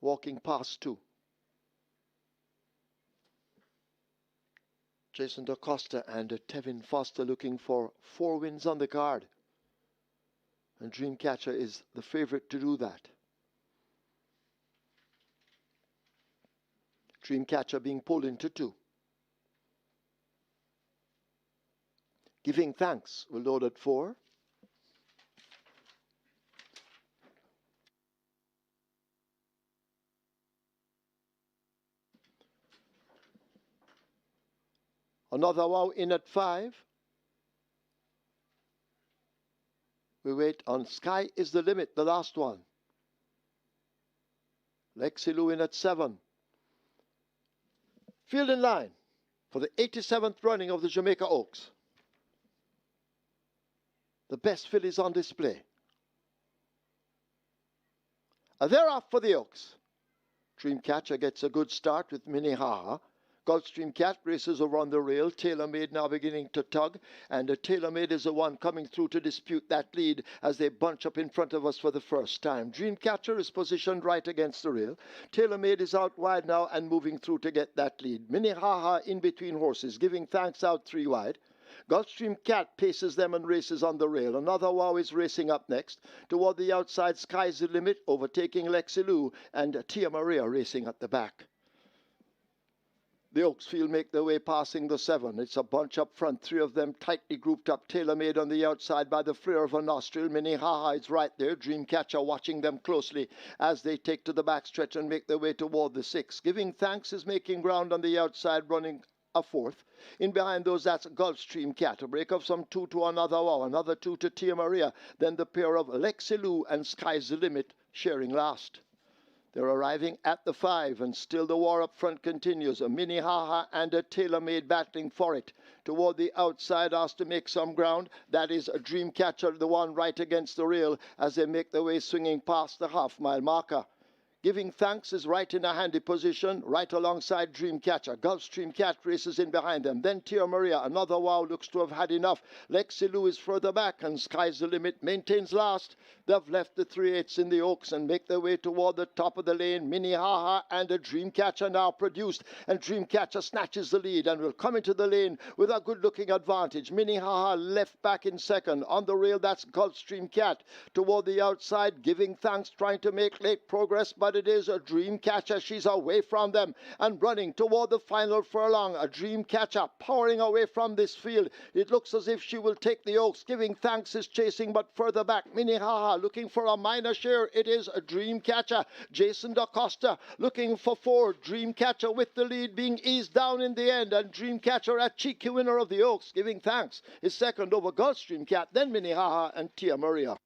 walking past 2. Jason DaCosta and Tevin Foster looking for 4 wins on the card. And Dreamcatcher is the favorite to do that. Dreamcatcher being pulled into 2. Giving Thanks will load at 4. Another wow in at 5. We wait on Sky is the Limit, the last one. Lexi Lou in at 7. Field in line for the 87th running of the Jamaica Oaks. The best fillies on display. And they're off for the Oaks. Dreamcatcher gets a good start with Minnehaha. Gulfstream Cat races over on the rail. Taylor Made now beginning to tug. And Taylor Made is the one coming through to dispute that lead as they bunch up in front of us for the first time. Dreamcatcher is positioned right against the rail. Taylor Made is out wide now and moving through to get that lead. Minnehaha in between horses, Giving Thanks out 3 wide. Gulfstream Cat paces them and races on the rail. Another Wow is racing up next. Toward the outside, Sky's the Limit, overtaking Lexi Lou, and Tia Maria racing at the back. The Oaksfield make their way passing the 7. It's a bunch up front, 3 of them tightly grouped up, tailor-made on the outside by the flare of a nostril. Minnehaha is right there, Dreamcatcher watching them closely as they take to the backstretch and make their way toward the 6. Giving Thanks is making ground on the outside, running a 4th. In behind those, that's Gulfstream Cat. A break of some 2 to another wow, another 2 to Tia Maria. Then the pair of Lexi Lou and Sky's the Limit sharing last. They're arriving at the 5, and still the war up front continues. A Minnehaha and a tailor-made battling for it. Toward the outside, asked to make some ground. That is a Dreamcatcher, the one right against the rail, as they make their way swinging past the half-mile marker. Giving Thanks is right in a handy position, right alongside Dreamcatcher. Gulfstream Cat races in behind them. Then Tia Maria, another wow, looks to have had enough. Lexi Lou is further back, and Sky's the Limit maintains last. They've left the 3/8 in the Oaks and make their way toward the top of the lane. Minnehaha and a Dreamcatcher now produced, and Dreamcatcher snatches the lead and will come into the lane with a good-looking advantage. Minnehaha left back in second. On the rail, that's Gulfstream Cat. Toward the outside, Giving Thanks, trying to make late progress, but it is a Dreamcatcher. She's away from them and running toward the final furlong. A Dreamcatcher powering away from this field. It looks as if she will take the Oaks. Giving Thanks is chasing, but further back, Minnehaha looking for a minor share. It is a Dreamcatcher. Jason DaCosta looking for 4. Dreamcatcher with the lead being eased down in the end, and Dreamcatcher, a cheeky winner of the Oaks. Giving Thanks is second over Gulfstream Cat, then Minnehaha and Tia Maria.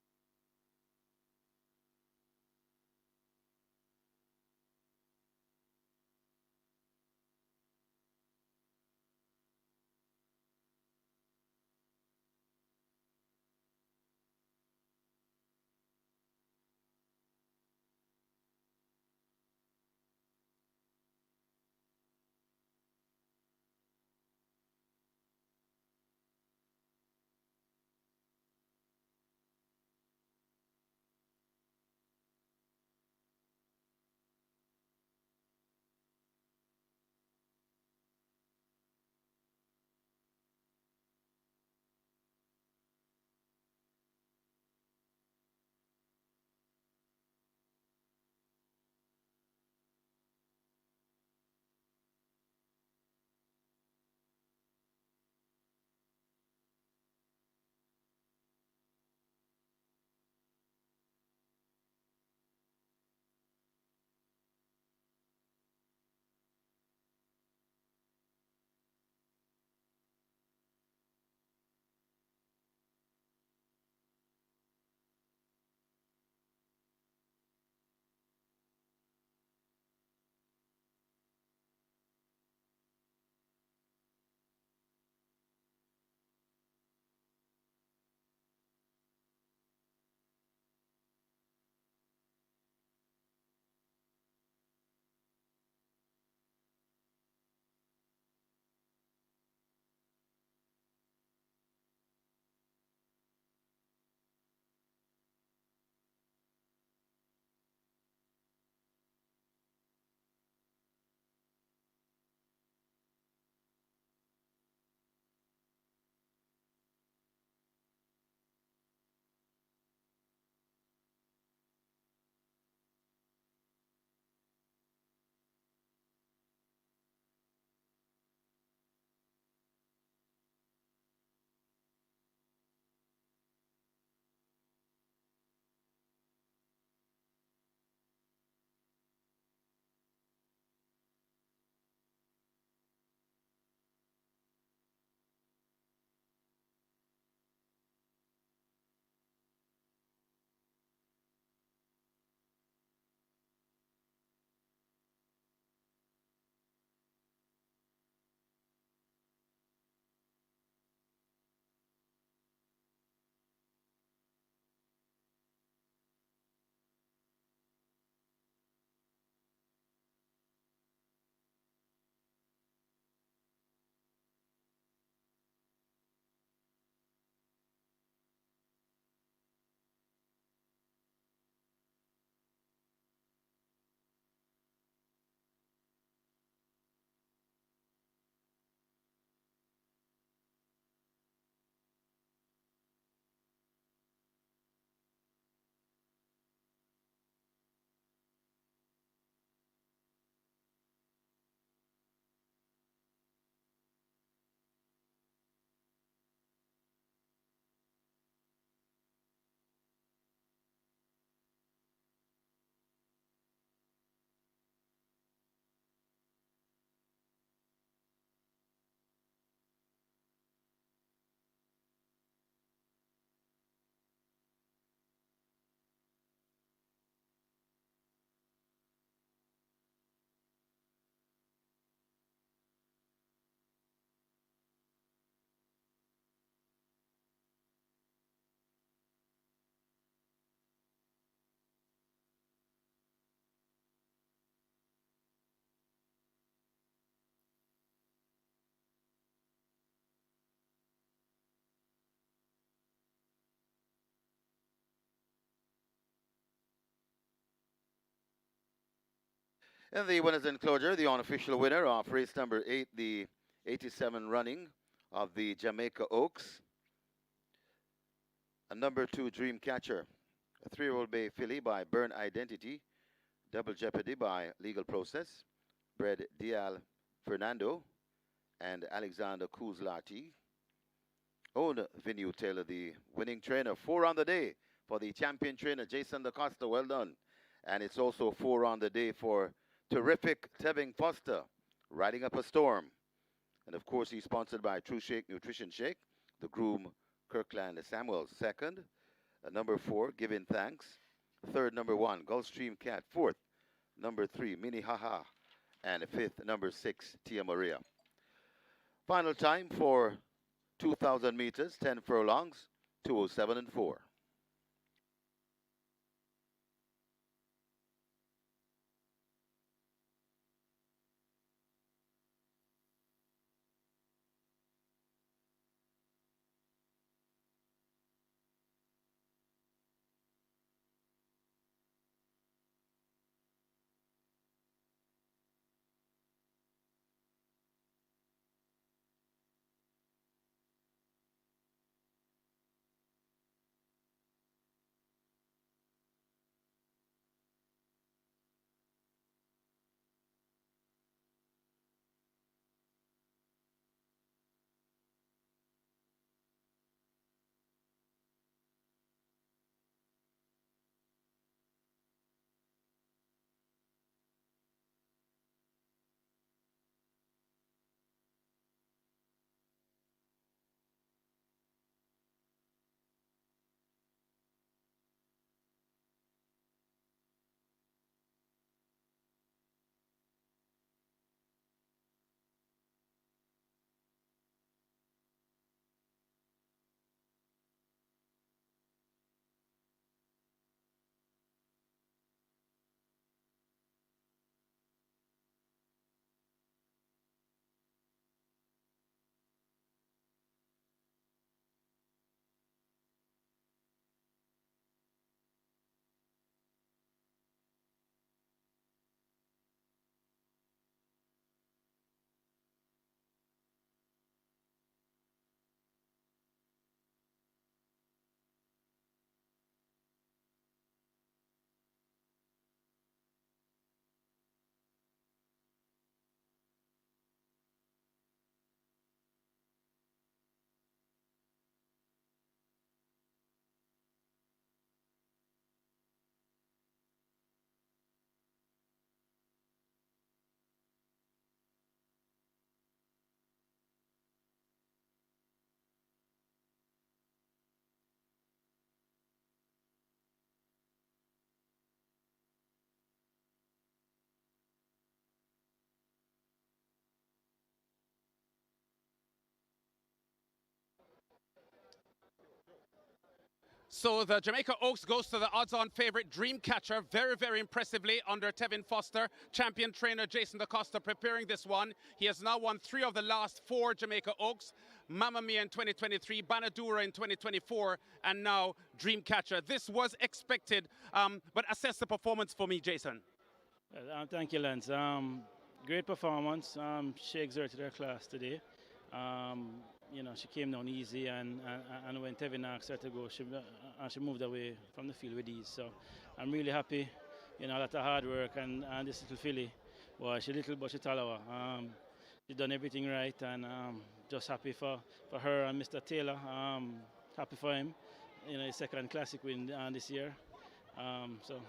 In the winners' enclosure, the unofficial winner of race number 8, the 87 running of the Jamaica Oaks, a number 2 Dreamcatcher, a 3-year-old bay filly by Burn Identity, Double Jeopardy by Legal Process, bred Dial Fernando and Alexander Kuzlati. Own Venue Taylor, the winning trainer, 4 on the day for the champion trainer Jason DaCosta. Well done. And it's also 4 on the day for terrific Tevin Foster, riding up a storm. And of course, he's sponsored by True Shake Nutrition Shake, the groom Kirkland Samuels. Second, number 4, Giving Thanks. Third, number 1, Gulfstream Cat. Fourth, number 3, Mini Haha. And fifth, number 6, Tia Maria. Final time for 2,000 meters, 10 furlongs, 2:07 and 4. So the Jamaica Oaks goes to the odds-on favorite Dreamcatcher, very, very impressively under Tevin Foster. Champion trainer Jason DaCosta preparing this one. He has now won 3 of the last 4 Jamaica Oaks. Mamma Mia in 2023, Banadura in 2024, and now Dreamcatcher. This was expected, but assess the performance for me, Jason. Thank you, Lance. Great performance. She exerted her class today. You know, she came down easy, and when Tevin asked her to go, she moved away from the field with ease. So I'm really happy. You know, a lot of hard work, and this little filly, well, she little but she tall. She done everything right, and just happy for her and Mr. Taylor. Happy for him. You know, his second classic win this year. So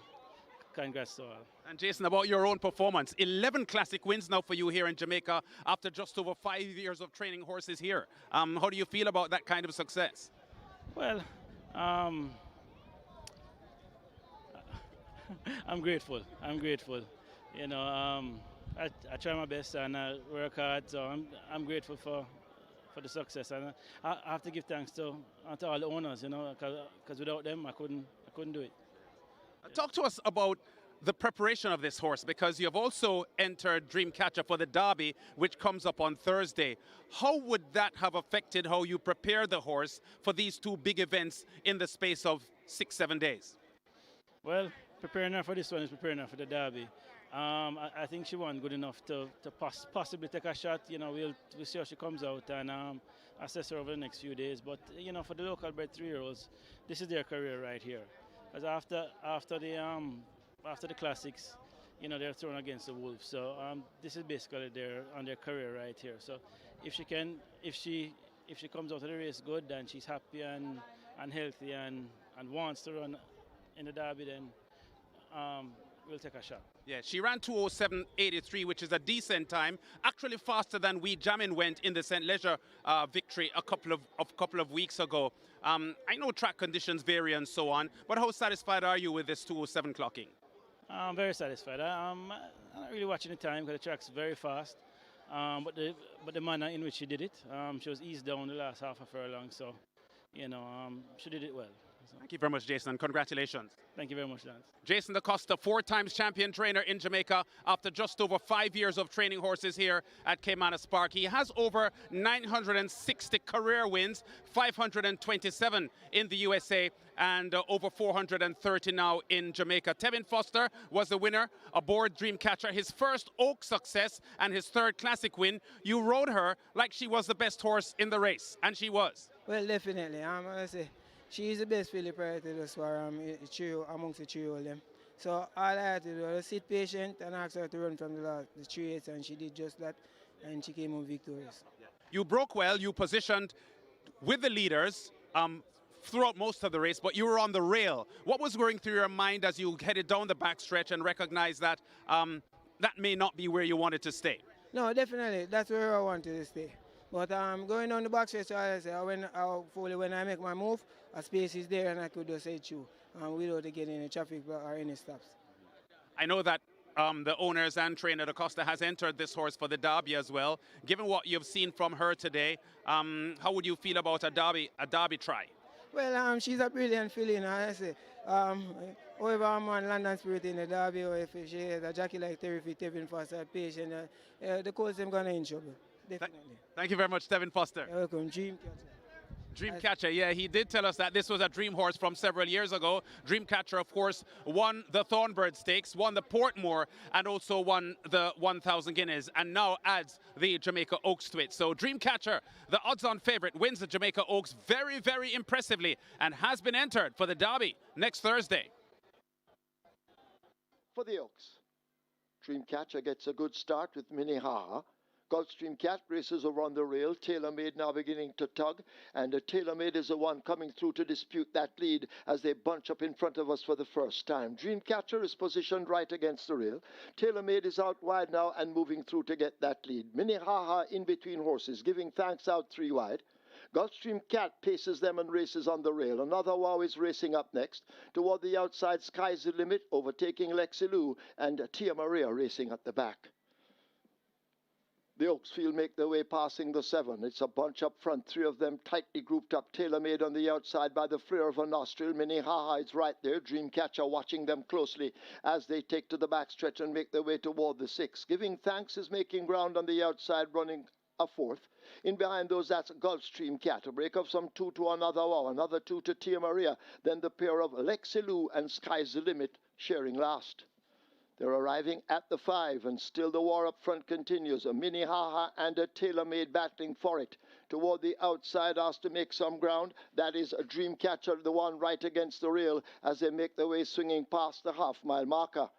congrats to all. And Jason, about your own performance, 11 classic wins now for you here in Jamaica after just over 5 years of training horses here. How do you feel about that kind of success? Well, I'm grateful. I'm grateful. You know, I try my best and I work hard, so I'm grateful for the success. And I have to give thanks to all the owners, you know, because without them, I couldn't do it. Talk to us about the preparation of this horse, because you have also entered Dreamcatcher for the Derby, which comes up on Thursday. How would that have affected how you prepare the horse for these 2 big events in the space of 6-7 days? Well, preparing her for this one is preparing her for the derby. I think she won good enough to possibly take a shot. You know, we'll see how she comes out and assess her over the next few days. But you know, for the local bred 3-year-olds, this is their career right here. Because after the classics, you know, they're thrown against the Wolves. So this is basically their career right here. So if she comes out of the race good and she's happy and healthy and wants to run in the derby, then we'll take a shot. Yeah, she ran 2:07.83, which is a decent time. Actually faster than we Jamin went in the St. Leger victory a couple of weeks ago. I know track conditions vary and so on, but how satisfied are you with this 2:07 clocking? I'm very satisfied. I'm not really watching the time because the track's very fast. But the manner in which she did it, she was eased down the last half a furlong, so you know, she did it well. So. Thank you very much, Jason, and congratulations. Thank you very much, Lance. Jason DaCosta, 4-time champion trainer in Jamaica after just over 5 years of training horses here at Caymanas Park. He has over 960 career wins, 527 in the USA, and over 430 now in Jamaica. Tevin Foster was the winner aboard Dreamcatcher, his first Oak success and his third classic win. You rode her like she was the best horse in the race, and she was. Well, definitely. I say she is the best filly prior to this for amongst the trio of them. So all I had to do was sit patient and ask her to run from the 3/8, and she did just that, and she came home victorious. You broke well, you positioned with the leaders throughout most of the race, but you were on the rail. What was going through your mind as you headed down the backstretch and recognized that that may not be where you wanted to stay? No, definitely. That's where I wanted to stay. But going down the backstretch, I say, when I make my move, a space is there and I could just head through without getting any traffic or any stops. I know that the owners and trainer DaCosta has entered this horse for the Derby as well. Given what you've seen from her today, how would you feel about a Derby try? Well, she's a brilliant filly, I say. However, I'm on London Spirit in the Derby, or if she has a jockey like Tevin Foster, patient, the course I'm going to in trouble. Definitely. Thank you very much, Tevin Foster. You're welcome. Dreamcatcher. Dreamcatcher, yeah, he did tell us that this was a dream horse from several years ago. Dreamcatcher, of course, won the Thornbird Stakes, won the Portmore, and also won the 1,000 Guineas, and now adds the Jamaica Oaks to it. So Dreamcatcher, the odds-on favorite, wins the Jamaica Oaks very, very impressively and has been entered for the Derby next Thursday. For the Oaks, Dreamcatcher gets a good start with Minnehaha. Gulfstream Cat races over on the rail. TaylorMade now beginning to tug, and TaylorMade is the one coming through to dispute that lead as they bunch up in front of us for the first time. Dreamcatcher is positioned right against the rail. TaylorMade is out wide now and moving through to get that lead. Minnehaha in between horses, giving thanks out 3 wide. Gulfstream Cat paces them and races on the rail. Another Wow is racing up next. Toward the outside, Sky's the Limit, overtaking Lexi Lou, and Tia Maria racing at the back. The Oaksfield make their way passing the 7. It's a bunch up front, 3 of them tightly grouped up. TaylorMade on the outside by the flare of a nostril. Minnehaha is right there. Dreamcatcher watching them closely as they take to the backstretch and make their way toward the 6. Giving Thanks is making ground on the outside, running a 4th. In behind those, that's Gulfstream Cat. A break of some 2 to another Wow, another 2 to Tia Maria. Then the pair of Lexi Lou and Sky's the Limit sharing last. They're arriving at the 5, and still the war up front continues. A Minnehaha and a TaylorMade battling for it. Toward the outside, asked to make some ground. That is a Dreamcatcher, the one right against the rail, as they make their way swinging past the half-mile marker.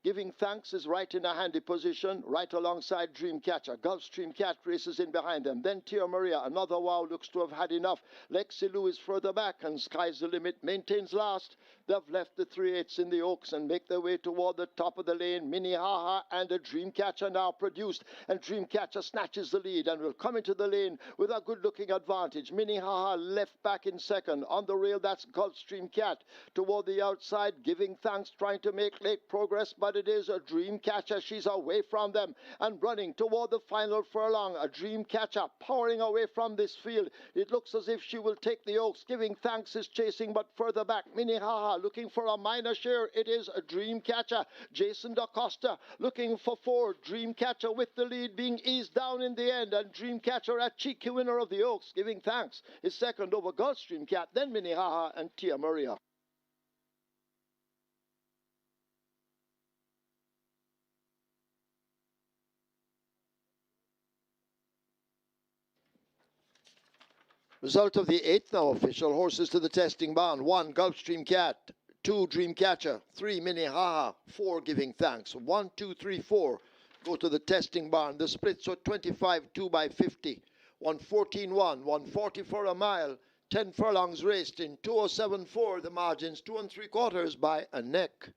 Giving Thanks is right in a handy position, right alongside Dreamcatcher. Gulfstream Cat races in behind them. Then Tia Maria, another Wow, looks to have had enough. Lexi Lou is further back, and Sky's the Limit maintains last. They've left the 3/8 in the Oaks and make their way toward the top of the lane. Minnehaha and a Dreamcatcher now produced, and Dreamcatcher snatches the lead and will come into the lane with a good-looking advantage. Minnehaha left back in second. On the rail, that's Gulfstream Cat. Toward the outside, Giving Thanks, trying to make late progress, but it is a Dreamcatcher. She's away from them and running toward the final furlong. A Dreamcatcher powering away from this field. It looks as if she will take the Oaks. Giving Thanks is chasing, but further back, Minnehaha looking for a minor share. It is a Dreamcatcher. Jason DaCosta looking for 4. Dreamcatcher with the lead, being eased down in the end, and Dreamcatcher, a cheeky winner of the Oaks. Giving Thanks is second over Gulfstream Cat, then Minnehaha and Tia Maria. Result of the eighth now official. Horses to the testing barn. 1, Gulfstream Cat. 2, Dreamcatcher. 3, Minnehaha. 4, Giving Thanks. 1, 2, 3, 4. Go to the testing barn. The splits were 25, 2 by 50. 114, 1. 140 for a mile. 10 furlongs raced in 207.4. The margins 2 3/4 by a neck.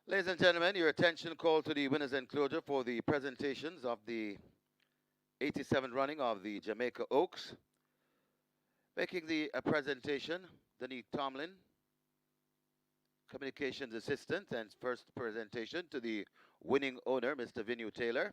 Ladies and gentlemen, your attention called to the winners enclosure for the presentations of the 87th running of the Jamaica Oaks. Making the presentation, Denise Tomlin, Communications Assistant, and first presentation to the winning owner, Mr. Vinu Taylor.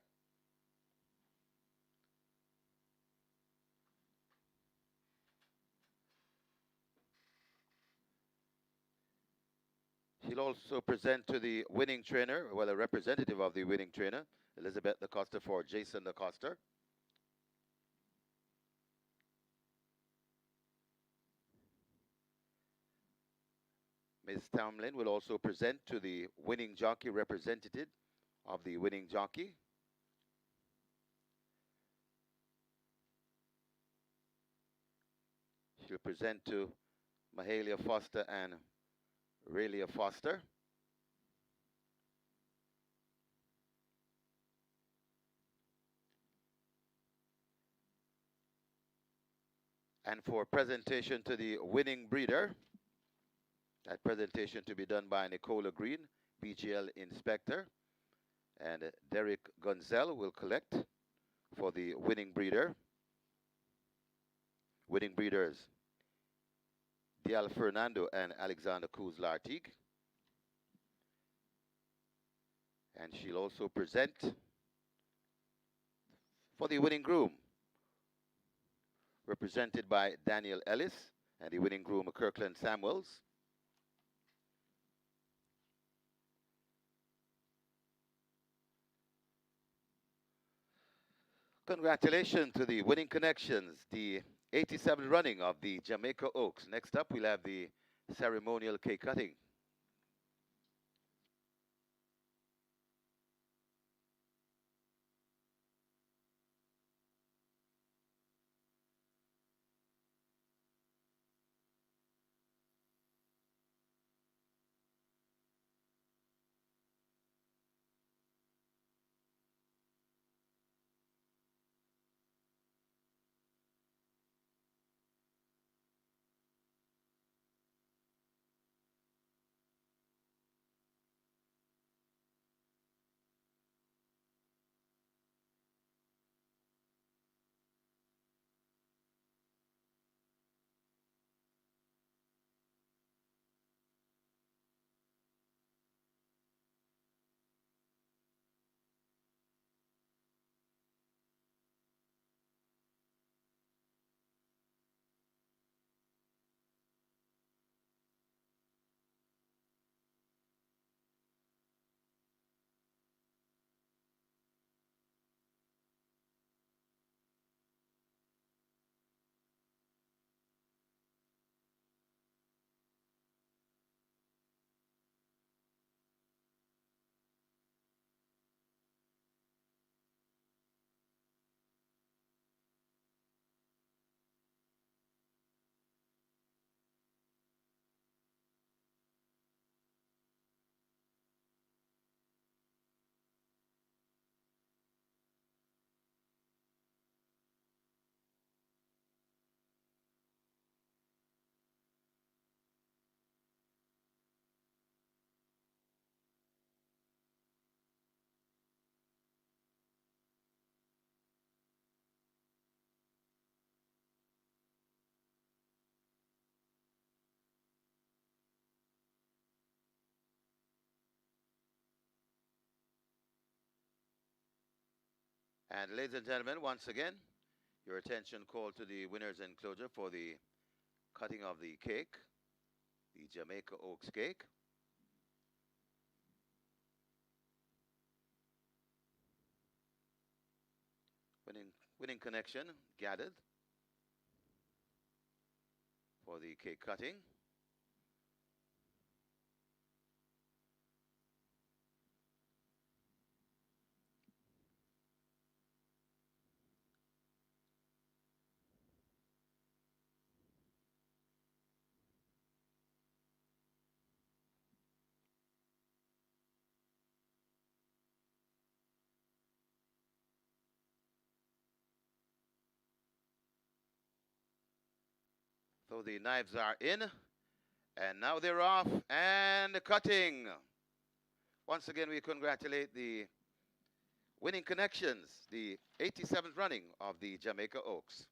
She'll also present to the winning trainer, well, a representative of the winning trainer, Elizabeth DaCosta for Jason DaCosta. Ms. Tomlin will also present to the winning jockey representative of the winning jockey. She'll present to Mahalia Foster and Aurelia Foster. And for presentation to the winning breeder, that presentation to be done by Nicola Green, BGL Inspector, and Derek Gonzel will collect for the winning breeder. Winning breeders, Dial Fernando and Alexander Kuz-Lartigue. And she'll also present for the winning groom, represented by Daniel Ellis and the winning groom, Kirkland Samuels. Congratulations to the winning connections, the 87th running of the Jamaica Oaks. Next up, we'll have the ceremonial cake cutting. And ladies and gentlemen, once again, your attention called to the winner's enclosure for the cutting of the cake, the Jamaica Oaks cake. Winning connection gathered for the cake cutting. So the knives are in, and now they're off and cutting. Once again, we congratulate the winning connections, the 87th running of the Jamaica Oaks.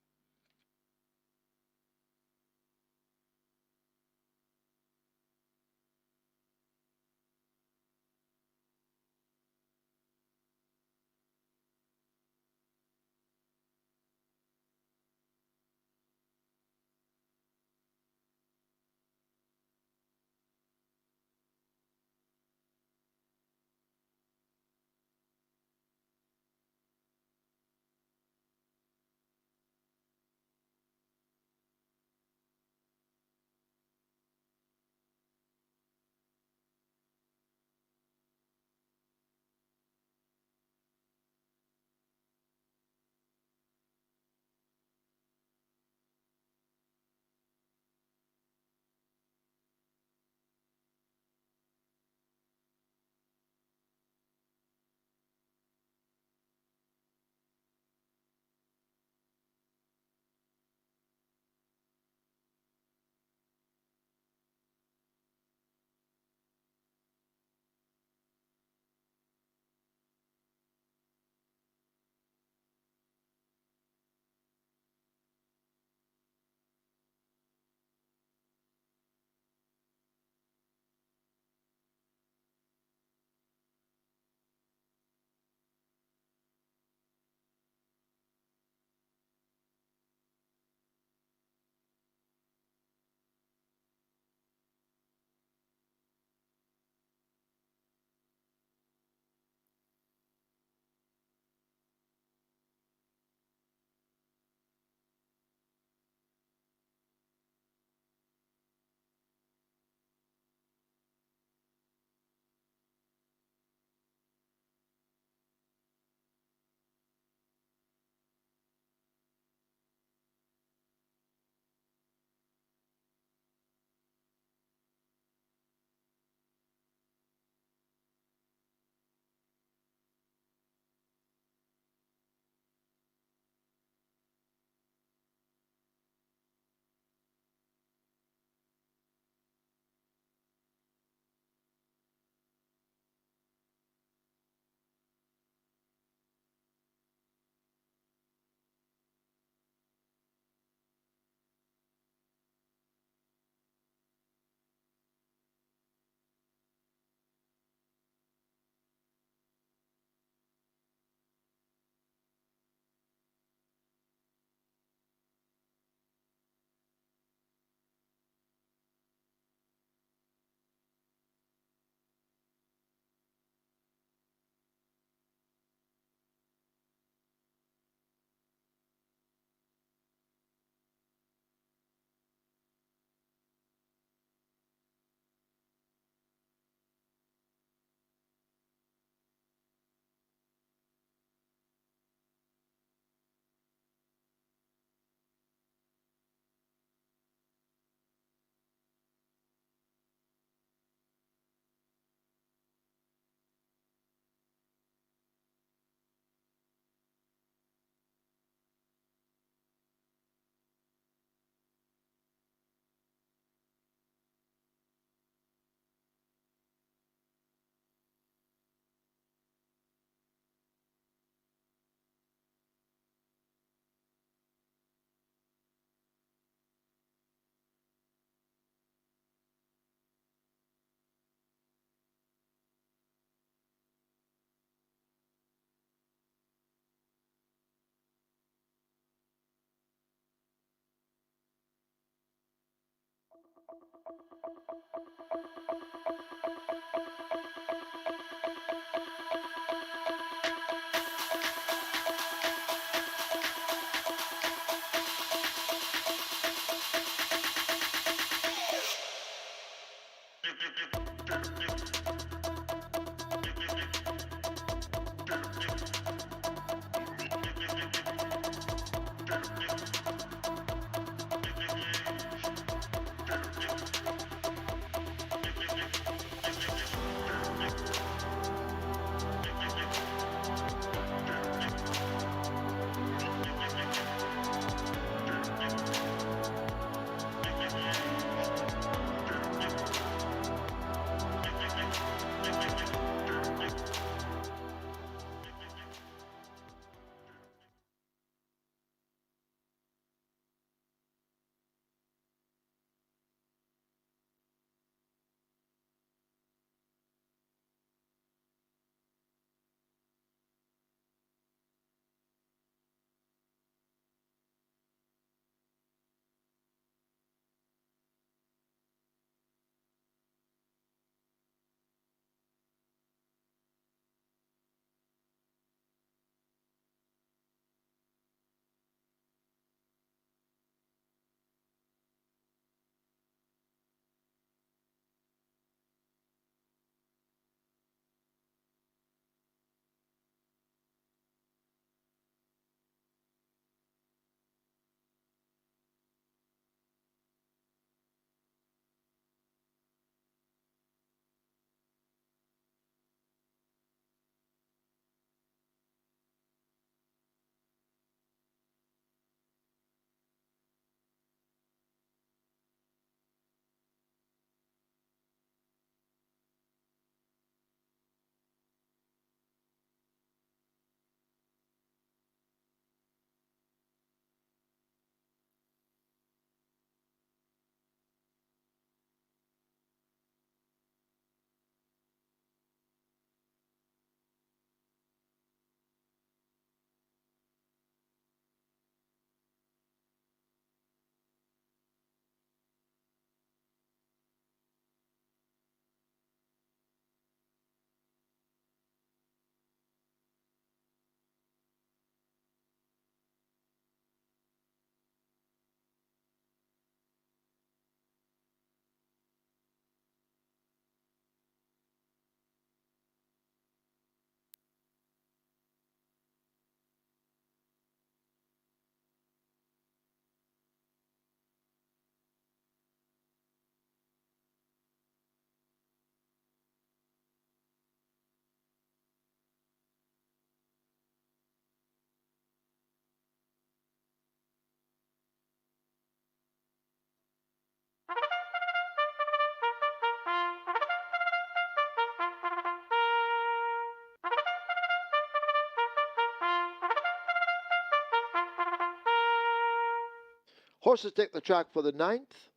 Horses take the track for the ninth.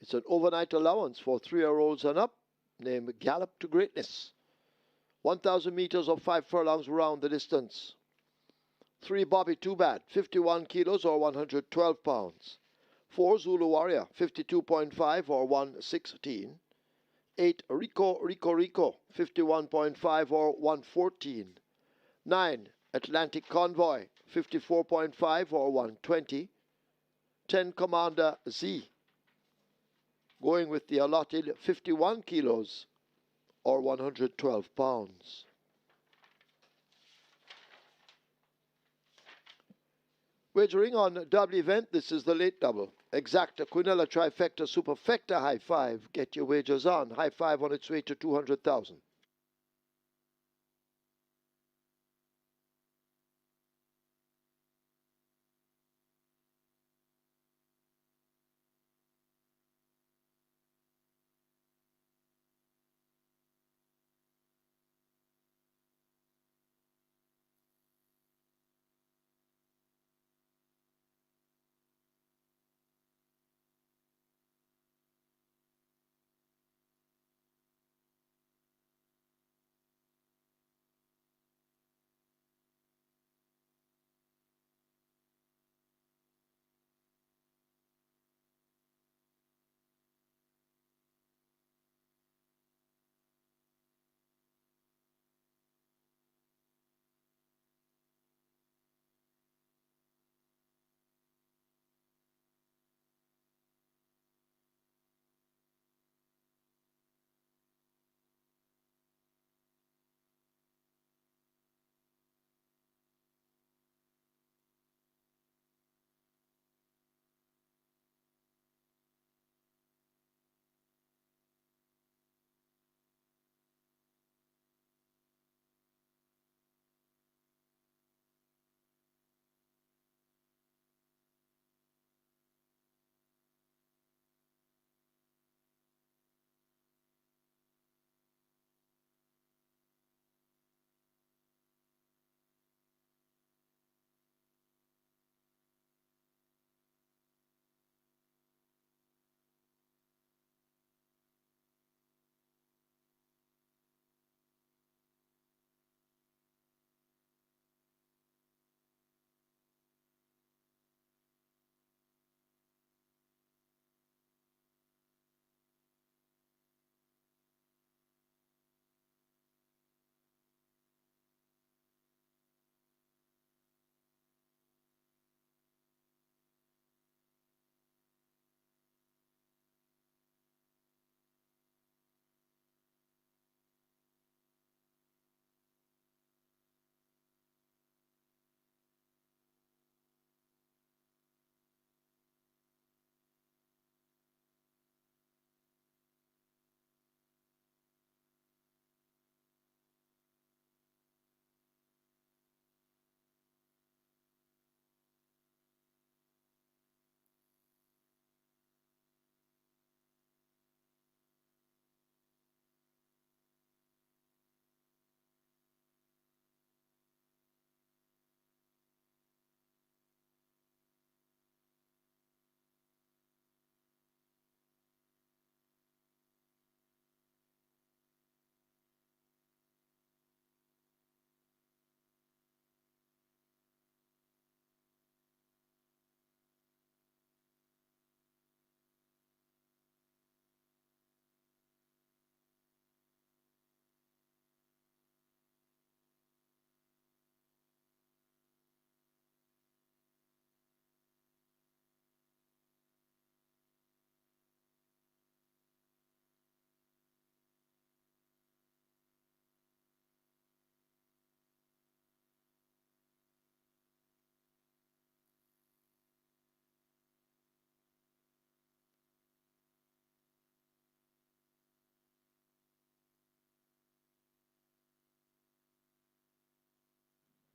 It's an overnight allowance for 3-year-olds and up, named Gallop to Greatness. 1,000 meters or 5 furlongs round the distance. 3 Bobby Too Bad, 51 kilos or 112 pounds. 4 Zulu Warrior, 52.5 or 116. 8 Rico Rico Rico, 51.5 or 114. 9 Atlantic Convoy, 54.5 or 120. 10 Commander Z, going with the allotted 51 kilos or 112 pounds. Wagering on double event, this is the late double. Exacta, Quinella, Trifecta, Superfecta, High Five. Get your wagers on. High Five on its way to 200,000.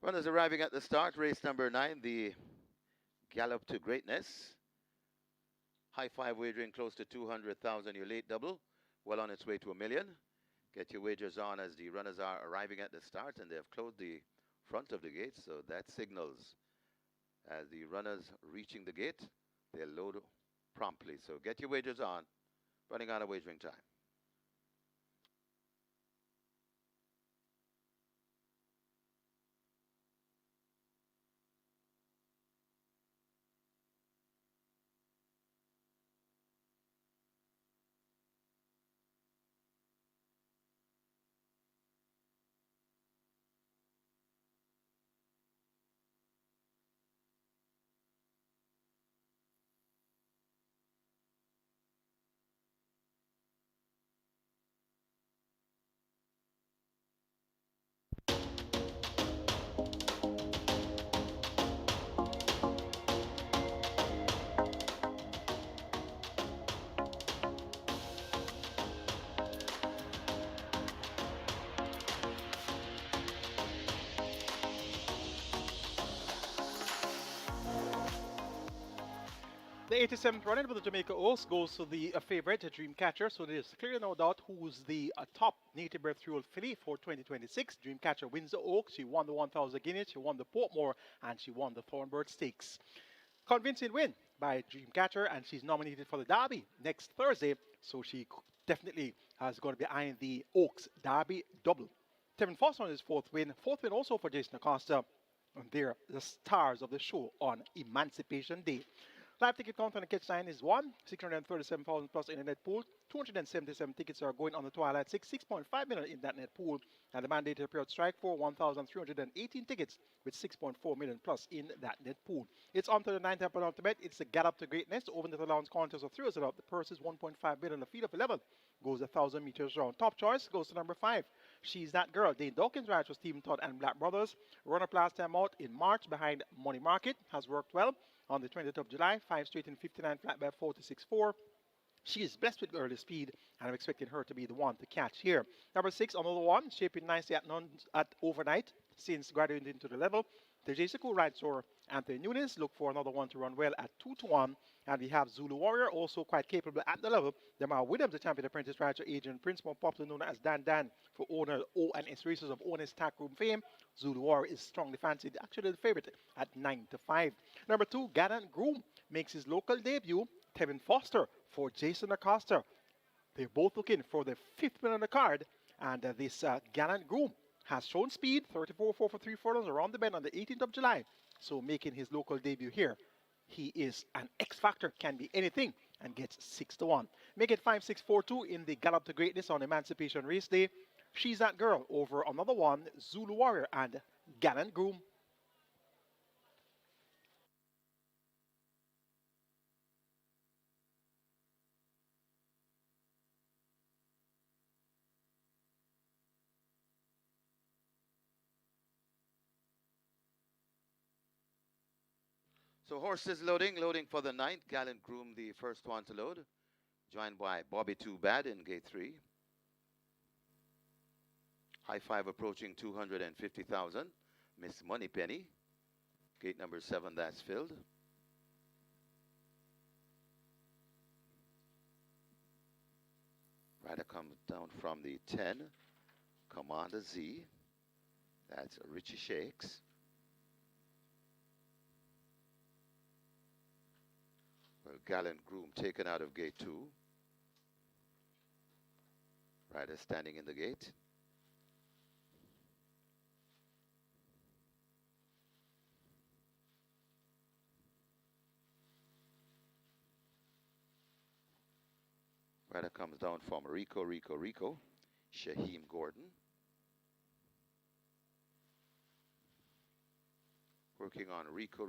Runners arriving at the start, race number 9, the Gallop to Greatness. High five wagering close to 200,000. Your late double, well on its way to $1 million. Get your wagers on as the runners are arriving at the start, and they have closed the front of the gate, so that signals as the runners reaching the gate, they'll load promptly. So get your wagers on. Running out of wagering time. The 87th running with the Jamaica Oaks goes to the favorite, Dreamcatcher. So there's clearly no doubt who's the top native birth rule filly for 2026. Dreamcatcher wins the Oaks. She won the 1,000 Guineas, she won the Portmore, and she won the Thornbird Stakes. Convincing win by Dreamcatcher, and she's nominated for the Derby next Thursday. So she definitely has got to be eyeing the Oaks Derby double. Tevin Foster on his fourth win. Fourth win also for Jason Acosta. And they're the stars of the show on Emancipation Day. Live ticket count on the catch line is 637,000 plus in the net pool. 277 tickets are going on the Twilight 6.5 million in that net pool. And the mandated period strike for 1,318 tickets with 6.4 million plus in that net pool. It's on to the 9th penultimate. It's the Gallop to Greatness. Over the allowance contest of 3 years up. The purse is 1.5 million. The field of 11 goes 1,000 meters round. Top choice goes to number 5. She's That Girl. Dane Dawkins rides for Stephen Todd and Black Brothers. Runner last time out in March behind Money Market. Has worked well. On the 20th of July, 5 straight in 59 flat by 46.4. She is blessed with early speed, and I'm expecting her to be the one to catch here. Number 6, another one, shaping nicely at overnight since graduating into the level. The Jessica rides for Anthony Nunes. Look for another one to run well at 2-1. And we have Zulu Warrior, also quite capable at the level. Demar Williams, the champion apprentice rider, Adrian Prince, more popular known as Dan Dan for owner O&S races of O&S Tack Room fame. Zulu Warrior is strongly fancied, actually the favorite at 9-5. Number 2, Gallant Groom makes his local debut. Tevin Foster for Jason Acosta. They're both looking for the 5th win on the card. And this Gallant Groom has shown speed, 34.4 for 3 furlongs around the bend on the 18th of July. So making his local debut here. He is an X factor, can be anything, and gets 6-1. Make it 5-6-4-2 in the Gallop to Greatness on Emancipation Race Day. She's That Girl over another one, Zulu Warrior and Gallant Groom. So horses loading for the 9th. Gallant Groom, the first one to load, joined by Bobby Too Bad in gate 3. High five approaching 250,000. Miss Moneypenny, gate number 7, that's filled. Rider comes down from the 10, Commander Z. That's Richie Shakes. Well, Gallant Groom taken out of gate 2. Rider standing in the gate. Rider comes down from Rico, Shaheem Gordon. Working on Rico.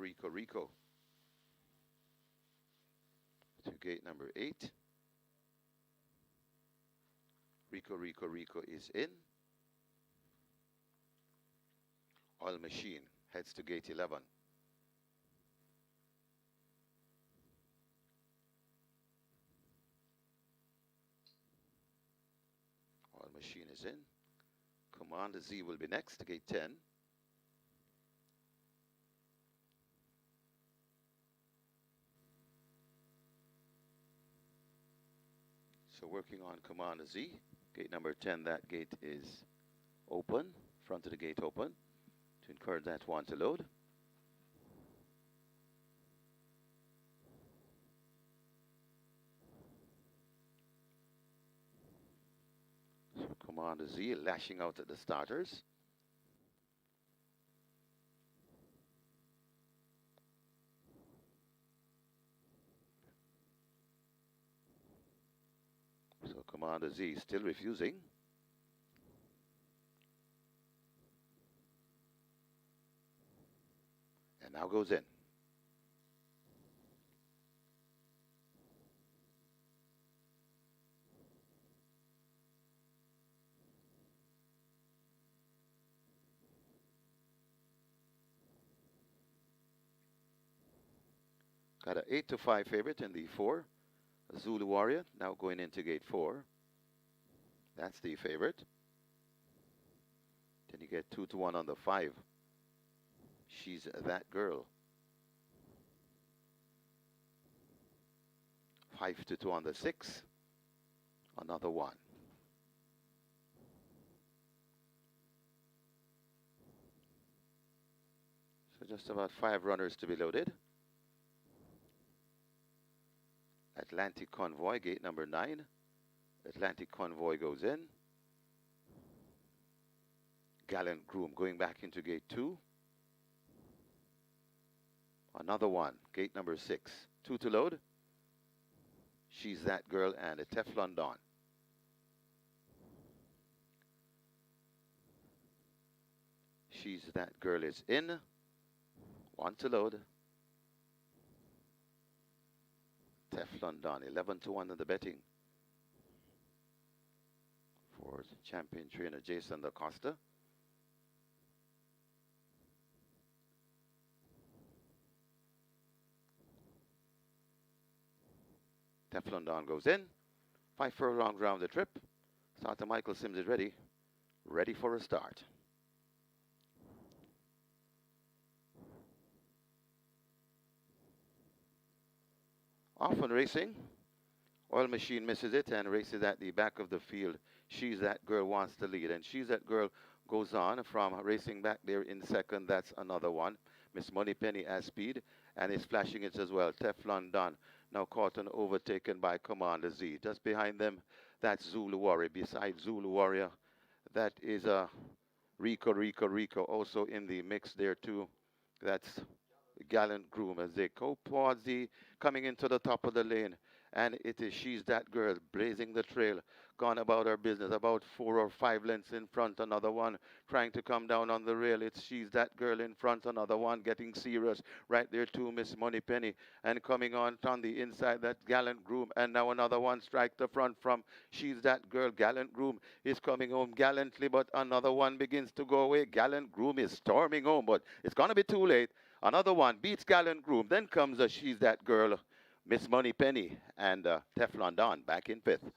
To gate number 8. Rico is in. Oil Machine heads to gate 11. Oil Machine is in. Commander Z will be next to gate 10. So working on Commander Z. Gate number 10, that gate is open. Front of the gate open. To encourage that one to load. So Commander Z lashing out at the starters. So Commander Z still refusing. And now goes in. Got an 8-5 favorite in the 4. Zulu Warrior now going into gate 4. That's the favorite. Then you get 2-1 on the 5. She's that girl. 5-2 on the 6. Another 1. So just about 5 runners to be loaded. Atlantic Convoy, gate number 9. Atlantic Convoy goes in. Gallant Groom going back into gate 2. Another 1, gate number 6. 2 to load. She's that girl and a Teflon Don. She's that girl is in. 1 to load. Teflon Don, 11-1 in the betting for champion trainer Jason DaCosta. Teflon Don goes in. 5 furlongs round the trip. Starter Michael Sims is ready. Ready for a start. Often racing. Oil Machine misses it and races at the back of the field. She's that girl wants to lead. And She's that girl goes on from racing back there in second. That's another one. Miss Moneypenny has speed and is flashing it as well. Teflon Don now caught and overtaken by Commander Z. Just behind them, that's Zulu Warrior. Beside Zulu Warrior, that is Rico also in the mix there too. That's Gallant Groom as they go towards the coming into the top of the lane. And it is She's That Girl blazing the trail, gone about her business, about 4 or 5 lengths in front. Another one trying to come down on the rail. It's She's That Girl in front. Another one getting serious right there too, Miss Moneypenny. And coming on the inside, that Gallant Groom. And now another one strike the front from She's That Girl. Gallant Groom is coming home gallantly, but another one begins to go away. Gallant Groom is storming home, but it's going to be too late. Another one beats Gallant Groom. Then comes She's That Girl, Miss Moneypenny, and Teflon Don back in 5th.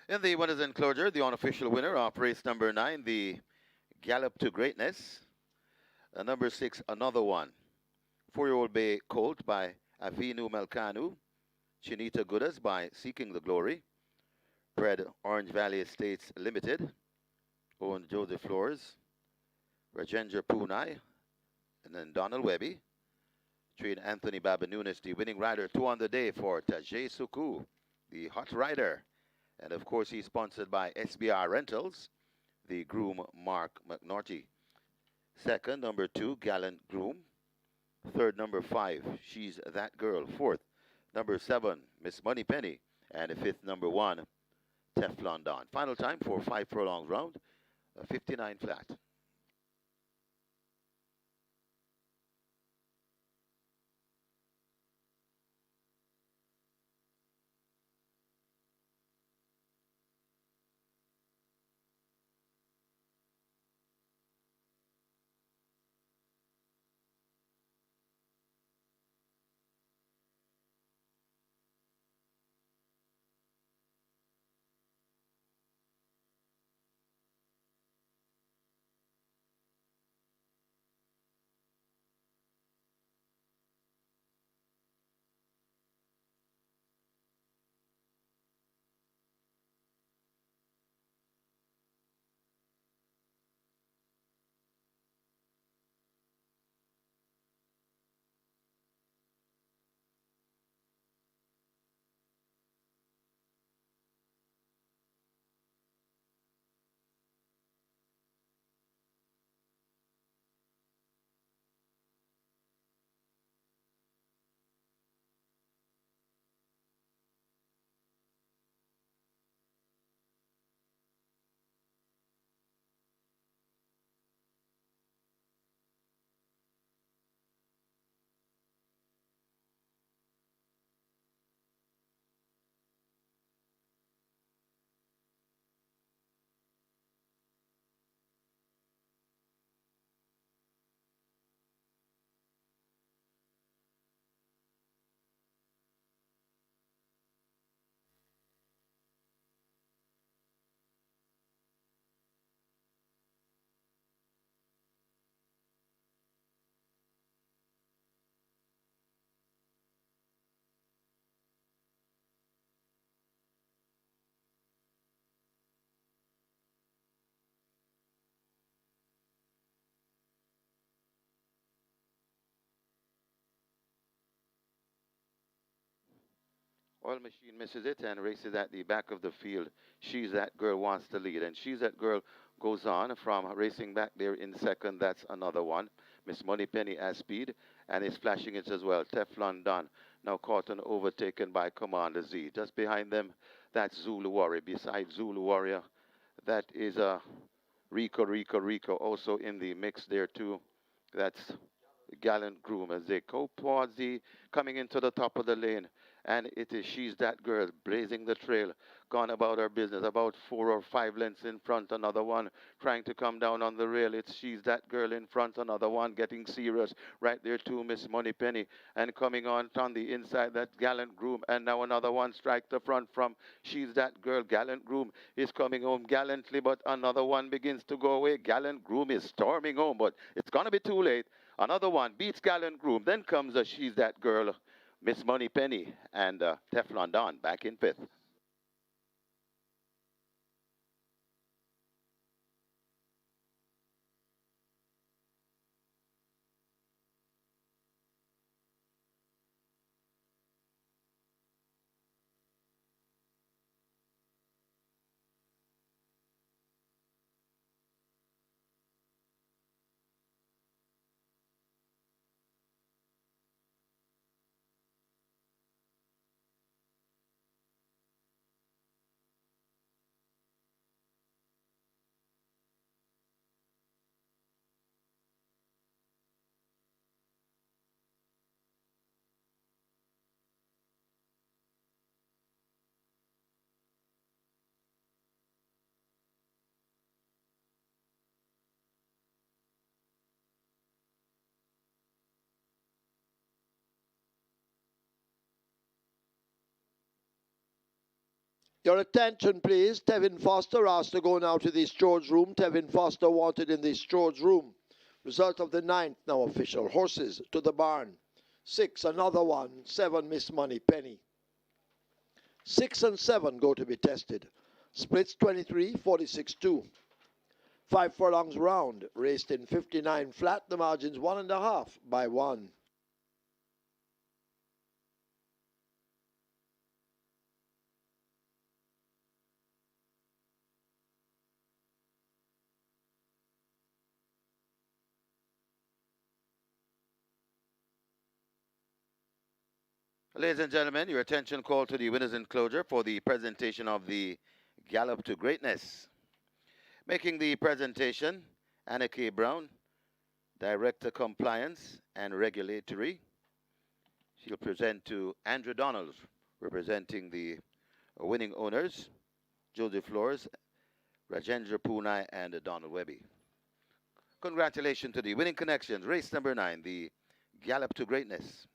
In the winners enclosure, the unofficial winner of race number 9, the Gallop to Greatness. Number 6, Another One. 4-year-old Bay Colt by Avinu Melkanu. Chinita Goodas by Seeking the Glory. Bred Orange Valley Estates Limited. Owned Joseph Flores. Rajendra Punai. And then Donald Webby. Trained Anthony Baba Nunes, the winning rider, 2 on the day for Tajay Suku, the hot rider. And of course, he's sponsored by SBR Rentals, the groom Mark McNorty. Second, number 2, Gallant Groom. Third, number 5, She's That Girl. Fourth, number 7, Miss Moneypenny. And the fifth, number 1, Teflon Don. Final time for 5 furlongs round, 59 flat. Oil Machine misses it and races at the back of the field. She's That Girl wants to lead. And She's That Girl goes on from racing back there in second. That's Another One. Miss Moneypenny has speed and is flashing it as well. Teflon Don now caught and overtaken by Commander Z. Just behind them, that's Zulu Warrior. Beside Zulu Warrior, that is Rico also in the mix there too. That's Gallant Groom as they go towards the coming into the top of the lane. And it is She's That Girl blazing the trail, gone about her business, about 4 or 5 lengths in front. Another one trying to come down on the rail. It's She's That Girl in front. Another one getting serious right there too, Miss Moneypenny. And coming on the inside, that Gallant Groom. And now another one strike the front from She's That Girl. Gallant Groom is coming home gallantly, but another one begins to go away. Gallant Groom is storming home, but it's going to be too late. Another one beats Gallant Groom. Then comes a She's That Girl, Miss Moneypenny, and Teflon Don back in fifth. Your attention, please. Tevin Foster asked to go now to the Strode's room. Tevin Foster wanted in the Strode's room. Result of the ninth, now official. Horses to the barn. 6, another one. 7, Miss Money Penny. 6 and 7 go to be tested. Splits 23, 46-2. 5 furlongs round. Raced in 59 flat. The margin's 1.5 by 1. Ladies and gentlemen, your attention called to the winners enclosure for the presentation of the Gallop to Greatness. Making the presentation, Anna K. Brown, Director Compliance and Regulatory. She'll present to Andrew Donald, representing the winning owners, Joseph Flores, Rajendra Poonai, and Donald Webby. Congratulations to the winning connections, race number 9, the Gallop to Greatness.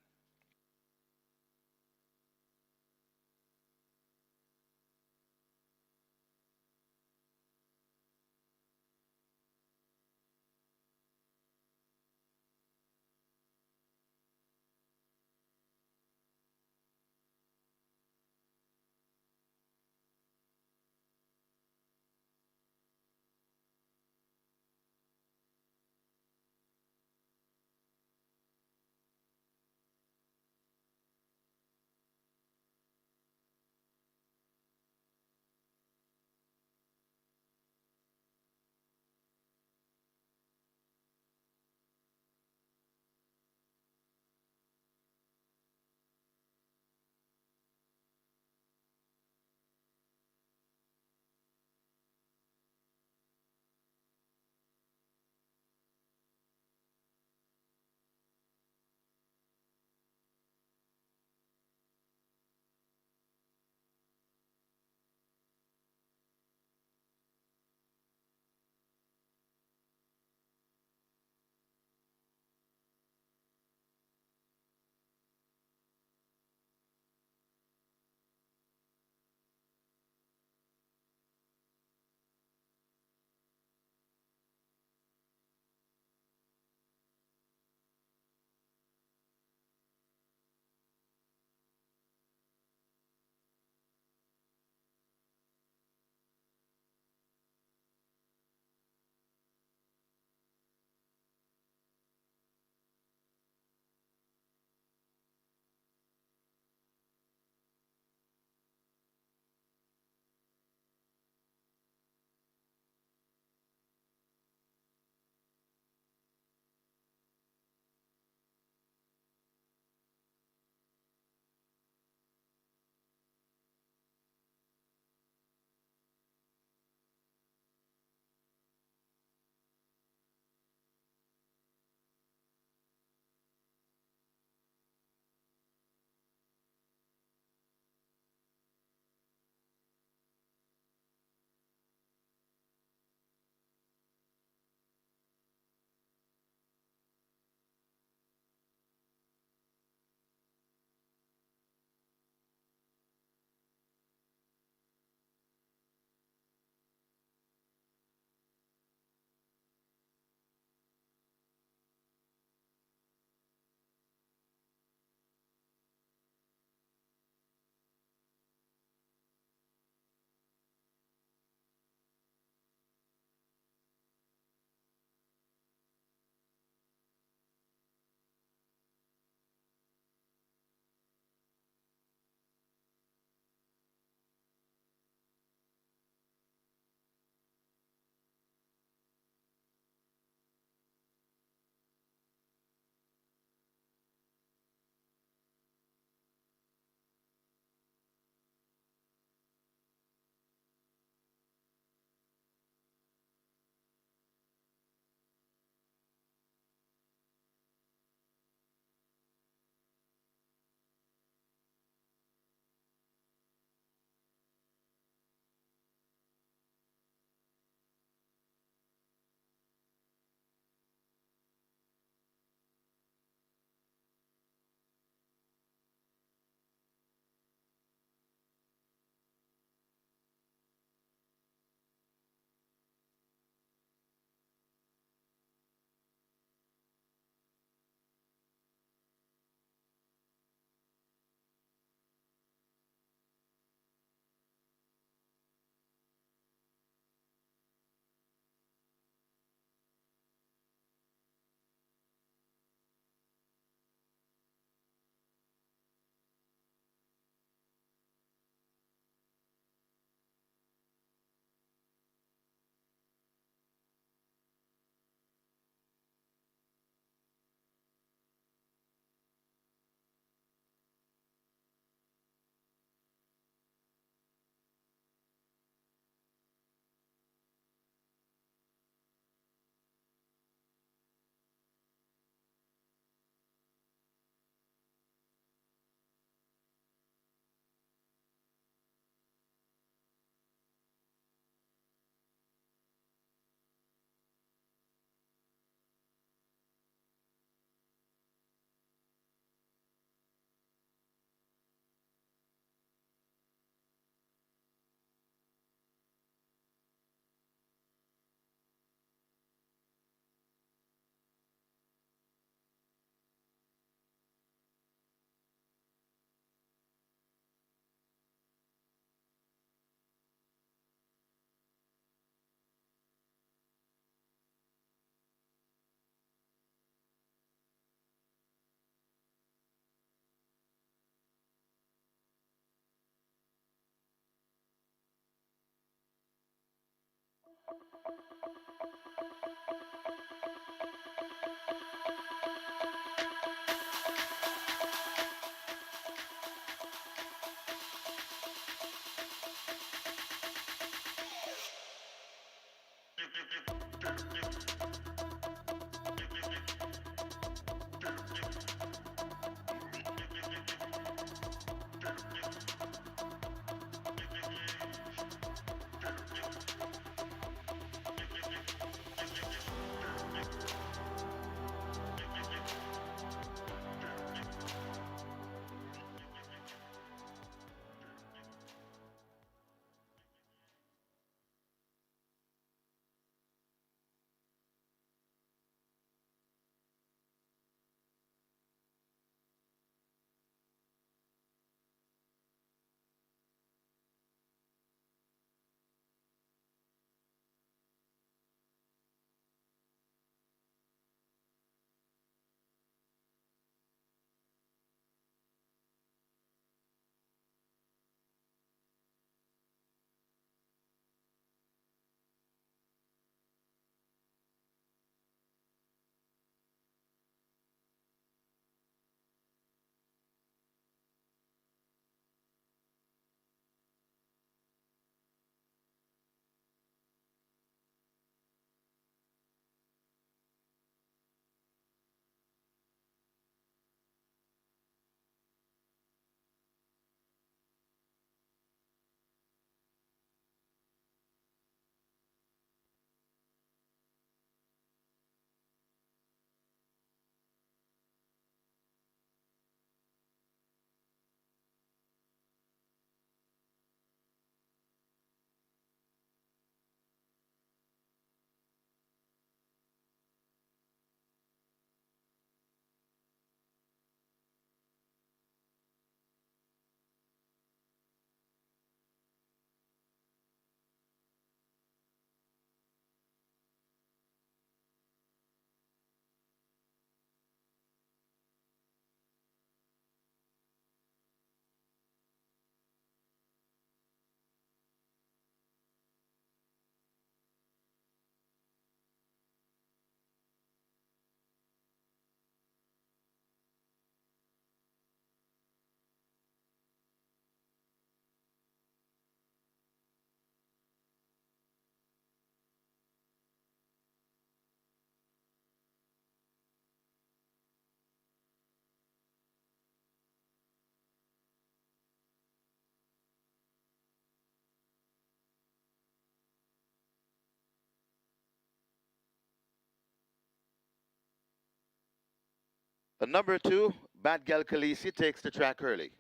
The number 2, Bad Gal Khaleesi, takes the track early.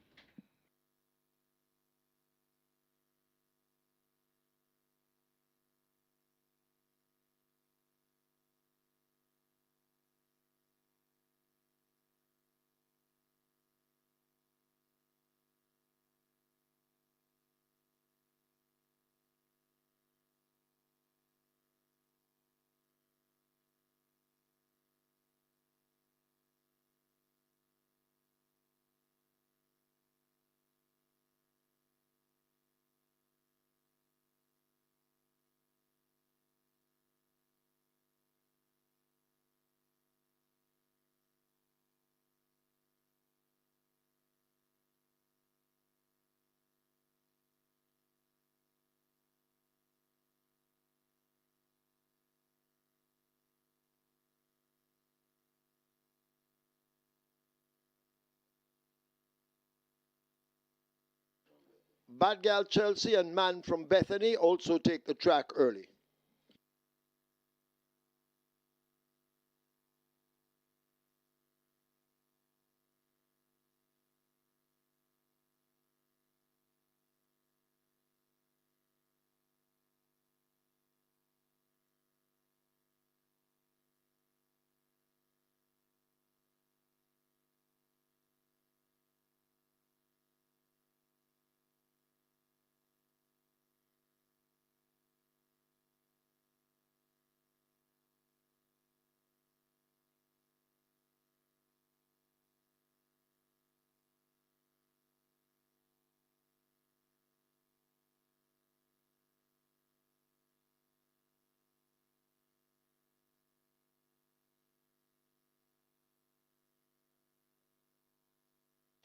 Bad Gal Chelsea and Man from Bethany also take the track early.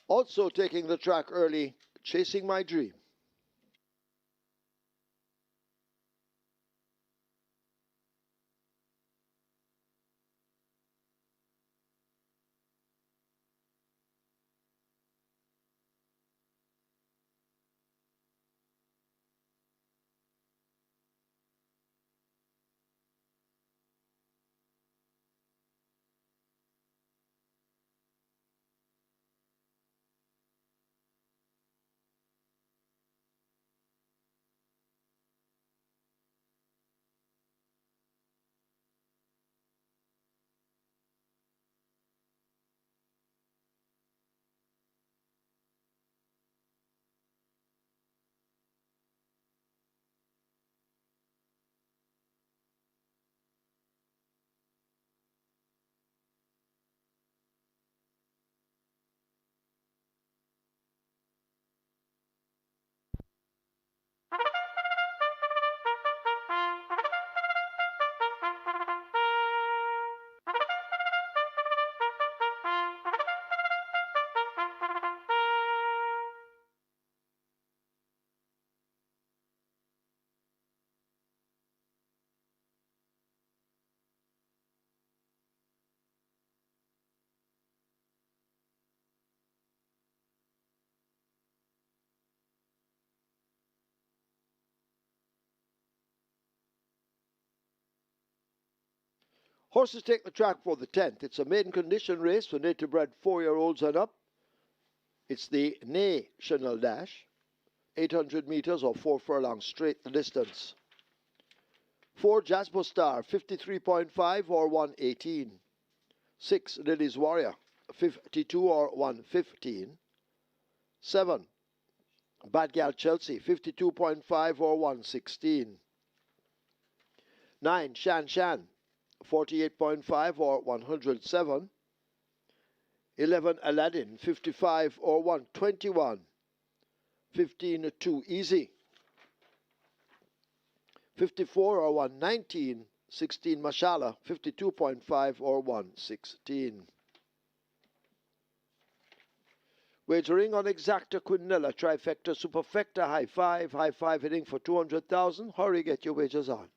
Also taking the track early, Chasing My Dream. Horses take the track for the 10th. It's a maiden condition race for native bred 4-year-olds and up. It's the National Dash, 800 meters or 4 furlongs straight the distance. 4 Jasper Star, 53.5 or 118. 6 Lily's Warrior, 52 or 115. 7 Bad Gal Chelsea, 52.5 or 116. 9 Shan Shan, 48.5 or 107. 11 Aladdin, 55 or 121. 15 Too Easy, 54 or 119. 16 Mashallah, 52.5 or 116. Wagering on Exacta, Quinella, Trifecta, Superfecta, High Five hitting for 200,000. Hurry, get your wagers on.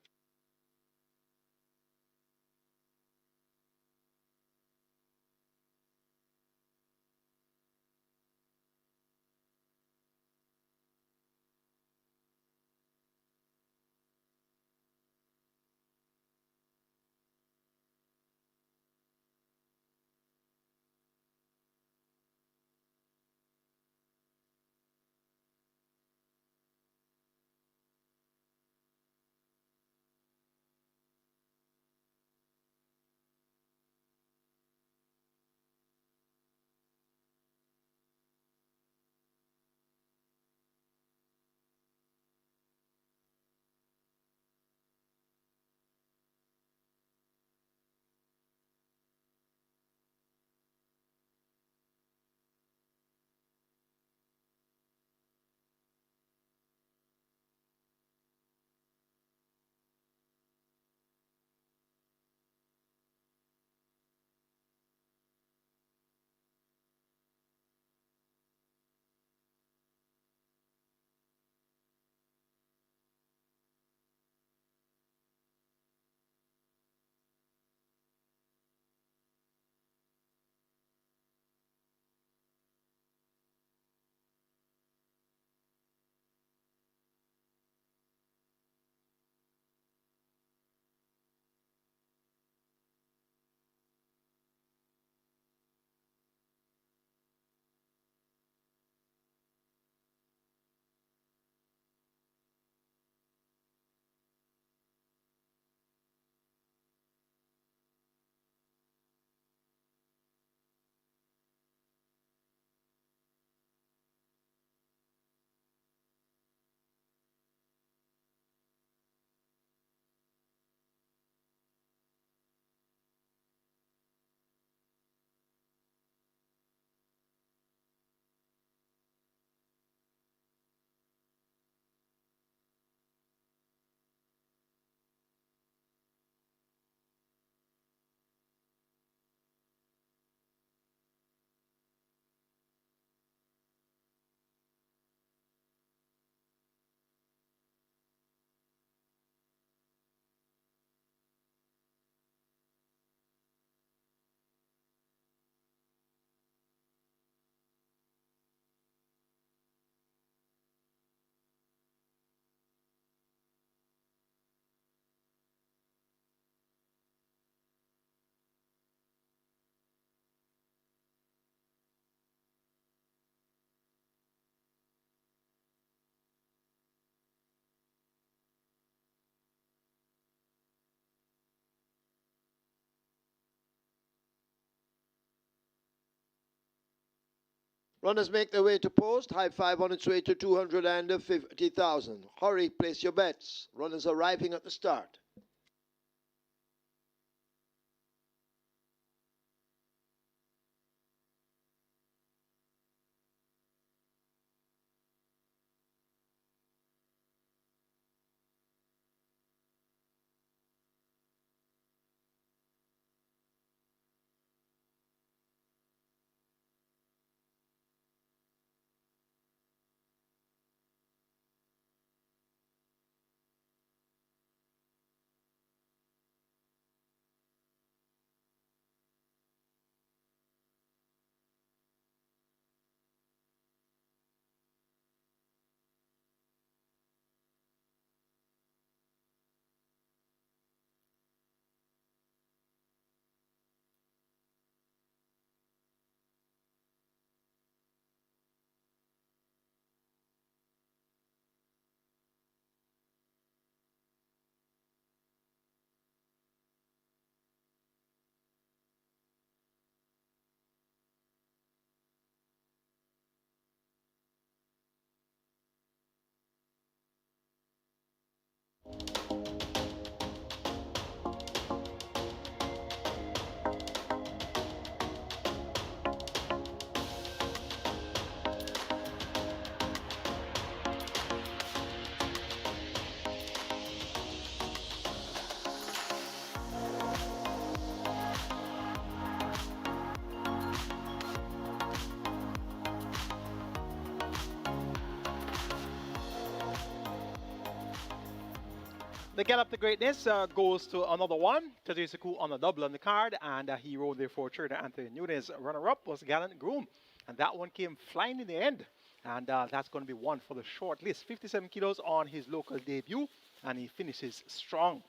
Runners make their way to post. High five on its way to 250,000. Hurry, place your bets. Runners arriving at the start. The Gallop to Greatness goes to another one. Tajisaku on a double on the card, and he rode there for third. Anthony Nunez. Runner-up was Gallant Groom, and that one came flying in the end. And that's going to be one for the short list. 57 kilos on his local debut, and he finishes strong.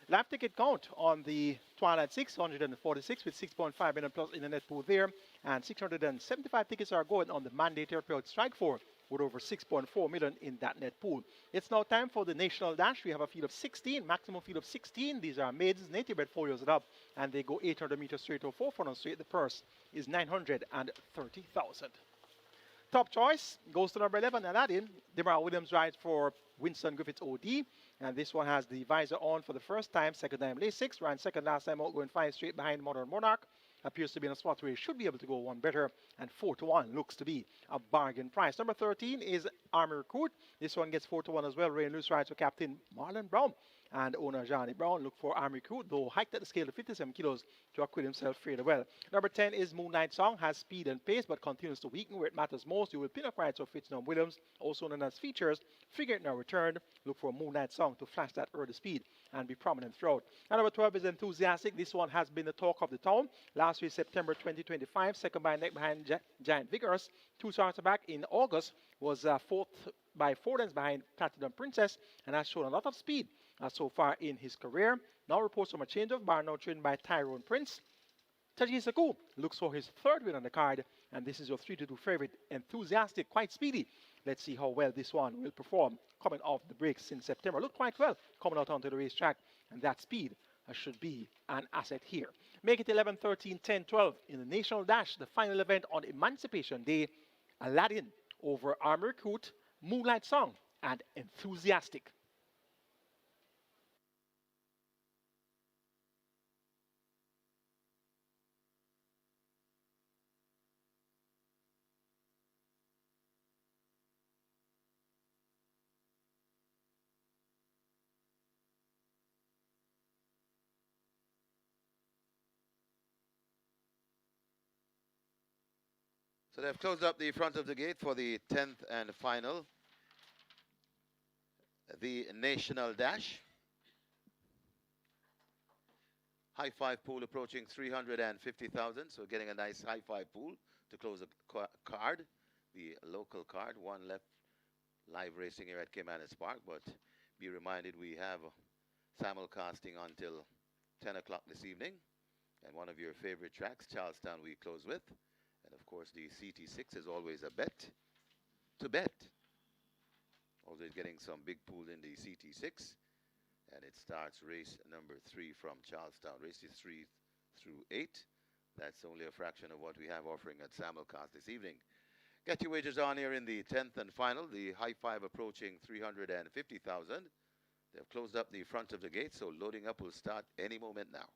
Lap ticket count on the Twilight 646 with 6.5 million plus in the net pool there, and 675 tickets are going on the mandatory period strike for, with over 6.4 million in that net pool. It's now time for the National Dash. We have a field of 16, maximum field of 16. These are maidens, native bred 4 years and up, and they go 800 meters straight or 4 furlongs straight. The purse is 930,000. Top choice goes to number 11, Aladdin. Demar Williams rides for Winston Griffiths OD. And this one has the visor on for the first time, second time lay 6. Ran second last time out, going 5 straight behind Modern Monarch. Appears to be in a spot where he should be able to go one better. And 4-1 looks to be a bargain price. Number 13 is Army Recruit. This one gets 4-1 as well. Rain Loose rides for Captain Marlon Brown. And owner Johnny Brown look for Army Recruit, though hiked at the scale to 57 kilos to acquit himself fairly well. Number 10 is Moonlight Song, has speed and pace, but continues to weaken where it matters most. You will pin up rides of Fitzgerald Williams, also known as Features. Figure it now return. Look for Moonlight Song to flash that early speed and be prominent throughout. And number 12 is Enthusiastic. This one has been the talk of the town. Last week, September 2025, second by neck behind Giant Vigorous. 2 starts back in August, was fourth by 4 lengths behind Platinum Princess, and has shown a lot of speed so far in his career. Now reports from a change of bar, now trained by Tyrone Prince. Tajisaku looks for his third win on the card, and this is your 3-2 favorite. Enthusiastic, quite speedy. Let's see how well this one will perform coming off the breaks in September. Looked quite well coming out onto the racetrack, and that speed should be an asset here. Make it 11, 13, 10, 12 in the National Dash, the final event on Emancipation Day. Aladdin over Army Recruit, Moonlight Song, and Enthusiastic. So they've closed up the front of the gate for the 10th and final, the National Dash. High five pool approaching 350,000, so getting a nice high five pool to close the card, the local card. One left live racing here at Caymanas Park, but be reminded we have simulcasting until 10 o'clock this evening. And one of your favorite tracks, Charlestown, we close with. And of course, the CT6 is always a bet to bet. Always getting some big pool in the CT6. And it starts race number 3 from Charlestown. Races 3 through 8. That's only a fraction of what we have offering at simulcast this evening. Get your wagers on here in the 10th and final. The high five approaching 350,000. They've closed up the front of the gate, so loading up will start any moment now.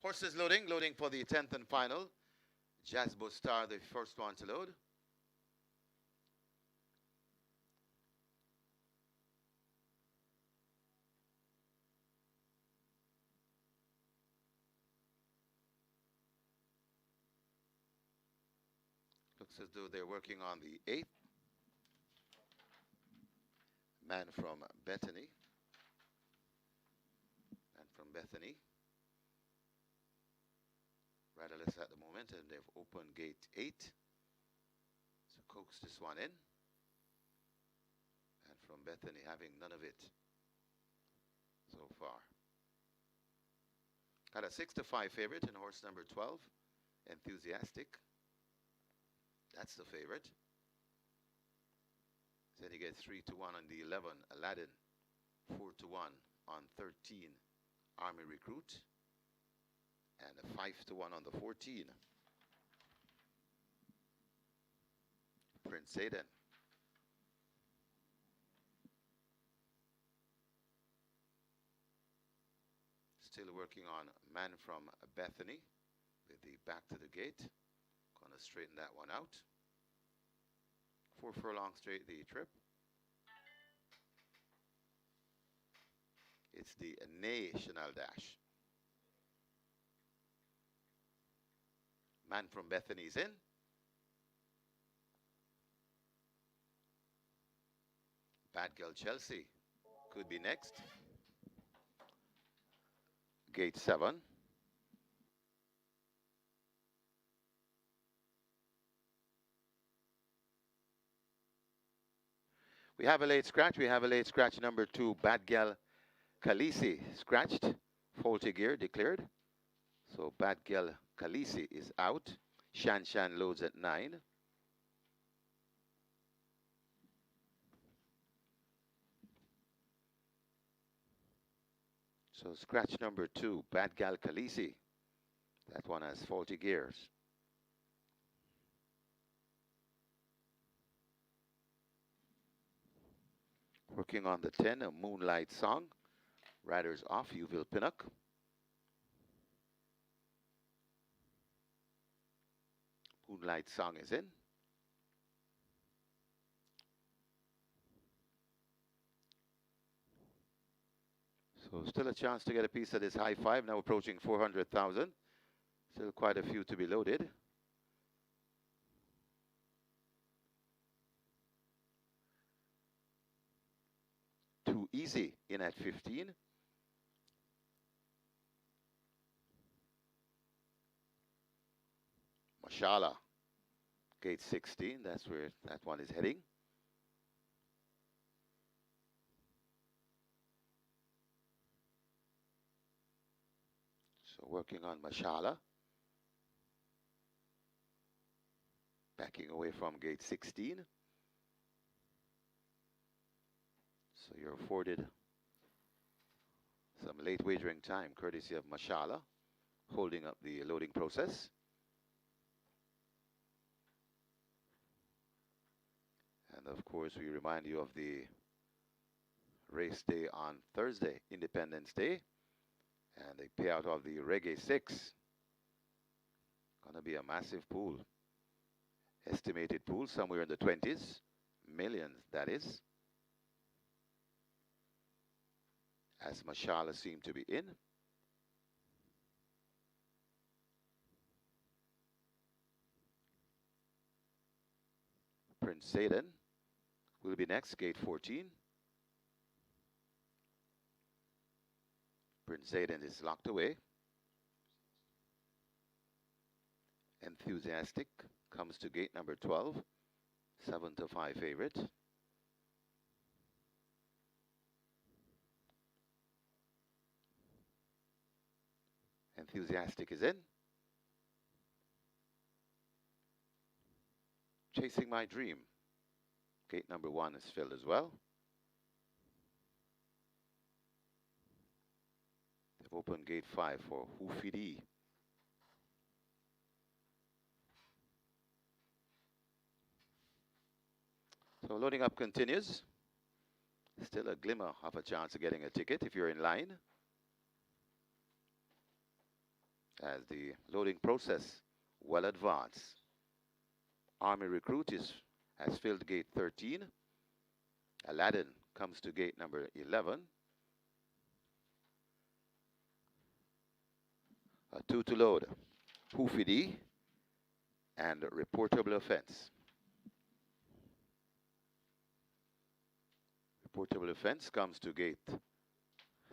Horses loading for the 10th and final. Jazzbo Star, the first one to load. Looks as though they're working on the 8th. Man from Bethany. Riderless at the moment, and they've opened gate 8. So coax this one in. And from Bethany having none of it so far. Got a 6-5 favorite in horse number 12, Enthusiastic. That's the favorite. Then you get 3-1 on the 11, Aladdin. 4-1 on 13, Army Recruit. And a 5-1 on the 14, Prince Aiden. Still working on Man from Bethany with the back to the gate. Going to straighten that one out. 4 furlong straight the trip. It's the National Dash. Man from Bethany's in. Bad Girl Chelsea could be next. Gate 7. We have a late scratch number 2, Bad Girl Khaleesi, scratched. Faulty gear declared. So Bad Girl Khaleesi is out. Shan Shan loads at 9. So scratch number 2, Bad Gal Khaleesi. That one has faulty gears. Working on the 10, a Moonlight Song. Riders off, Uville Pinnock. Moonlight Song is in. So still a chance to get a piece of this high five, now approaching 400,000. Still quite a few to be loaded. Too Easy in at 15. Mashallah, gate 16, that's where that one is heading. So working on Mashallah. Backing away from gate 16. So you're afforded some late wagering time courtesy of Mashallah, holding up the loading process. And of course, we remind you of the race day on Thursday, Independence Day. And the payout of the Reggae 6. Gonna be a massive pool. Estimated pool somewhere in the 20s. Millions, that is. As Mashallah seemed to be in. Prince Zayden will be next, gate 14. Prince Zayden is locked away. Enthusiastic comes to gate number 12. 7-5 favorite. Enthusiastic is in. Chasing My Dream. Gate number 1 is filled as well. They've opened gate 5 for Hoofidi. So loading up continues. Still a glimmer of a chance of getting a ticket if you're in line. As the loading process well advanced. Army Recruit has filled gate 13. Aladdin comes to gate number 11. A 2 to load. Hoofidi and Reportable Offense. Reportable Offense comes to gate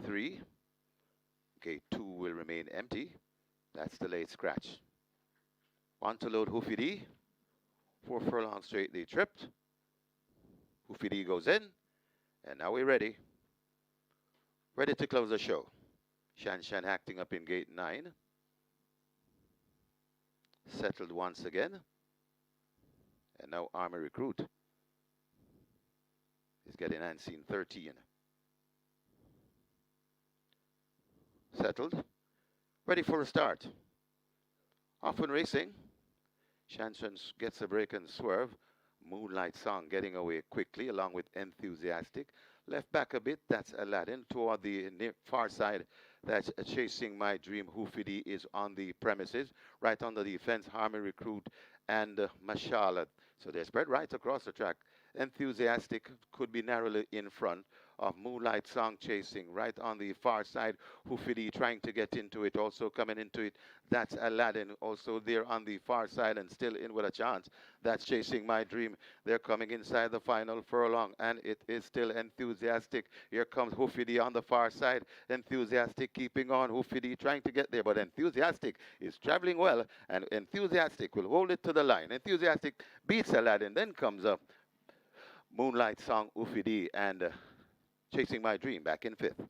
3. Gate 2 will remain empty. That's the late scratch. 1 to load Hoofidi. 4 furlongs straight, they tripped. Hoofidi goes in. And now we're ready. Ready to close the show. Shan Shan acting up in gate 9. Settled once again. And now Army Recruit is getting unseen 13. Settled. Ready for a start. Often racing. Shanson gets a break and swerve. Moonlight Song getting away quickly along with Enthusiastic. Left back a bit, that's Aladdin. Toward the far side, that's Chasing My Dream. Hoofidi is on the premises. Right on the defense, Army Recruit and Mashallah. So they're spread right across the track. Enthusiastic could be narrowly in front of Moonlight Song chasing right on the far side. Hoofidi trying to get into it, also coming into it. That's Aladdin also there on the far side and still in with a chance. That's Chasing My Dream. They're coming inside the final furlong and it is still Enthusiastic. Here comes Hoofidi on the far side. Enthusiastic keeping on. Hoofidi trying to get there, but Enthusiastic is traveling well and Enthusiastic will hold it to the line. Enthusiastic beats Aladdin. Then comes up Moonlight Song, Hoofidi, and Chasing My Dream back in 5th.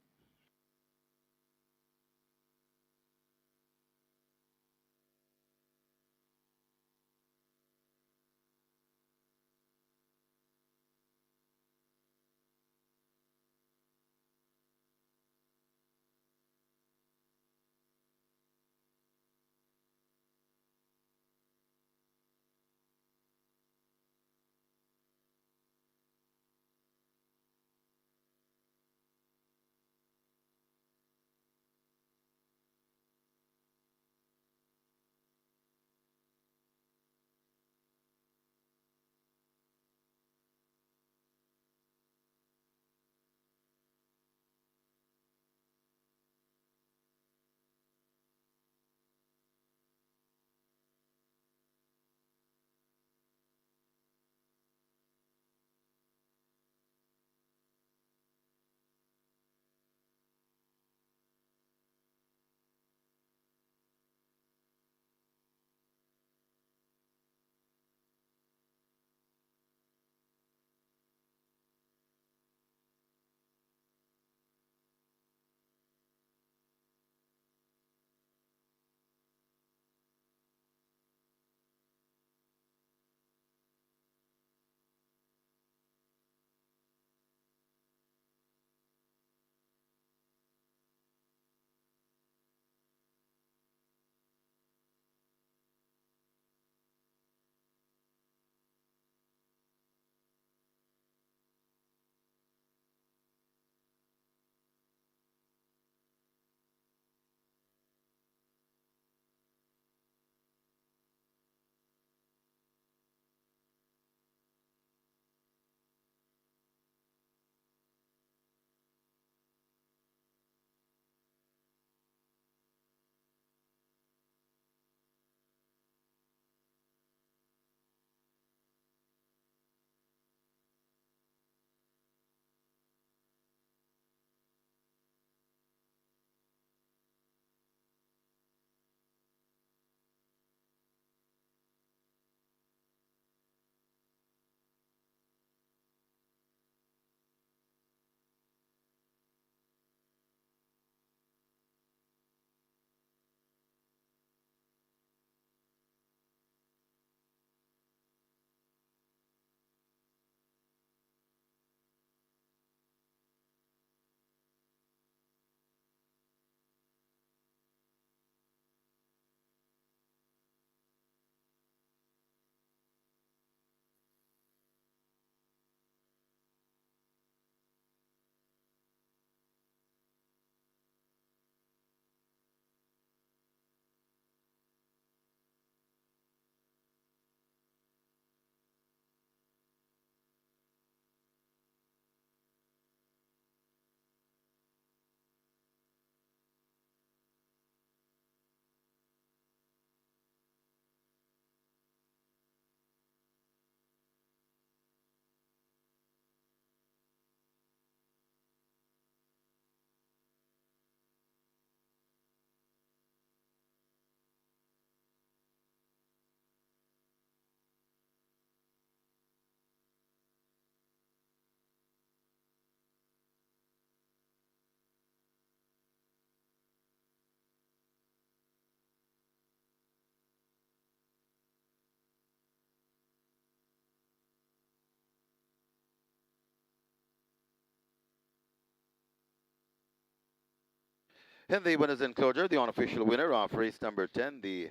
And the winners enclosure, the unofficial winner of race number 10, the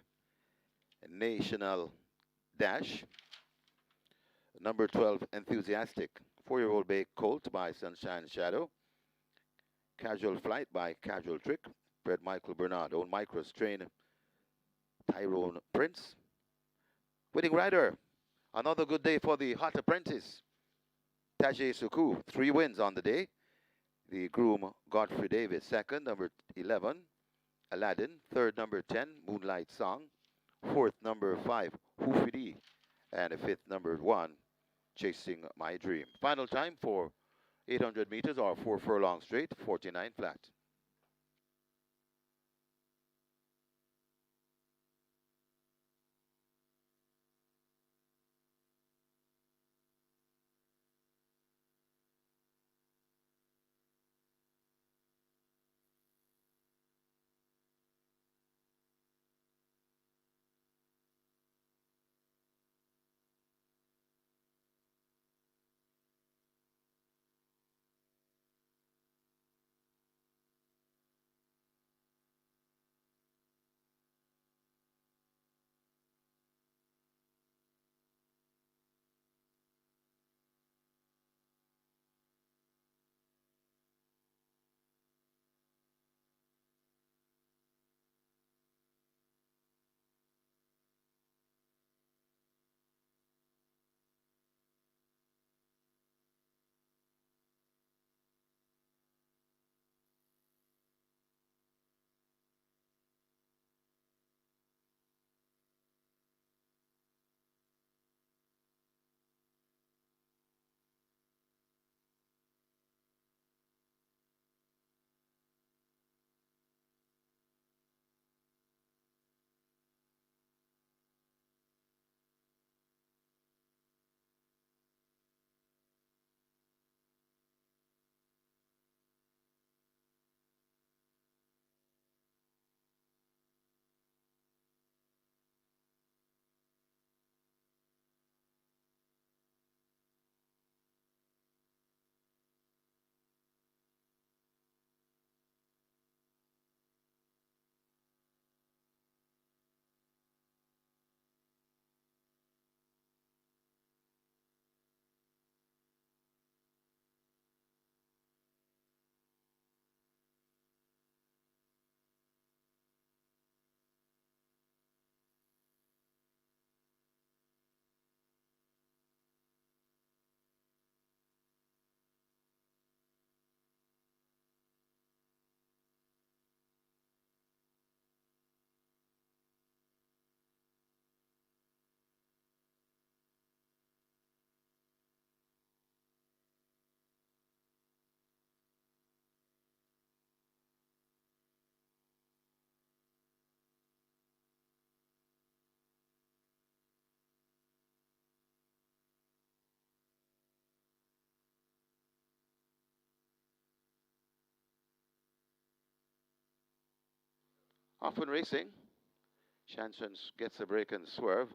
National Dash. Number 12, Enthusiastic. 4-year-old bay colt by Sunshine Shadow. Casual Flight by Casual Trick. Bred Michael Bernard. Own Micros train Tyrone Prince. Winning rider. Another good day for the Hot Apprentice. Tajay Suku. 3 wins on the day. The groom Godfrey Davis. Second, number 11, Aladdin. Third, number 10, Moonlight Song. Fourth, number 5, Hoofity. And the fifth, number 1, Chasing My Dream. Final time for 800 meters or 4 furlong straight, 49 flat. Often racing. Shanson gets a break and swerve.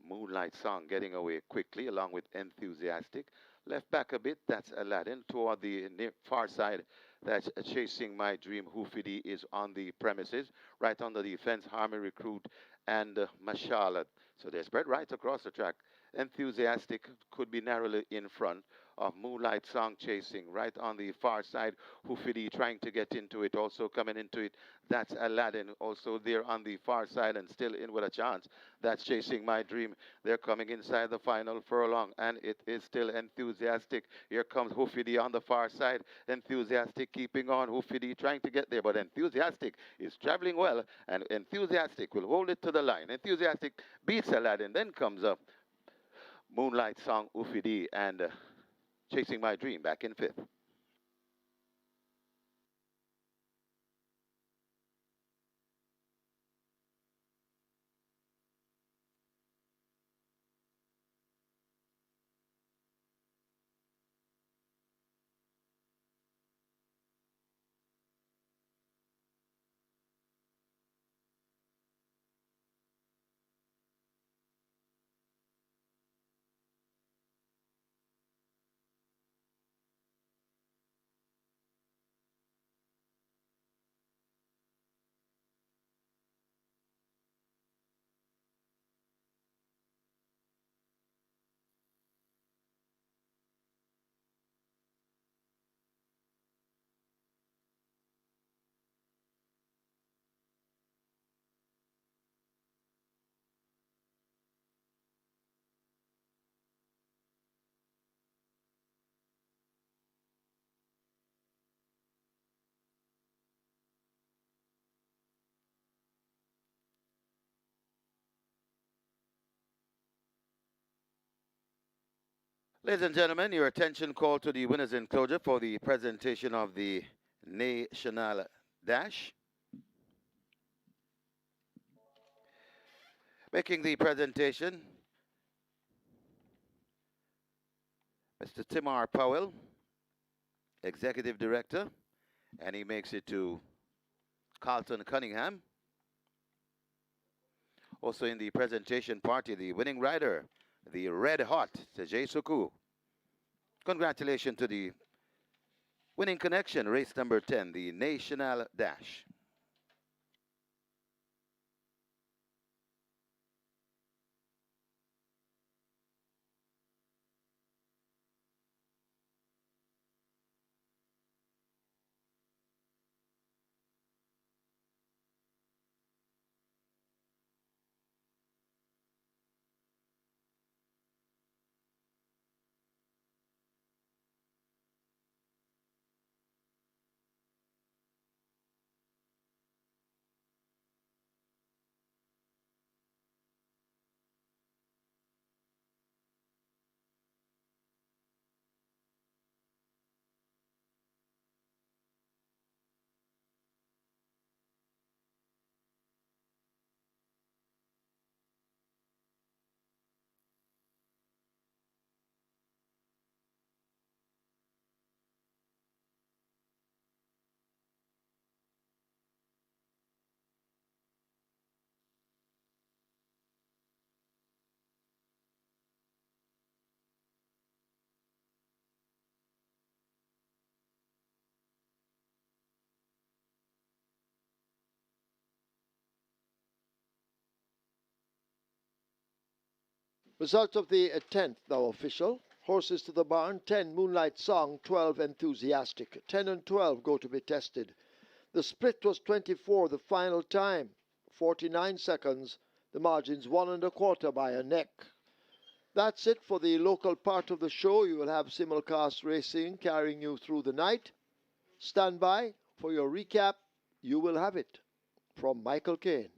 Moonlight Song getting away quickly along with Enthusiastic. Left back a bit, that's Aladdin. Toward the near far side, that's Chasing My Dream. Hoofity is on the premises. Right on the defense, Harmony Recruit and Mashallah. So they're spread right across the track. Enthusiastic could be narrowly in front of Moonlight Song chasing. Right on the far side, Hoofity trying to get into it, also coming into it. That's Aladdin, also there on the far side and still in with a chance. That's Chasing My Dream. They're coming inside the final furlong, and it is still Enthusiastic. Here comes Hoofity on the far side. Enthusiastic keeping on. Hoofity trying to get there, but Enthusiastic is traveling well, and Enthusiastic will hold it to the line. Enthusiastic beats Aladdin. Then comes up Moonlight Song, Hoofity, and Chasing My Dream back in fifth. Ladies and gentlemen, your attention call to the winners enclosure for the presentation of the National Dash. Making the presentation, Mr. Timar Powell, Executive Director, and he makes it to Carlton Cunningham. Also in the presentation party, the winning rider, the Red Hot, Tejay Suku. Congratulations to the winning connection, race number 10, the National Dash. Result of the 10th now official. Horses to the barn, 10 Moonlight Song, 12 Enthusiastic. 10 and 12 go to be tested. The split was 24 the final time, 49 seconds. The margin's 1 1/4 by a neck. That's it for the local part of the show. You will have simulcast racing carrying you through the night. Stand by for your recap. You will have it from Michael Kane.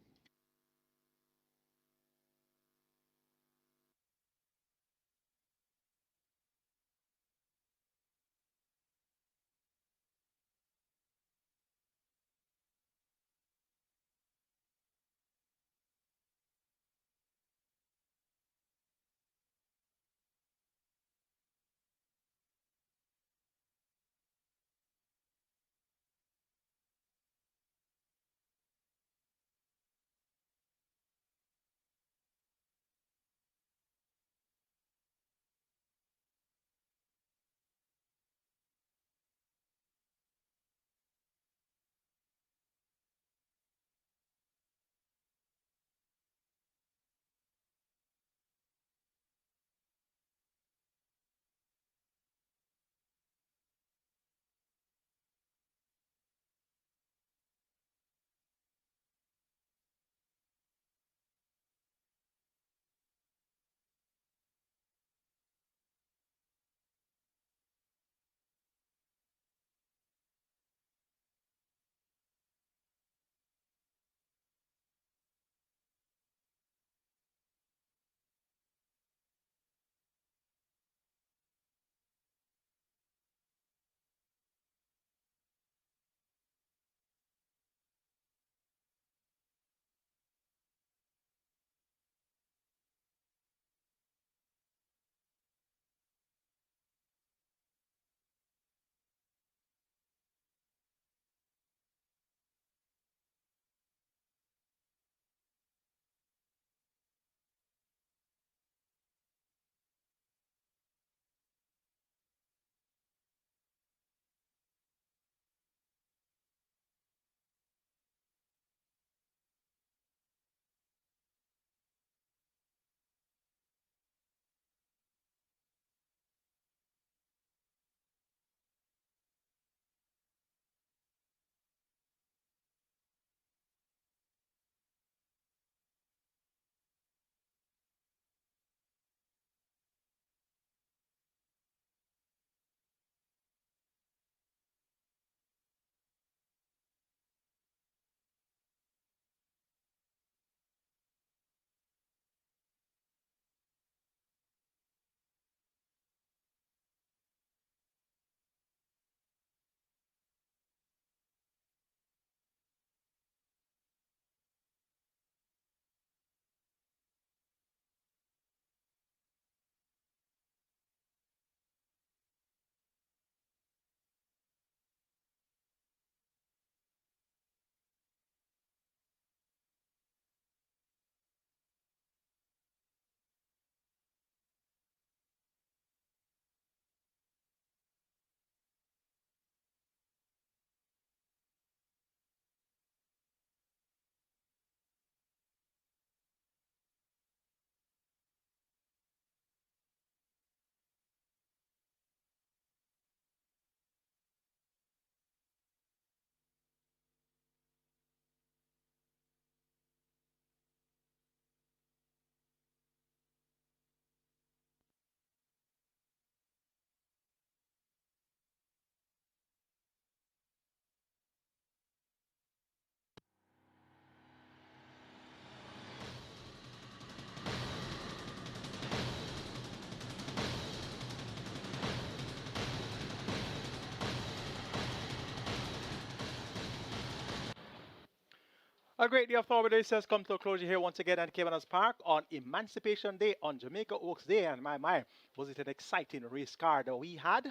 A great day of Thorpe Race has come to a closure here once again at Caymanas Park on Emancipation Day, on Jamaica Oaks Day. And my, was it an exciting race card that we had?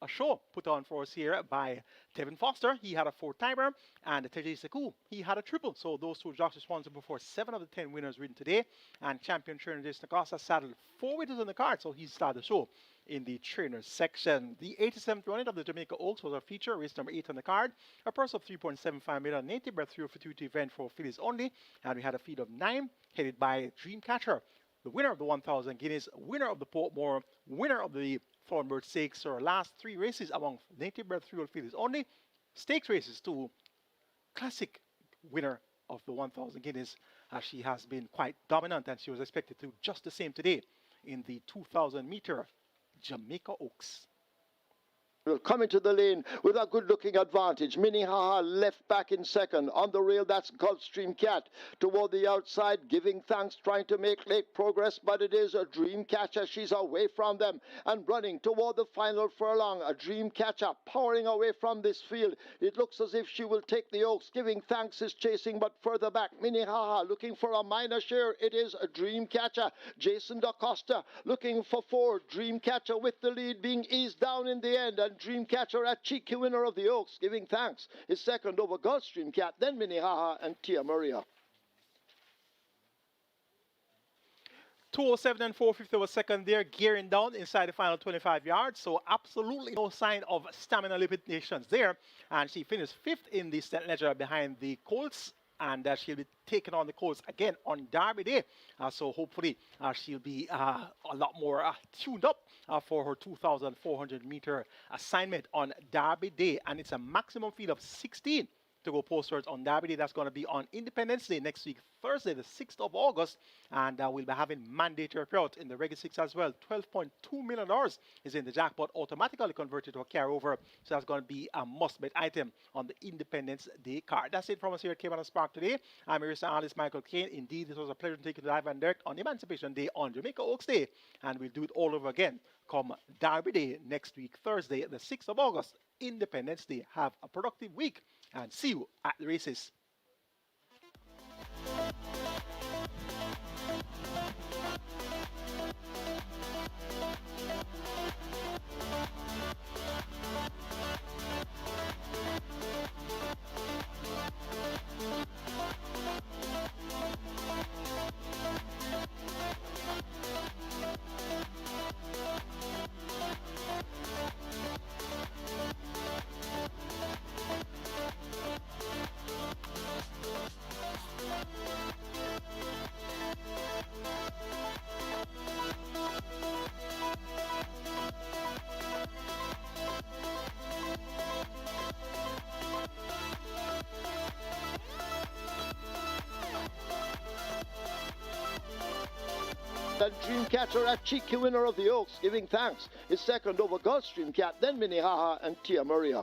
A show put on for us here by Tevin Foster. He had a 4-timer, and Teji Sekou, he had a triple. So those two jocks responsible for 7 of the 10 winners ridden today. And champion trainer Jason Acosta saddled 4 winners on the card, so he started the show in the trainers section. The 87th running of the Jamaica Oaks was a feature, race number 8 on the card. A purse of 3.75 million, native bred through a fortuity event for fillies only. And we had a feed of 9 headed by Dreamcatcher, the winner of the 1,000 guineas, winner of the Portmore, winner of the Thornbird Stakes. Her last 3 races among native bred through fillies only. Stakes races too. Classic winner of the 1,000 guineas, as she has been quite dominant, and she was expected to do just the same today in the 2,000 meter Jamaica Oaks. Coming to the lane with a good-looking advantage. Minnehaha left back in second. On the rail, that's Gulfstream Cat. Toward the outside, Giving Thanks, trying to make late progress, but it is a Dreamcatcher. She's away from them and running toward the final furlong. A Dreamcatcher powering away from this field. It looks as if she will take the Oaks. Giving Thanks is chasing, but further back, Minnehaha looking for a minor share. It is a Dreamcatcher. Jason DaCosta looking for 4. Dreamcatcher with the lead, being eased down in the end, and Dreamcatcher, a cheeky winner of the Oaks, Giving Thanks, is second over Gulfstream Cat, then Minnehaha and Tia Maria. 207 and 450 was second there, gearing down inside the final 25 yards. So absolutely no sign of stamina limitations there. And she finished 5th in the St. Ledger behind the Colts. And she'll be taking on the Colts again on Derby Day. So hopefully she'll be a lot more tuned up for her 2,400 meter assignment on Derby Day. And it's a maximum field of 16 to go postwards on Derby Day. That's going to be on Independence Day next week, Thursday, the 6th of August. And we'll be having mandatory payout in the Regular 6 as well. $12.2 million is in the jackpot, automatically converted to a carryover. So that's going to be a must-bet item on the Independence Day card. That's it from us here at Caymanas Park today. I'm your analyst, Michael Kane. Indeed, this was a pleasure to take you live and direct on Emancipation Day on Jamaica Oaks Day. And we'll do it all over again come Derby Day next week, Thursday, the 6th of August, Independence Day. Have a productive week and see you at the races. And Dreamcatcher, a cheeky winner of the Oaks, Giving Thanks, is second over Gulfstream Cat, then Minnehaha and Tia Maria.